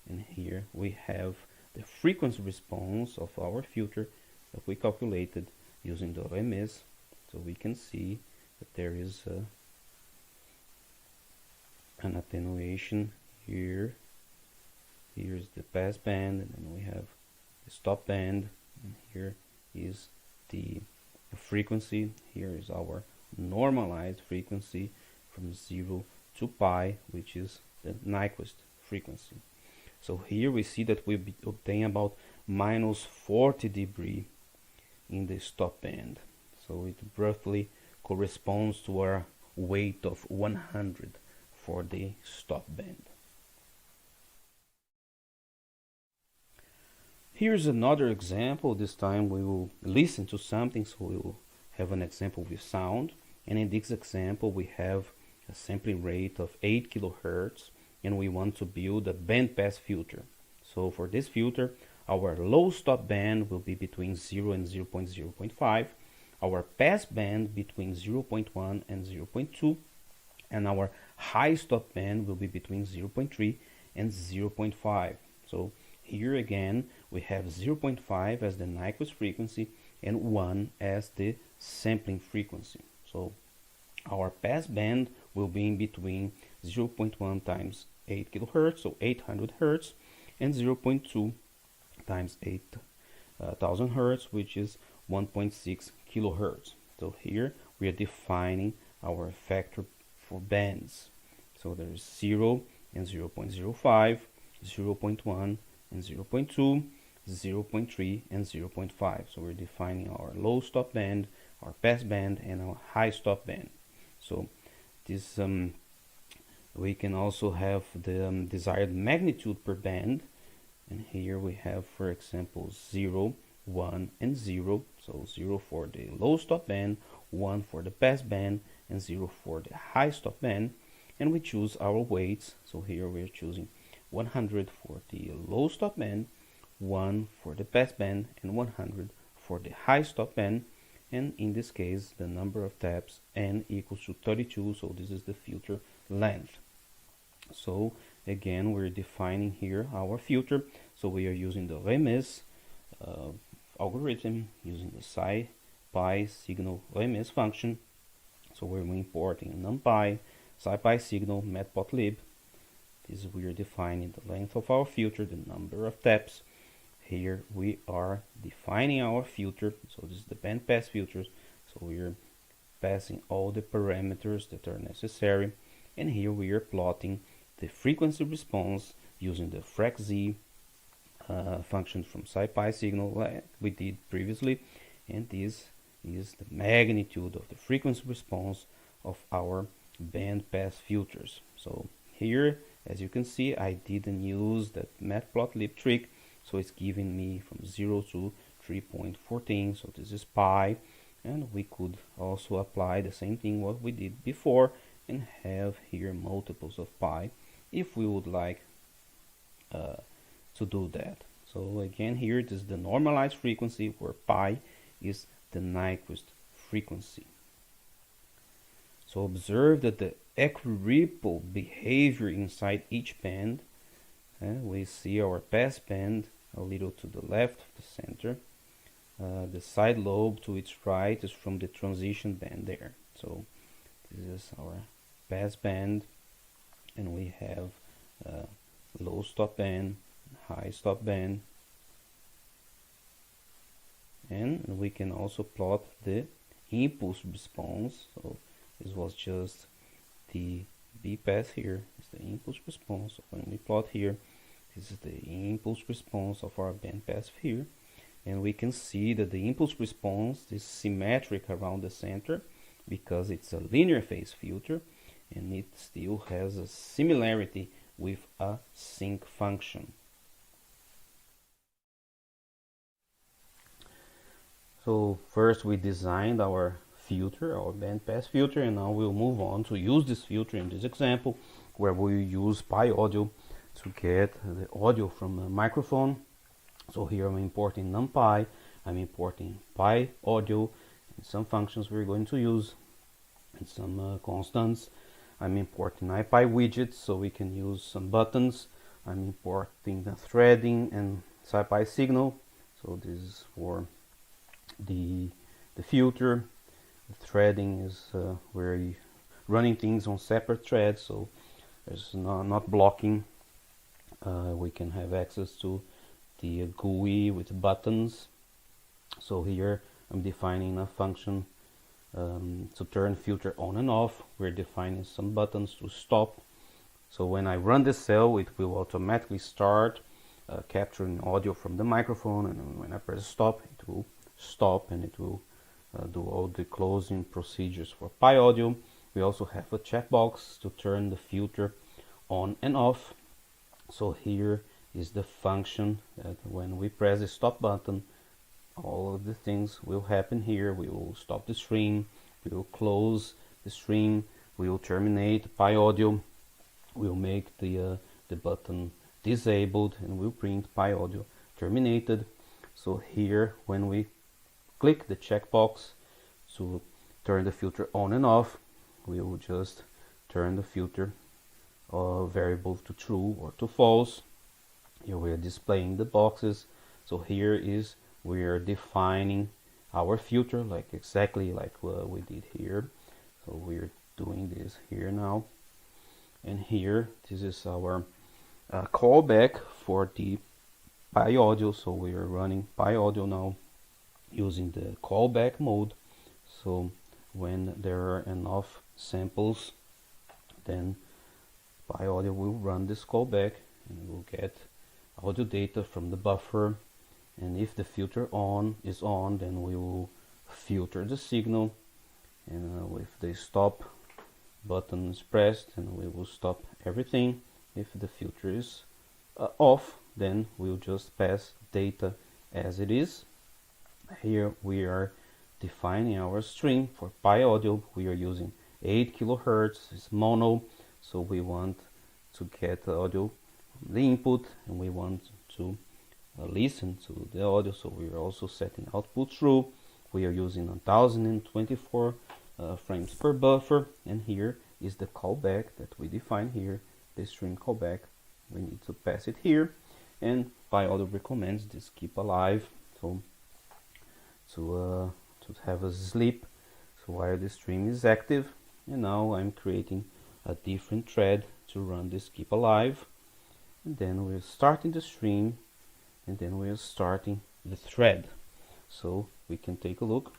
Speaker 3: and here we have the frequency response of our filter that we calculated using the RMS. So we can see that there is an attenuation here. Here's the pass band, and then we have the stop band, and here is the frequency. Here is our normalized frequency from 0 to pi, which is the Nyquist frequency. So here we see that we obtain about -40 dB in the stop band. So it roughly corresponds to our weight of 100 for the stop band. Here's another example. This time we will listen to something, so we will have an example with sound. And in this example we have a sampling rate of 8 kHz, and we want to build a bandpass filter. So for this filter, our low stop band will be between 0 and 0.0.5, our pass band between 0.1 and 0.2, and our high stop band will be between 0.3 and 0.5. So here again we have 0.5 as the Nyquist frequency and 1 as the sampling frequency. So our pass band will be in between 0.1 times 8 kHz, so 800 Hz, and 0.2 times 8,000 Hz, which is 1.6 kHz. So here we are defining our factor for bands. So there is 0 and 0.05, 0.1 and 0.2, 0.3 and 0.5. So we're defining our low stop band, our pass band, and our high stop band. So this we can also have the desired magnitude per band, and here we have, for example, 0, 1 and 0. So 0 for the low stop band, 1 for the pass band, and 0 for the high stop band, and we choose our weights. So here we're choosing 100 for the low stop band, 1 for the pass band, and 100 for the high stop band. And in this case the number of taps n equals to 32, so this is the filter length. So again we're defining here our filter. So we are using the RMS algorithm, using the SciPy signal RMS function. So we're importing a NumPy, SciPy signal, matplotlib. This we are defining the length of our filter, the number of taps. Here we are defining our filter. So this is the bandpass filters. So we are passing all the parameters that are necessary, and here we are plotting the frequency response using the fracz function from SciPy signal like we did previously, and this is the magnitude of the frequency response of our bandpass filters. So here, as you can see, I didn't use that matplotlib trick, so it's giving me from 0 to 3.14, so this is pi, and we could also apply the same thing what we did before and have here multiples of pi if we would like to do that. So again, here it is the normalized frequency, where pi is the Nyquist frequency. So observe that the equiripple behavior inside each band. We see our pass band a little to the left of the center. The side lobe to its right is from the transition band there. So this is our pass band, and we have low stop band, high stop band, and we can also plot the impulse response. So this was just the B pass, here is the impulse response. So when we plot here, This is the impulse response of our bandpass here, and we can see that the impulse response is symmetric around the center because it's a linear phase filter, and it still has a similarity with a sinc function. So first we designed our filter, our bandpass filter, and now we'll move on to use this filter in this example where we use pi audio to get the audio from a microphone. So here I'm importing numpy, I'm importing pi audio, and some functions we're going to use, and some constants. I'm importing ipy widgets so we can use some buttons. I'm importing the threading and scipy signal. So this is for the filter. The threading is we're running things on separate threads, so there's not blocking. We can have access to the GUI with buttons. So here I'm defining a function to turn filter on and off. We're defining some buttons to stop. So when I run the cell, it will automatically start capturing audio from the microphone, and when I press stop, it will stop, and it will do all the closing procedures for pi audio. We also have a checkbox to turn the filter on and off. So here is the function that when we press the stop button, all of the things will happen here. We will stop the stream, we will close the stream, we will terminate pi audio, we will make the button disabled, and we'll print pi audio terminated. So here when we click the checkbox to turn the filter on and off, we will just turn the filter variable to true or to false. Here we are displaying the boxes. So here is we are defining our filter exactly like we did here. So we're doing this here now, and here this is our callback for the pi audio. So we are running pi audio now using the callback mode. So when there are enough samples, then pi audio will run this callback and we'll get audio data from the buffer, and if the filter is on, then we will filter the signal, and with the stop button is pressed, and we will stop everything. If the filter is off, then we'll just pass data as it is. Here we are defining our string for pi audio. We are using 8 kilohertz, it's mono, so we want to get the audio from the input, and we want to listen to the audio, so we are also setting output true. We are using 1024 frames per buffer, and here is the callback that we define here, the string callback. We need to pass it here, and pi audio recommends this keep alive, so to have a sleep, so while the stream is active. And now I'm creating a different thread to run this keep alive, and then we're starting the stream, and then we're starting the thread. So we can take a look.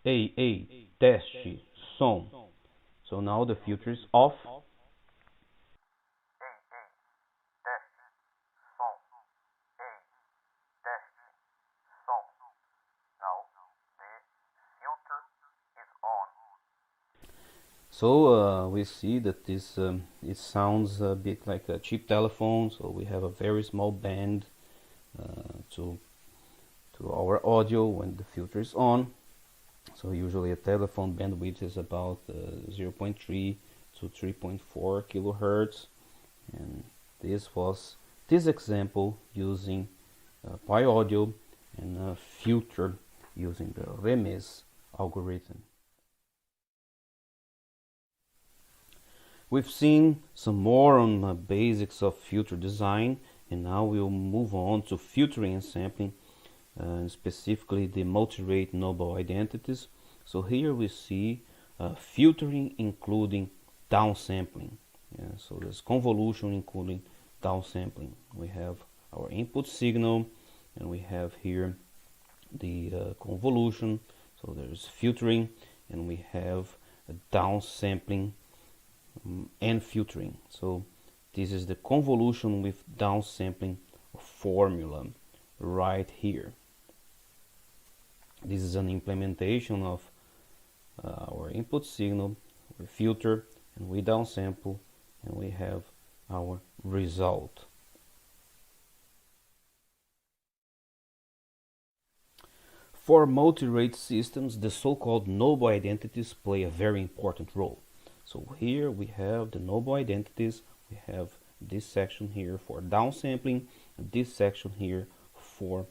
Speaker 3: Teste som. So now the filter is off. So we see that this it sounds a bit like a cheap telephone. So we have a very small band to our audio when the filter is on. So usually a telephone bandwidth is about 0.3 to 3.4 kilohertz, and this was this example using pi audio and a filter using the Remez algorithm. We've seen some more on the basics of filter design, and now we'll move on to filtering and sampling, specifically the multirate noble identities. So here we see filtering including downsampling. So there's convolution including downsampling. We have our input signal, and we have here the convolution. So there's filtering, and we have a downsampling
Speaker 1: and filtering. So this is the convolution with downsampling formula right here. This is an implementation of our input signal. We filter and we downsample, and we have our result. For multirate systems, the so-called noble identities play a very important role. So here we have the noble identities. We have this section here for downsampling, this section here for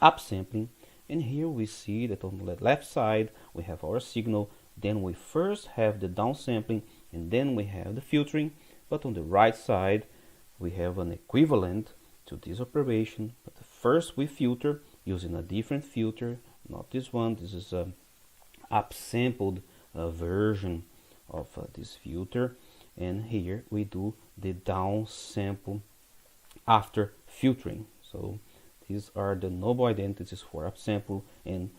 Speaker 1: upsampling, and here we see that on the left side we have our signal. Then we first have the downsampling, and then we have the filtering. But on the right side we have an equivalent to this operation. But first we filter using a different filter, not this one. This is a upsampled version of this filter, and here we do the downsample after filtering. So these are the noble identities for upsample and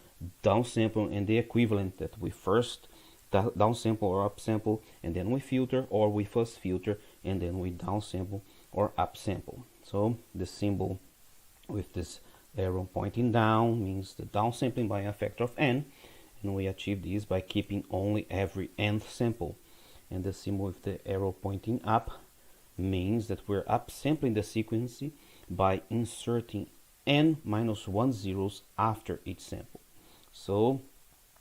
Speaker 1: downsample, and the equivalent that we first downsample or upsample, and then we filter, or we first filter and then we downsample or upsample. So the symbol with this arrow pointing down means the downsampling by a factor of n, and we achieve this by keeping only every nth sample. And the symbol with the arrow pointing up means that we're upsampling the sequence by inserting n-1 zeros after each sample. So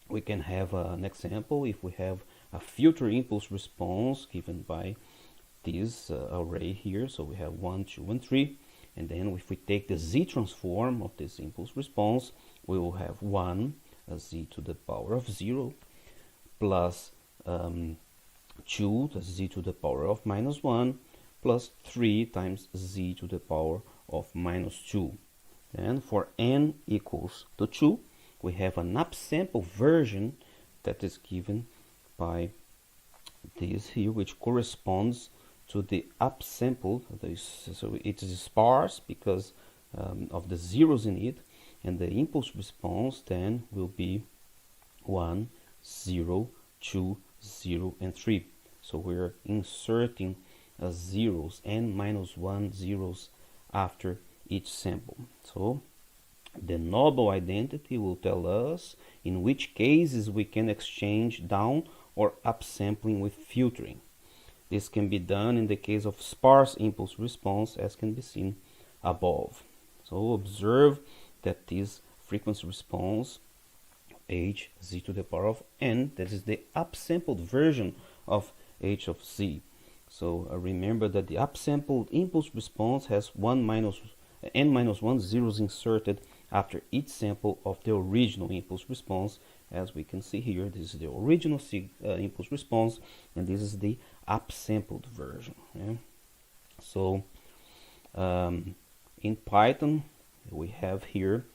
Speaker 1: we can have an example if we have a filter impulse response given by this array here. So we have 1, 2, and 3. And then if we take the z transform of this impulse response, we will have 1 z to the power of 0 plus 2 z to the power of -1 plus 3 times z to the power of -2. And for n equals to 2, we have an upsample version that is given by this here, which corresponds to the upsampled. So it is sparse because of the zeros in it, and the impulse response then will be 1, 0, 2, 0, and 3. So we're inserting zeros, n-1 zeros after each sample. So the noble identity will tell us in which cases we can exchange down or upsampling with filtering. This can be done in the case of sparse impulse response, as can be seen above. So observe that this frequency response h z to the power of n, that is the upsampled version of h of z. So remember that the upsampled impulse response has n-1 zeros inserted after each sample of the original impulse response. As we can see here, this is the original impulse response, and this is the upsampled version. Yeah? So in Python we have here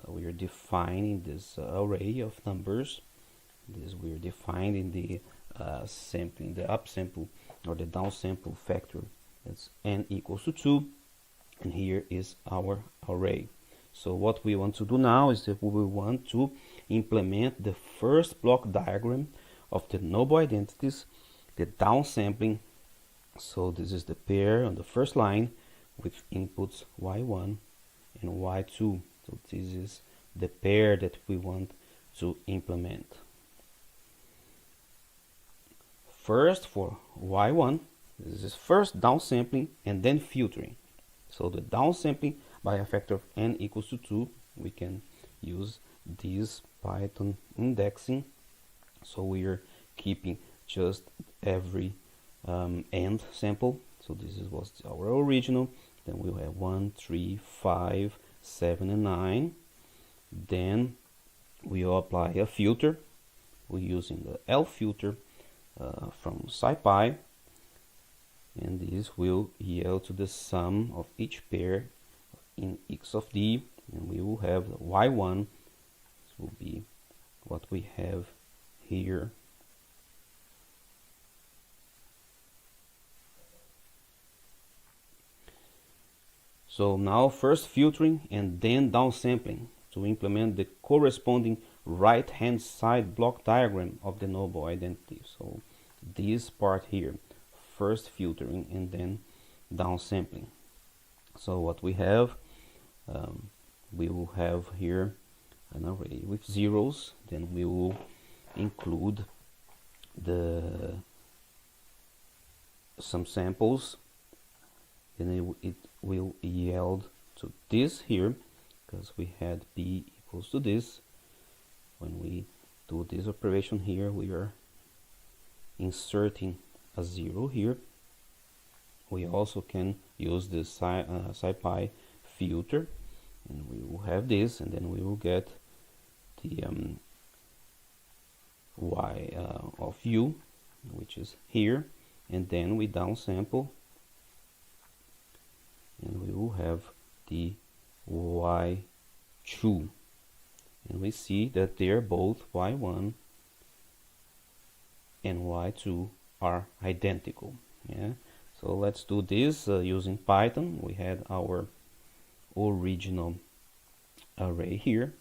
Speaker 1: we are defining this array of numbers. This we are defining the sampling, the upsample or the downsample factor. That's n equals to 2, and here is our array. So what we want to do now is that we want to implement the first block diagram of the noble identities, the downsampling. So this is the pair on the first line with inputs y1 and y2. So this is the pair that we want to implement. First, for y1, this is first downsampling and then filtering. So the downsampling by a factor of n equals to 2, we can use this Python indexing. So we are keeping just every nth sample. So this was our original. Then we'll have 1, 3, 5, 7, and 9. Then we'll apply a filter. We're using the L filter from SciPy, and this will yield to the sum of each pair in x of d, and we will have the y1. This will be what we have here. So now first filtering and then downsampling to implement the corresponding right hand side block diagram of the noble identity. So this part here, first filtering and then downsampling. So what we have, we will have here an array with zeros, then we will include some samples, then it will yield to this here, because we had b equals to this. When we do this operation here, we are inserting a 0 here. We also can use the SciPy filter, and we will have this, and then we will get the y of u, which is here, and then we downsample, and we will have the y2, and we see that they're both y1 and y2 are identical. Yeah, so let's do this using Python. We had our original array here,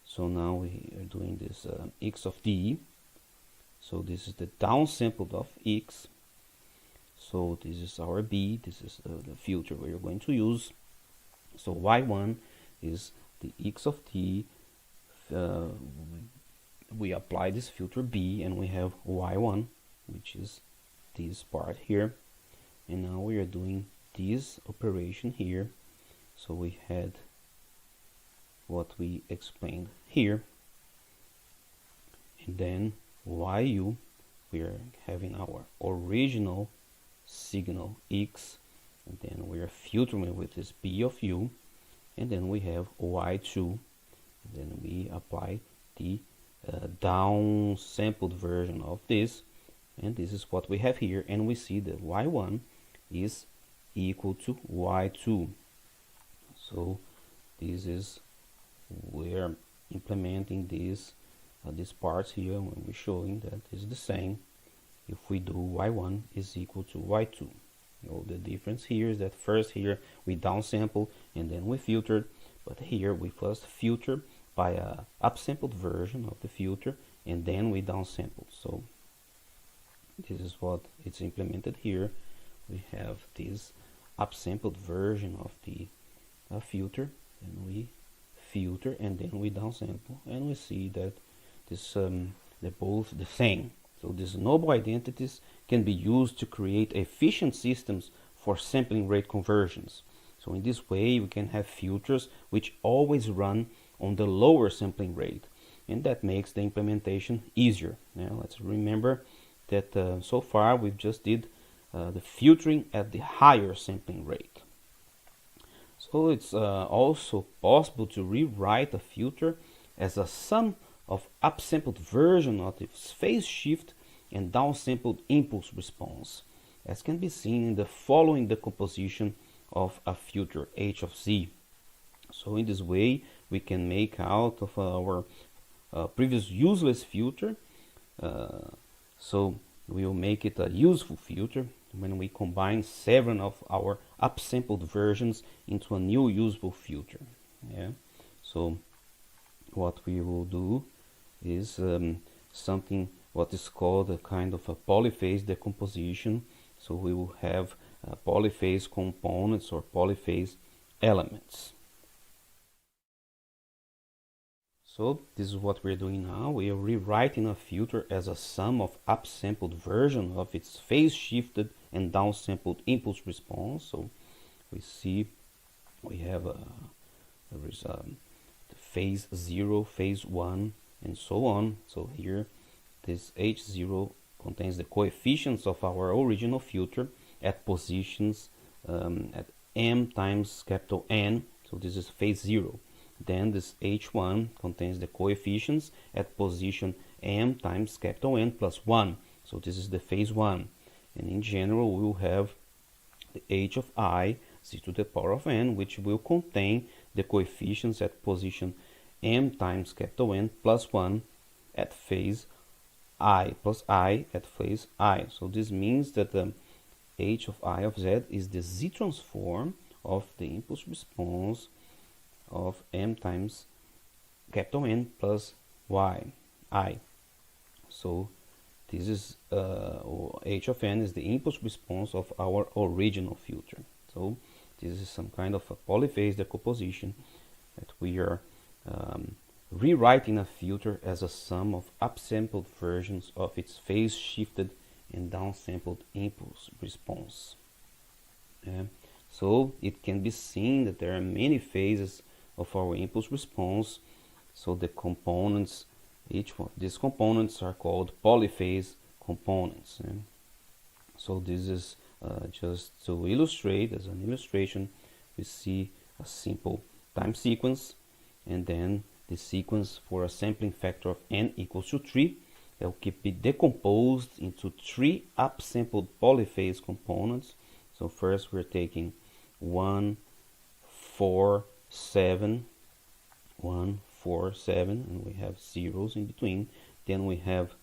Speaker 1: so now we are doing this x of t. So this is the downsampled of x. So this is our b, this is the filter we are going to use. So y1 is the x of t. We apply this filter b, and we have y1, which is this part here. And now we are doing this operation here. So we had what we explained here, and then yu, we are having our original signal x, and then we are filtering with this b of u, and then we have y2, and then we apply the downsampled version of this, and this is what we have here, and we see that y1 is equal to y2. So this is, we're implementing these parts here when we're showing that is the same if we do y1 is equal to y2. You know, the difference here is that first here we downsample and then we filtered, but here we first filter by a upsampled version of the filter, and then we downsample. So this is what it's implemented here. We have this upsampled version of the filter, and we filter and then we downsample, and we see that this they're both the same. So these noble identities can be used to create efficient systems for sampling rate conversions. So in this way we can have filters which always run on the lower sampling rate, and that makes the implementation easier. Now let's remember that so far we've just did the filtering at the higher sampling rate. So it's also possible to rewrite a filter as a sum of upsampled version of its phase shift and downsampled impulse response, as can be seen in the following decomposition of a filter h of z. So in this way we can make out of our previous useless filter, so we will make it a useful filter when we combine several of our upsampled versions into a new usable filter. Yeah, so what we will do is something what is called a kind of a polyphase decomposition. So we will have polyphase components or polyphase elements. So this is what we're doing now. We are rewriting a filter as a sum of upsampled version of its phase shifted and downsampled impulse response. So we see we have there is phase 0, phase 1, and so on. So here this H0 contains the coefficients of our original filter at positions at m times capital N. So this is phase 0. Then this H1 contains the coefficients at position m times capital N plus 1. So this is the phase 1. And in general we will have the H of I, z to the power of n, which will contain the coefficients at position m times capital N plus 1 at phase I plus I at phase I. So this means that the H of I of z is the z transform of the impulse response of m times capital N plus y I. So this is h of n is the impulse response of our original filter. So this is some kind of a polyphase decomposition that we are rewriting a filter as a sum of upsampled versions of its phase shifted and downsampled impulse response. So it can be seen that there are many phases of our impulse response. So the components, each of these components are called polyphase components. So this is just to illustrate, as an illustration, we see a simple time sequence, and then the sequence for a sampling factor of n equals to 3 that will be decomposed into 3 upsampled polyphase components. So first we're taking 1, 4, 7, 1, 4, 7, and we have zeros in between. Then we have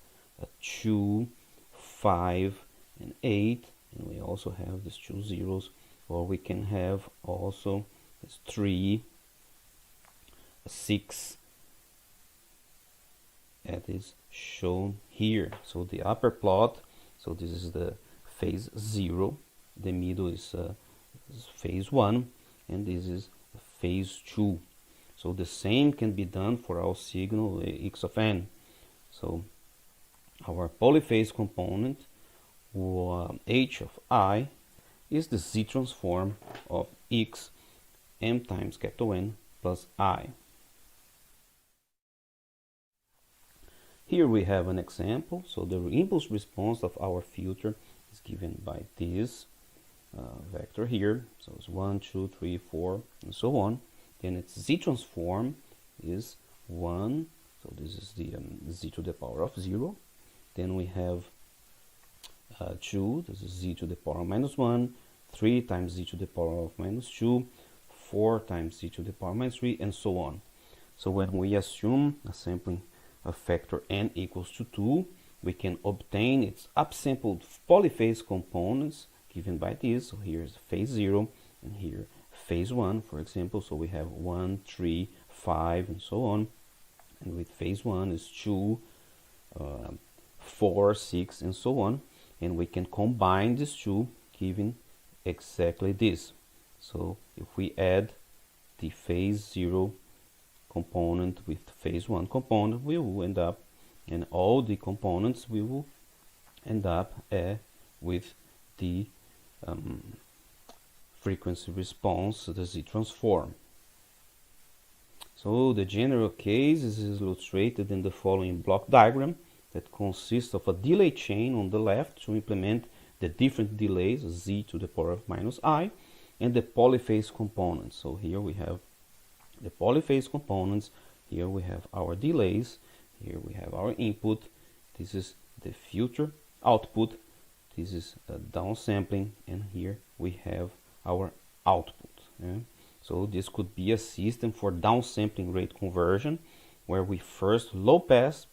Speaker 1: 2, 5, and 8, and we also have these 2 zeros. Or we can have also this 3, 6, that is shown here. So the upper plot, so this is the phase 0, the middle is phase 1, and this is phase 2. So the same can be done for our signal x of n. So our polyphase component, h of I, is the z transform of x m times capital N plus I. Here we have an example. So the impulse response of our filter is given by this vector here. So it's 1, 2, 3, 4, and so on. Then its z transform is 1. So this is the z to the power of 0. Then we have 2. This is z to the power of minus 1. 3 times z to the power of minus 2. 4 times z to the power minus 3, and so on. So when we assume a sampling factor n equals to 2, we can obtain its upsampled polyphase components given by this. So here is phase 0, and here phase 1, for example. So we have 1, 3, 5, and so on. And with phase 1 is 2, 4, 6, and so on. And we can combine these two, giving exactly this. So if we add the phase 0 component with phase 1 component, we will end up, and all the components we will end up with the frequency response, the z transform. So the general case is illustrated in the following block diagram that consists of a delay chain on the left to implement the different delays, z to the power of minus I, and the polyphase components. So here we have the polyphase components, here we have our delays, here we have our input, this is the filter output, this is a downsampling, and here we have our output. So this could be a system for downsampling rate conversion, where we first low pass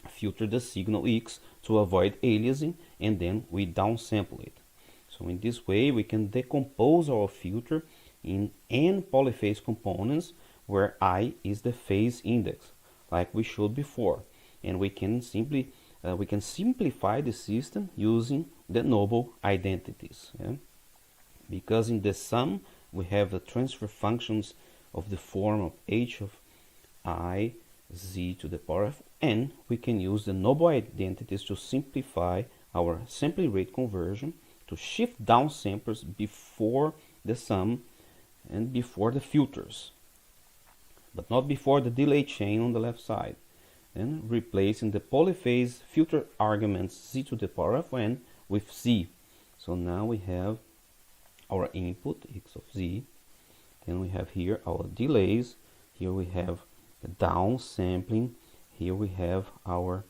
Speaker 1: filter the signal X to avoid aliasing, and then we downsample it. So in this way we can decompose our filter in n polyphase components, where I is the phase index, like we showed before, and we can simplify the system using the noble identities. Because in the sum we have the transfer functions of the form of h of I z to the power of n, we can use the noble identities to simplify our sampling rate conversion, to shift down samplers before the sum and before the filters, but not before the delay chain on the left side, and replacing the polyphase filter arguments z to the power of n with z. So now we have our input x of z, then we have here our delays, here we have the downsampling, here we have our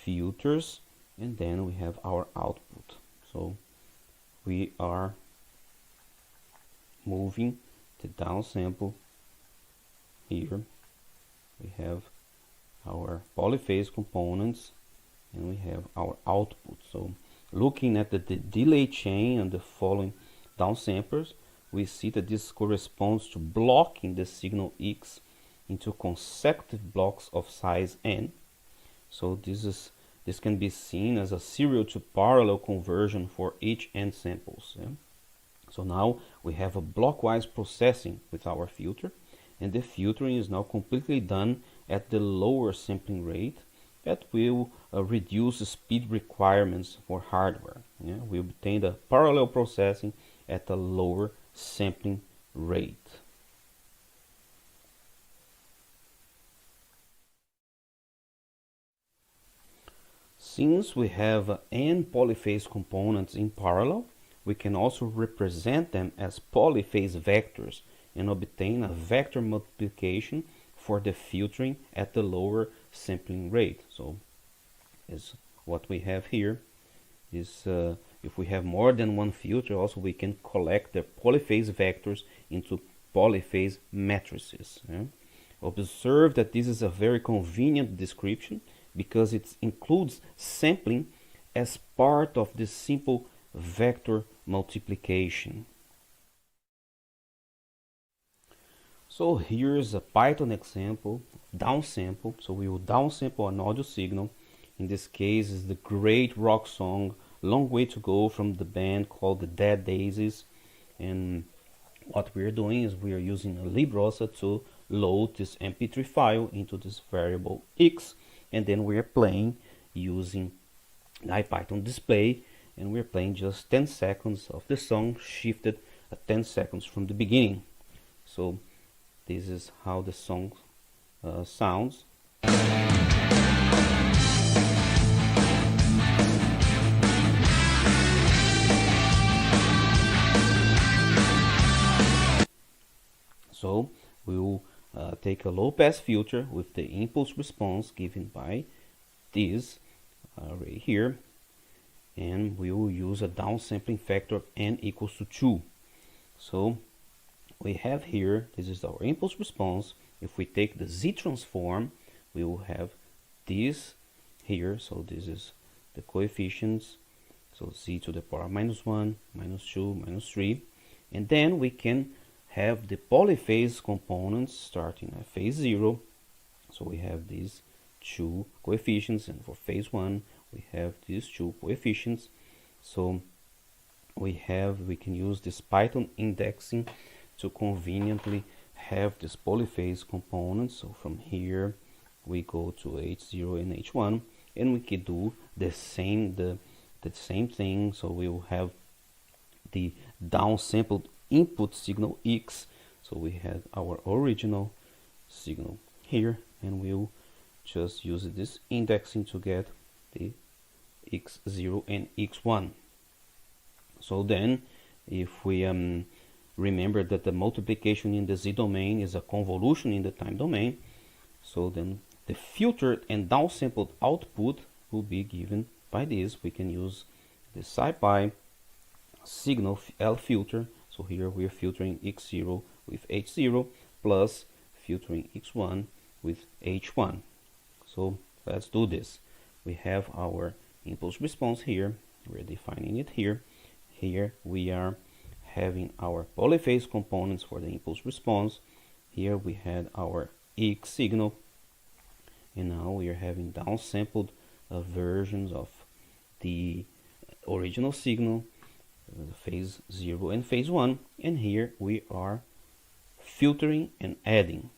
Speaker 1: filters, and then we have our output. So we are moving the downsample. Here we have our polyphase components, and we have our output. So looking at the delay chain and the following downsamplers, we see that this corresponds to blocking the signal X into consecutive blocks of size n. So this is this can be seen as a serial to parallel conversion for each end samples. Yeah? So now we have a blockwise processing with our filter, and the filtering is now completely done at the lower sampling rate. That will reduce the speed requirements for hardware. Yeah? We obtain the parallel processing at a lower sampling rate. Since we have n polyphase components in parallel, we can also represent them as polyphase vectors and obtain a vector multiplication for the filtering at the lower sampling rate. So is what we have here is if we have more than one filter, also we can collect the polyphase vectors into polyphase matrices. Yeah? Observe that this is a very convenient description because it includes sampling as part of this simple vector multiplication. So here's a Python example, downsample. So we will downsample an audio signal. In this case is the great rock song Long Way to Go from the band called the Dead Daisies. And what we're doing is we are using a librosa to load this mp3 file into this variable x, and then we are playing using the IPython display, and we're playing just 10 seconds of the song shifted at 10 seconds from the beginning. So this is how the song sounds. So we will take a low pass filter with the impulse response given by this right here, and we will use a downsampling factor of n equals to 2. So we have here, this is our impulse response. If we take the Z transform, we will have this here. So this is the coefficients. So Z to the power minus 1, minus 2, minus 3. And then we can have the polyphase components starting at phase 0. So we have these two coefficients, and for phase 1 we have these two coefficients. So we can use this Python indexing to conveniently have this polyphase components. So from here we go to H0 and H1, and we can do the same thing. So we will have the downsampled input signal X. So we have our original signal here, and we'll just use this indexing to get the X0 and X1. So then if we remember that the multiplication in the Z domain is a convolution in the time domain, so then the filtered and downsampled output will be given by this. We can use the SciPy signal L filter. So here we are filtering X0 with H0 plus filtering X1 with H1. So let's do this. We have our impulse response here. We're defining it here. Here we are having our polyphase components for the impulse response. Here we had our X signal, and now we are having downsampled versions of the original signal, phase 0 and phase 1, and here we are filtering and adding.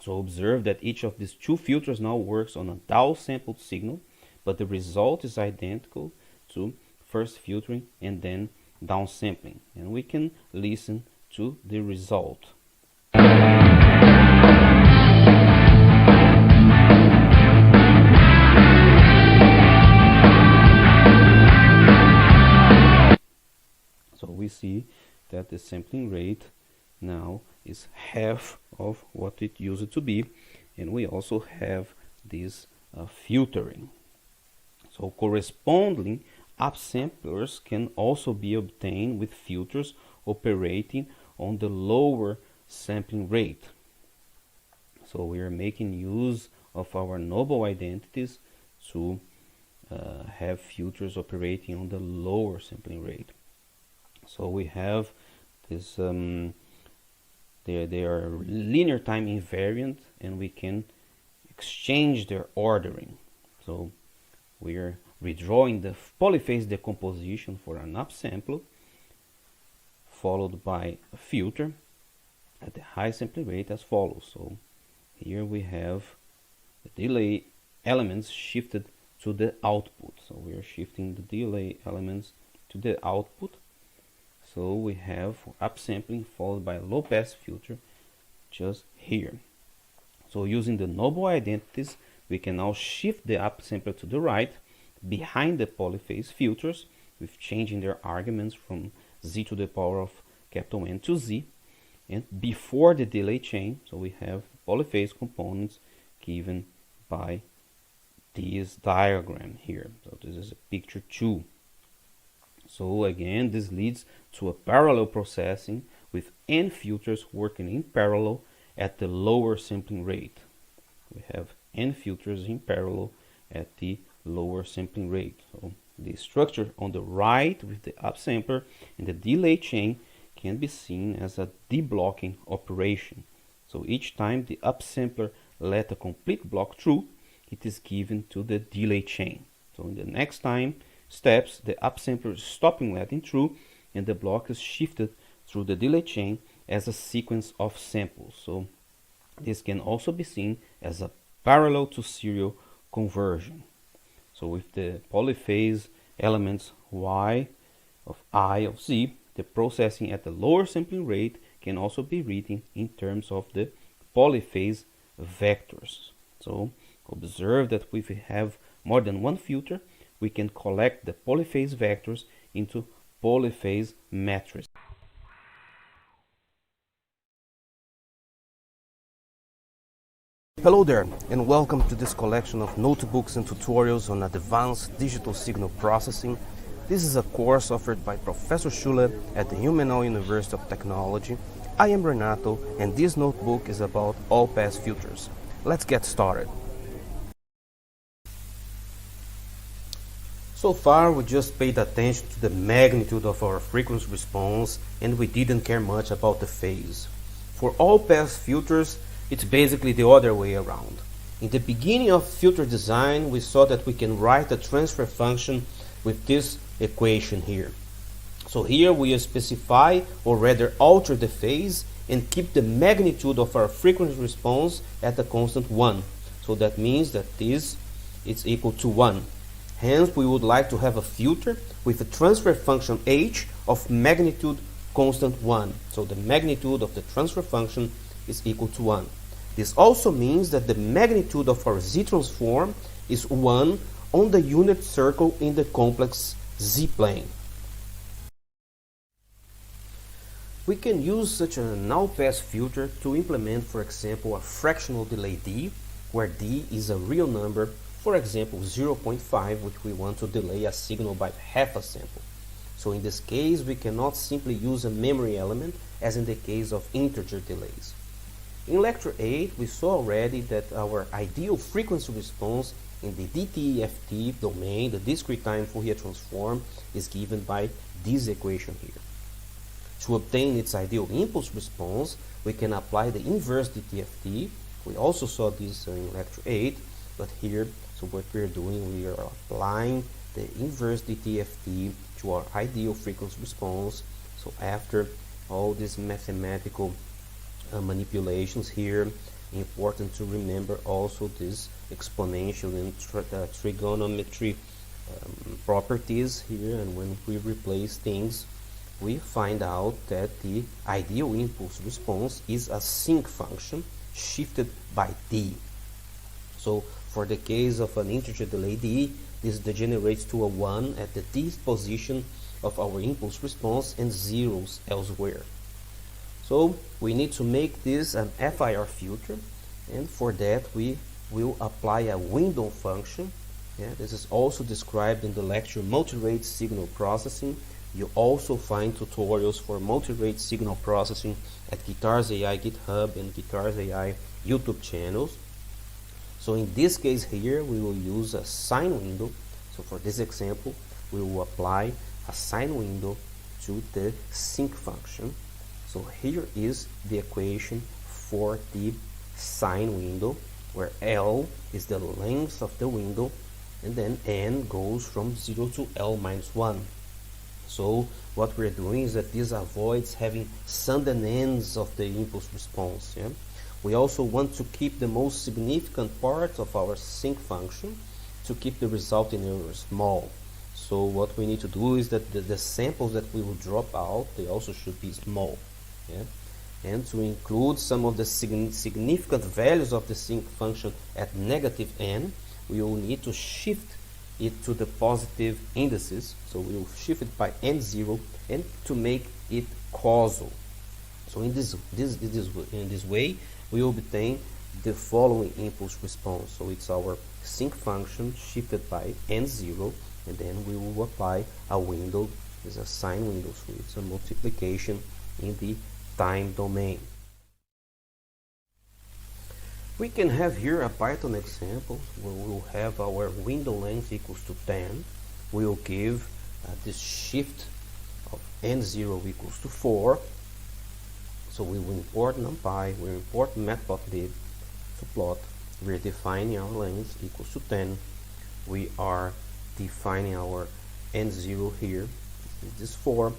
Speaker 1: So observe that each of these two filters now works on a downsampled signal, but the result is identical to first filtering and then downsampling, and we can listen to the result. So we see that the sampling rate now is half of what it used to be, and we also have this filtering. So corresponding upsamplers can also be obtained with filters operating on the lower sampling rate. So we are making use of our noble identities to have filters operating on the lower sampling rate. So we have this, they are linear time invariant, and we can exchange their ordering. So we are redrawing the polyphase decomposition for an upsample, followed by a filter at the high sampling rate as follows. So here we have the delay elements shifted to the output. So we are shifting the delay elements to the output. So we have upsampling followed by a low pass filter just here. So using the noble identities, we can now shift the upsampler to the right behind the polyphase filters with changing their arguments from z to the power of capital N to z, and before the delay chain. So we have polyphase components given by this diagram here. So this is a picture 2. So again, this leads to a parallel processing with n filters working in parallel at the lower sampling rate. We have n filters in parallel at the lower sampling rate. So the structure on the right with the upsampler and the delay chain can be seen as a deblocking operation. So each time the upsampler let a complete block through, it is given to the delay chain. So in the next time steps, the upsampler is stopping letting through, and the block is shifted through the delay chain as a sequence of samples. So this can also be seen as a parallel to serial conversion. So with the polyphase elements y of I of z, the processing at the lower sampling rate can also be written in terms of the polyphase vectors. So observe that if we have more than one filter, we can collect the polyphase vectors into polyphase matrices.
Speaker 3: Hello there, and welcome to this collection of notebooks and tutorials on advanced digital signal processing. This is a course offered by Professor Schuller at the Ilmenau University of Technology. I am Renato, and this notebook is about Allpass filters. Let's get started. So far, we just paid attention to the magnitude of our frequency response, and we didn't care much about the phase. For Allpass filters, it's basically the other way around. In the beginning of filter design, we saw that we can write a transfer function with this equation here. So here we specify, or rather alter the phase, and keep the magnitude of our frequency response at a constant 1. So that means that this is equal to 1. Hence, we would like to have a filter with a transfer function h of magnitude constant 1. So the magnitude of the transfer function is equal to 1. This also means that the magnitude of our z-transform is 1 on the unit circle in the complex z-plane. We can use such an Allpass filter to implement, for example, a fractional delay d, where d is a real number, for example 0.5, which we want to delay a signal by half a sample. So in this case, we cannot simply use a memory element, as in the case of integer delays. In Lecture 8, we saw already that our ideal frequency response in the DTFT domain, the discrete time Fourier transform, is given by this equation here. To obtain its ideal impulse response, we can apply the inverse DTFT. We also saw this in Lecture 8, but here, so what we're doing, we are applying the inverse DTFT to our ideal frequency response. So after all these mathematical manipulations here, important to remember also this exponential and trigonometry properties here, and when we replace things, we find out that the ideal impulse response is a sinc function shifted by d. So for the case of an integer delay d, this degenerates to a 1 at the dth position of our impulse response and zeros elsewhere. So we need to make this an FIR filter, and for that we will apply a window function. This is also described in the lecture Multirate Signal Processing. You also find tutorials for multirate signal processing at Guitars AI GitHub and Guitars AI YouTube channels. So in this case here, we will use a sine window. So for this example, we will apply a sine window to the sinc function. So here is the equation for the sine window, where L is the length of the window and then n goes from 0 to L minus 1. So what we're doing is that this avoids having sudden and ends of the impulse response. Yeah? We also want to keep the most significant part of our sinc function to keep the resulting error small. So what we need to do is that the samples that we will drop out, they also should be small. Yeah? And to include some of the significant values of the sinc function at negative n, we will need to shift it to the positive indices. So we will shift it by n0 and to make it causal. So in this way, we will obtain the following impulse response. So it's our sinc function shifted by n0, and then we will apply a window, is a sine window, so it's a multiplication in the time domain. We can have here a Python example where we will have our window length equals to 10. We will give this shift of n0 equals to 4. So we will import NumPy, we will import matplotlib to plot. We are defining our length equals to 10. We are defining our n0 here, this is 4.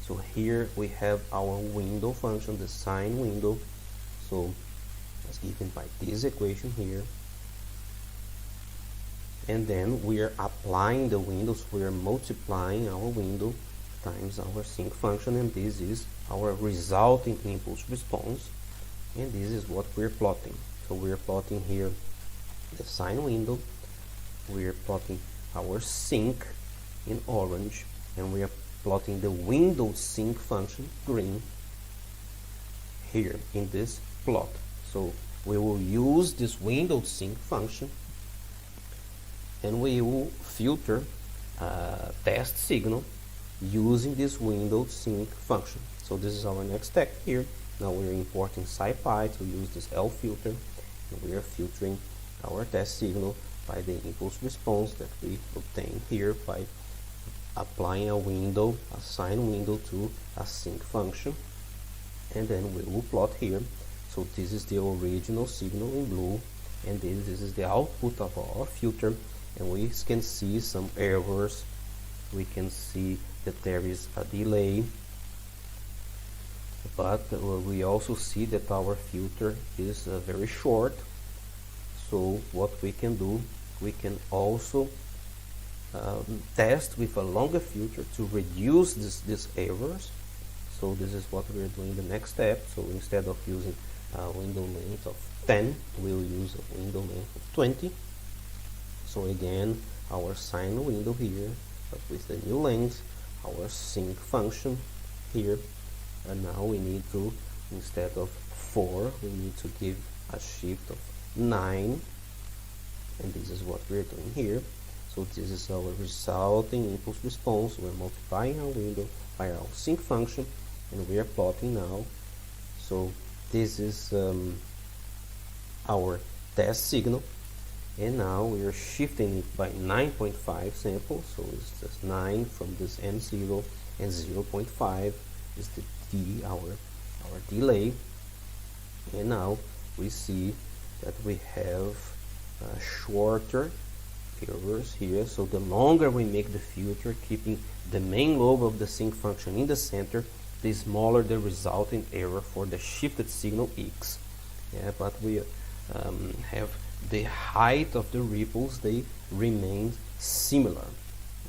Speaker 3: So here we have our window function, the sine window. So it's given by this equation here. And then we are applying the windows, we are multiplying our window times our sinc function, and this is our resulting impulse response. And this is what we're plotting. So we're plotting here the sine window, we're plotting our sinc in orange, and we are plotting the window sinc function green here in this plot. So we will use this window sinc function and we will filter test signal using this window sinc function. So this is our next step here. Now we are importing SciPy to use this L filter, and we are filtering our test signal by the impulse response that we obtain here by applying a window, a sine window to a sinc function, and then we will plot here. So this is the original signal in blue, and this is the output of our filter, and we can see some errors. We can see that there is a delay, but we also see that our filter is very short. So what we can do, we can also test with a longer filter to reduce these errors. So this is what we're doing the next step. So instead of using a window length of 10, we'll use a window length of 20. So again, our sine window here, but with the new length, our sinc function here, and now we need to, instead of 4, we need to give a shift of 9, and this is what we're doing here. So this is our resulting impulse response. We're multiplying our window by our sinc function, and we are plotting now. So this is our test signal, and now we are shifting it by 9.5 samples. So it's just 9 from this n0, and 0.5 is the d, our delay. And now we see that we have shorter errors here. So the longer we make the filter, keeping the main lobe of the sinc function in the center, the smaller the resulting error for the shifted signal x. Yeah, but we have the height of the ripples, they remain similar.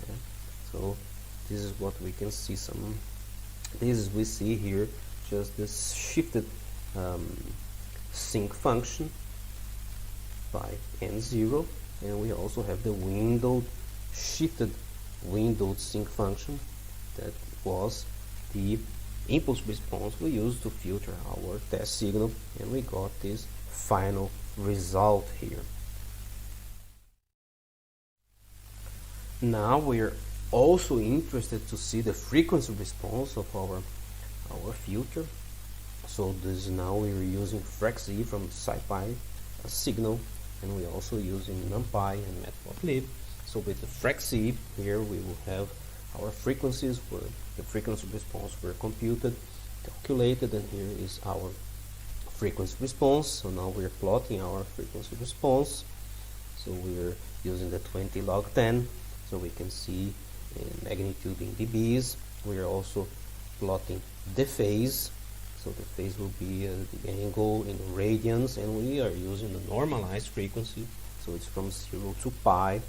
Speaker 3: Yeah. So this is what we can see. We see here just this shifted sinc function by n0, and we also have the shifted windowed sinc function that was the impulse response we used to filter our test signal, and we got this final result here. Now we are also interested to see the frequency response of our filter. So this now we are using FracZ from SciPy signal, and we're also using NumPy and Matplotlib. So with the FracZ here we will have our frequencies where the frequency response were computed, calculated, and here is our frequency response. So now we're plotting our frequency response. So we're
Speaker 1: using the 20 log 10, so we can see magnitude in dBs. We are also plotting the phase, so the phase will be the angle in radians, and we are using the normalized frequency, so it's from 0 to pi,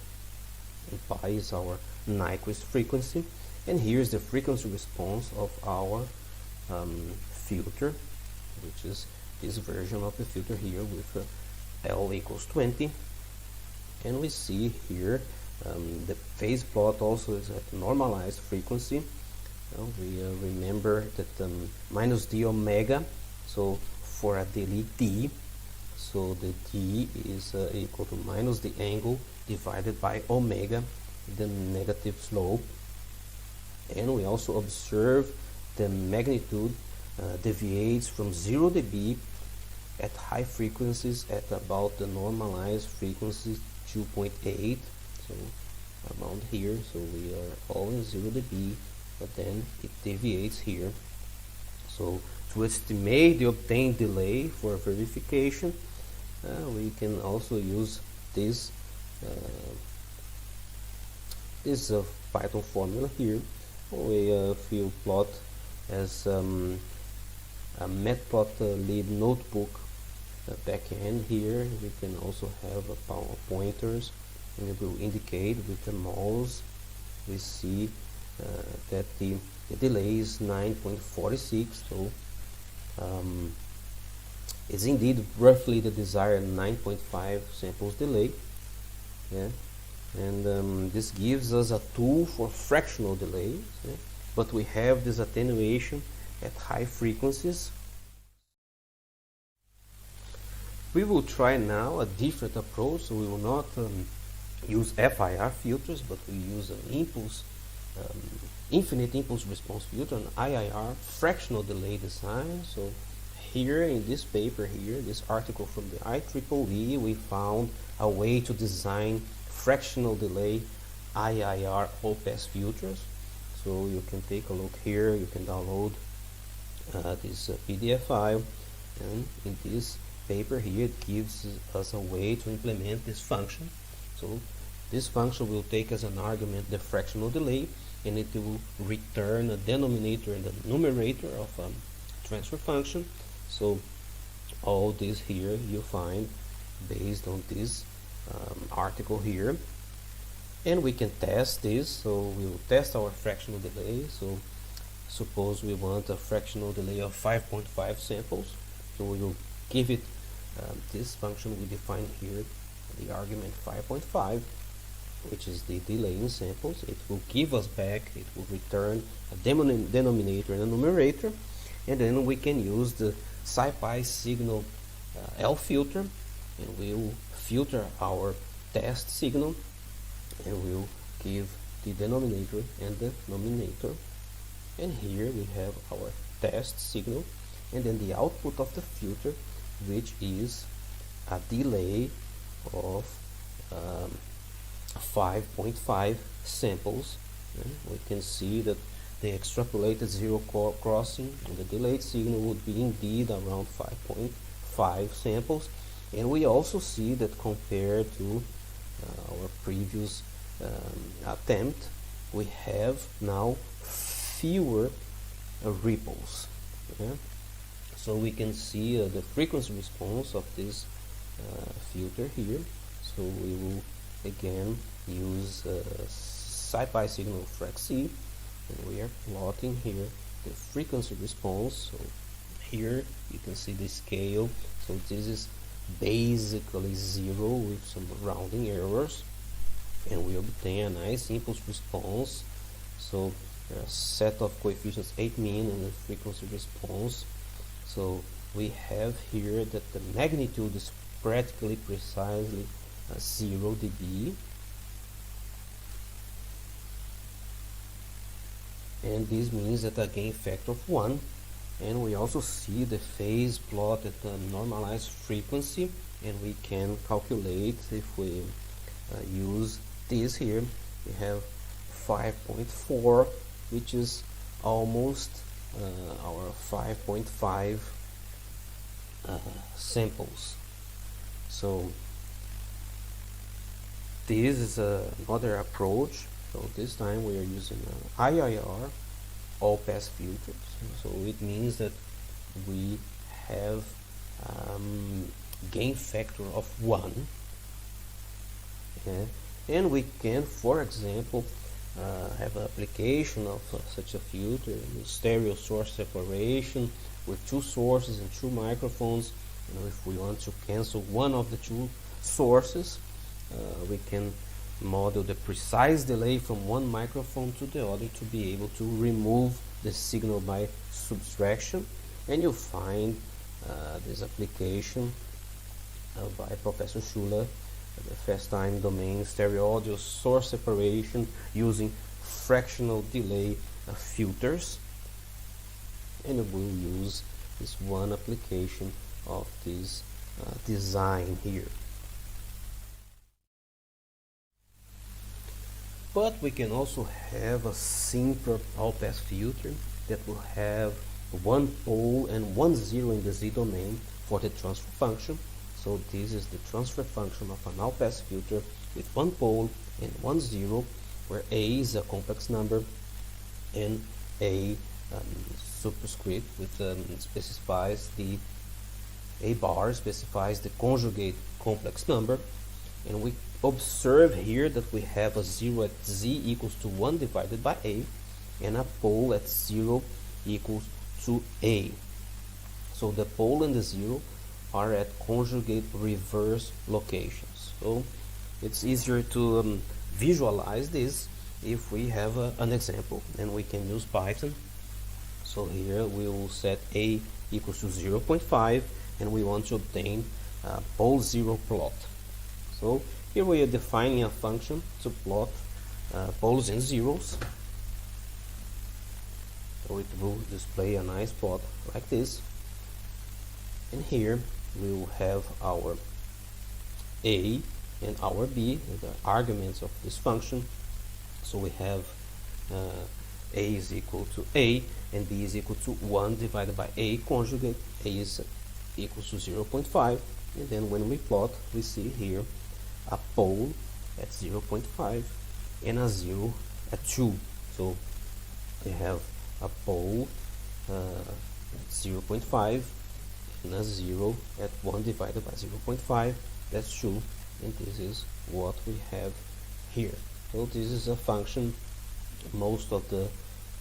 Speaker 1: and pi is our Nyquist frequency. And here's the frequency response of our filter, which is this version of the filter here with L equals 20. And we see here the phase plot also is at normalized frequency. We remember that minus d omega, so for a delete d, so the d is equal to minus the angle divided by omega, the negative slope. And we also observe the magnitude deviates from 0 dB at high frequencies at about the normalized frequency 2.8, so around here. So we are all in 0 dB, but then it deviates here. So to estimate the obtained delay for verification, we can also use this Python formula here. If you plot as a matplotlib notebook backend here, we can also have pointers, and it will indicate with the mouse. We see that the delay is 9.46, so it's indeed roughly the desired 9.5 samples delay. Yeah. And this gives us a tool for fractional delay, yeah? But we have this attenuation at high frequencies. We will try now a different approach, so we will not use FIR filters, but we use an infinite impulse response filter, an IIR fractional delay design. So here in this paper here, this article from the IEEE, we found a way to design fractional delay IIR Allpass filters. So you can take a look here, you can download this PDF file, and in this paper here it gives us a way to implement this function. So this function will take as an argument the fractional delay, and it will return a denominator and a numerator of a transfer function. So all this here you find based on this article here, and we can test this. So we will test our fractional delay. So suppose we want a fractional delay of 5.5 samples, so we will give it this function we define here, the argument 5.5, which is the delay in samples. It will give us back, it will return a denominator and a numerator, and then we can use the SciPy signal L filter, and we will filter our test signal, and we'll give the denominator and the numerator. And here we have our test signal, and then the output of the filter, which is a delay of 5.5 samples. We can see that the extrapolated zero crossing and the delayed signal would be indeed around 5.5 samples. And we also see that compared to our previous attempt, we have now fewer ripples. Yeah? So we can see the frequency response of this filter here. So we will again use SciPy signal frac-C, and we are plotting here the frequency response. So here you can see the scale. So this is basically 0 with some rounding errors, and we obtain a nice impulse response. So a set of coefficients 8 mean and the frequency response. So we have here that the magnitude is practically precisely 0 dB, and this means that a gain factor of 1. And we also see the phase plot at the normalized frequency, and we can calculate if we use this here. We have 5.4, which is almost our 5.5 samples. So
Speaker 3: this is another approach. So this time we are using IIR, Allpass Filters. So it means that we have gain factor of 1, and we can, for example, have an application of such a filter in stereo source separation with 2 sources and 2 microphones. If we want to cancel one of the 2 sources, we can model the precise delay from one microphone to the other to be able to remove the signal by subtraction. And you'll find this application by Professor Schuller, the first time domain stereo audio source separation using fractional delay filters. And we'll use this one application of this design here. But we can also have a simpler all-pass filter that will have 1 pole and 1 zero in the Z domain for the transfer function. So this is the transfer function of an all-pass filter with 1 pole and 1 zero, where A is a complex number and A superscript with specifies the A bar specifies the conjugate complex number. And we observe here that we have a 0 at Z equals to 1 divided by A, and a pole at 0 equals to A. So the pole and the 0 are at conjugate reverse locations. So it's easier to visualize this if we have an example, and we can use Python. So here we will set A equals to 0.5, and we want to obtain pole 0 plot. So here we are defining a function to plot poles and zeros. So it will display a nice plot like this. And here we will have our A and our B, the arguments of this function. So we have A is equal to A and B is equal to 1 divided by A conjugate. A is equals to 0.5, and then when we plot, we see here a pole at 0.5 and a 0 at 2. So we have a pole at 0.5 and a 0 at 1 divided by 0.5. That's 2, and this is what we have here. So this is a function. Most of the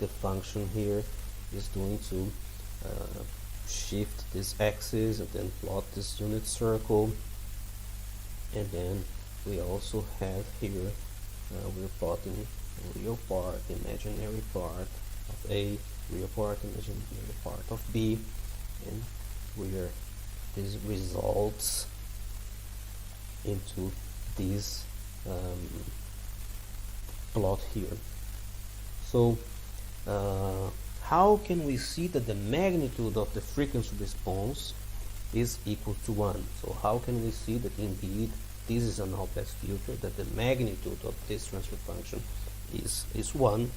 Speaker 3: function here is going to shift this axis and then plot this unit circle. And then we also have here, we're plotting real part, imaginary part of A, real part, imaginary part of B, and this results into this plot here. So how can we see that the magnitude of the frequency response is equal to 1? So how can we see that indeed this is an all-pass filter, that the magnitude of this transfer function is 1?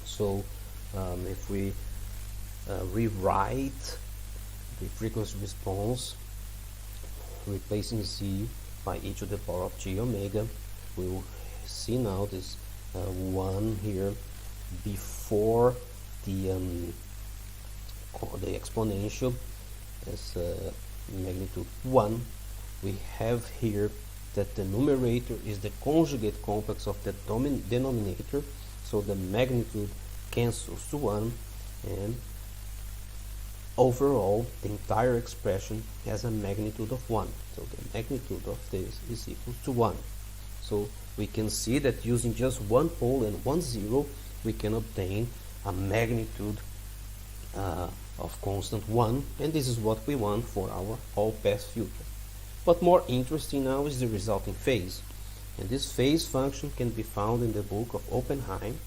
Speaker 3: So if we rewrite the frequency response, replacing Z by e to the power of j omega, we will see now this 1 here before the exponential as magnitude 1. We have here that the numerator is the conjugate complex of the denominator, so the magnitude cancels to 1, and overall the entire expression has a magnitude of 1. So the magnitude of this is equal to 1. So we can see that using just 1 pole and 1 zero, we can obtain a magnitude of constant 1, and this is what we want for our all-pass filter. But more interesting now is the resulting phase, and this phase function can be found in the book of Oppenheim,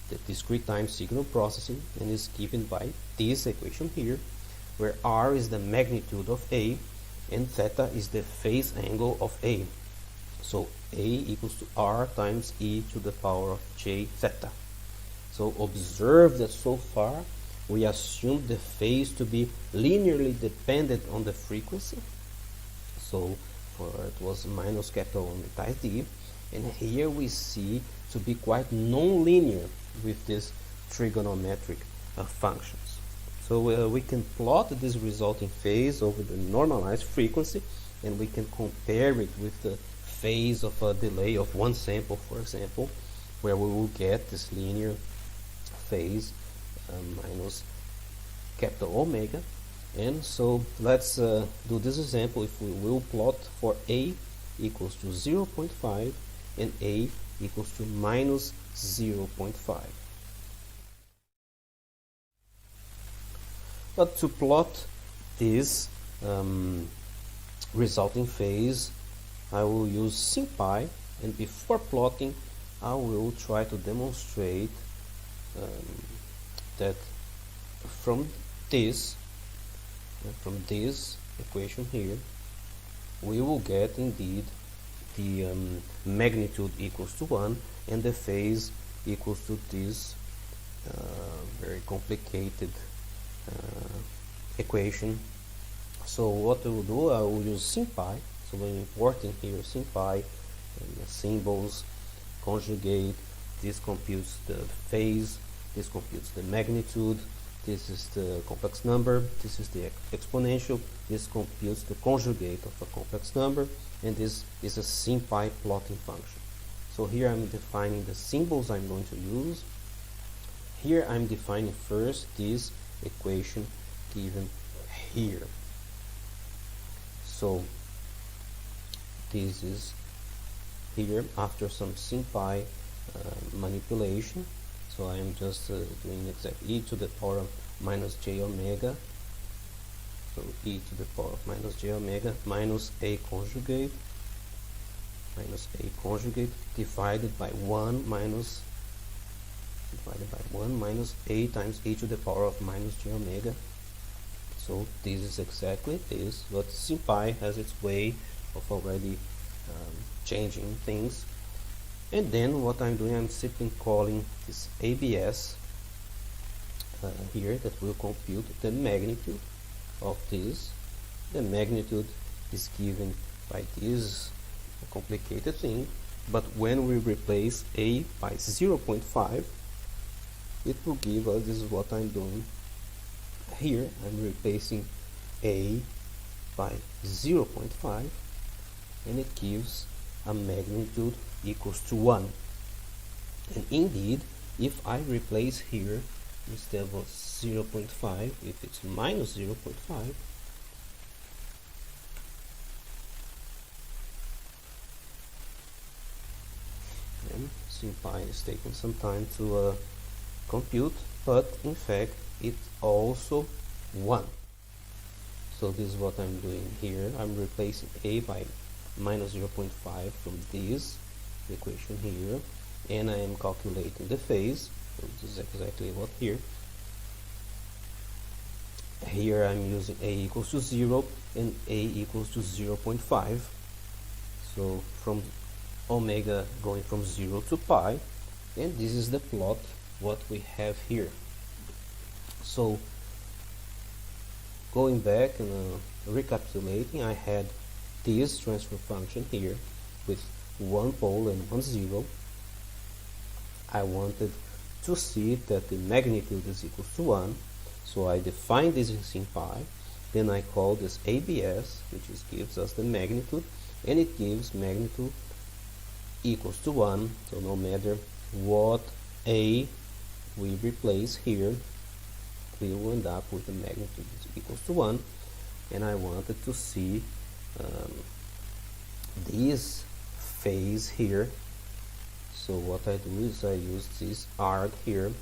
Speaker 3: the discrete time signal processing, and is given by this equation here, where r is the magnitude of A and theta is the phase angle of A. So A equals to r times e to the power of j theta. So observe that so far we assume the phase to be linearly dependent on the frequency. So for it was minus capital omega times d, And here we see to be quite non-linear with these trigonometric functions. So we can plot this resulting phase over the normalized frequency, and we can compare it with the phase of a delay of one sample, for example, where we will get this linear phase minus capital omega. And so let's do this example. If we will plot for a equals to 0.5 and a equals to minus 0.5. But to plot this resulting phase, I will use SimPy, and before plotting I will try to demonstrate that from this equation here we will get indeed the magnitude equals to 1 and the phase equals to this very complicated equation. So what I will do, I will use SimPy. So when importing here SimPy and symbols, conjugate, this computes the phase, this computes the magnitude, this is the complex number, this is the exponential, this computes the conjugate of a complex number, and this is a SimPy plotting function. So here I'm defining the symbols I'm going to use. Here I'm defining first this equation given here. So this is here after some SimPy manipulation. So I am just doing exactly e to the power of minus j omega. So e to the power of minus j omega minus a conjugate divided by 1 minus a times e to the power of minus j omega. So this is exactly this, but SimPy has its way of already changing things. And then what I'm doing, I'm simply calling this ABS here that will compute the magnitude of this. The magnitude is given by this complicated thing, but when we replace a by 0.5, it will give us, this is what I'm doing here, I'm replacing a by 0.5, and it gives a magnitude equals to 1. And indeed, if I replace here instead of 0.5, if it's minus 0.5, and SimPy is taking some time to compute, but in fact it's also 1. So this is what I'm doing here. I'm replacing a by minus 0.5 from this equation here, and I am calculating the phase. So this is exactly what here. Here I'm using a equals to 0 and a equals to 0.5. So from omega going from 0 to pi, and this is the plot what we have here. So going back and recapitulating, I had this transfer function here with one pole and one zero. I wanted to see that the magnitude is equal to 1, so I define this in SimPy. Then I call this ABS, which gives us the magnitude, and it gives magnitude equals to 1. So no matter what a we replace here, we will end up with the magnitude equals to 1. And I wanted to see this phase here. So what I do is I use this arg here.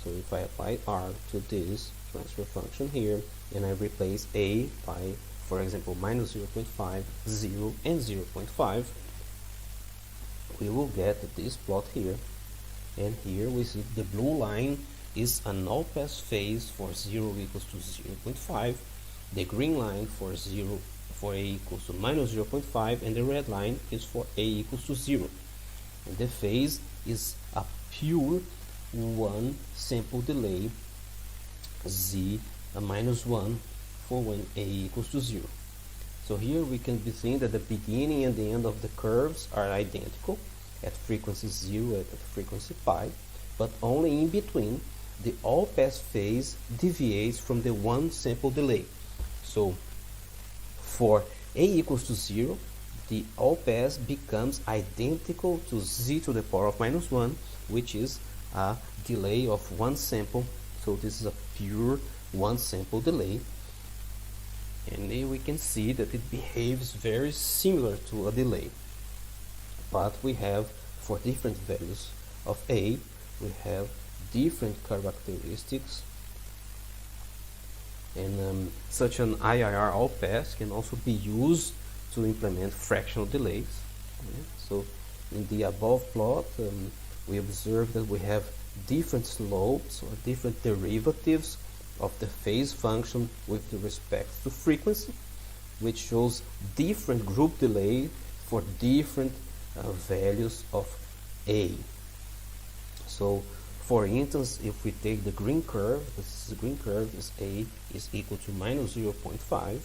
Speaker 3: So if I apply arg to this transfer function here, and I replace a by, for example, minus 0.5, 0, and 0.5, we will get this plot here. And here we see the blue line is an all-pass phase for 0 equals to 0.5, the green line for 0 for a equals to minus 0.5, and the red line is for a equals to 0. And the phase is a pure one sample delay z minus 1 for when a equals to 0. So here we can be seeing that the beginning and the end of the curves are identical,
Speaker 4: at frequency 0 at frequency pi, but only in between the all-pass phase deviates from the one sample delay. So for a equals to 0, the all-pass becomes identical to z to the power of minus 1, which is a delay of one sample. So this is a pure one sample delay, and we can see that it behaves very similar to a delay, but we have, for different values of a, we have different characteristics, and such an IIR all-pass can also be used to implement fractional delays. So in the above plot, we observe that we have different slopes or different derivatives of the phase function with respect to frequency, which shows different group delay for different values of a. So for instance, if we take the green curve, the green curve is a is equal to minus 0.5.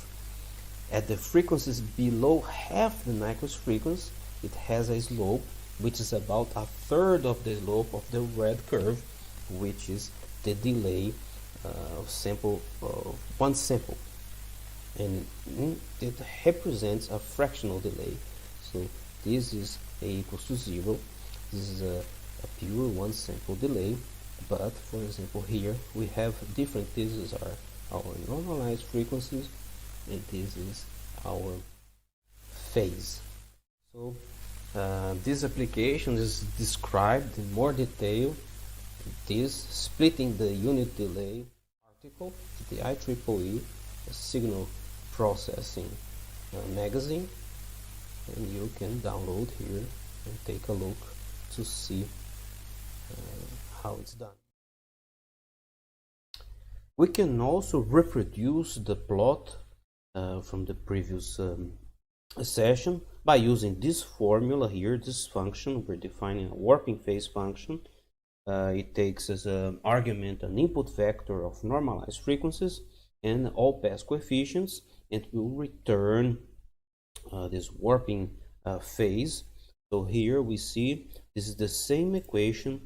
Speaker 4: At the frequencies below half the Nyquist frequency, it has a slope which is about a third of the slope of the red curve, which is the delay of one sample, and it represents a fractional delay. So this is a equals to 0. This is a pure one sample delay, but for example here we have different, this is our normalized frequencies, and this is our phase. So this application is described in more detail, this splitting the unit delay article, the IEEE signal processing magazine, and you can download here and take a look to see how it's done. We can also reproduce the plot from the previous session by using this formula here, this function. We're defining a warping phase function. It takes as an argument an input vector of normalized frequencies and all pass coefficients, and will return this warping phase. So here we see this is the same equation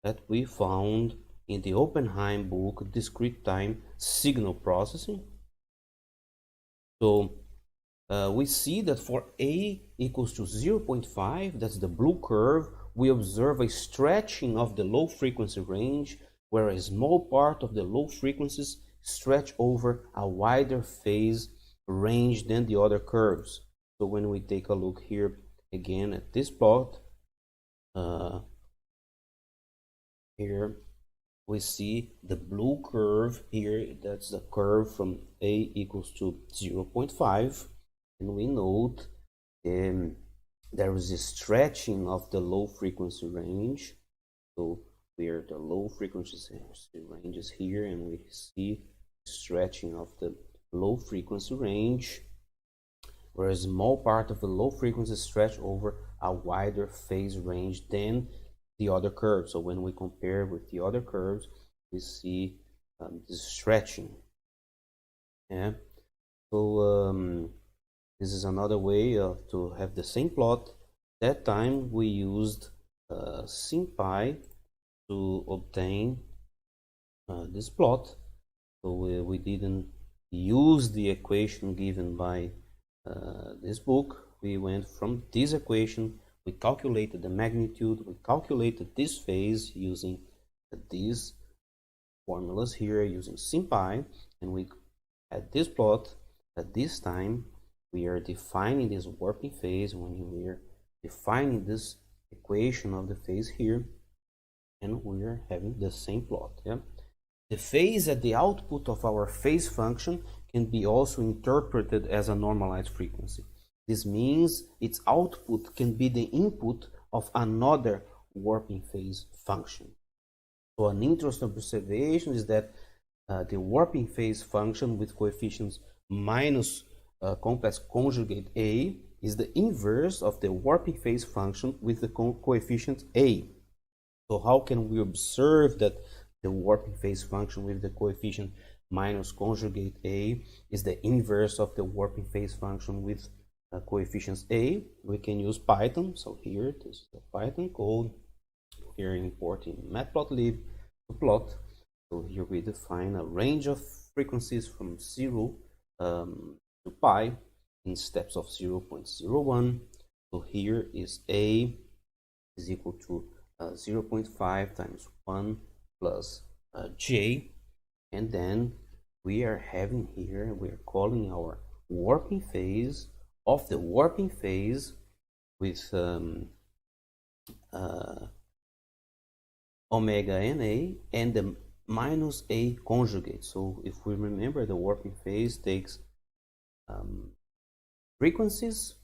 Speaker 4: that we found in the Oppenheim book, Discrete Time Signal Processing. So we see that for a equals to 0.5, that's the blue curve, we observe a stretching of the low frequency range, where a small part of the low frequencies stretch over a wider phase range than the other curves. So when we take a look here again at this plot, here we see the blue curve here, that's the curve from a equals to 0.5, and we note there is a stretching of the low frequency range. So where the low frequency range is here, and we see stretching of the low frequency range, where a small part of the low frequency stretch over a wider phase range than the other curves. So when we compare with the other curves, we see this stretching. Yeah. So this is another way to have the same plot. That time we used SimPy to obtain this plot. So we didn't use the equation given by this book. We went from this equation, we calculated the magnitude, we calculated this phase using these formulas here using SimPy, and we had this plot. At this time we are defining this warping phase, when we are defining this equation of the phase here, and we are having the same plot. Yeah? The phase at the output of our phase function can be also interpreted as a normalized frequency. This means its output can be the input of another warping phase function. So an interesting observation is that the warping phase function with coefficients minus complex conjugate a is the inverse of the warping phase function with the coefficient a. So how can we observe that the warping phase function with the coefficient minus conjugate a is the inverse of the warping phase function with coefficients A, we can use Python. So here, this is the Python code. Here importing matplotlib to plot. So here we define a range of frequencies from 0 to pi in steps of 0.01. So here is A is equal to 0.5 times 1 plus j, and then we are having here, we are calling our warping phase of the warping phase with omega na and the minus a conjugate. So if we remember, the warping phase takes frequencies,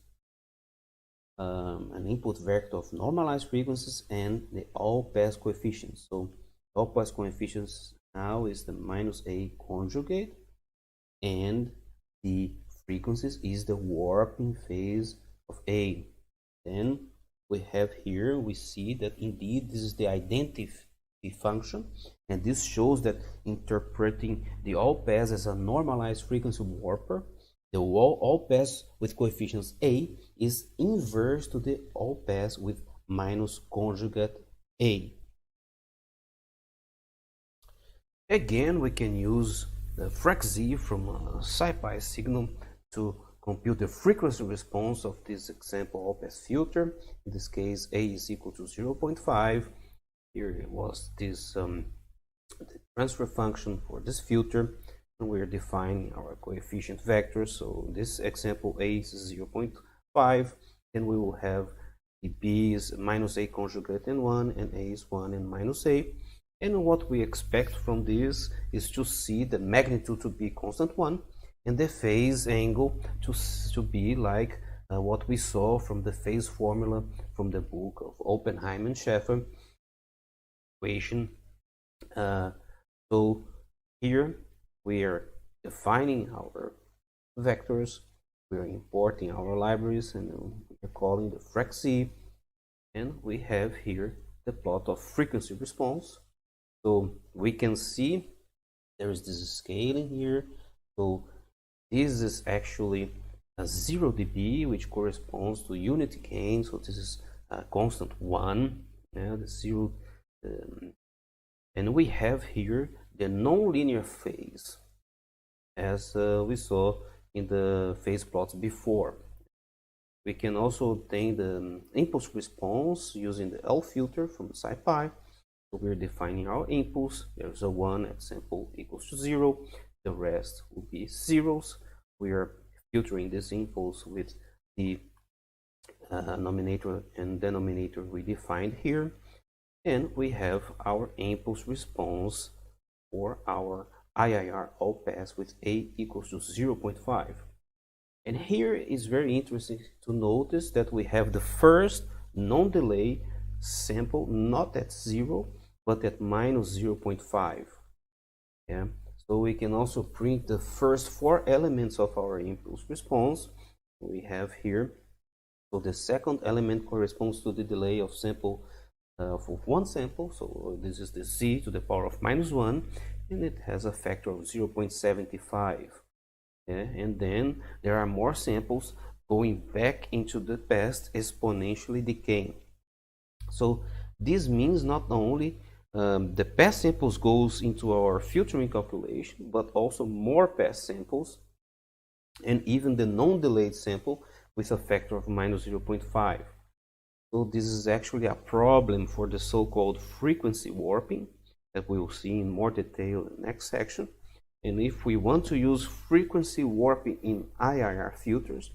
Speaker 4: an input vector of normalized frequencies, and the all-pass coefficients. So all-pass coefficients now is the minus a conjugate, and the frequencies is the warping phase of A. Then we have here, we see that indeed this is the identity function, and this shows that interpreting the all-pass as a normalized frequency warper, the all-pass with coefficients A is inverse to the all-pass with minus conjugate A. Again, we can use the frac-z from a SciPy signal to compute the frequency response of this example all-pass filter. In this case, A is equal to 0.5. Here it was this the transfer function for this filter, and we're defining our coefficient vectors. So this example, A is 0.5, and we will have the B is minus A conjugate and 1, and A is 1 and minus A. And what we expect from this is to see the magnitude to be constant 1, and the phase angle to be like what we saw from the phase formula from the book of Oppenheim and Scheffer equation. So here we are defining our vectors, we are importing our libraries, and we are calling the frac-z, and we have here the plot of frequency response. So we can see there is this scaling here. So this is actually a 0 dB, which corresponds to unity gain. So this is a constant 1, the 0. And we have here the nonlinear phase, as we saw in the phase plots before. We can also obtain the impulse response using the L filter from SciPy. So we're defining our impulse. There's a 1 at sample equals to 0. The rest will be zeros. We are filtering this impulse with the nominator and denominator we defined here. And we have our impulse response for our IIR all-pass with A equals to 0.5. And here is very interesting to notice that we have the first non-delay sample not at 0, but at minus 0.5. Yeah. So we can also print the first 4 elements of our impulse response. We have here, so the second element corresponds to the delay of sample of one sample. So this is the z to the power of minus 1, and it has a factor of 0.75. Yeah. And then there are more samples going back into the past, exponentially decaying. So this means not only the past samples goes into our filtering calculation, but also more past samples, and even the non-delayed sample with a factor of minus 0.5. So this is actually a problem for the so-called frequency warping that we will see in more detail in the next section. And if we want to use frequency warping in IIR filters,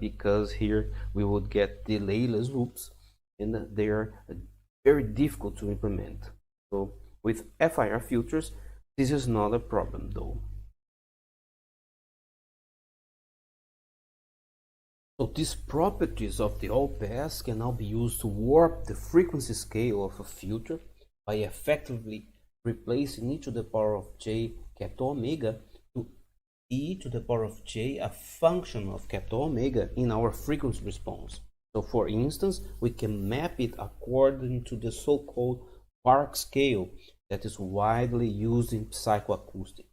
Speaker 4: because here we would get delayless loops, and they are very difficult to implement. So with FIR filters, this is not a problem though. So these properties of the all-pass can now be used to warp the frequency scale of a filter by effectively replacing e to the power of j capital omega to e to the power of j, a function of capital omega, in our frequency response. So for instance, we can map it according to the so-called Park scale that is widely used in psychoacoustics.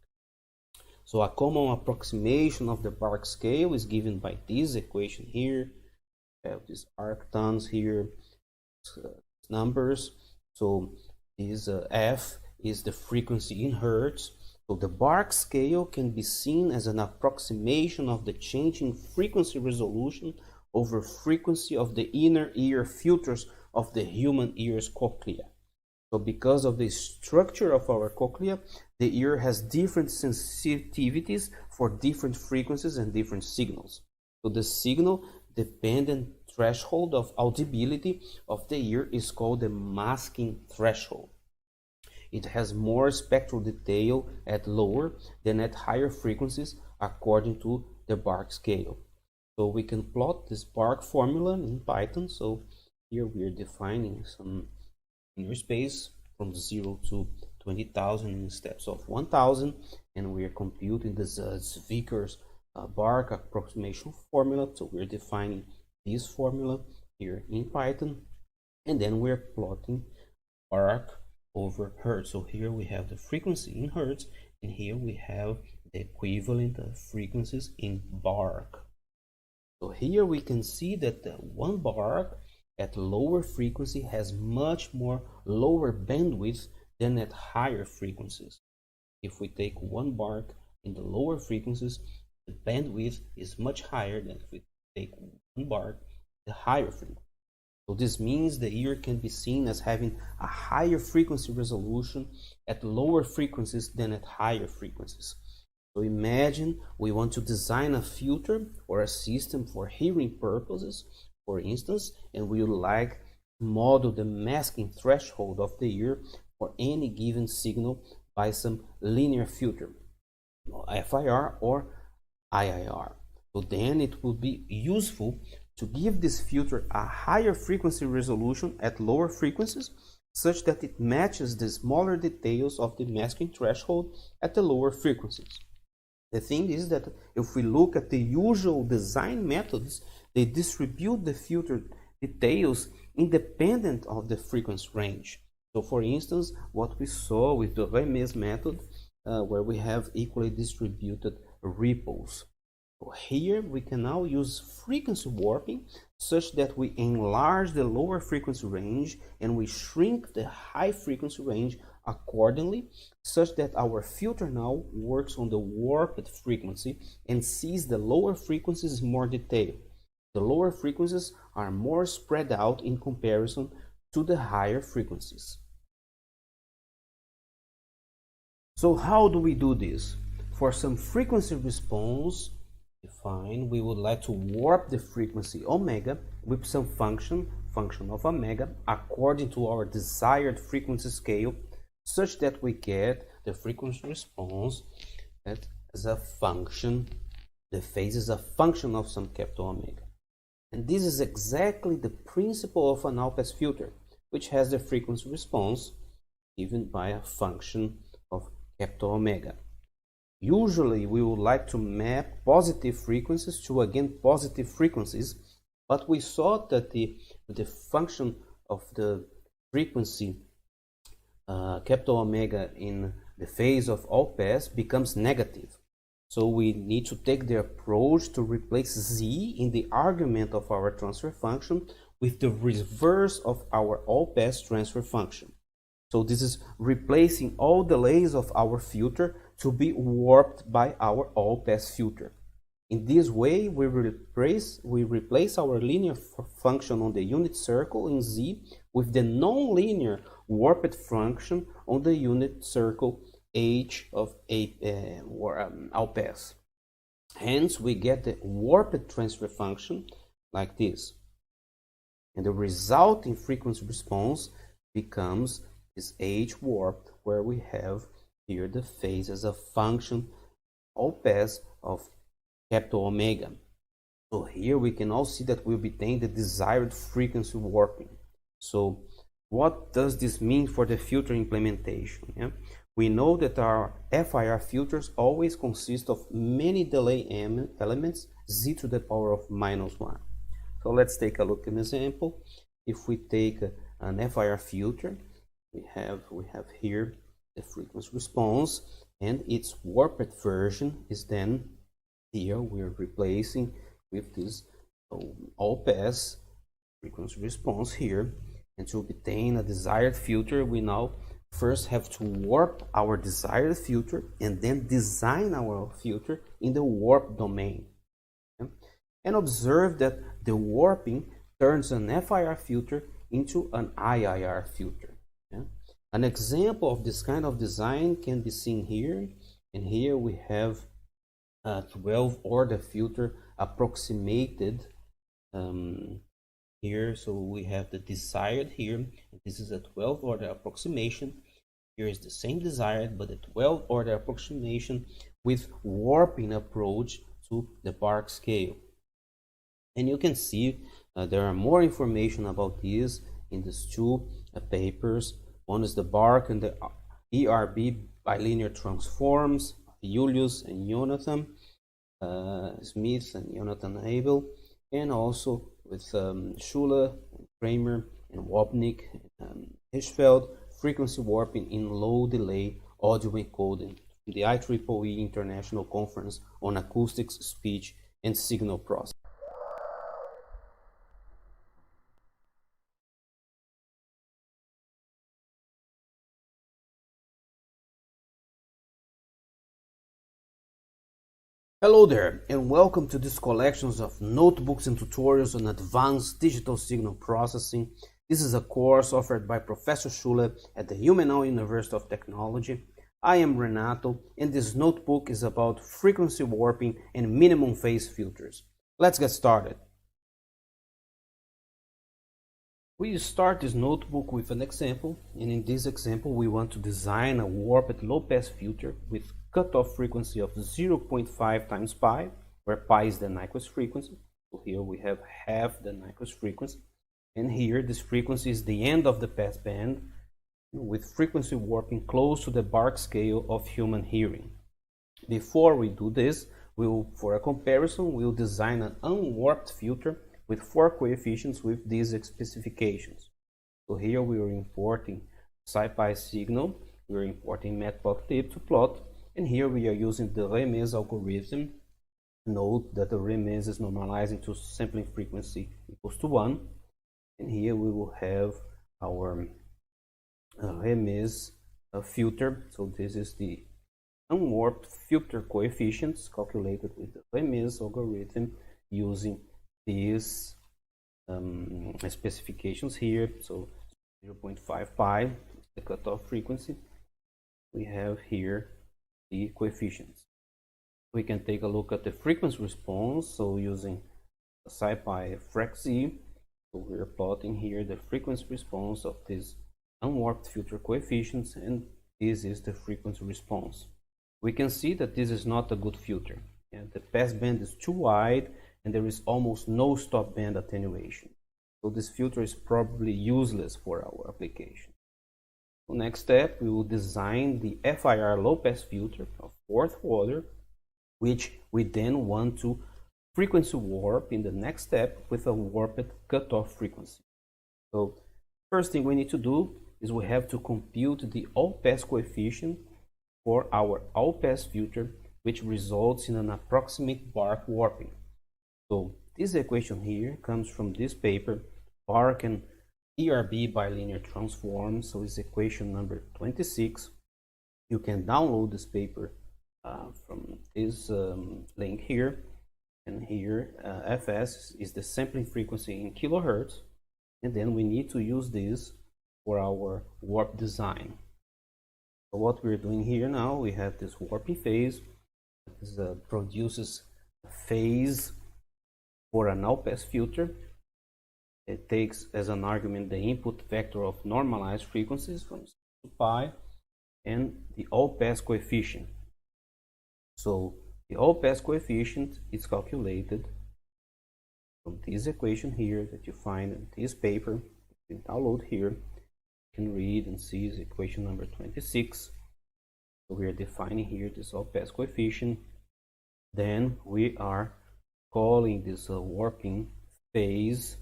Speaker 4: So a common approximation of the Bark scale is given by this equation here. We have these arctons here, numbers. So this F is the frequency in hertz. So the Bark scale can be seen as an approximation of the changing frequency resolution over frequency of the inner ear filters of the human ear's cochlea. So because of the structure of our cochlea, the ear has different sensitivities for different frequencies and different signals. So the signal dependent threshold of audibility of the ear is called the masking threshold. It has more spectral detail at lower than at higher frequencies according to the Bark scale. So we can plot this Bark formula in Python. So here we are defining some linear space from 0 to 20,000 in steps of 1,000, and we are computing this Zwickers Bark approximation formula. So we're defining this formula here in Python, and then we're plotting Bark over hertz. So here we have the frequency in hertz, and here we have the equivalent of frequencies in Bark. So here we can see that the one Bark at lower frequency has much more lower bandwidth than at higher frequencies. If we take one Bark in the lower frequencies, the bandwidth is much higher than if we take one Bark the higher frequency. So this means the ear can be seen as having a higher frequency resolution at lower frequencies than at higher frequencies. So imagine we want to design a filter or a system for hearing purposes, for instance, and we would like to model the masking threshold of the ear for any given signal by some linear filter, FIR or IIR. So then it would be useful to give this filter a higher frequency resolution at lower frequencies, such that it matches the smaller details of the masking threshold at the lower frequencies. The thing is that if we look at the usual design methods, they distribute the filter details independent of the frequency range. So for instance, what we saw with the Lloyd-Max method, where we have equally distributed ripples. So here we can now use frequency warping such that we enlarge the lower frequency range and we shrink the high frequency range accordingly, such that our filter now works on the warped frequency and sees the lower frequencies in more detail. The lower frequencies are more spread out in comparison to the higher frequencies. So how do we do this? For some frequency response defined, we would like to warp the frequency omega with some function of omega according to our desired frequency scale, such that we get the frequency response that as a function, the phase is a function of some capital omega. And this is exactly the principle of an Allpass filter, which has the frequency response given by a function of capital omega. Usually we would like to map positive frequencies to again positive frequencies, but we saw that the function of the frequency capital omega in the phase of Allpass becomes negative. So we need to take the approach to replace z in the argument of our transfer function with the reverse of our Allpass transfer function. So this is replacing all delays of our filter to be warped by our Allpass filter. In this way, we replace our linear function on the unit circle in z with the nonlinear warped function on the unit circle h of Allpass. Hence, we get the warped transfer function like this. And the resulting frequency response becomes this h warped, where we have here the phase as a function Allpass of capital omega. So here we can also see that we obtain the desired frequency warping. So what does this mean for the filter implementation? Yeah? We know that our FIR filters always consist of many delay elements, z to the power of -1. So let's take a look at an example. If we take an FIR filter, we have here the frequency response, and its warped version is then here we're replacing with this all-pass frequency response here. And to obtain a desired filter, we now first have to warp our desired filter and then design our filter in the warp domain. Okay? And observe that the warping turns an FIR filter into an IIR filter. Okay? An example of this kind of design can be seen here, and here we have a 12 order filter approximated here. So we have the desired here. This is a 12 order approximation. Here is the same desired, but a 12 order approximation with warping approach to the bark scale. And you can see there are more information about this in these two papers. One is the bark and the ERB bilinear transforms, Julius and Jonathan Smith and Jonathan Abel, and also with Schuler, Kramer, and Wapnick and Hirschfeld, frequency warping in low delay audio encoding from the IEEE International Conference on Acoustics, Speech, and Signal Processing. Hello there, and welcome to this collections of notebooks and tutorials on advanced digital signal processing. This is a course offered by Professor Schuler at the Ilmenau University of Technology. I am Renato, and this notebook is about frequency warping and minimum phase filters. Let's get started. We start this notebook with an example, and in this example we want to design a warped low-pass filter with cutoff frequency of 0.5 times pi, where pi is the Nyquist frequency. So here we have half the Nyquist frequency, and here this frequency is the end of the pass band with frequency warping close to the bark scale of human hearing. Before we do this, for a comparison, we'll design an unwarped filter with 4 coefficients with these specifications. So here we are importing SciPy signal, we are importing matplotlib to plot, and here we are using the Remes algorithm. Note that the Remes is normalizing to sampling frequency equals to 1, and here we will have our Remes filter. So this is the unwarped filter coefficients calculated with the Remes algorithm using these specifications here. So 0.5 pi, the cutoff frequency. We have here the coefficients. We can take a look at the frequency response. So using SciPy FracZ, so we're plotting here the frequency response of these unwarped filter coefficients, and this is the frequency response. We can see that this is not a good filter. The pass band is too wide, and there is almost no stop band attenuation. So this filter is probably useless for our application. So next step, we will design the FIR low-pass filter of 4th order, which we then want to frequency warp in the next step with a warped cutoff frequency. So first thing we need to do is we have to compute the all-pass coefficient for our all-pass filter, which results in an approximate bark warping. So this equation here comes from this paper, bark and ERB bilinear transform. So it's equation number 26. You can download this paper from this link here. And here Fs is the sampling frequency in kilohertz. And then we need to use this for our warp design. So what we're doing here now, we have this warping phase. This produces a phase for an all-pass filter. It takes as an argument the input vector of normalized frequencies from 0 to pi and the all-pass coefficient. So the all-pass coefficient is calculated from this equation here that you find in this paper. You can download here. You can read and see is equation number 26. So we are defining here this all-pass coefficient. Then we are calling this warping phase,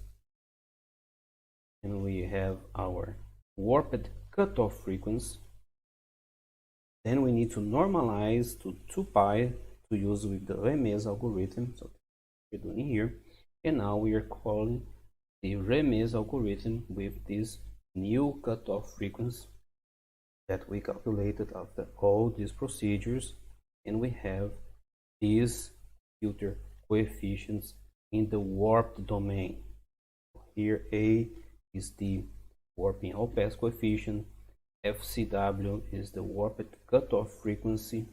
Speaker 4: and we have our warped cutoff frequency. Then we need to normalize to 2 pi to use with the Remes algorithm. So we're doing here. And now we are calling the Remes algorithm with this new cutoff frequency that we calculated after all these procedures. And we have these filter coefficients in the warped domain. Here A is the warping all-pass coefficient, FCW is the warped cutoff frequency.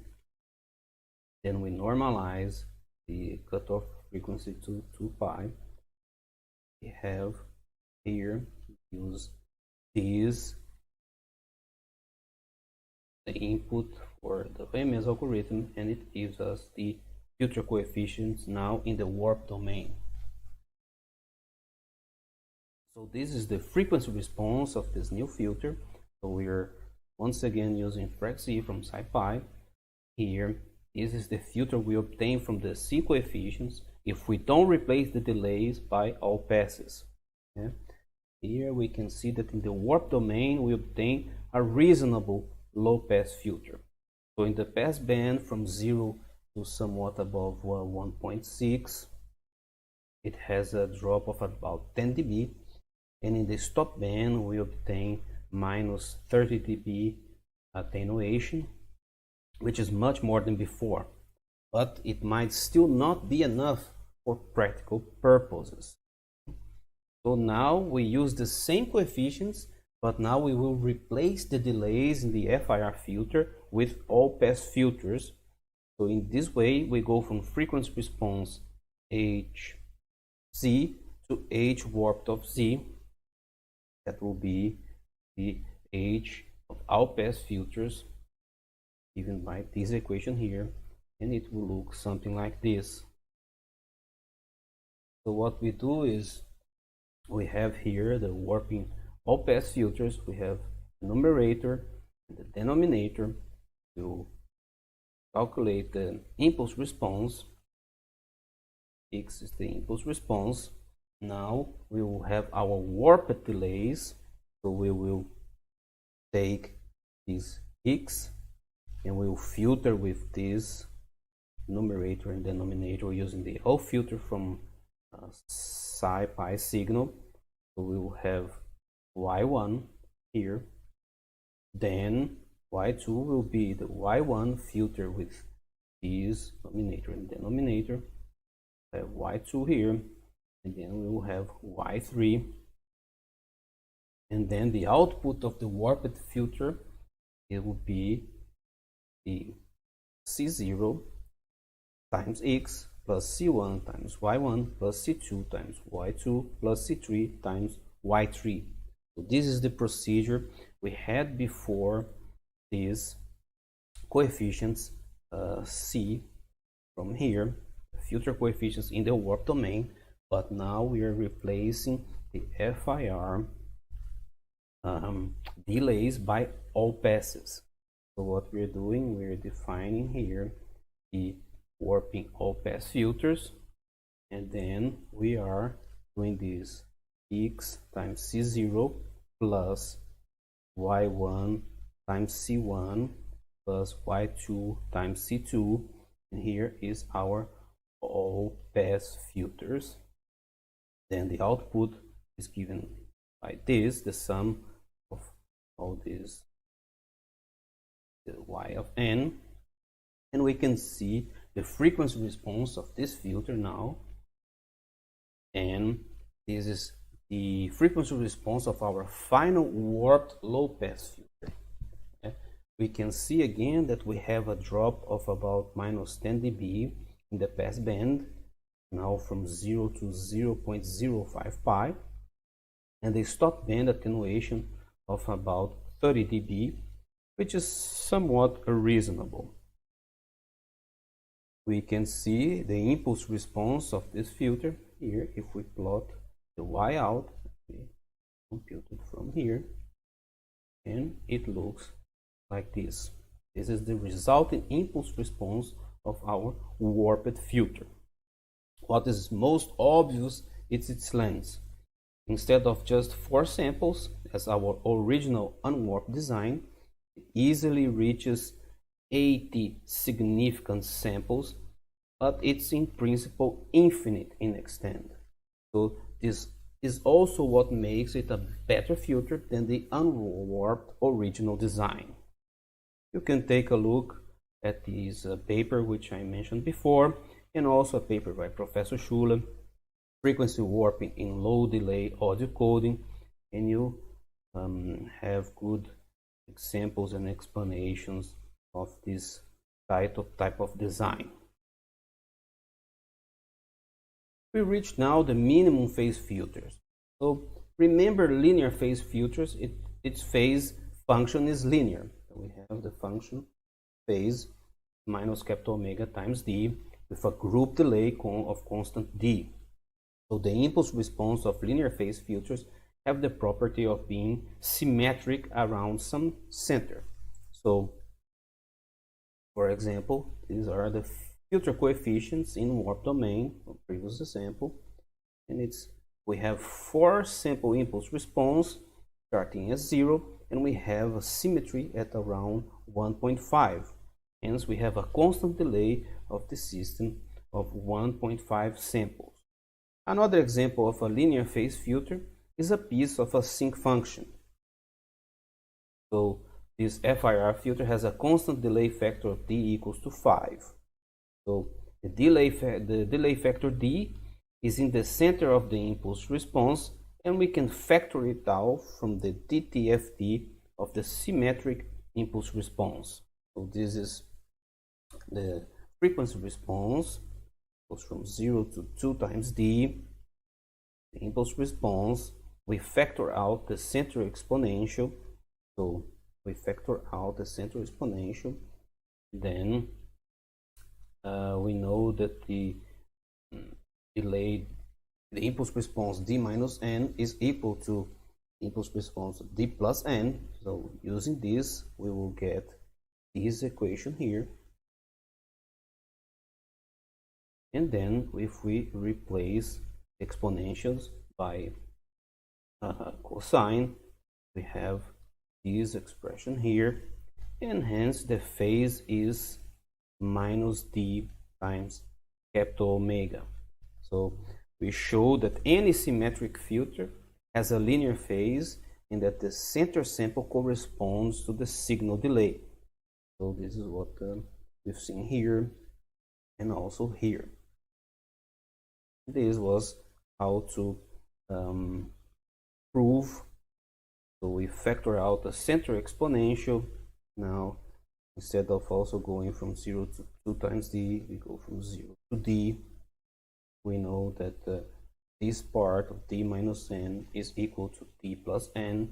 Speaker 4: Then we normalize the cutoff frequency to 2 pi. We have here, use this, the input for the Remes algorithm, and it gives us the filter coefficients now in the warp domain. So this is the frequency response of this new filter. So we are once again using frac from SciPy. Here, this is the filter we obtain from the C coefficients if we don't replace the delays by all passes. Yeah. Here we can see that in the warp domain we obtain a reasonable low pass filter. So in the pass band from 0 to somewhat above 1.6, it has a drop of about 10 dB, and in the stop band we obtain minus 30 dB attenuation, which is much more than before, but it might still not be enough for practical purposes. So now we use the same coefficients, but now we will replace the delays in the FIR filter with all pass filters. So in this way we go from frequency response HZ to H warped of Z. That will be the H of all pass filters given by this equation here, and it will look something like this. So what we do is we have here the warping all pass filters. We have the numerator and the denominator. We'll calculate the impulse response. X is the impulse response. Now we will have our warped delays. So we will take this X and we will filter with this numerator and denominator using the O filter from SciPy signal. So we will have Y1 here, then Y2 will be the Y1 filter with this numerator and denominator. I have Y2 here, and then we will have Y3, and then the output of the warped filter, it will be the C0 times X plus C1 times Y1 plus C2 times Y2 plus C3 times Y3. So this is the procedure we had before these coefficients C from here, filter coefficients in the warp domain, but now we are replacing the FIR delays by all passes. So what we're doing, we're defining here the warping all pass filters, and then we are doing this X times C0 plus Y1 times C1 plus Y2 times C2, and here is our all pass filters. Then the output is given by this, the sum of all these, the Y of n, and we can see the frequency response of this filter now, and this is the frequency response of our final warped low pass filter. Okay. We can see again that we have a drop of about minus 10 dB in the pass band, now from 0 to 0.05 pi, and the stop band attenuation of about 30 dB, which is somewhat reasonable. We can see the impulse response of this filter here if we plot the Y out. We compute it from here, and it looks like this. This is the resulting impulse response of our warped filter. What is most obvious is its length. Instead of just 4 samples as our original unwarped design, it easily reaches 80 significant samples, but it's in principle infinite in extent. So this is also what makes it a better filter than the unwarped original design. You can take a look at this paper which I mentioned before, and also a paper by Professor Schuler, Frequency Warping in Low Delay Audio Coding, and you have good examples and explanations of this type of design. We reach now the minimum phase filters. So remember linear phase filters, its phase function is linear. We have the function phase minus capital omega times d with a group delay of constant d. So the impulse response of linear phase filters have the property of being symmetric around some center. So, for example, these are the filter coefficients in warp domain of previous example, and we have 4 sample impulse response starting at 0, and we have a symmetry at around 1.5. Hence, we have a constant delay of the system of 1.5 samples. Another example of a linear phase filter is a piece of a sinc function. So this FIR filter has a constant delay factor of d equals to 5. So the delay factor d is in the center of the impulse response, and we can factor it out from the DTFD of the symmetric impulse response. So this is the frequency response, goes from 0 to 2 times d. The impulse response, we factor out the center exponential. So we factor out the center exponential. Then we know that the impulse response d minus n is equal to impulse response d plus n. So using this, we will get this equation here. And then if we replace exponentials by cosine, we have this expression here, and hence the phase is minus d times capital omega. So we show that any symmetric filter has a linear phase and that the center sample corresponds to the signal delay. So this is what we've seen here and also here. This was how to prove. So we factor out the center exponential. Now, instead of also going from 0 to 2 times d, we go from 0 to d. We know that this part of d minus n is equal to d plus n.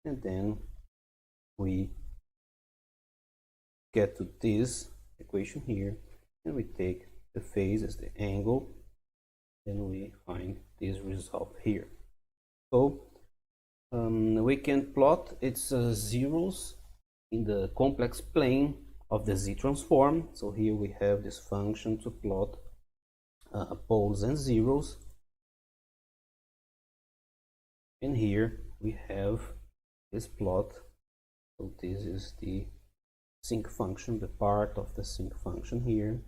Speaker 4: And then we get to this equation here, and we take the phase as the angle. Then we find this result here. So we can plot its zeros in the complex plane of the Z transform. So here we have this function to plot poles and zeros. And here we have this plot. So this is the sinc function, the part of the sinc function here.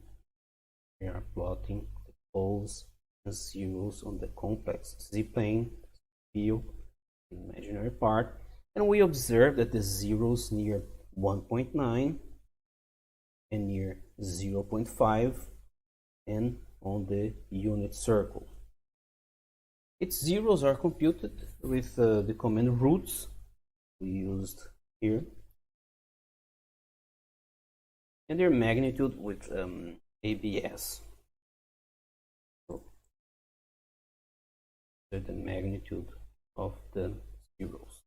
Speaker 4: We are plotting the poles and zeros on the complex Z-plane, field, imaginary part, and we observe that the zeros near 1.9 and near 0.5 and on the unit circle. Its zeros are computed with the command roots we used here, and their magnitude with ABS. The magnitude of the zeros.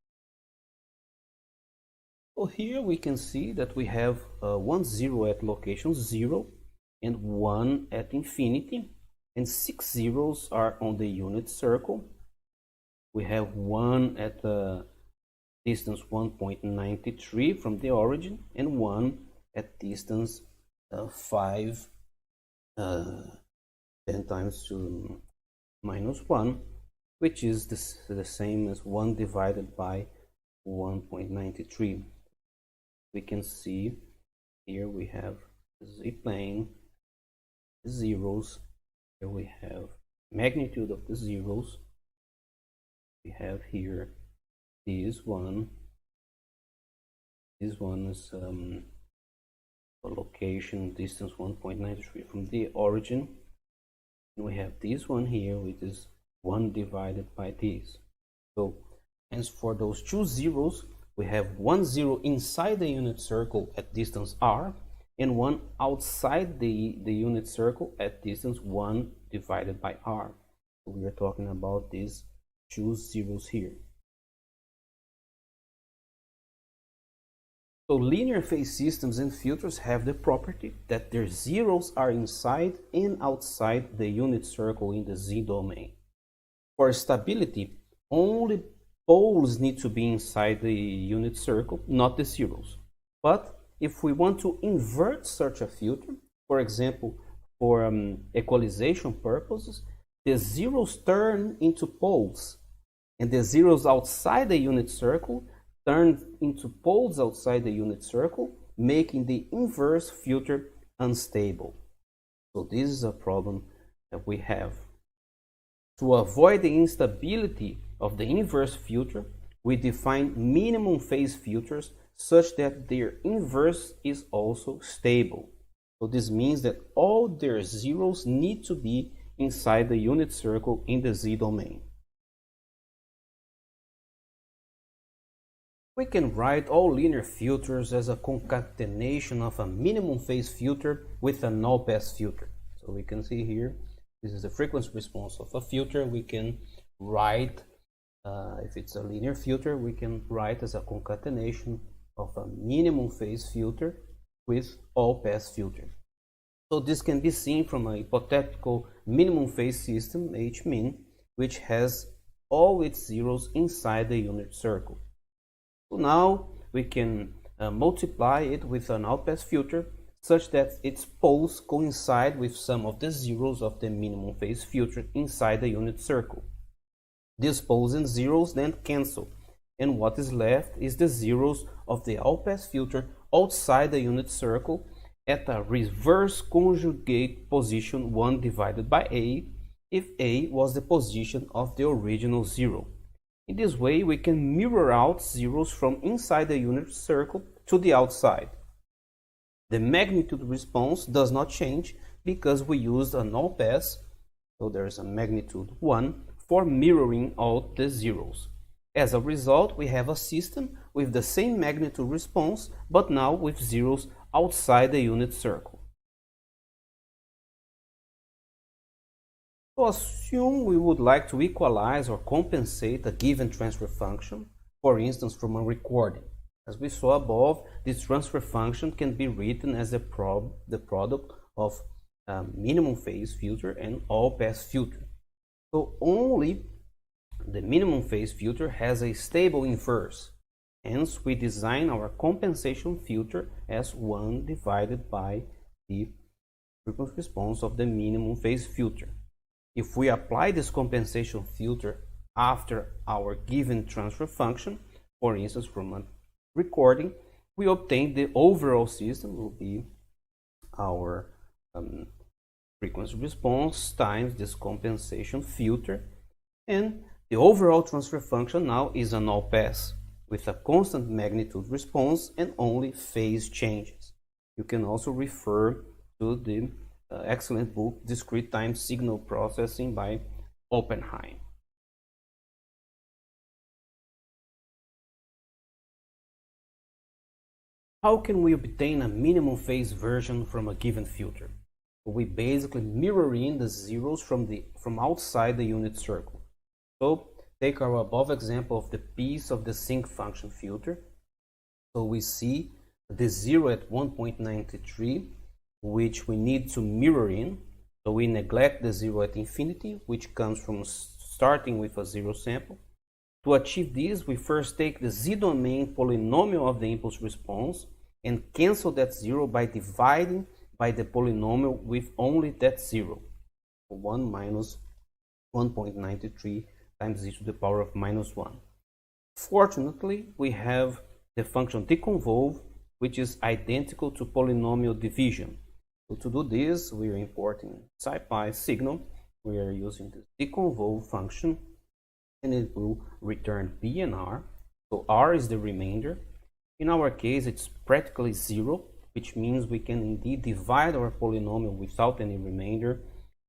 Speaker 4: So here we can see that we have 1 0 at location 0 and 1 at infinity, and 6 zeros are on the unit circle. We have 1 at distance 1.93 from the origin, and 1 at distance 5 10 times to minus 1, which is the same as 1 divided by 1.93. We can see Here we have the z-plane, the zeros. Here we have magnitude of the zeros. We have here this one. This one is a location distance 1.93 from the origin. And we have this one here, which is 1 divided by this. So, as for those two zeros, we have one zero inside the unit circle at distance r, and one outside the unit circle at distance 1 divided by r. So we are talking about these two zeros here. So linear phase systems and filters have the property that their zeros are inside and outside the unit circle in the z domain. For stability, only poles need to be inside the unit circle, not the zeros. But if we want to invert such a filter, for example, for equalization purposes, the zeros turn into poles, and the zeros outside the unit circle turn into poles outside the unit circle, making the inverse filter unstable. So this is a problem that we have. To avoid the instability of the inverse filter, we define minimum phase filters such that their inverse is also stable. So this means that all their zeros need to be inside the unit circle in the z domain. We can write all linear filters as a concatenation of a minimum phase filter with an all-pass filter. So we can see here, this is the frequency response of a filter. We can write, if it's a linear filter, we can write as a concatenation of a minimum phase filter with all-pass filter. So this can be seen from a hypothetical minimum phase system, H-min, which has all its zeros inside the unit circle. So now we can multiply it with an all-pass filter such that its poles coincide with some of the zeros of the minimum phase filter inside the unit circle. These poles and zeros then cancel, and what is left is the zeros of the all-pass filter outside the unit circle at a reverse conjugate position 1 divided by a, if a was the position of the original zero. In this way, we can mirror out zeros from inside the unit circle to the outside. The magnitude response does not change because we used an all-pass, so there's a magnitude 1, for mirroring out the zeros. As a result, we have a system with the same magnitude response, but now with zeros outside the unit circle. So assume we would like to equalize or compensate a given transfer function, for instance from a recording. As we saw above, this transfer function can be written as the product of minimum phase filter and all-pass filter. So only the minimum phase filter has a stable inverse. Hence, we design our compensation filter as 1 divided by the frequency response of the minimum phase filter. If we apply this compensation filter after our given transfer function, for instance from a recording, we obtain the overall system will be our frequency response times this compensation filter, and the overall transfer function now is an all-pass with a constant magnitude response and only phase changes. You can also refer to the excellent book Discrete Time Signal Processing by Oppenheim. How can we obtain a minimum phase version from a given filter? We basically mirror in the zeros from outside the unit circle. So take our above example of the piece of the sinc function filter. So we see the zero at 1.93, which we need to mirror in. So we neglect the zero at infinity, which comes from starting with a zero sample. To achieve this, we first take the z-domain polynomial of the impulse response and cancel that zero by dividing by the polynomial with only that zero. 1 minus 1.93 times e to the power of minus 1. Fortunately, we have the function deconvolve, which is identical to polynomial division. So to do this, we are importing SciPy signal. We are using the deconvolve function, and it will return B and R. So R is the remainder. In our case, it's practically 0, which means we can indeed divide our polynomial without any remainder,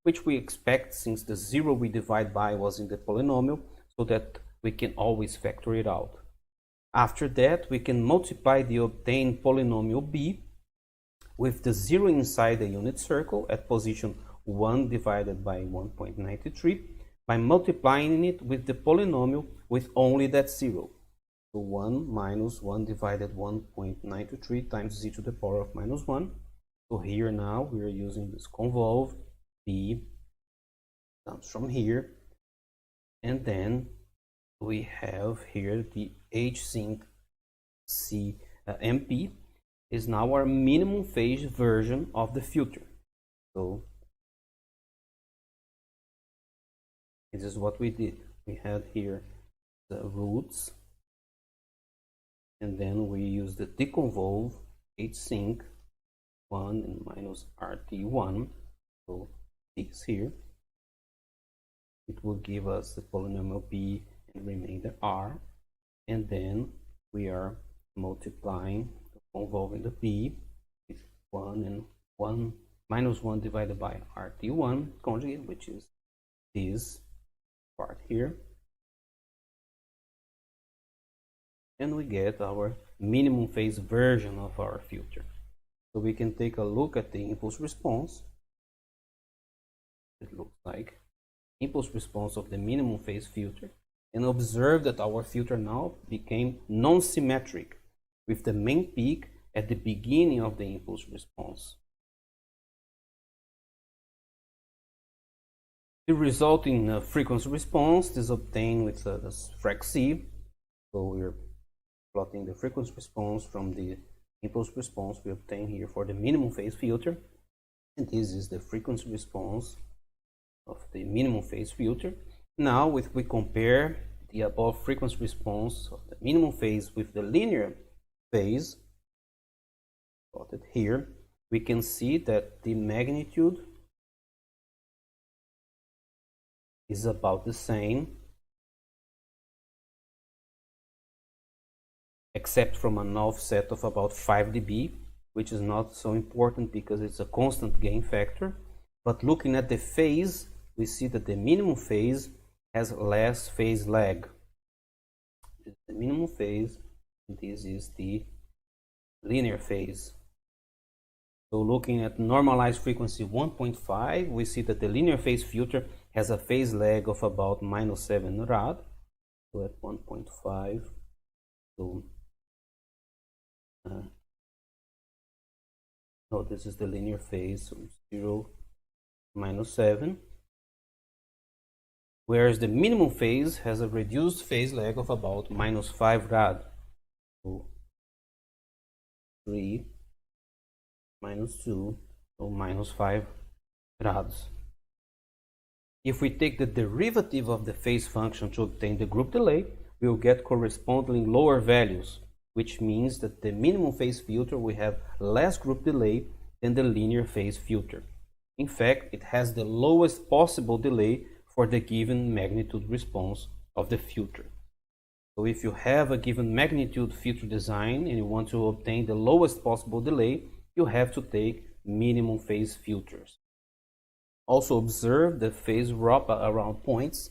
Speaker 4: which we expect since the 0 we divide by was in the polynomial, so that we can always factor it out. After that, we can multiply the obtained polynomial B with the 0 inside the unit circle at position 1 divided by 1.93 by multiplying it with the polynomial with only that 0. So 1 minus 1 divided 1.93 times z to the power of minus 1. So here now we are using this convolve. B comes from here, and then we have here the HSync C MP is now our minimum phase version of the filter. So this is what we did. We had here the roots, and then we use the deconvolve HSync 1 and minus RT1. So this here, it will give us the polynomial B and remainder R, and then we are multiplying, convolving the B with 1 and 1 minus 1 divided by RT1 conjugate, which is this part here, and we get our minimum phase version of our filter. So we can take a look at the impulse response. It looks like impulse response of the minimum phase filter, and observe that our filter now became non-symmetric with the main peak at the beginning of the impulse response. The resulting frequency response is obtained with the frac C. So we're plotting the frequency response from the impulse response we obtain here for the minimum phase filter, and this is the frequency response of the minimum phase filter. Now if we compare the above frequency response of the minimum phase with the linear phase plotted here, we can see that the magnitude is about the same, except from an offset of about 5 dB, which is not so important because it's a constant gain factor. But looking at the phase, we see that the minimum phase has less phase lag. This is the minimum phase, and this is the linear phase. So looking at normalized frequency 1.5, we see that the linear phase filter has a phase lag of about -7 rad. So at 1.5, so no, this is the linear phase, so 0 -7. Whereas the minimum phase has a reduced phase lag of about -5 rad. So 3 -2, so -5 rads. If we take the derivative of the phase function to obtain the group delay, we will get corresponding lower values, which means that the minimum phase filter will have less group delay than the linear phase filter. In fact, it has the lowest possible delay for the given magnitude response of the filter. So if you have a given magnitude filter design and you want to obtain the lowest possible delay, you have to take minimum phase filters. Also observe the phase drop around points.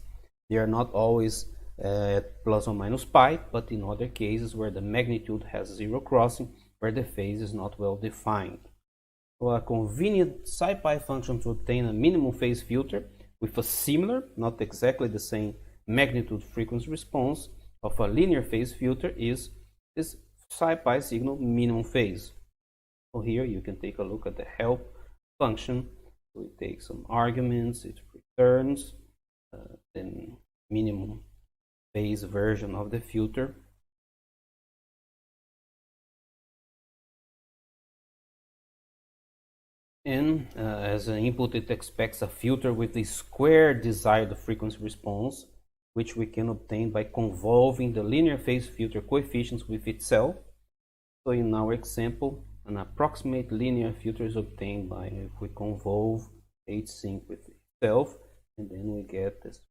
Speaker 4: They are not always at plus or minus pi, but in other cases where the magnitude has zero crossing, where the phase is not well defined. So a convenient SciPy function to obtain a minimum phase filter with a similar, not exactly the same magnitude frequency response of a linear phase filter is this SciPy signal minimum phase. So here you can take a look at the help function. So it takes some arguments, it returns the minimum phase version of the filter. And as an input, it expects a filter with the square desired frequency response, which we can obtain by convolving the linear phase filter coefficients with itself.
Speaker 3: So in our example, an approximate linear filter is obtained by if we convolve H-sync with itself, and then we get this,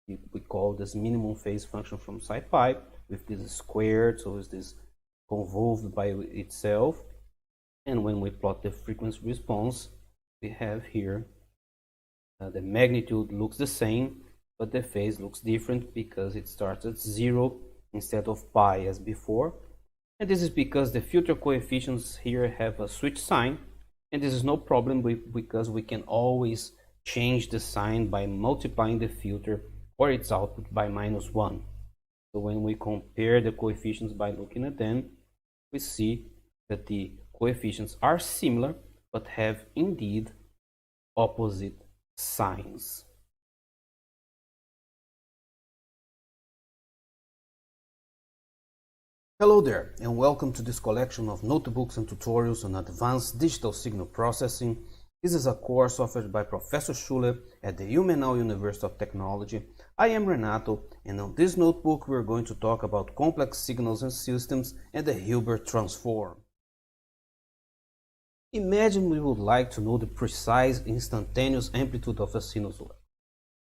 Speaker 3: we call this minimum phase function from SciPy with this squared, so it's this convolved by itself. And when we plot the frequency response, we have here the magnitude looks the same, but the phase looks different because it starts at 0 instead of pi as before. And this is because the filter coefficients here have a switch sign, and this is no problem because we can always change the sign by multiplying the filter or its output by -1. So when we compare the coefficients by looking at them, we see that the coefficients are similar but have indeed opposite signs. Hello there, and welcome to this collection of notebooks and tutorials on advanced digital signal processing. This is a course offered by Professor Schuller at the Ilmenau University of Technology. I am Renato, and on this notebook we are going to talk about complex signals and systems and the Hilbert transform. Imagine we would like to know the precise instantaneous amplitude of a sinusoid.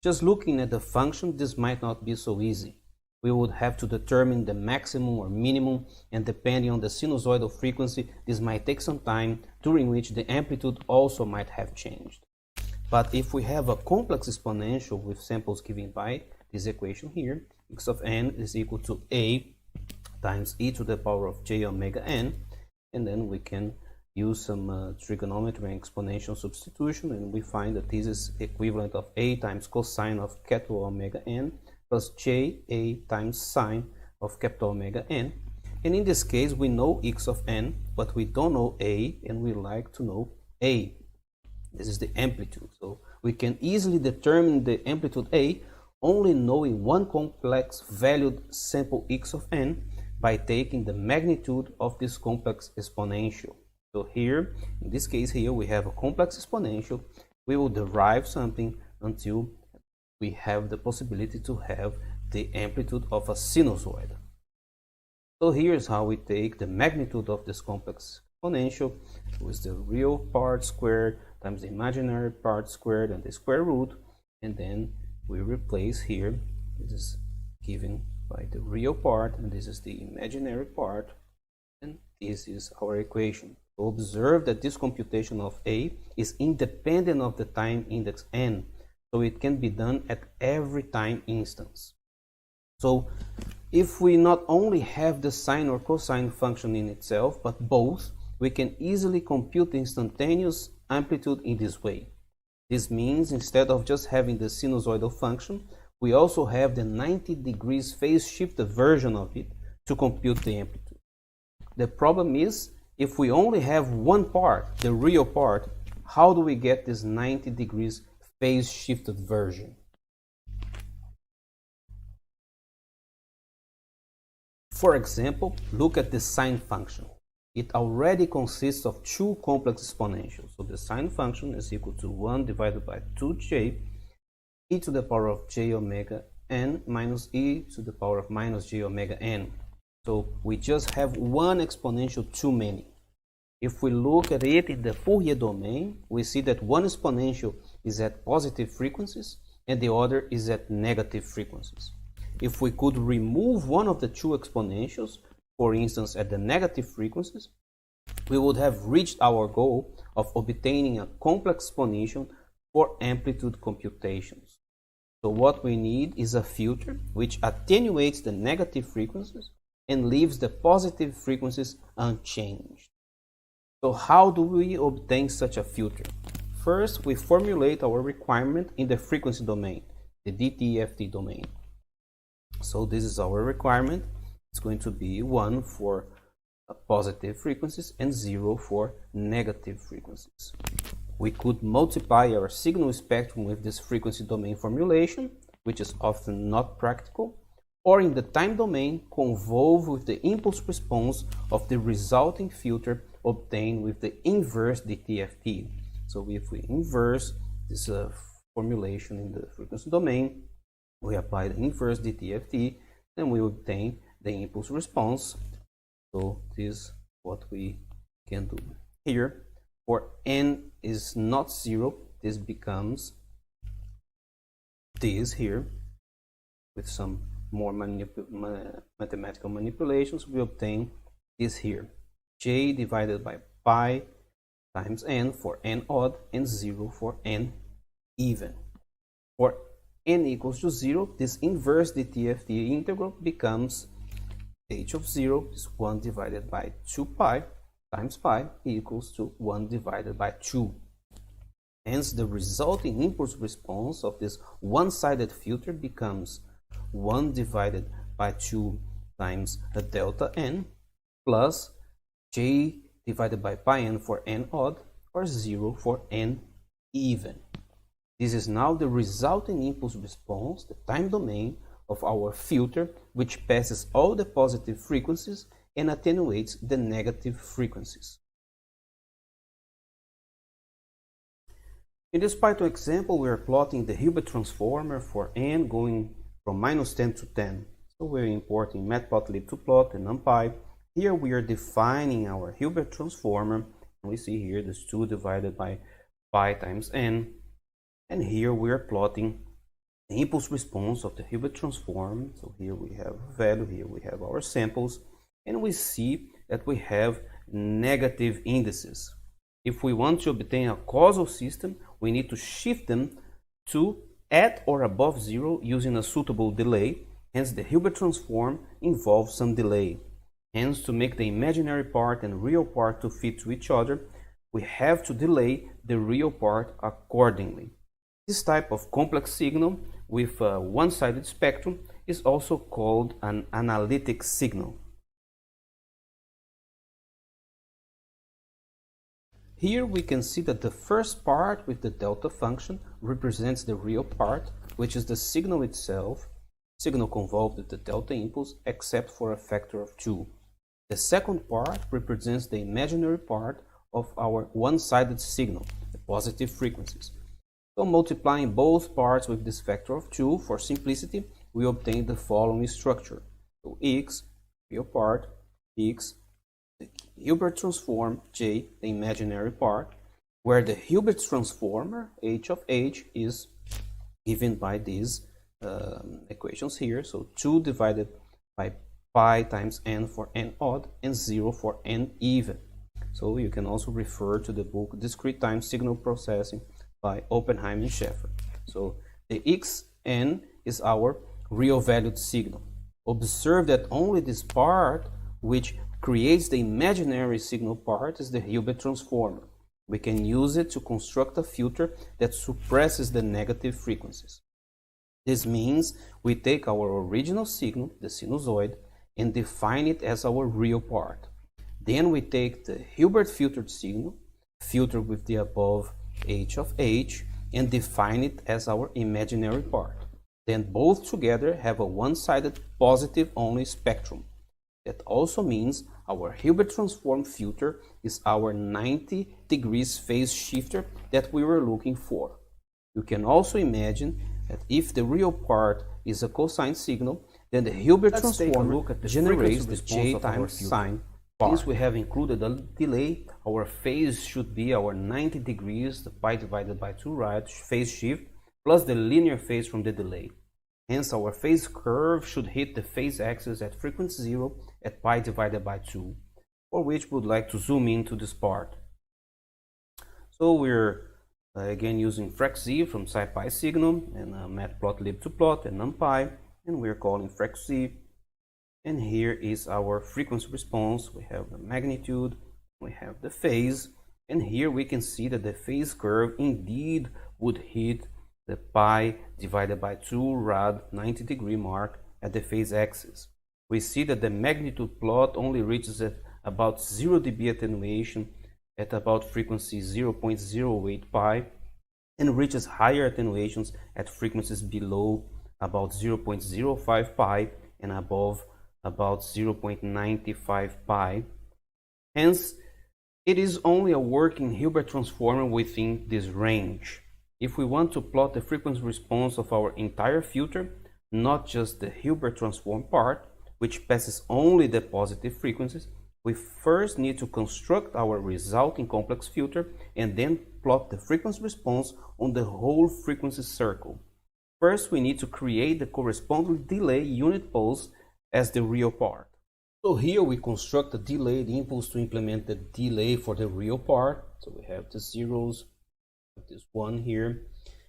Speaker 3: Just looking at the function, this might not be so easy. We would have to determine the maximum or minimum, and depending on the sinusoidal frequency, this might take some time, during which the amplitude also might have changed. But if we have a complex exponential with samples given by this equation here, x of n is equal to a times e to the power of j omega n, and then we can use some trigonometry and exponential substitution, and we find that this is equivalent of a times cosine of capital omega n plus j a times sine of capital omega n. And in this case we know x of n, but we don't know a, and we like to know a. This is the amplitude, so we can easily determine the amplitude a only knowing one complex valued sample x of n by taking the magnitude of this complex exponential. So here, in this case here, we have a complex exponential. We will derive something until we have the possibility to have the amplitude of a sinusoid. So here's how we take the magnitude of this complex exponential with the real part squared times the imaginary part squared and the square root, and then we replace here, this is given by the real part and this is the imaginary part, and this is our equation. So observe that this computation of a is independent of the time index n, so it can be done at every time instance. So if we not only have the sine or cosine function in itself, but both, we can easily compute the instantaneous amplitude in this way. This means instead of just having the sinusoidal function, we also have the 90 degrees phase shifted version of it to compute the amplitude. The problem is, if we only have one part, the real part, how do we get this 90 degrees phase shifted version? For example, look at the sine function. It already consists of two complex exponentials. So the sine function is equal to 1 divided by 2j e to the power of j omega n minus e to the power of minus j omega n. So we just have one exponential too many. If we look at it in the Fourier domain, we see that one exponential is at positive frequencies and the other is at negative frequencies. If we could remove one of the two exponentials, for instance at the negative frequencies, we would have reached our goal of obtaining a complex exponential for amplitude computations. So what we need is a filter which attenuates the negative frequencies and leaves the positive frequencies unchanged. So how do we obtain such a filter? First, we formulate our requirement in the frequency domain, the DTFT domain. So this is our requirement. It's going to be 1 for positive frequencies and 0 for negative frequencies. We could multiply our signal spectrum with this frequency domain formulation, which is often not practical, or in the time domain, convolve with the impulse response of the resulting filter obtained with the inverse DTFT. So if we inverse this formulation in the frequency domain, we apply the inverse DTFT, then we obtain the impulse response. So this
Speaker 4: what we can do. Here, for n is not 0, this becomes this here. With some more mathematical manipulations, we obtain this here. J divided by pi times n for n odd and 0 for n even. For n equals to 0, this inverse dTFT integral becomes h of 0 is 1 divided by 2 pi times pi equals to 1 divided by 2. Hence, the resulting impulse response of this one-sided filter becomes 1 divided by 2 times a delta n plus j divided by pi n for n odd or 0 for n even. This is now the resulting impulse response, the time domain of our filter, which passes all the positive frequencies and attenuates the negative frequencies. In this Python example, we are plotting the Hilbert transformer for n going from -10 to 10. So we're importing matplotlib to plot and numpy. Here we are defining our Hilbert transformer. And we see here this 2 divided by pi times n. And here we are plotting the impulse response of the Hilbert transform. So here we have value, here we have our samples, and we see that we have negative indices. If we want to obtain a causal system, we need to shift them to at or above 0 using a suitable delay. Hence, the Hilbert transform involves some delay. Hence, to make the imaginary part and real part to fit to each other, we have to delay the real part accordingly. This type of complex signal with a one-sided spectrum is also called an analytic signal. Here we can see that the first part with the delta function represents the real part, which is the signal itself, signal convolved with the delta impulse, except for a factor of 2. The second part represents the imaginary part of our one-sided signal, the positive frequencies. So multiplying both parts with this factor of 2, for simplicity, we obtain the following structure. So x, real part, x, the Hilbert transform, j, the imaginary part, where the Hilbert transformer, h of h, is given by these equations here. So 2 divided by pi times n for n odd and 0 for n even. So you can also refer to the book Discrete Time Signal Processing by Oppenheim and Schaeffer. So the xn is our real valued signal. Observe that only this part which creates the imaginary signal part is the Hilbert transformer. We can use it to construct a filter that suppresses the negative frequencies. This means we take our original signal, the sinusoid, and define it as our real part. Then we take the Hilbert filtered signal, filter with the above h of h, and define it as our imaginary part. Then both together have a one-sided positive only spectrum. That also means our Hilbert transform filter is our 90 degrees phase shifter that we were looking for. You can also imagine that if the real part is a cosine signal, then the Hilbert transform generates the j times sine part. Since we have included a delay, our phase should be our 90 degrees, the pi divided by 2, right, phase shift, plus the linear phase from the delay. Hence, our phase curve should hit the phase axis at frequency 0 at pi divided by 2, for which we would like to zoom into this part. So we're again using fracz from SciPy signal and matplotlib to plot and numpy, and we're calling fracz. And here is our frequency response. We have the magnitude, we have the phase, and here we can see that the phase curve indeed would hit the pi divided by 2 rad 90 degree mark at the phase axis. We see that the magnitude plot only reaches at about 0 dB attenuation at about frequency 0.08 pi and reaches higher attenuations at frequencies below about 0.05 pi and above about 0.95 pi. Hence, it is only a working Hilbert transformer within this range. If we want to plot the frequency response of our entire filter, not just the Hilbert transform part, which passes only the positive frequencies,
Speaker 1: we first need to construct our resulting complex filter and then plot the frequency response on the whole frequency circle. First, we need to create the corresponding delay unit pulse as the real part. So here we construct a delayed impulse to implement the delay for the real part. So we have the zeros, this one here,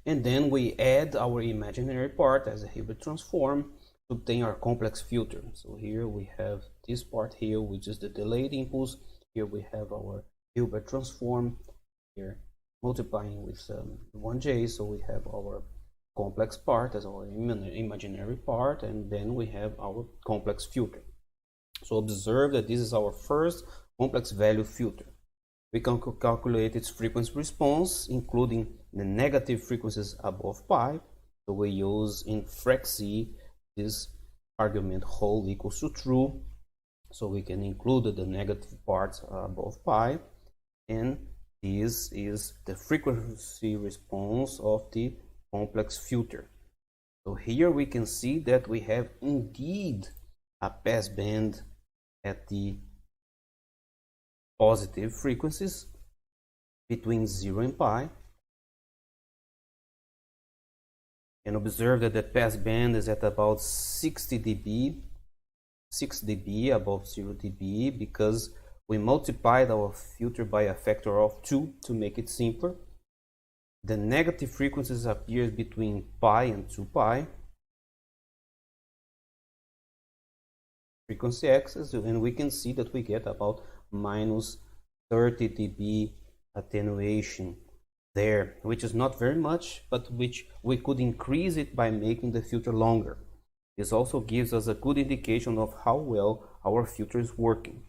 Speaker 1: and then we add our imaginary part as a Hilbert transform to obtain our complex filter. So here we have this part here, which is the delayed impulse. Here we have our Hilbert transform here multiplying with 1j, so we have our complex part as our imaginary part, and then we have our complex filter. So observe that this is our first complex value filter. We can calculate its frequency response, including the negative frequencies above pi. So we use in frac this argument whole equals to true. So we can include the negative parts above pi, and this is the frequency response of the complex filter. So here we can see that we have indeed a passband at the positive frequencies between 0 and pi, and observe that the passband is at about 60 dB, 6 dB above 0 dB, because we multiplied our filter by a factor of 2 to make it simpler. The negative frequencies appear between pi and 2 pi frequency axis, and we can see that we get about minus 30 dB attenuation there, which is not very much, but which we could increase it by making the filter longer. This also gives us a good indication of how well our filter is working.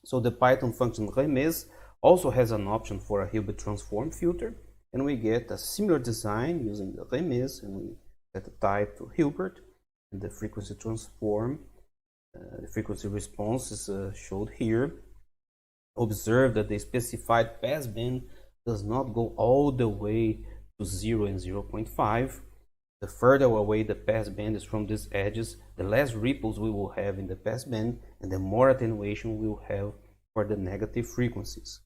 Speaker 1: So the Python function remes also has an option for a Hilbert transform filter, and we get a similar design using the remes, and we set the type to Hilbert, and the frequency transform, the frequency response is showed here. Observe that the specified passband does not go all the way to 0 and 0.5. The further away the passband is from these edges, the less ripples we will have in the passband, and the more attenuation we will have for the negative frequencies.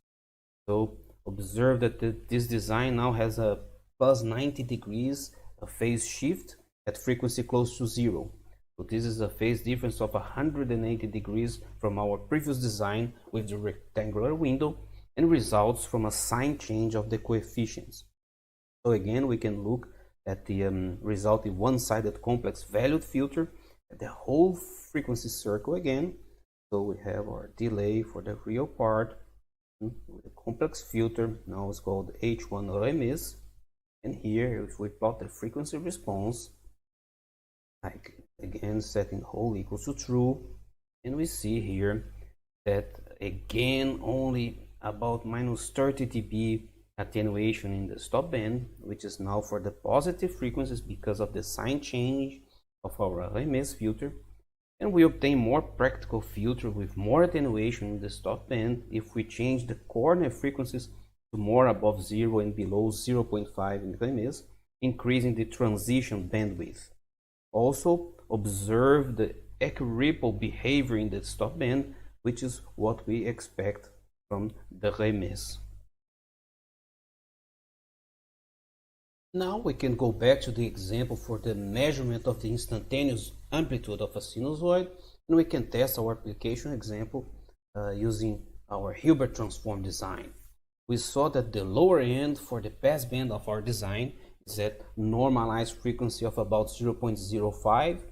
Speaker 1: So observe that this design now has a plus 90 degrees of phase shift at frequency close to 0. So this is a phase difference of 180 degrees from our previous design with the rectangular window, and results from a sign change of the coefficients. So again, we can look at the resulting one-sided complex valued filter at the whole frequency circle again. So we have our delay for the real part, the complex filter, now it's called H1 remes, and here if we plot the frequency response, like again setting whole equals to true, and we see here that again only about minus 30 dB attenuation in the stop band, which is now for the positive frequencies because of the sign change of our remes filter, and we obtain more practical filter with more attenuation in the stop band if we change the corner frequencies to more above 0 and below 0.5 in remes, increasing the transition bandwidth. Also observe the equiripple behavior in the stop band, which is what we expect from the remes. Now we can go back to the example for the measurement of the instantaneous amplitude of a sinusoid, and we can test our application example using our Hilbert transform design. We saw that the lower end for the passband of our design is at normalized frequency of about 0.05,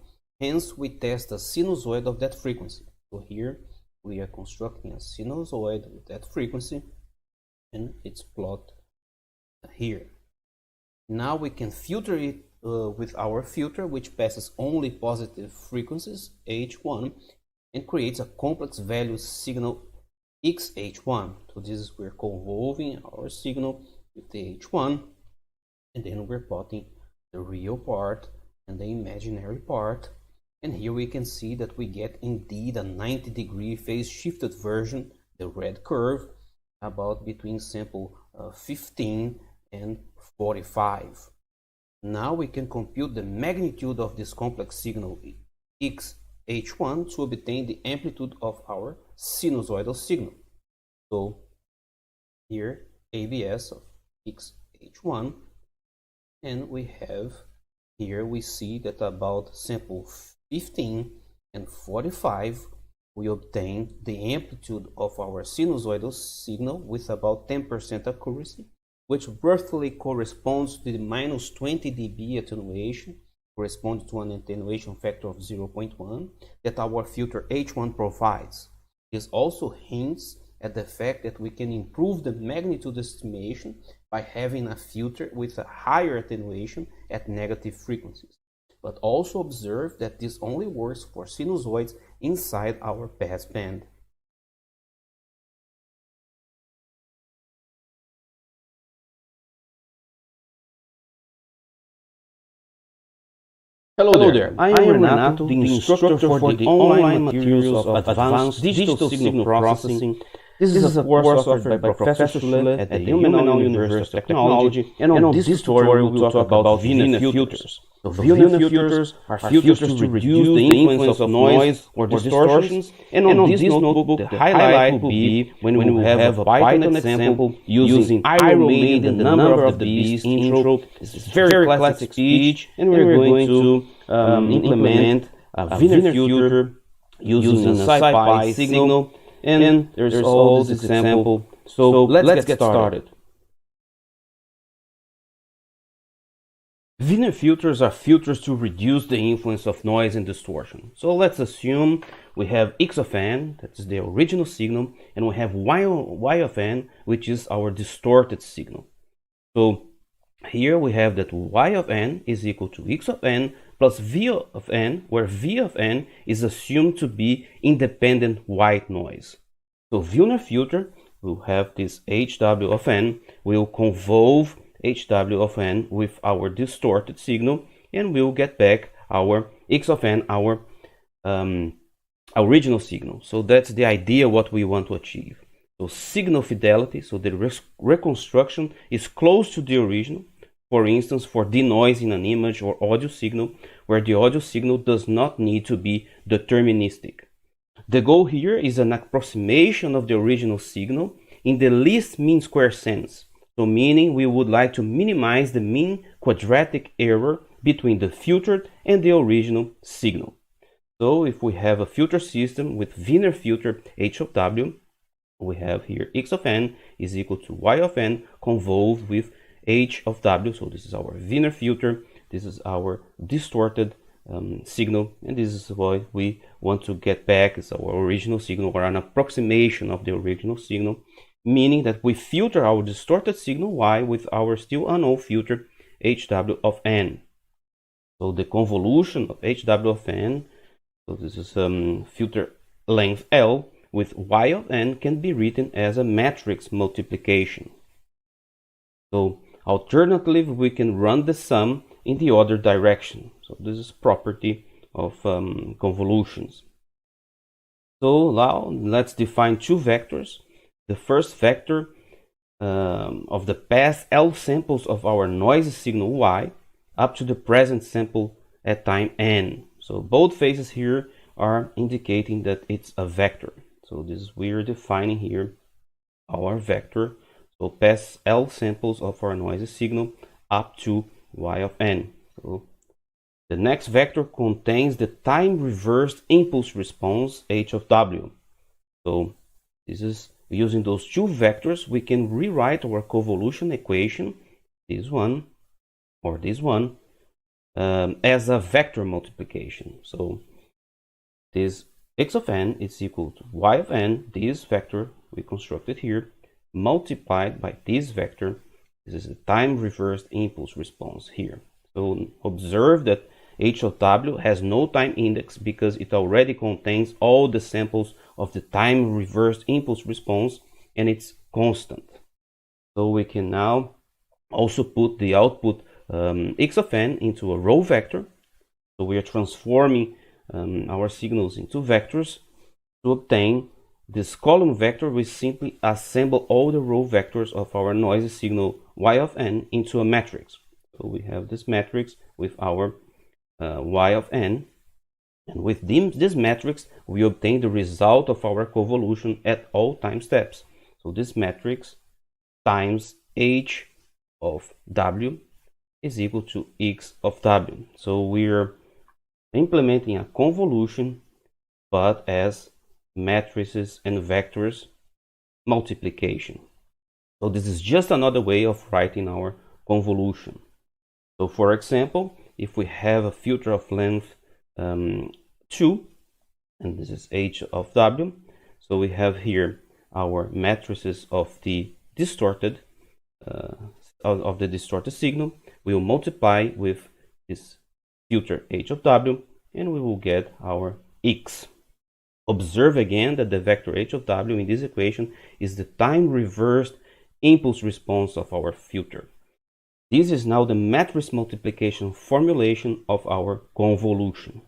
Speaker 1: hence we test a sinusoid of that frequency. So here we are constructing a sinusoid with that frequency, and it's plot here. Now we can filter it with our filter, which passes only positive frequencies, H1, and creates a complex value signal XH1. So this is we're convolving our signal with the H1, and then we're plotting the real part and the imaginary part. And here we can see that we get indeed a 90-degree phase shifted version, the red curve, about between sample 15 and 45. Now we can compute the magnitude of this complex signal
Speaker 4: h1 to obtain the amplitude of our sinusoidal signal. So here ABS of xh1, and we have here, we see that about sample 15 and 45 we obtain the amplitude of our sinusoidal signal with about 10% accuracy, which roughly corresponds to the minus 20 dB attenuation, corresponds to an attenuation factor of 0.1 that our filter H1 provides. This also hints at the fact that we can improve the magnitude estimation by having a filter with a higher attenuation at negative frequencies. But also observe that this only works for sinusoids inside our pass band.
Speaker 3: Hello there, I am Renato, the instructor for the online materials of Advanced Digital Signal Processing. This is a course offered by Professor Linde at the Ilmenau University of Technology, and on this tutorial we will talk about Wiener Filters. So Wiener filters are filters to reduce the influence of noise or distortions, and on this notebook the highlight will be when we will have a Python example using made and the number of the beast intro. This is very classic speech, and we're going to implement a Wiener filter using a sci-fi signal, and there's all this example. So let's get started. Wiener filters are filters to reduce the influence of noise and distortion. So let's assume we have x of n, that is the original signal, and we have y of n, which is our distorted signal. So here we have that y of n is equal to x of n plus v of n, where v of n is assumed to be independent white noise. So Wiener filter will have this hw of n, will convolve hw of n with our distorted signal, and we'll get back our x of n, our original signal. So that's the idea what we want to achieve. So signal fidelity, so the reconstruction is close to the original. For instance, for denoising an image or audio signal, where the audio signal does not need to be deterministic. The goal here is an approximation of the original signal in the least mean square sense. So meaning we would like to minimize the mean quadratic error between the filtered and the original signal. So if we have a filter system with Wiener filter h of w, we have here x of n is equal to y of n convolved with h of w. So this is our Wiener filter, this is our distorted signal, and this is what we want to get back as our original signal, or an approximation of the original signal, meaning that we filter our distorted signal y with our still unknown filter hw of n. So the convolution of hw of n, so this is filter length L with y of n, can be written as a matrix multiplication. So alternatively, we can run the sum in the other direction. So this is property of convolutions. So now let's define two vectors. The first vector of the past L samples of our noisy signal y up to the present sample at time n. So both phases here are indicating that it's a vector. So this is, we're defining here our vector. So past L samples of our noisy signal up to y of n. So the next vector contains the time reversed impulse response h of w. So this is, using those two vectors, we can rewrite our convolution equation, this one or this one, as a vector multiplication. So this x of n is equal to y of n, this vector we constructed here, multiplied by this vector. This is the time reversed impulse response here. So observe that h of w has no time index because it already contains all the samples of the time reversed impulse response, and it's constant. So we can now also put the output x of n into a row vector. So we are transforming our signals into vectors. To obtain this column vector, we simply assemble all the row vectors of our noisy signal y of n into a matrix. So we have this matrix with our y of n,
Speaker 1: And with this matrix, we obtain the result of our convolution at all time steps. So this matrix times h of w is equal to x of w. So we're implementing a convolution, but as matrices and vectors multiplication. So this is just another way of writing our convolution. So for example, if we have a filter of length 2, and this is h of w, so we have here our matrices of the distorted signal. We will multiply with this filter h of w, and we will get our x. Observe again that the vector h of w in this equation is the time reversed impulse response of our filter. This is now the matrix multiplication formulation of our convolution.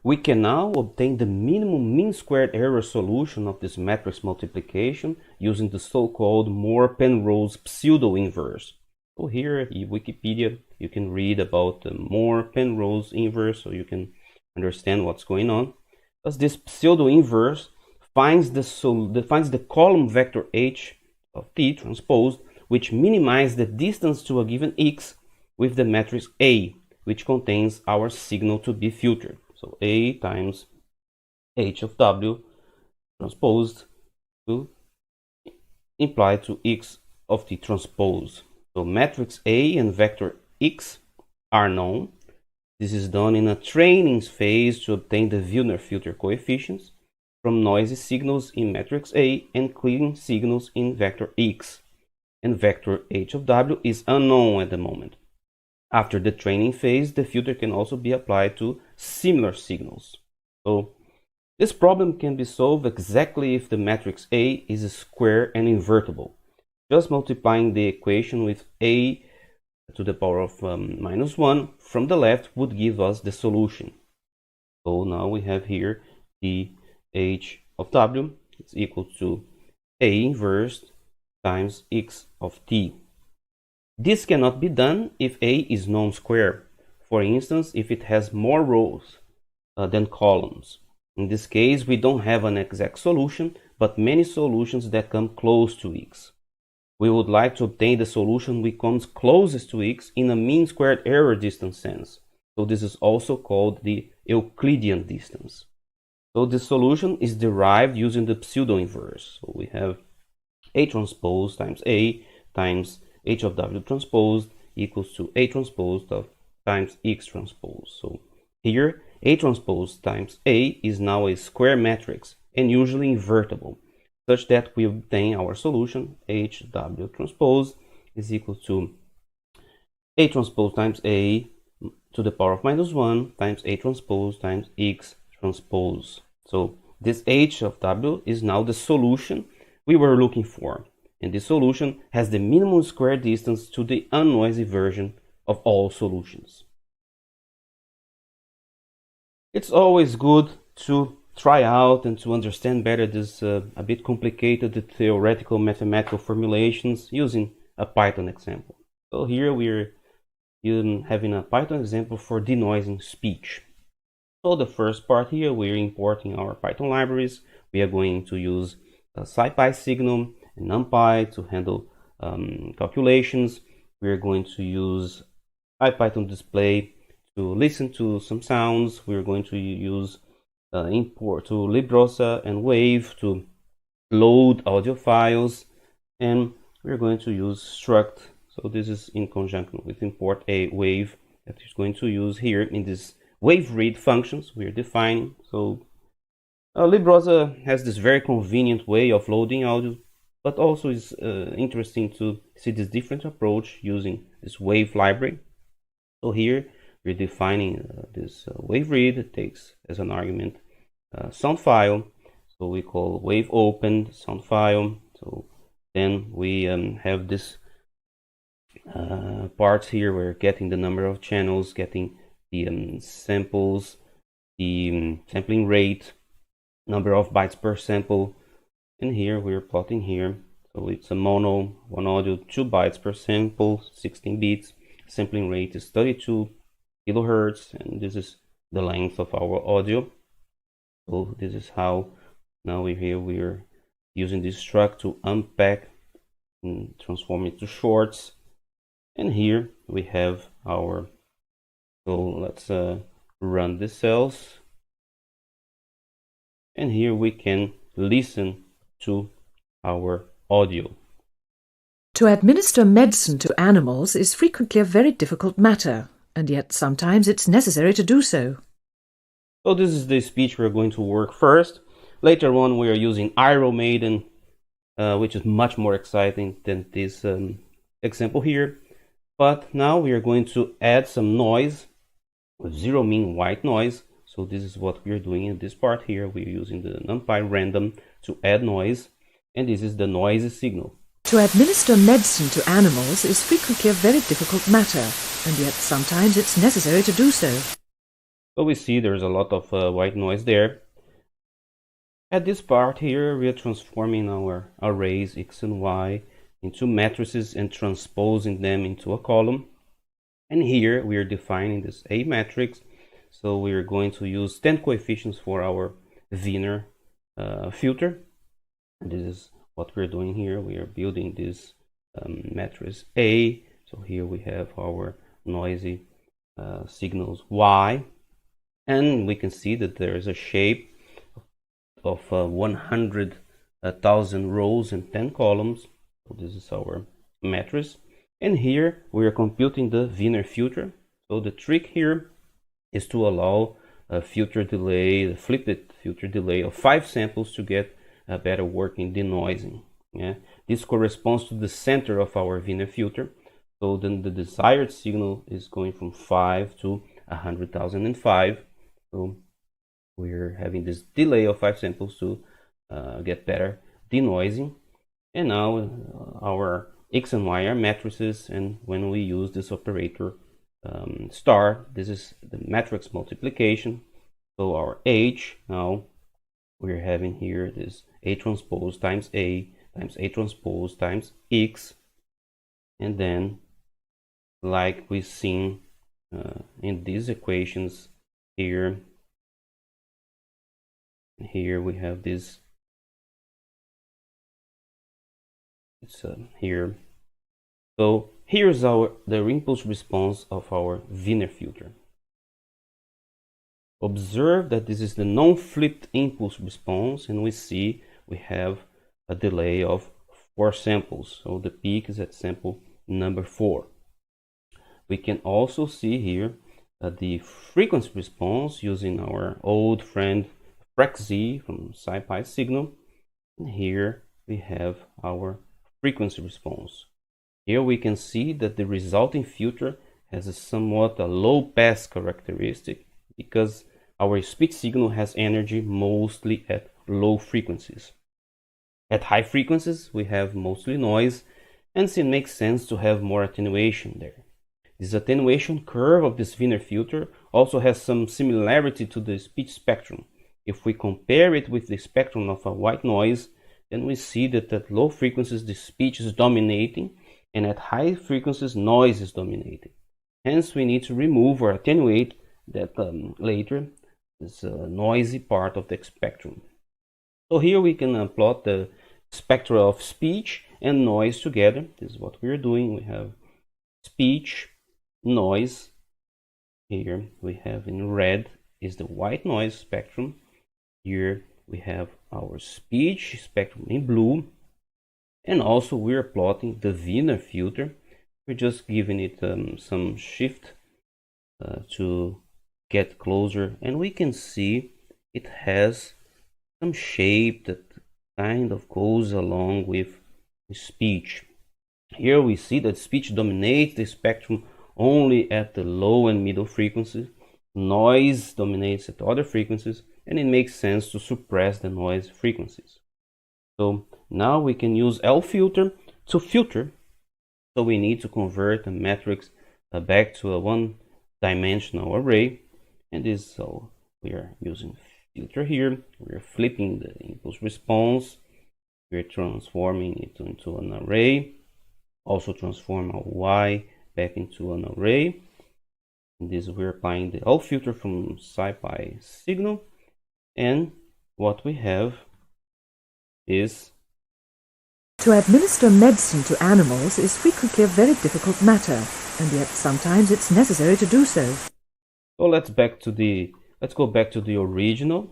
Speaker 1: We can now obtain the minimum mean squared error solution of this matrix multiplication using the so-called Moore-Penrose pseudo-inverse. So here in Wikipedia you can read about the Moore-Penrose inverse, so you can understand what's going on. Because this pseudo-inverse finds the column vector h of t transposed, which minimizes the distance to a given x with the matrix A, which contains our signal to be filtered. So A times h of w transposed to imply to x of t transpose. So matrix A and vector x are known. This is done in a training phase to obtain the Wiener filter coefficients from noisy signals in matrix A and clean signals in vector x. And vector h of w is unknown at the moment. After the training phase, the filter can also be applied to similar signals. So this problem can be solved exactly if the matrix A is a square and invertible. Just multiplying the equation with a to the power of minus 1 from the left would give us the solution. So now we have here the h of w is equal to a inverse times x of t. This cannot be done if A is non-square. For instance, if it has more rows than columns. In this case, we don't have an exact solution, but many solutions that come close to x. We would like to obtain the solution which comes closest to x in a mean squared error distance sense. So this is also called the Euclidean distance. So this solution is derived using the pseudo-inverse. So we have A transpose times A times h of w transposed equals to a transposed of times x transpose. So here a transpose times a is now a square matrix and usually invertible, such that we obtain our solution h w transpose is equal to a transpose times a to the power of minus 1 times a transpose times x transpose. So this h of w is now the solution we were looking for. And this solution has the minimum square distance to the unnoisy version of all solutions. It's always good to try out and to understand better this a bit complicated theoretical mathematical formulations using a Python example. So here we're having a Python example for denoising speech. So the first part here, we're importing our Python libraries. We are going to use a SciPy signal and NumPy to handle calculations. We are going to use IPython display to listen to some sounds. We are going to use import to librosa and wave to load audio files, and we're going to use struct. So this is in conjunction with import a wave that is going to use here in this wave read functions we are defining. So librosa has this very convenient way of loading audio, but also is interesting to see this different approach using this wave library. So here we're defining this wave read. It takes as an argument sound file. So we call wave opened sound file. So then we have this parts here. We're getting the number of channels, getting the samples, the sampling rate, number of bytes per sample. And here we're plotting here, so it's a mono, one audio, 2 bytes per sample, 16 bits. sampling rate is 32 kilohertz, and this is the length of our audio. So this is how now we're using this struct to unpack and transform it to shorts. And here we have our, so let's run the cells, and here we can listen to our audio.
Speaker 5: To administer medicine to animals is frequently a very difficult matter, and yet sometimes it's necessary to do so.
Speaker 1: So this is the speech we're going to work first. Later on we are using Iron which is much more exciting than this example here. But now we are going to add some noise with zero mean white noise. So this is what we are doing in this part here. We're using the NumPy random to add noise, and this is the noisy signal.
Speaker 5: To administer medicine to animals is frequently a very difficult matter, and yet sometimes it's necessary to do so.
Speaker 1: So we see there's a lot of white noise there. At this part here, we are transforming our arrays X and Y into matrices and transposing them into a column. And here we are defining this A matrix. So we are going to use 10 coefficients for our Wiener filter. And this is what we're doing here. We are building this matrix A. So here we have our noisy signals Y. And we can see that there is a shape of 100,000 rows and 10 columns. So this is our matrix. And here we are computing the Wiener filter. So the trick here is to allow a filter delay, the flipped filter delay of 5 samples to get a better working denoising. Yeah? This corresponds to the center of our Wiener filter. So then the desired signal is going from 5 to 100,005. So we're having this delay of 5 samples to get better denoising. And now our X and Y are matrices, and when we use this operator star, this is the matrix multiplication. So our H, now we're having here this A transpose times A transpose times X, and then like we've seen in these equations here we have this, it's here. So here's the impulse response of our Wiener filter. Observe that this is the non-flipped impulse response, and we see we have a delay of 4 samples. So the peak is at sample number 4. We can also see here the frequency response using our old friend FREC-Z from SciPy signal. And here we have our frequency response. Here we can see that the resulting filter has a somewhat low pass characteristic because our speech signal has energy mostly at low frequencies. At high frequencies we have mostly noise, and so it makes sense to have more attenuation there. This attenuation curve of this Wiener filter also has some similarity to the speech spectrum. If we compare it with the spectrum of a white noise, then we see that at low frequencies the speech is dominating, and at high frequencies noise is dominating. Hence we need to remove or attenuate that later, this noisy part of the spectrum. So here we can plot the spectra of speech and noise together. This is what we are doing. We have speech, noise. Here we have in red is the white noise spectrum. Here we have our speech spectrum in blue, and also we are plotting the Wiener filter. We're just giving it some shift to get closer, and we can see it has some shape that kind of goes along with speech. Here we see that speech dominates the spectrum only at the low and middle frequencies. Noise dominates at other frequencies, and it makes sense to suppress the noise frequencies. So now we can use L filter to filter. So we need to convert the matrix back to a one-dimensional array, and this, so we are using filter here. We are flipping the impulse response. We are transforming it into an array. Also transform our Y back into an array. In this, we're applying the all filter from SciPy signal, and what we have is
Speaker 5: to administer medicine to animals is frequently a very difficult matter, and yet sometimes it's necessary to do so.
Speaker 1: So let's go back to the original.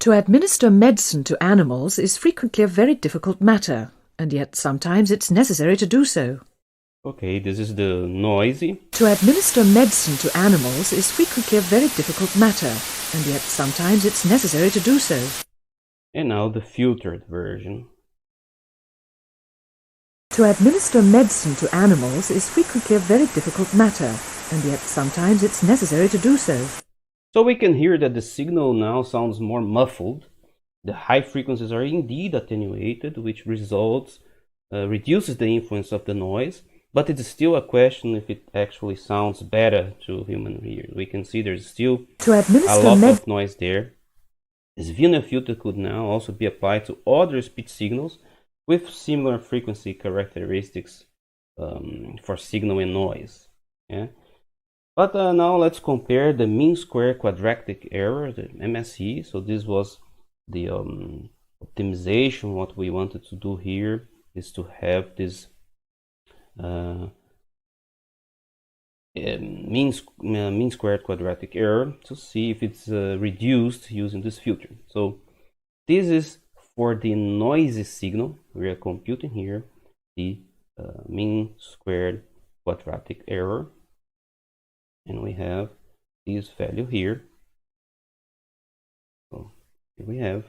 Speaker 5: To administer medicine to animals is frequently a very difficult matter, and yet sometimes it's necessary to do so.
Speaker 1: Okay, this is the noisy.
Speaker 5: To administer medicine to animals is frequently a very difficult matter, and yet sometimes it's necessary to do so.
Speaker 1: And now the filtered version.
Speaker 5: To administer medicine to animals is frequently a very difficult matter, and yet sometimes it's necessary to do so.
Speaker 1: So we can hear that the signal now sounds more muffled. The high frequencies are indeed attenuated, which reduces the influence of the noise, but it's still a question if it actually sounds better to human ears. We can see there's still a lot of noise there. This Wiener filter could now also be applied to other speech signals with similar frequency characteristics for signal and noise. Yeah? But now let's compare the mean square quadratic error, the MSE. So this was the optimization. What we wanted to do here is to have this mean squared quadratic error to see if it's reduced using this filter. So this is for the noisy signal. We are computing here the mean squared quadratic error, and we have this value here. So here we have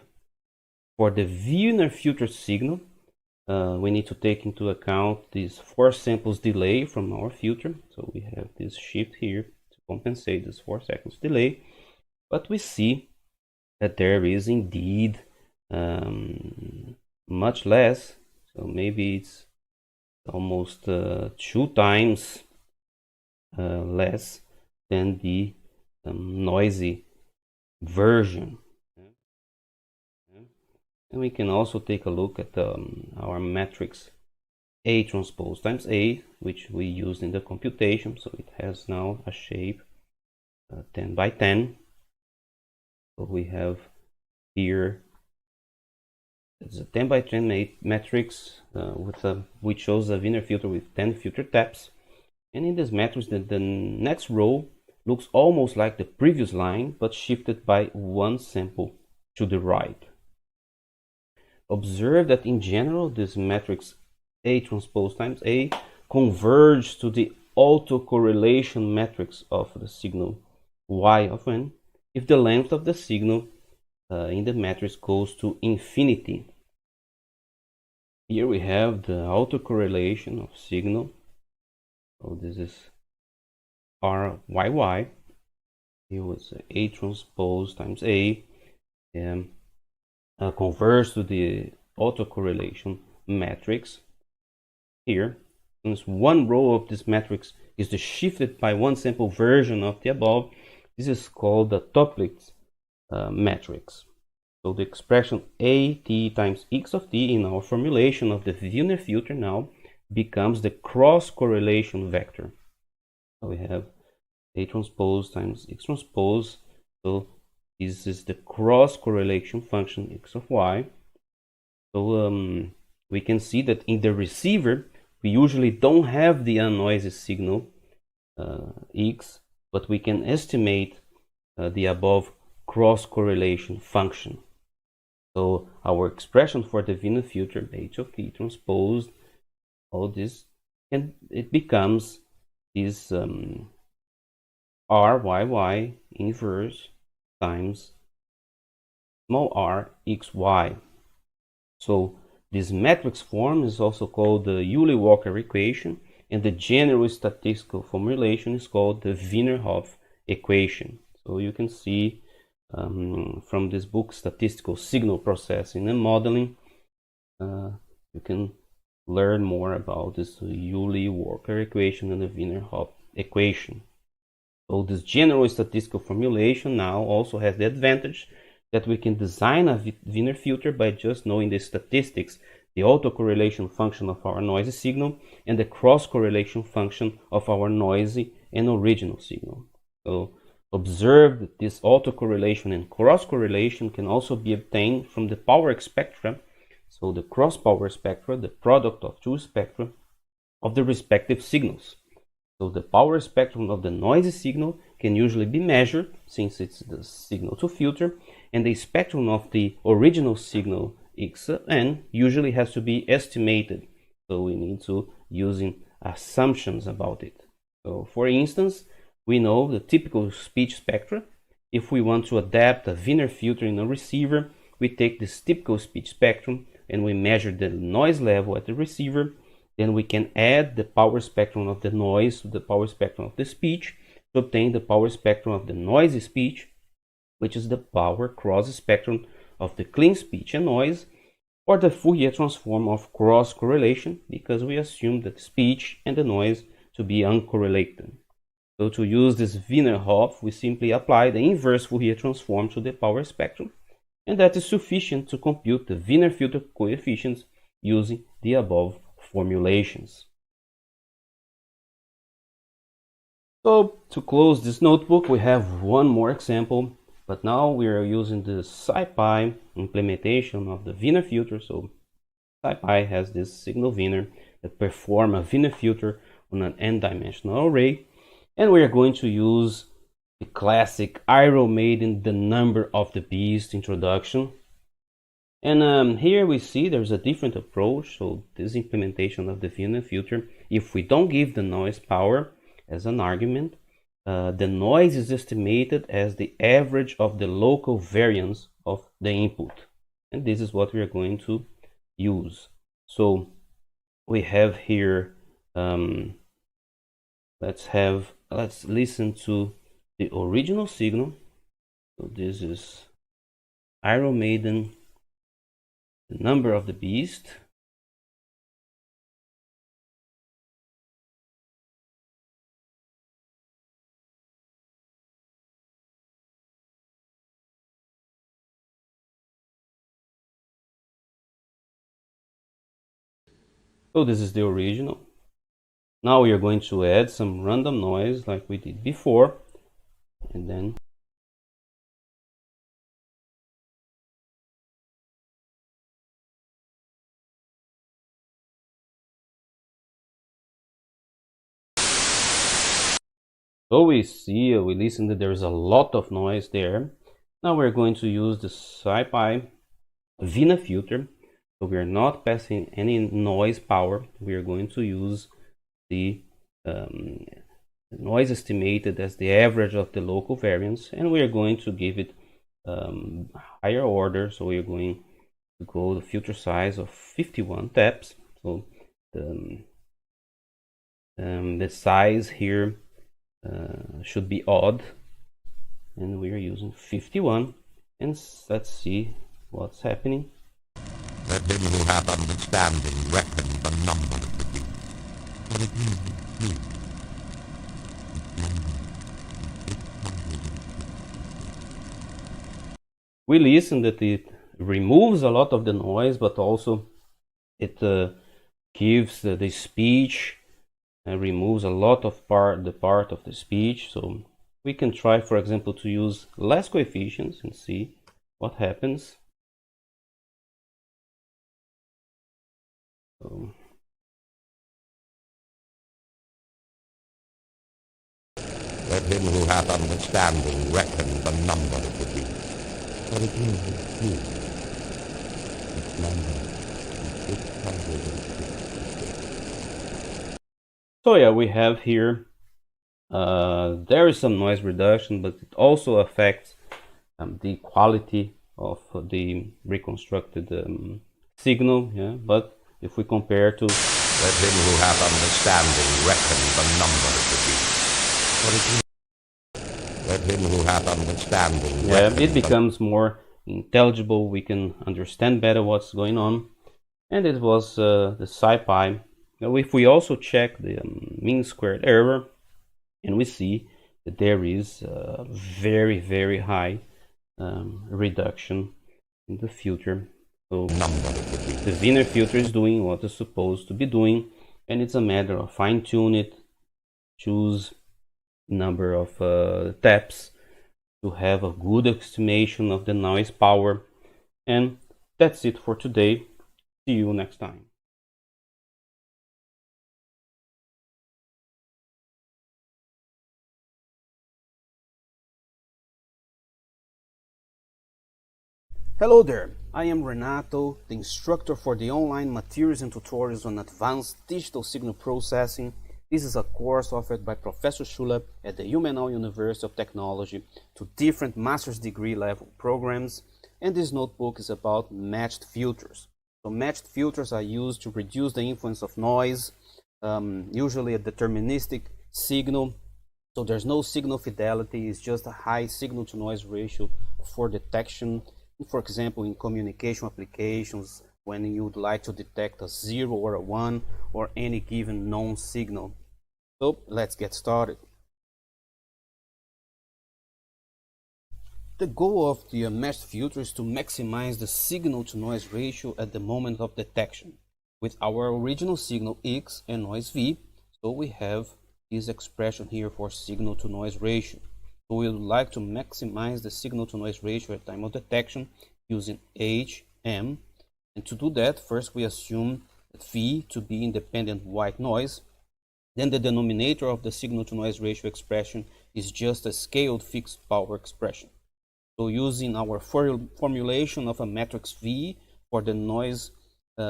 Speaker 1: for the Wiener filter signal. We need to take into account this 4 samples delay from our filter. So we have this shift here to compensate this 4 seconds delay. But we see that there is indeed much less. So maybe it's almost 2 times less than the noisy version. And we can also take a look at our matrix A transpose times A, which we used in the computation. So it has now a shape 10 by 10. So we have here it's a 10 by 10 matrix which shows a Wiener filter with 10 filter taps. And in this matrix, the next row looks almost like the previous line, but shifted by 1 sample to the right. Observe that in general, this matrix A transpose times A converges to the autocorrelation matrix of the signal Y of n if the length of the signal in the matrix goes to infinity. Here we have the autocorrelation of signal. So this is RYY. Here was A transpose times A. Converge to the autocorrelation matrix here. Since one row of this matrix is the shifted by 1 sample version of the above, this is called the Toeplitz matrix. So the expression AT times X of t in our formulation of the Wiener filter now becomes the cross correlation vector. So we have A transpose times X transpose. So this is the cross correlation function X of Y. So we can see that in the receiver, we usually don't have the unnoisy signal X, but we can estimate the above cross correlation function. So our expression for the Wiener filter H of t transposed, all this, and it becomes this RYY inverse times small r xy. So this matrix form is also called the Euler-Walker equation, and the general statistical formulation is called the Wiener-Hopf equation. So you can see from this book, Statistical Signal Processing and Modeling, you can learn more about this Euler-Walker equation and the Wiener-Hopf equation. So this general statistical formulation now also has the advantage that we can design a Wiener filter by just knowing the statistics the autocorrelation function of our noisy signal and the cross-correlation function of our noisy and original signal. So observe that this autocorrelation and cross-correlation can also be obtained from the power spectra, so the cross-power spectra, the product of two spectra of the respective signals. So the power spectrum of the noisy signal can usually be measured, since it's the signal to filter, and the spectrum of the original signal Xn usually has to be estimated. So we need to using assumptions about it. So for instance, we know the typical speech spectra. If we want to adapt a Wiener filter in a receiver, we take this typical speech spectrum and we measure the noise level at the receiver. Then we can add the power spectrum of the noise to the power spectrum of the speech to obtain the power spectrum of the noisy speech, which is the power cross spectrum of the clean speech and noise, or the Fourier transform of cross correlation, because we assume that speech and the noise to be uncorrelated. So to use this Wiener Hof, we simply apply the inverse Fourier transform to the power spectrum, and that is sufficient to compute the Wiener filter coefficients using the above formulations. So to close this notebook, we have one more example, but now we are using the SciPy implementation of the Wiener filter. So SciPy has this signal Wiener that perform a Wiener filter on an n-dimensional array, and we are going to use the classic Iron Maiden, the number of the beast introduction. And here we see there's a different approach. So this implementation of the Wiener filter, if we don't give the noise power as an argument, the noise is estimated as the average of the local variance of the input, and this is what we are going to use. So we have here, let's listen to the original signal. So this is Iron Maiden, the number of the beast. So this is the original. Now we are going to add some random noise like we did before, and then so we see, we listen that there's a lot of noise there. Now we're going to use the SciPy Wiener filter. So we are not passing any noise power. We are going to use the noise estimated as the average of the local variance, and we are going to give it higher order. So we are going to go the filter size of 51 taps. So the size here should be odd, and we are using 51, and let's see what's happening.
Speaker 2: Let him who hath understanding reckon the number of the beast. For it means the truth.
Speaker 1: We listen that it removes a lot of the noise, but also it gives the speech, removes a lot of the part of the speech. So we can try, for example, to use less coefficients and see what happens. So
Speaker 2: let him who hath understanding reckon the number of the beast. For it means the truth. Its number is 666.
Speaker 1: So yeah, we have here, there is some noise reduction, but it also affects the quality of the reconstructed signal. Yeah, but if we compare to,
Speaker 2: let him who hath understanding reckon the number of the beast. For it means, let him who hath understanding.
Speaker 1: Yeah, it becomes more intelligible. We can understand better what's going on, and it was the SciPy. Now, if we also check the mean squared error, and we see that there is a very, very high reduction in the filter. So the Wiener filter is doing what it's supposed to be doing, and it's a matter of fine-tune it, choose number of taps to have a good estimation of the noise power. And that's it for today. See you next time. Hello there, I am Renato, the instructor for the online materials and tutorials on advanced digital signal processing. This is a course offered by Professor Schuller at the Ilmenau University of Technology to different master's degree level programs, and this notebook is about matched filters. So matched filters are used to reduce the influence of noise, usually a deterministic signal. So there's no signal fidelity, it's just a high signal to noise ratio for detection. For example, in communication applications, when you'd like to detect a 0 or a 1 or any given known signal. So let's get started. The goal of the matched filter is to maximize the signal to noise ratio at the moment of detection. With our original signal X and noise V, so we have this expression here for signal to noise ratio. So we would like to maximize the signal to noise ratio at time of detection using HM. And to do that, first we assume V to be independent white noise. Then the denominator of the signal to noise ratio expression is just a scaled fixed power expression. So using our formulation of a matrix V for the noise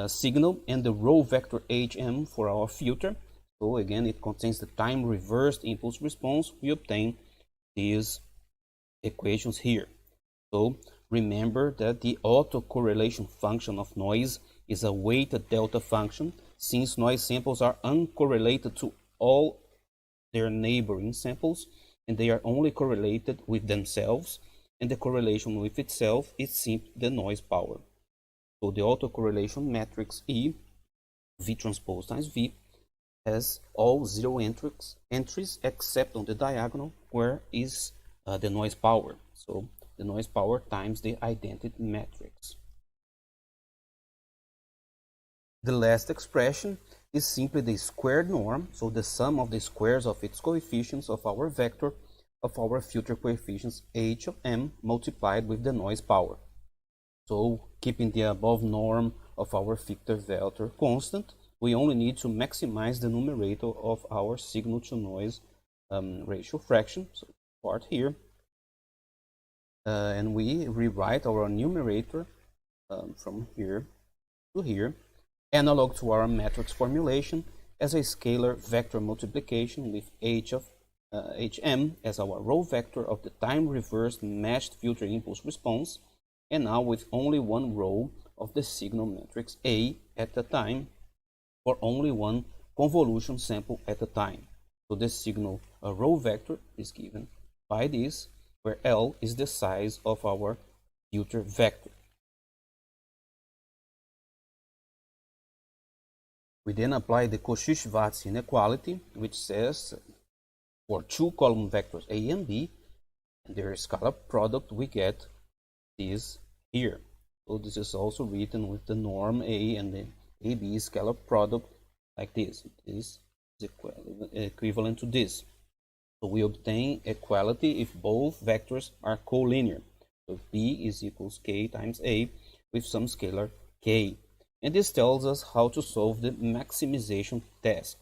Speaker 1: signal and the row vector HM for our filter, so again it contains the time reversed impulse response, we obtain these equations here. So remember that the autocorrelation function of noise is a weighted delta function, since noise samples are uncorrelated to all their neighboring samples, and they are only correlated with themselves, and the correlation with itself is simply the noise power. So the autocorrelation matrix E, V transpose times V, has all zero entries except on the diagonal where is the noise power. So the noise power times the identity matrix. The last expression is simply the squared norm, so the sum of the squares of its coefficients of our vector of our filter coefficients H of M multiplied with the noise power. So keeping the above norm of our filter vector constant, we only need to maximize the numerator of our signal to noise ratio fraction, so part here, and we rewrite our numerator from here to here, analog to our matrix formulation, as a scalar vector multiplication with H of HM as our row vector of the time reversed matched filter impulse response, and now with only one row of the signal matrix A at a time for only one convolution sample at a time. So the signal row vector is given by this, where L is the size of our filter vector. We then apply the Cauchy-Schwarz inequality, which says for two column vectors A and B and their scalar product, we get this here. So this is also written with the norm A and the AB scalar product like this. This is equivalent to this. So we obtain equality if both vectors are collinear. So B is equals K times A with some scalar K. And this tells us how to solve the maximization task.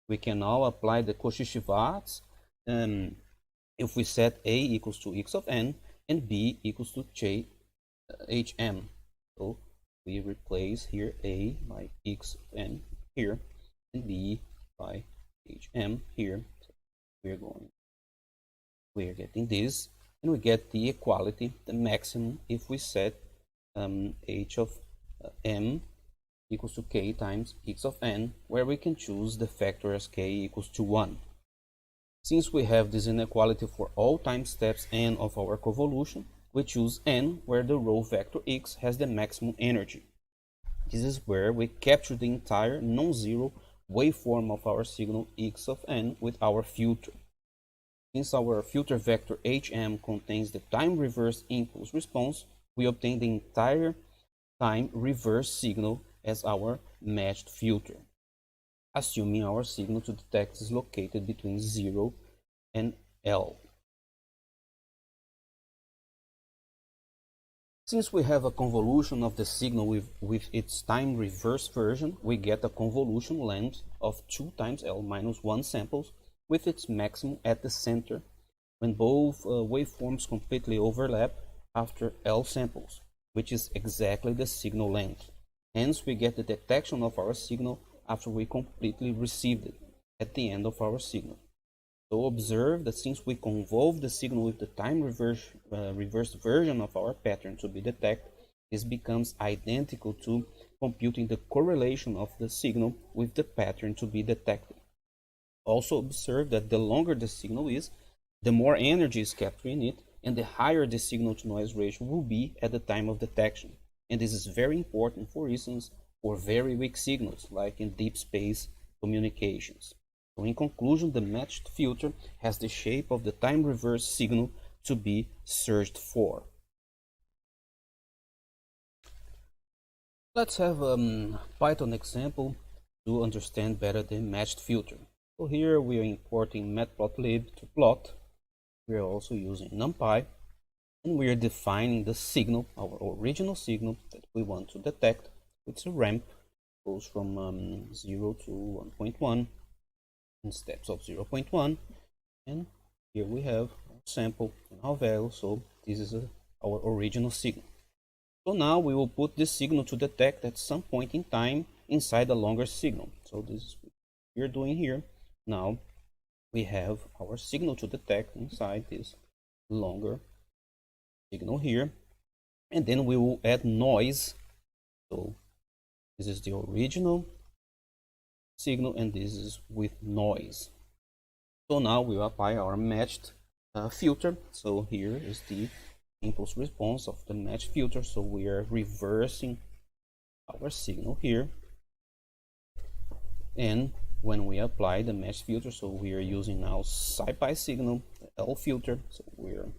Speaker 1: We can now apply the Cauchy-Schwarz if we set A equals to X of N and B equals to HM. So we replace here A by X of N here and B by HM here. So we are getting this, and we get the equality, the maximum, if we set H of M equals to K times X of N, where we can choose the factor as K equals to 1. Since we have this inequality for all time steps N of our convolution, we choose N where the row vector X has the maximum energy. This is where we capture the entire non-zero waveform of our signal X of N with our filter. Since our filter vector HM contains the time reversed impulse response, we obtain the entire
Speaker 4: time reverse signal as our matched filter, assuming our signal to detect is located between 0 and L. Since we have a convolution of the signal with its time reverse version, we get a convolution length of 2 times L minus 1 samples with its maximum at the center when both waveforms completely overlap after L samples, which is exactly the signal length. Hence, we get the detection of our signal after we completely received it at the end of our signal. So observe that since we convolve the signal with the time reversed version of our pattern to be detected, this becomes identical to computing the correlation of the signal with the pattern to be detected. Also observe that the longer the signal is, the more energy is captured in it, and the higher the signal to noise ratio will be at the time of detection. And this is very important, for instance, for very weak signals, like in deep space communications. So in conclusion, the matched filter has the shape of the time reverse signal to be searched for. Let's have a Python example to understand better the matched filter. So here we are importing matplotlib to plot. We are also using NumPy, and we are defining the signal, our original signal that we want to detect. It's a ramp, goes from 0 to 1.1 in steps of 0.1, and here we have our sample and our value. So this is our original signal. So now we will put this signal to detect at some point in time inside a longer signal. So this is what we are doing here. Now we have our signal to detect inside this longer signal here, and then we will add noise. So this is the original signal, and this is with noise. So now we will apply our matched filter. So here is the impulse response of the matched filter. So we are reversing our signal here, and when we apply the matched filter, so we are using now SciPy signal, the L filter. So we are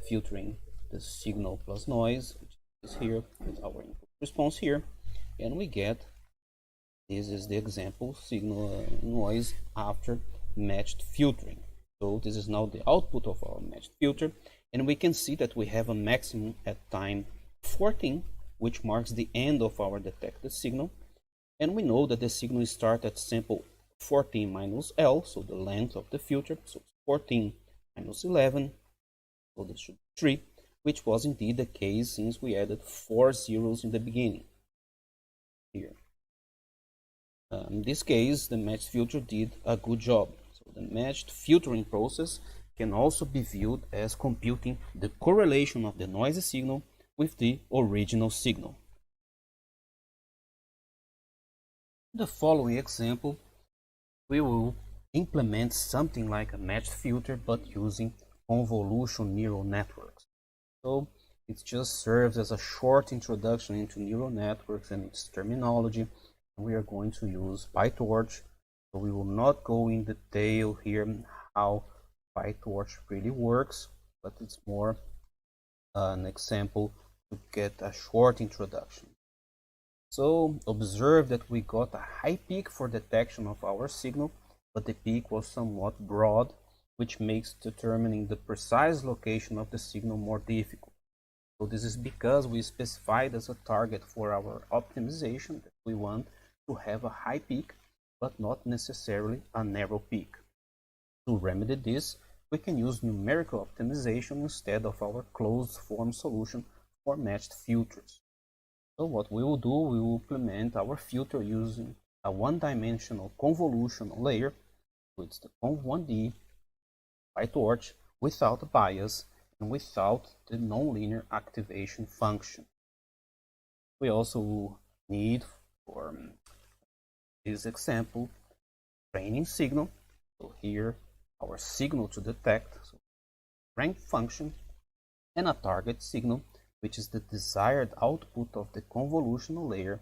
Speaker 4: filtering the signal plus noise, which is here with our input response here, and we get this is the example signal noise after matched filtering. So this is now the output of our matched filter, and we can see that we have a maximum at time 14, which marks the end of our detected signal, and we know that the signal starts at sample 14 minus L, so the length of the filter, so 14 minus 11, so this should be 3, which was indeed the case since we added 4 zeros in the beginning here. In this case, the matched filter did a good job. So the matched filtering process can also be viewed as computing the correlation of the noisy signal with the original signal. In the following example, we will implement something like a matched filter but using convolution neural networks. So it just serves as a short introduction into neural networks and its terminology. We are going to use PyTorch, so we will not go in detail here how PyTorch really works, but it's more an example to get a short introduction. So observe that we got a high peak for detection of our signal, but the peak was somewhat broad, which makes determining the precise location of the signal more difficult. So this is because we specified as a target for our optimization that we want to have a high peak, but not necessarily a narrow peak. To remedy this, we can use numerical optimization instead of our closed form solution for matched filters. So what we will do, we will implement our filter using a one-dimensional convolution layer, with the conv1d PyTorch without a bias and without the nonlinear activation function. We also need for this example training signal. So here our signal to detect, so rank function, and a target signal, which is the desired output of the convolutional layer,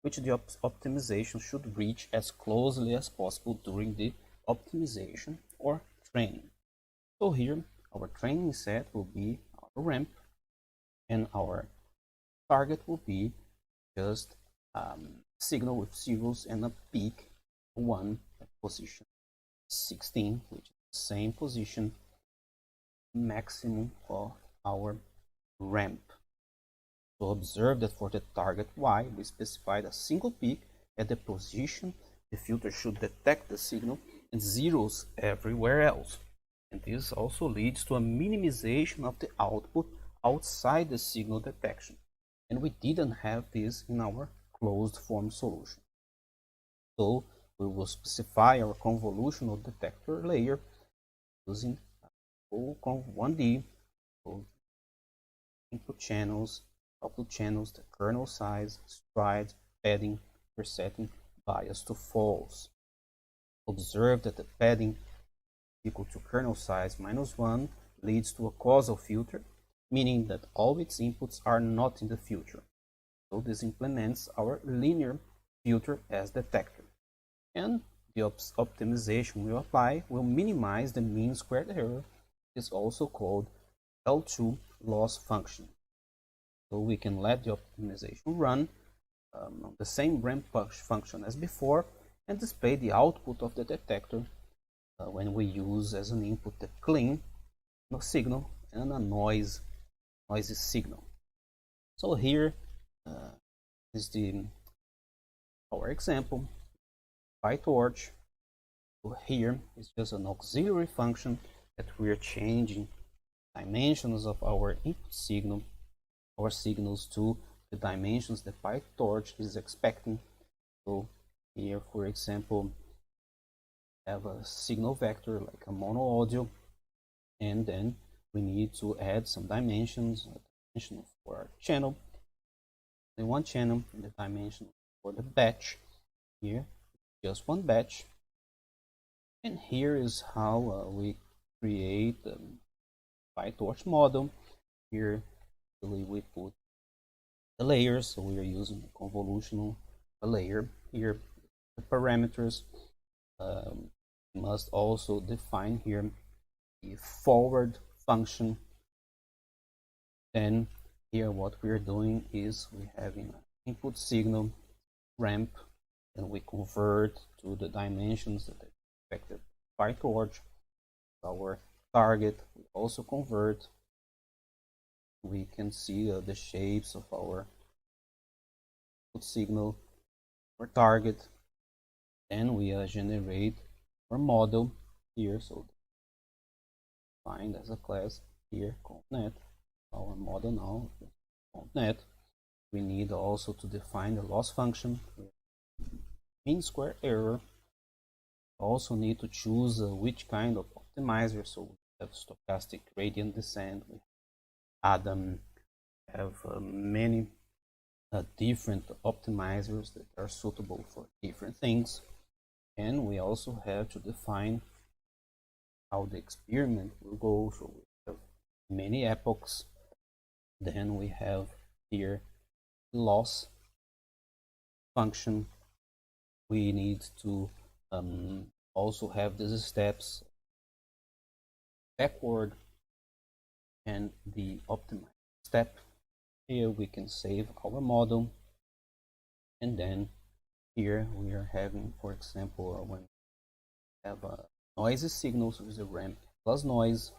Speaker 4: which the optimization should reach as closely as possible during the optimization or training. So here our training set will be our ramp, and our target will be just signal with zeros and a peak 1 at position 16, which is the same position maximum of our ramp. So observe that for the target Y, we specified a single peak at the position the filter should detect the signal and zeros everywhere else. And this also leads to a minimization of the output outside the signal detection. And we didn't have this in our closed form solution. So we will specify our convolutional detector layer using conv1D, so input channels, output channels, the kernel size, stride, padding, presetting, bias to false. Observe that the padding equal to kernel size minus 1 leads to a causal filter, meaning that all its inputs are not in the filter. So this implements our linear filter as detector. And the optimization we apply will minimize the mean squared error. It is also called L2 loss function. So we can let the optimization run on the same ramp function as before and display the output of the detector when we use as an input the clean signal and a noisy signal. So here is our example, PyTorch. So here is just an auxiliary function that we are changing dimensions of our input signal, our signals to the dimensions that PyTorch is expecting. So here, for example, have a signal vector like a mono audio, and then we need to add some dimensions, a dimension for our channel, the one channel, and the dimension for the batch. Here, just one batch. And here is how we create the PyTorch model. Here we put the layers, so we are using a convolutional layer. Here the parameters. We must also define here the forward function. Then here what we are doing is we having an input signal ramp, and we convert to the dimensions that are expected by PyTorch. Our target we also convert. We can see the shapes of our input signal or target. Then we generate our model here, so defined as a class here, CompNet, our model now, CompNet. We need also to define the loss function, mean square error. Also need to choose which kind of optimizer, so we have stochastic gradient descent, we have many different optimizers that are suitable for different things. And we also have to define how the experiment will go. So we have many epochs. Then we have here loss function. We need to also have these steps backward and the optimize step. Here we can save our model, and then here we are having, for example, when we have a noisy signal, so the ramp plus noise,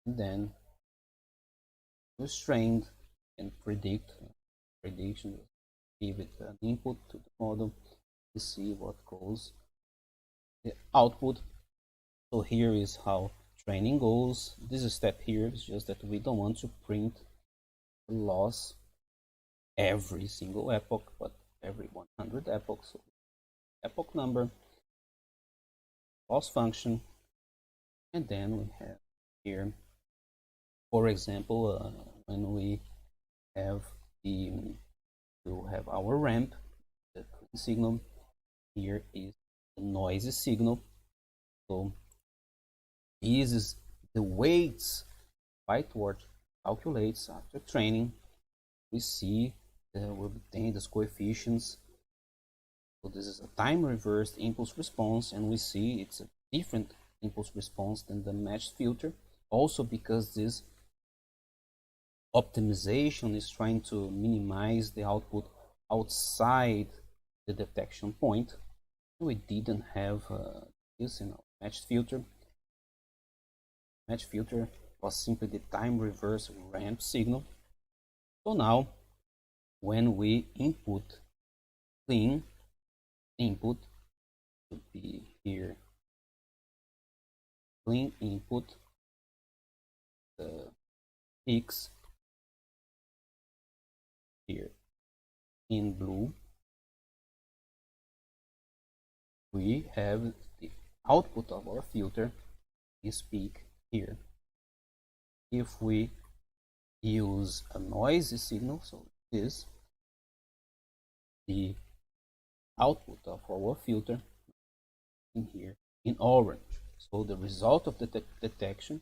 Speaker 4: and then restrained and prediction, give it an input to the model to see what goes the output. So here is how training goes. This step here is just that we don't want to print the loss every single epoch, but every 100 epochs. So epoch number, loss function, and then we have here, for example, when we have our ramp, the signal. Here is the noisy signal. So this is the weights PyTorch calculates after training. We see that we obtain these coefficients. So this is a time reversed impulse response, and we see it's a different impulse response than the matched filter. Also because this optimization is trying to minimize the output outside the detection point. We didn't have this in our matched filter. Matched filter was simply the time reverse ramp signal. So now, when we input clean input, should be here, clean input, the X here in blue, we have the output of our filter, this peak here. If we use a noisy signal, so this, the output of our filter in here in orange. So the result of the detection,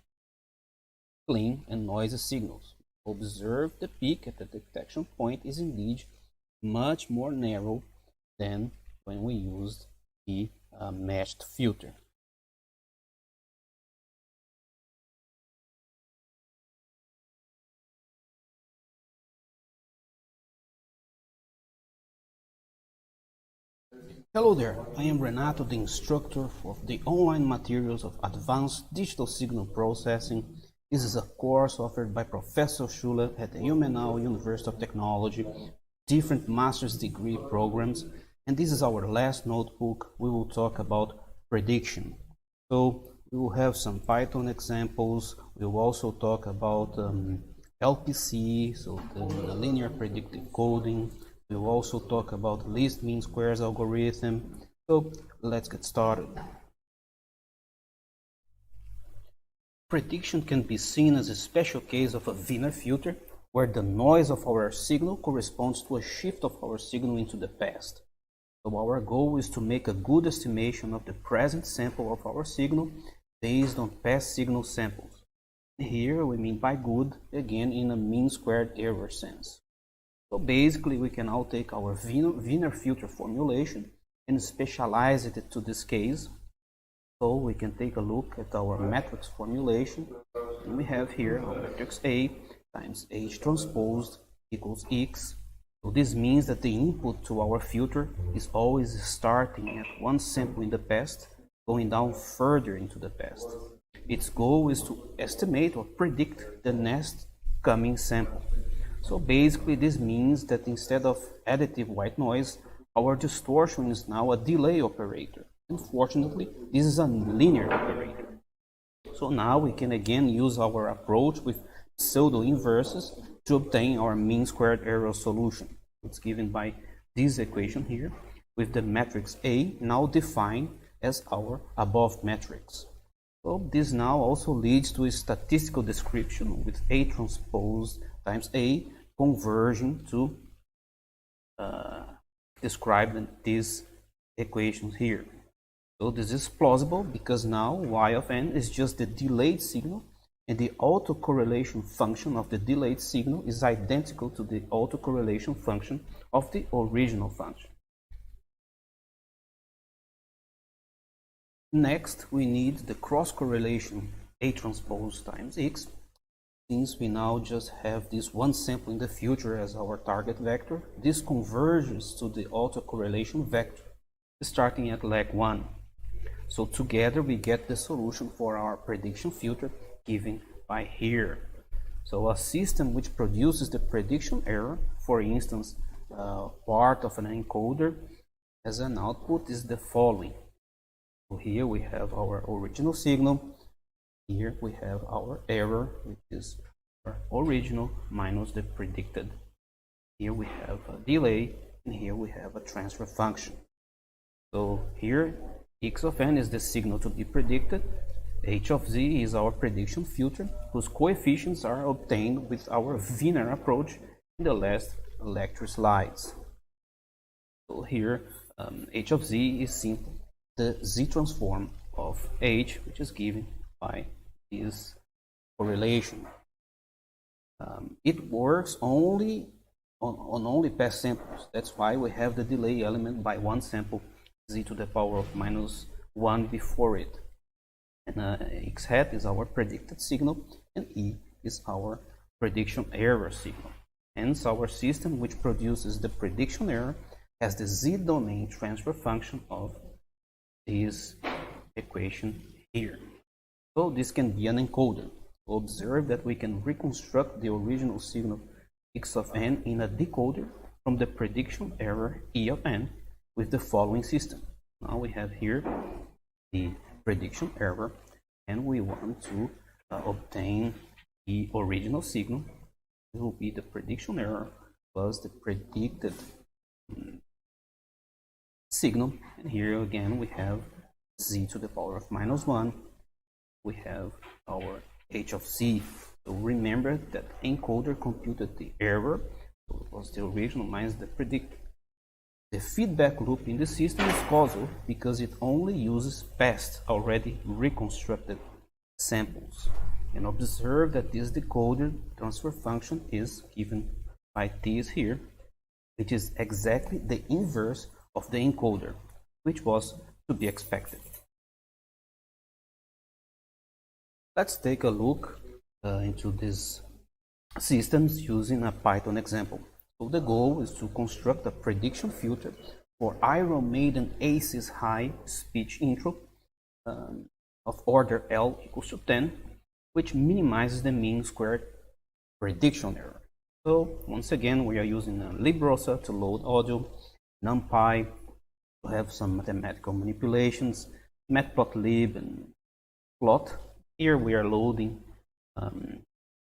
Speaker 4: clean and noisy signals. Observe the peak at the detection point is indeed much more narrow than when we used the matched filter. Hello there, I am Renato, the instructor of the online materials of Advanced Digital Signal Processing. This is a course offered by Professor Schuller at the Ilmenau University of Technology, different master's degree programs, and this is our last notebook. We will talk about prediction. So we will have some Python examples. We will also talk about LPC, so the linear predictive coding. We will also talk about least mean squares algorithm. So let's get started. Prediction can be seen as a special case of a Wiener filter, where the noise of our signal corresponds to a shift of our signal into the past. So our goal is to make a good estimation of the present sample of our signal based on past signal samples. Here we mean by good, again in a mean squared error sense. So basically we can now take our Wiener filter formulation and specialize it to this case. So we can take a look at our matrix formulation, and we have here our matrix A times H transposed equals X. So this means that the input to our filter is always starting at one sample in the past, going down further into the past. Its goal is to estimate or predict the next coming sample. So basically this means that instead of additive white noise, our distortion is now a delay operator. Unfortunately, this is a linear operator. So now we can again use our approach with pseudo inverses to obtain our mean squared error solution. It's given by this equation here, with the matrix A now defined as our above matrix. So this now also leads to a statistical description with A transpose times A conversion to describe these equations here. So this is plausible because now y of n is just the delayed signal, and the autocorrelation function of the delayed signal is identical to the autocorrelation function of the original function. Next, we need the cross correlation A transpose times X. Since we now just have this one sample in the future as our target vector, this converges to the autocorrelation vector starting at leg 1. So together we get the solution for our prediction filter given by here. So a system which produces the prediction error, for instance, part of an encoder as an output is the following. So here we have our original signal. Here we have our error, which is our original minus the predicted. Here we have a delay, and here we have a transfer function. So here x of n is the signal to be predicted. H of z is our prediction filter, whose coefficients are obtained with our Wiener approach in the last lecture slides. So here h of z is simply the z transform of h, which is given by this correlation. It works only on only past samples. That's why we have the delay element by one sample, z to the power of minus 1 before it. And x hat is our predicted signal, and e is our
Speaker 3: prediction error signal. Hence, our system, which produces the prediction error, has the z-domain transfer function of this equation here. So this can be an encoder. Observe that we can reconstruct the original signal x of n in a decoder from the prediction error e of n with the following system. Now we have here the prediction error, and we want to obtain the original signal. It will be the prediction error plus the predicted signal. And here again we have z to the power of -1. We have our h of z. So remember that encoder computed the error, so it was the original minus the predicted. The feedback loop in the system is causal because it only uses past already reconstructed samples. And observe that this decoder transfer function is given by this here, which is exactly the inverse of the encoder, which was to be expected. Let's take a look into these systems using a Python example. So the goal is to construct a prediction filter for Iron Maiden Aces high speech intro of order L equals to 10, which minimizes the mean squared prediction error. So once again, we are using librosa to load audio, NumPy to have some mathematical manipulations, matplotlib, and plot. Here we are loading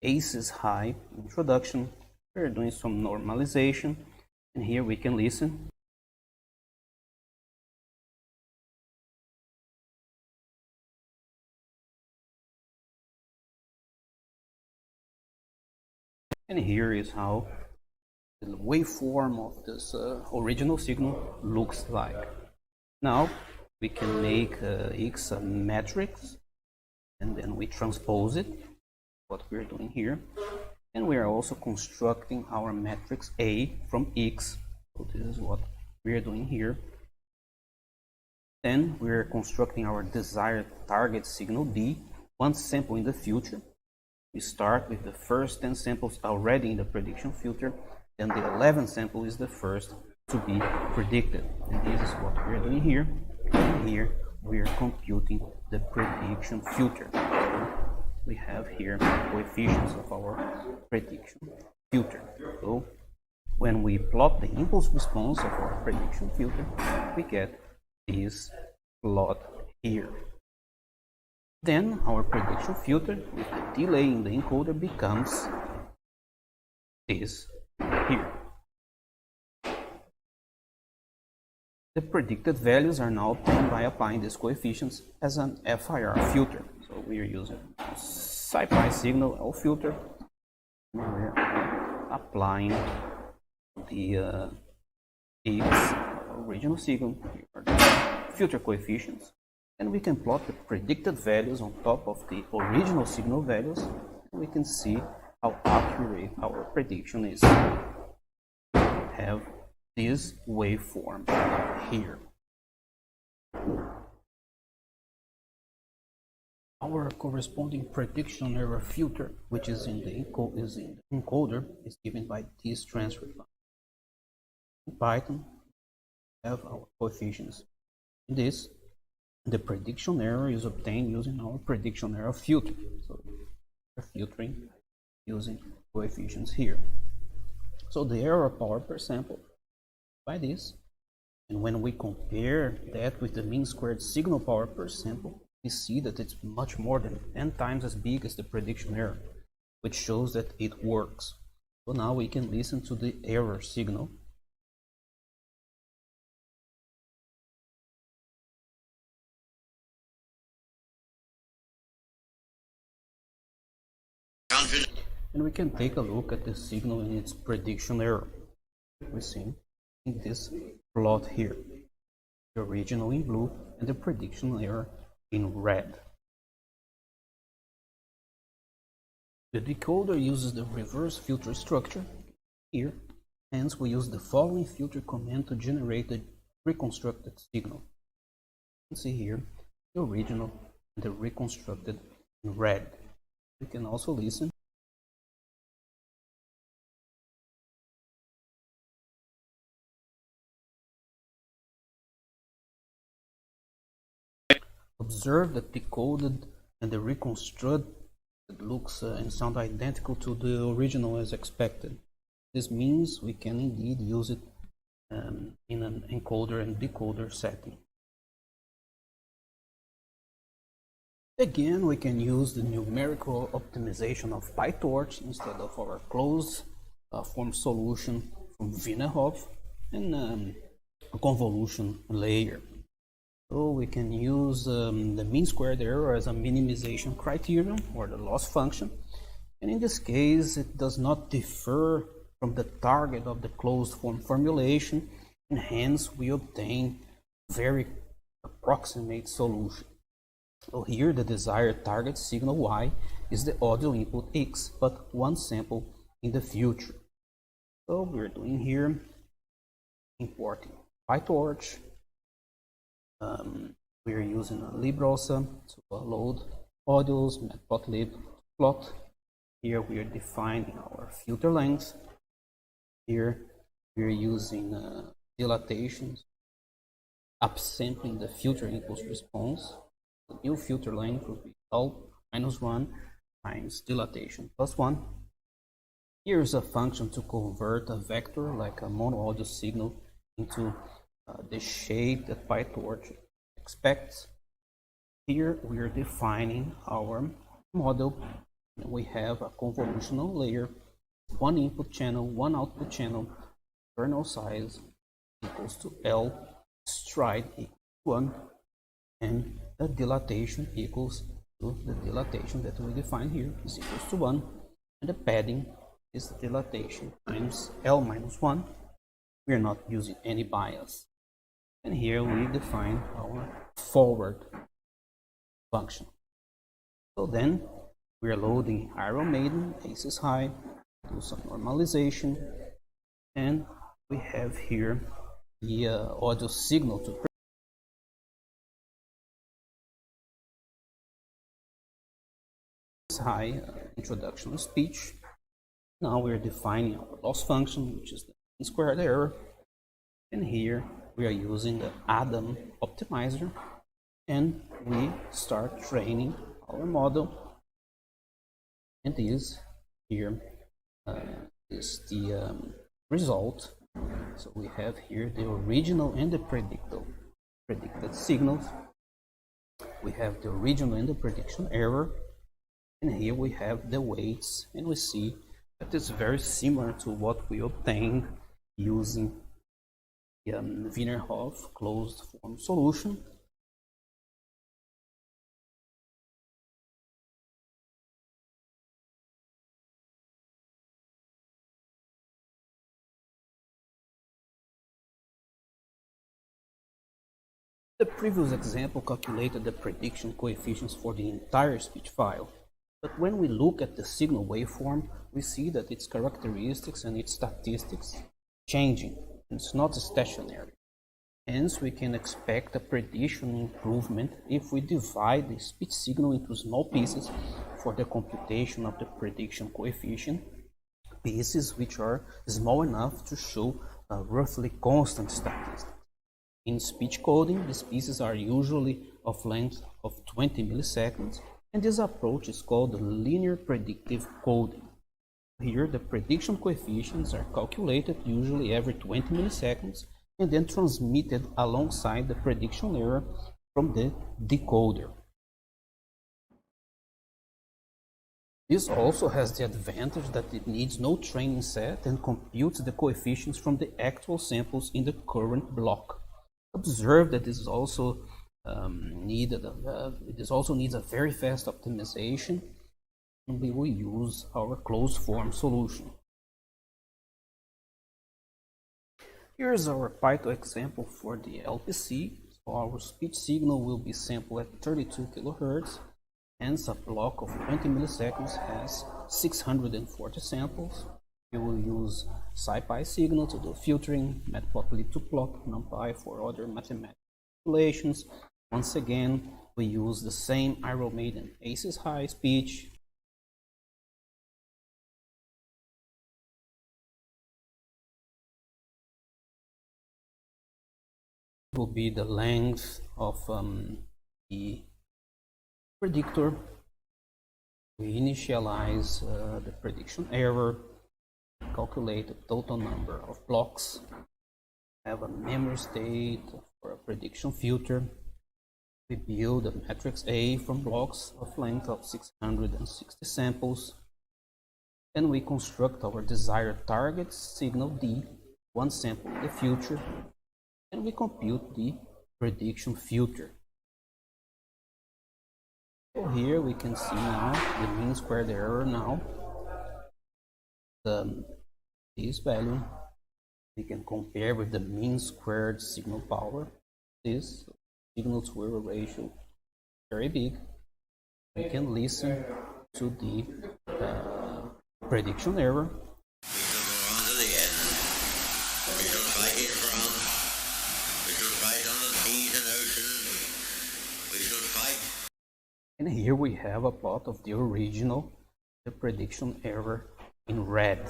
Speaker 3: Aces high introduction. We're doing some normalization, and here we can listen. And here is how the waveform of this original signal looks like. Now we can make x a matrix, and then we transpose it, what we're doing here. And we are also constructing our matrix A from X. So this is what we are doing here. Then we are constructing our desired target signal D, one sample in the future. We start with the first 10 samples already in the prediction filter, then the 11th sample is the first to be predicted. And this is what we are doing here. And here we are computing the prediction filter. We have here coefficients of our prediction filter. So when we plot the impulse response of our prediction filter, we get this plot here. Then our prediction filter with the delay in the encoder becomes this here. The predicted values are now obtained by applying these coefficients as an FIR filter. So we are using SciPy signal L filter. We are applying the X original signal, filter coefficients, and we can plot the predicted values on top of the original signal values. And we can see how accurate our prediction is. We have this waveform here. Our corresponding prediction error filter, which is in the encoder, is given by this transfer function. In Python, we have our coefficients. In this, the prediction error is obtained using our prediction error filter. So we're filtering using coefficients here. So the error power per sample by this, and when we compare that with the mean squared signal power per sample, we see that it's much more than 10 times as big as the prediction error, which shows that it works. So now we can listen to the error signal. And we can take a look at the signal in its prediction error. We see in this plot here, the original in blue and the prediction error in red. The decoder uses the reverse filter structure here, hence we use the following filter command to generate the reconstructed signal. You can see here the original and the reconstructed in red. We can also listen. Observe that the coded and the reconstructed looks and sound identical to the original as expected. This means we can indeed use it in an encoder and decoder setting. Again, we can use the numerical optimization of PyTorch instead of our closed form solution from Wiener and a convolution layer. So we can use the mean squared error as a minimization criterion or the loss function. And in this case, it does not differ from the target of the closed form formulation, and hence we obtain very approximate solution. So here the desired target signal y is the audio input x, but one sample in the future. So we're doing here importing PyTorch. We're using a librosa to load audios, matplotlib plot. Here we are defining our filter length. Here we're using dilatations, upsampling the filter impulse response. The new filter length will be L minus 1 times dilatation plus 1. Here's a function to convert a vector like a mono audio signal into the shape that PyTorch expects. Here we are defining our model. We have a convolutional layer, one input channel, one output channel, kernel size equals to L, stride equals 1, and the dilatation equals to the dilatation that we define here is equals to 1, and the padding is the dilatation times L minus 1. We are not using any bias. And here we define our forward function. So then we are loading Iron Maiden, aces high, do some normalization, and we have here the audio signal to high introduction speech. Now we're defining our loss function, which is the mean squared error, and here we are using the Adam optimizer, and we start training our model. And this here is the result. So we have here the original and the predicted signals. We have the original and the prediction error, and here we have the weights, and we see that it's very similar to what we obtained using the Wiener closed form solution. The previous example calculated the prediction coefficients for the entire speech file. But when we look at the signal waveform, we see that its characteristics and its statistics changing. It's not stationary. Hence, we can expect a prediction improvement if we divide the speech signal into small pieces for the computation of the prediction coefficient, pieces which are small enough to show a roughly constant statistic. In speech coding, these pieces are usually of length of 20 milliseconds, and this approach is called linear predictive coding. Here, the prediction coefficients are calculated usually every 20 milliseconds and then transmitted alongside the prediction error from the decoder. This also has the advantage that it needs no training set and computes the coefficients from the actual samples in the current block. Observe that this also needs a very fast optimization, and we will use our closed form solution. Here's our Python example for the LPC. So our speech signal will be sampled at 32 kHz, hence a block of 20 milliseconds has 640 samples. We will use SciPy signal to do filtering, matplotlib to plot, NumPy for other mathematical calculations. Once again, we use the same Iron Maiden aces high speech. Will be the length of the predictor. We initialize the prediction error, calculate the total number of blocks, have a memory state for a prediction filter. We build a matrix A from blocks of length of 660 samples, and we construct our desired target signal D, one sample in the future, and we compute the prediction filter. So here we can see now the mean squared error now. This value we can compare with the mean squared signal power. This signal to error ratio very big. We can listen to the prediction error. And here we have a plot of the original, the prediction error in red.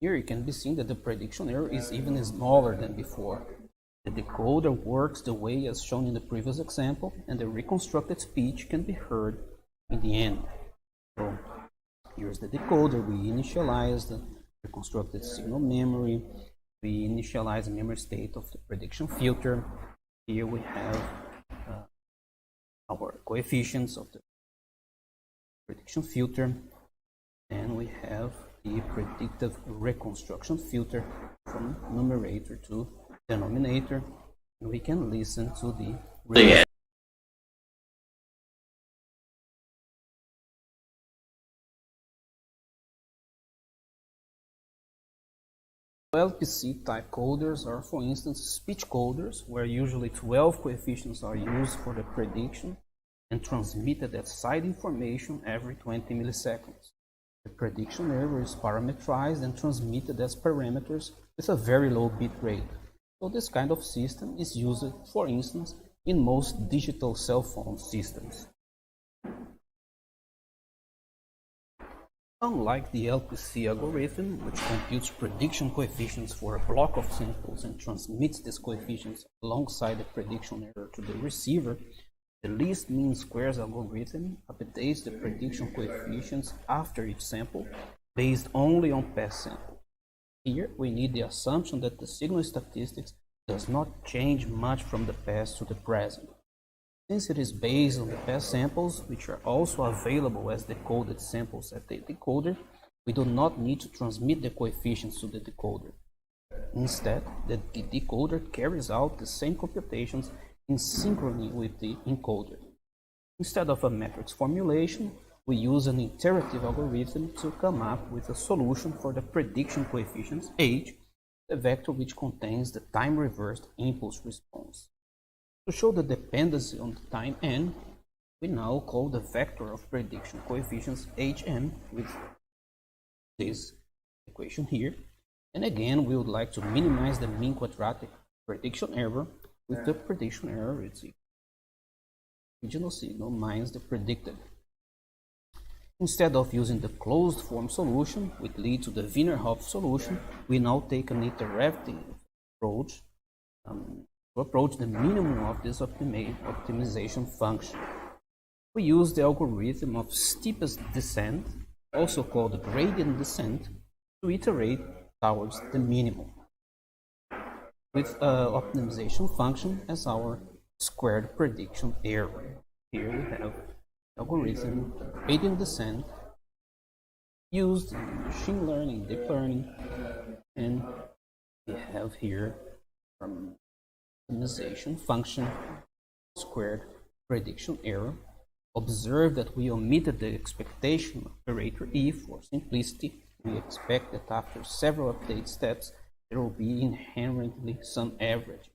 Speaker 3: Here it can be seen that the prediction error is even smaller than before. The decoder works the way as shown in the previous example, and the reconstructed speech can be heard in the end. So here's the decoder. We initialize the reconstructed signal memory. We initialize the memory state of the prediction filter. Here we have our coefficients of the prediction filter, and we have the predictive reconstruction filter from numerator to denominator, and we can listen to the LPC type coders are, for instance, speech coders, where usually 12 coefficients are used for the prediction and transmitted as side information every 20 milliseconds. The prediction error is parameterized and transmitted as parameters with a very low bit rate. So this kind of system is used, for instance, in most digital cell phone systems. Unlike the LPC algorithm, which computes prediction coefficients for a block of samples and transmits these coefficients alongside the prediction error to the receiver, the least mean squares algorithm updates the prediction coefficients after each sample based only on past samples. Here, we need the assumption that the signal statistics does not change much from the past to the present. Since it is based on the past samples, which are also available as decoded samples at the decoder, we do not need to transmit the coefficients to the decoder. Instead, the decoder carries out the same computations in synchrony with the encoder. Instead of a matrix formulation, we use an iterative algorithm to come up with a solution for the prediction coefficients h, the vector which contains the time-reversed impulse response. To show the dependency on the time n, we now call the vector of prediction coefficients hm with this equation here. And again, we would like to minimize the mean quadratic prediction error with the prediction error, it's the original signal minus the predicted. Instead of using the closed form solution, which leads to the Wiener solution, we now take an iterative approach to approach the minimum of this optimization function. We use the algorithm of steepest descent, also called gradient descent, to iterate towards the minimum, with optimization function as our squared prediction error. Here we have algorithm gradient descent used in machine learning, deep learning, and we have here optimization function squared prediction error. Observe that we omitted the expectation operator if, for simplicity. We expect that after several update steps there will be inherently some average.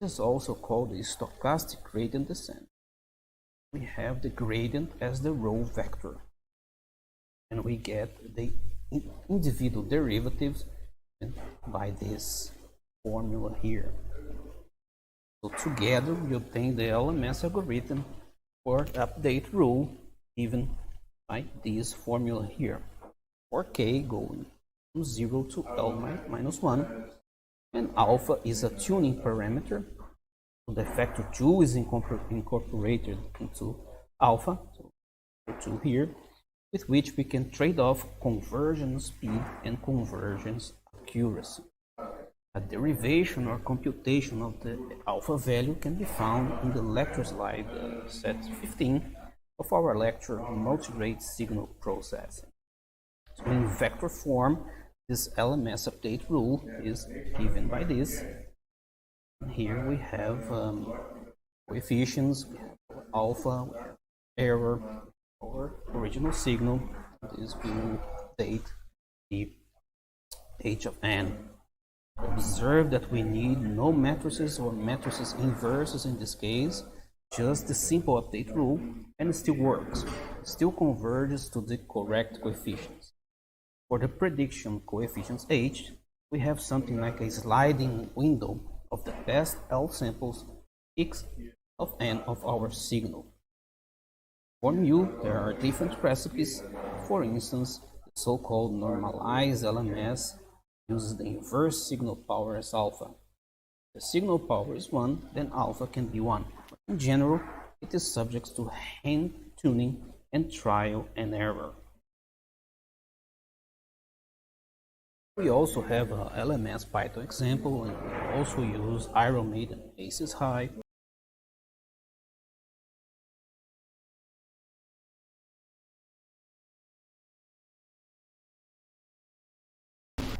Speaker 3: This is also called the stochastic gradient descent. We have the gradient as the row vector, and we get the individual derivatives by this formula here. So together we obtain the LMS algorithm for update rule given by this formula here, for k going from 0 to L minus 1, and alpha is a tuning parameter
Speaker 4: So the factor 2 is incorporated into alpha, so 2 here, with which we can trade off conversion speed and convergence accuracy. A derivation or computation of the alpha value can be found in the lecture slide set 15 of our lecture Multirate Signal Processing. So in vector form, this LMS update rule is given by this. And here we have coefficients, we have alpha, we have error, our original signal. This will update the h of n. Observe that we need no matrices or matrices inverses in this case, just the simple update rule, and it still works. It still converges to the correct coefficients. For the prediction coefficients h, we have something like a sliding window of the best L samples x of n of our signal. For mu, there are different recipes. For instance, the so-called normalized LMS uses the inverse signal power as alpha. If the signal power is 1, then alpha can be 1. But in general, it is subject to hand tuning and trial and error. We also have a LMS Python example, and we also use Iron Maiden Aces High.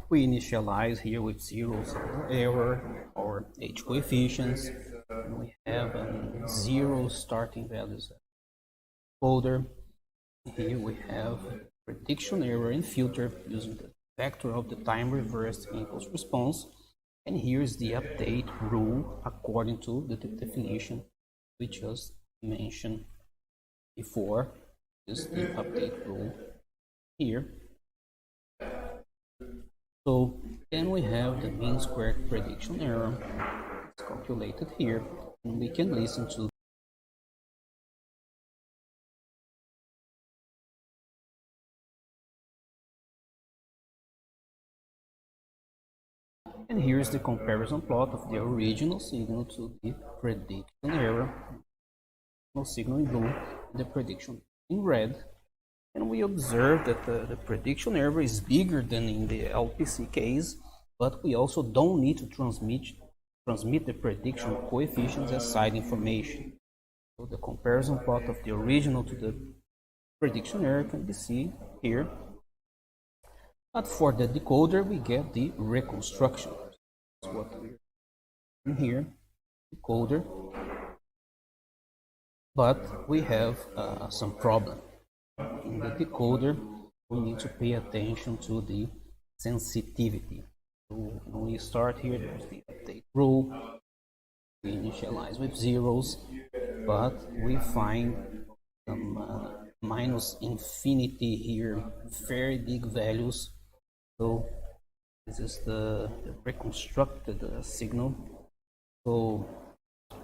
Speaker 4: We initialize here with 0 error or h coefficients, and we have 0 starting values folder. Here we have prediction error and filter using the vector of the time reversed impulse response, and here is the update rule according to the definition we just mentioned before. This is the update rule here. So then we have the mean squared prediction error. It's calculated here, and we can listen to and here's the comparison plot of the original signal to the prediction error. No signal in blue, the prediction in red. And we observe that the prediction error is bigger than in the LPC case, but we also don't need to transmit the prediction coefficients as side information. So the comparison plot of the original to the prediction error can be seen here. But for the decoder, we get the reconstruction. That's what we're in here, decoder. But we have some problem. In the decoder, we need to pay attention to the sensitivity. So when we start here, there's the update rule. We initialize with zeros, but we find some minus infinity here, very big values. So this is the reconstructed signal. So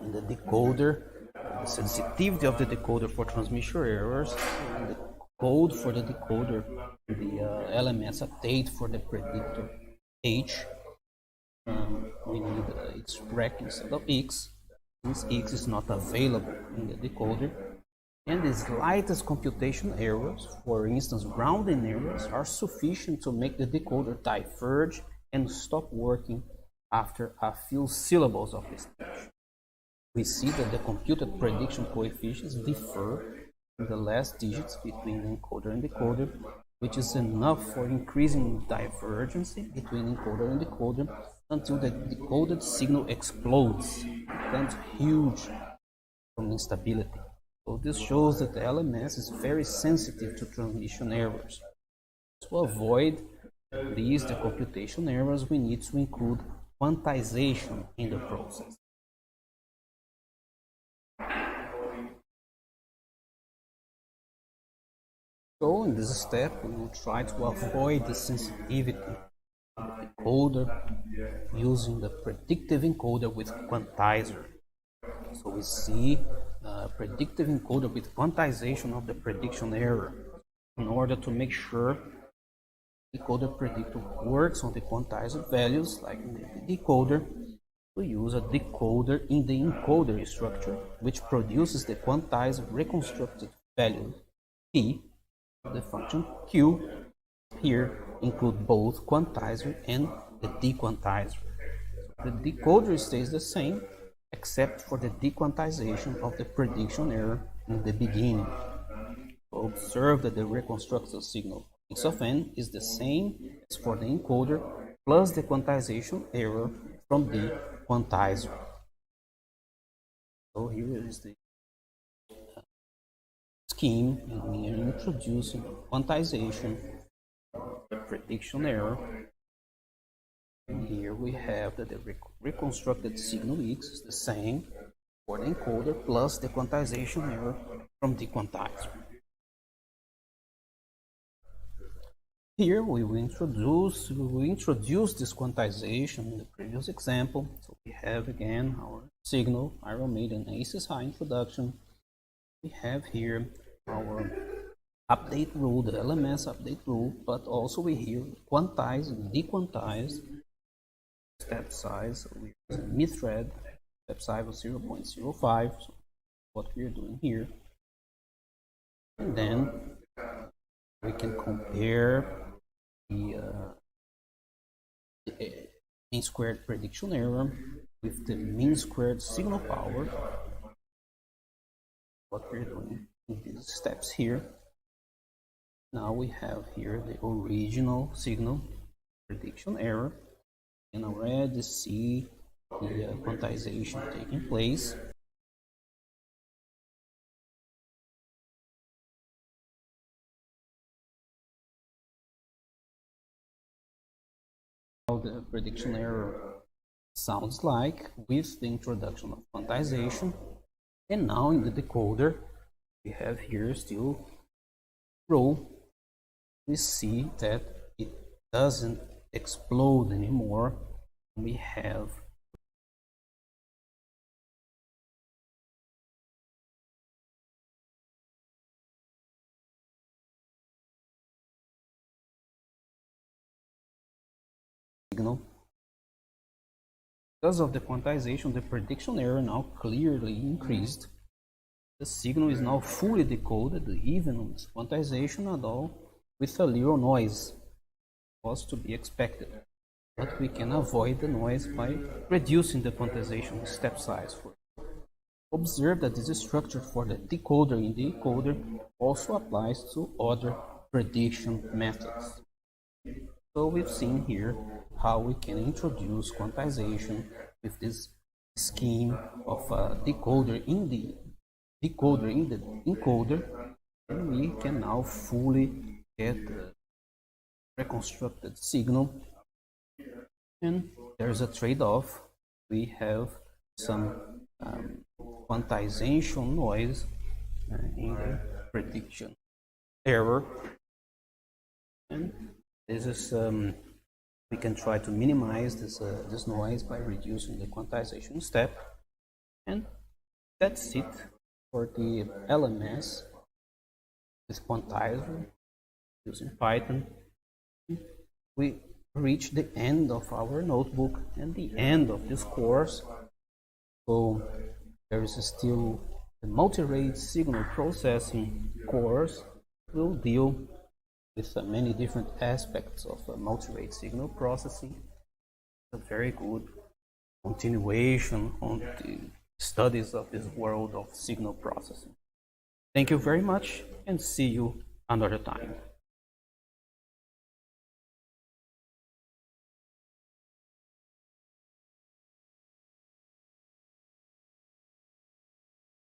Speaker 4: in the decoder, the sensitivity of the decoder for transmission errors, and the code for the decoder, the LMS update for the predictor h. We need x rec instead of x, since x is not available in the decoder. And the slightest computation errors, for instance rounding errors, are sufficient to make the decoder diverge and stop working after a few syllables of the speech. We see that the computed prediction coefficients differ in the last digits between the encoder and decoder, which is enough for increasing divergence between encoder and decoder until the decoded signal explodes, becomes huge from instability. So this shows that the LMS is very sensitive to transmission errors. To avoid these, the computation errors, we need to include quantization in the process. So in this step, we will try to avoid the sensitivity of the decoder using the predictive encoder with quantizer. So we see predictive encoder with quantization of the prediction error in order to make sure the decoder predictor works on the quantizer values like in the decoder. we use a decoder in the encoder structure, which produces the quantized reconstructed value t. The function q here include both quantizer and the dequantizer. The decoder stays the same except for the dequantization of the prediction error in the beginning. So observe that the reconstructed signal x of n is the same as for the encoder plus the quantization error from the quantizer. So here is the scheme, and we are introducing quantization, the prediction error. And here we have that the reconstructed signal x is the same for the encoder plus the quantization error from the quantizer. Here we will introduce this quantization in the previous example. So we have again our signal. I made an ACSI introduction. We have here our update rule, the LMS update rule, but also we here quantize and dequantize step size. So we use a mid-thread, step size of 0.05. So what we are doing here, and then we can compare the mean squared prediction error with the mean squared signal power. What we're doing in these steps here. Now we have here the original signal prediction error, and already see the quantization taking place. How the prediction error sounds like with the introduction of quantization. And now in the decoder, we have here still row. We see that it doesn't explode anymore. We have signal. Because of the quantization, the prediction error now clearly increased. The signal is now fully decoded, even with quantization at all, with a little noise. Was to be expected, but we can avoid the noise by reducing the quantization step size. Observe that this is structured for the decoder in the encoder also applies to other prediction methods. So we've seen here how we can introduce quantization with this scheme of a decoder in the encoder, and we can now fully get the reconstructed signal. And there's a trade-off. We have some quantization noise in the prediction error, and this is we can try to minimize this noise by reducing the quantization step. And that's it for the LMS with Quantizer using Python. We reach the end of our notebook and the end of this course. So there is still the multirate signal processing course. Will deal with many different aspects of multirate signal processing. A very good continuation on the studies of this world of signal processing. Thank you very much, and see you another time.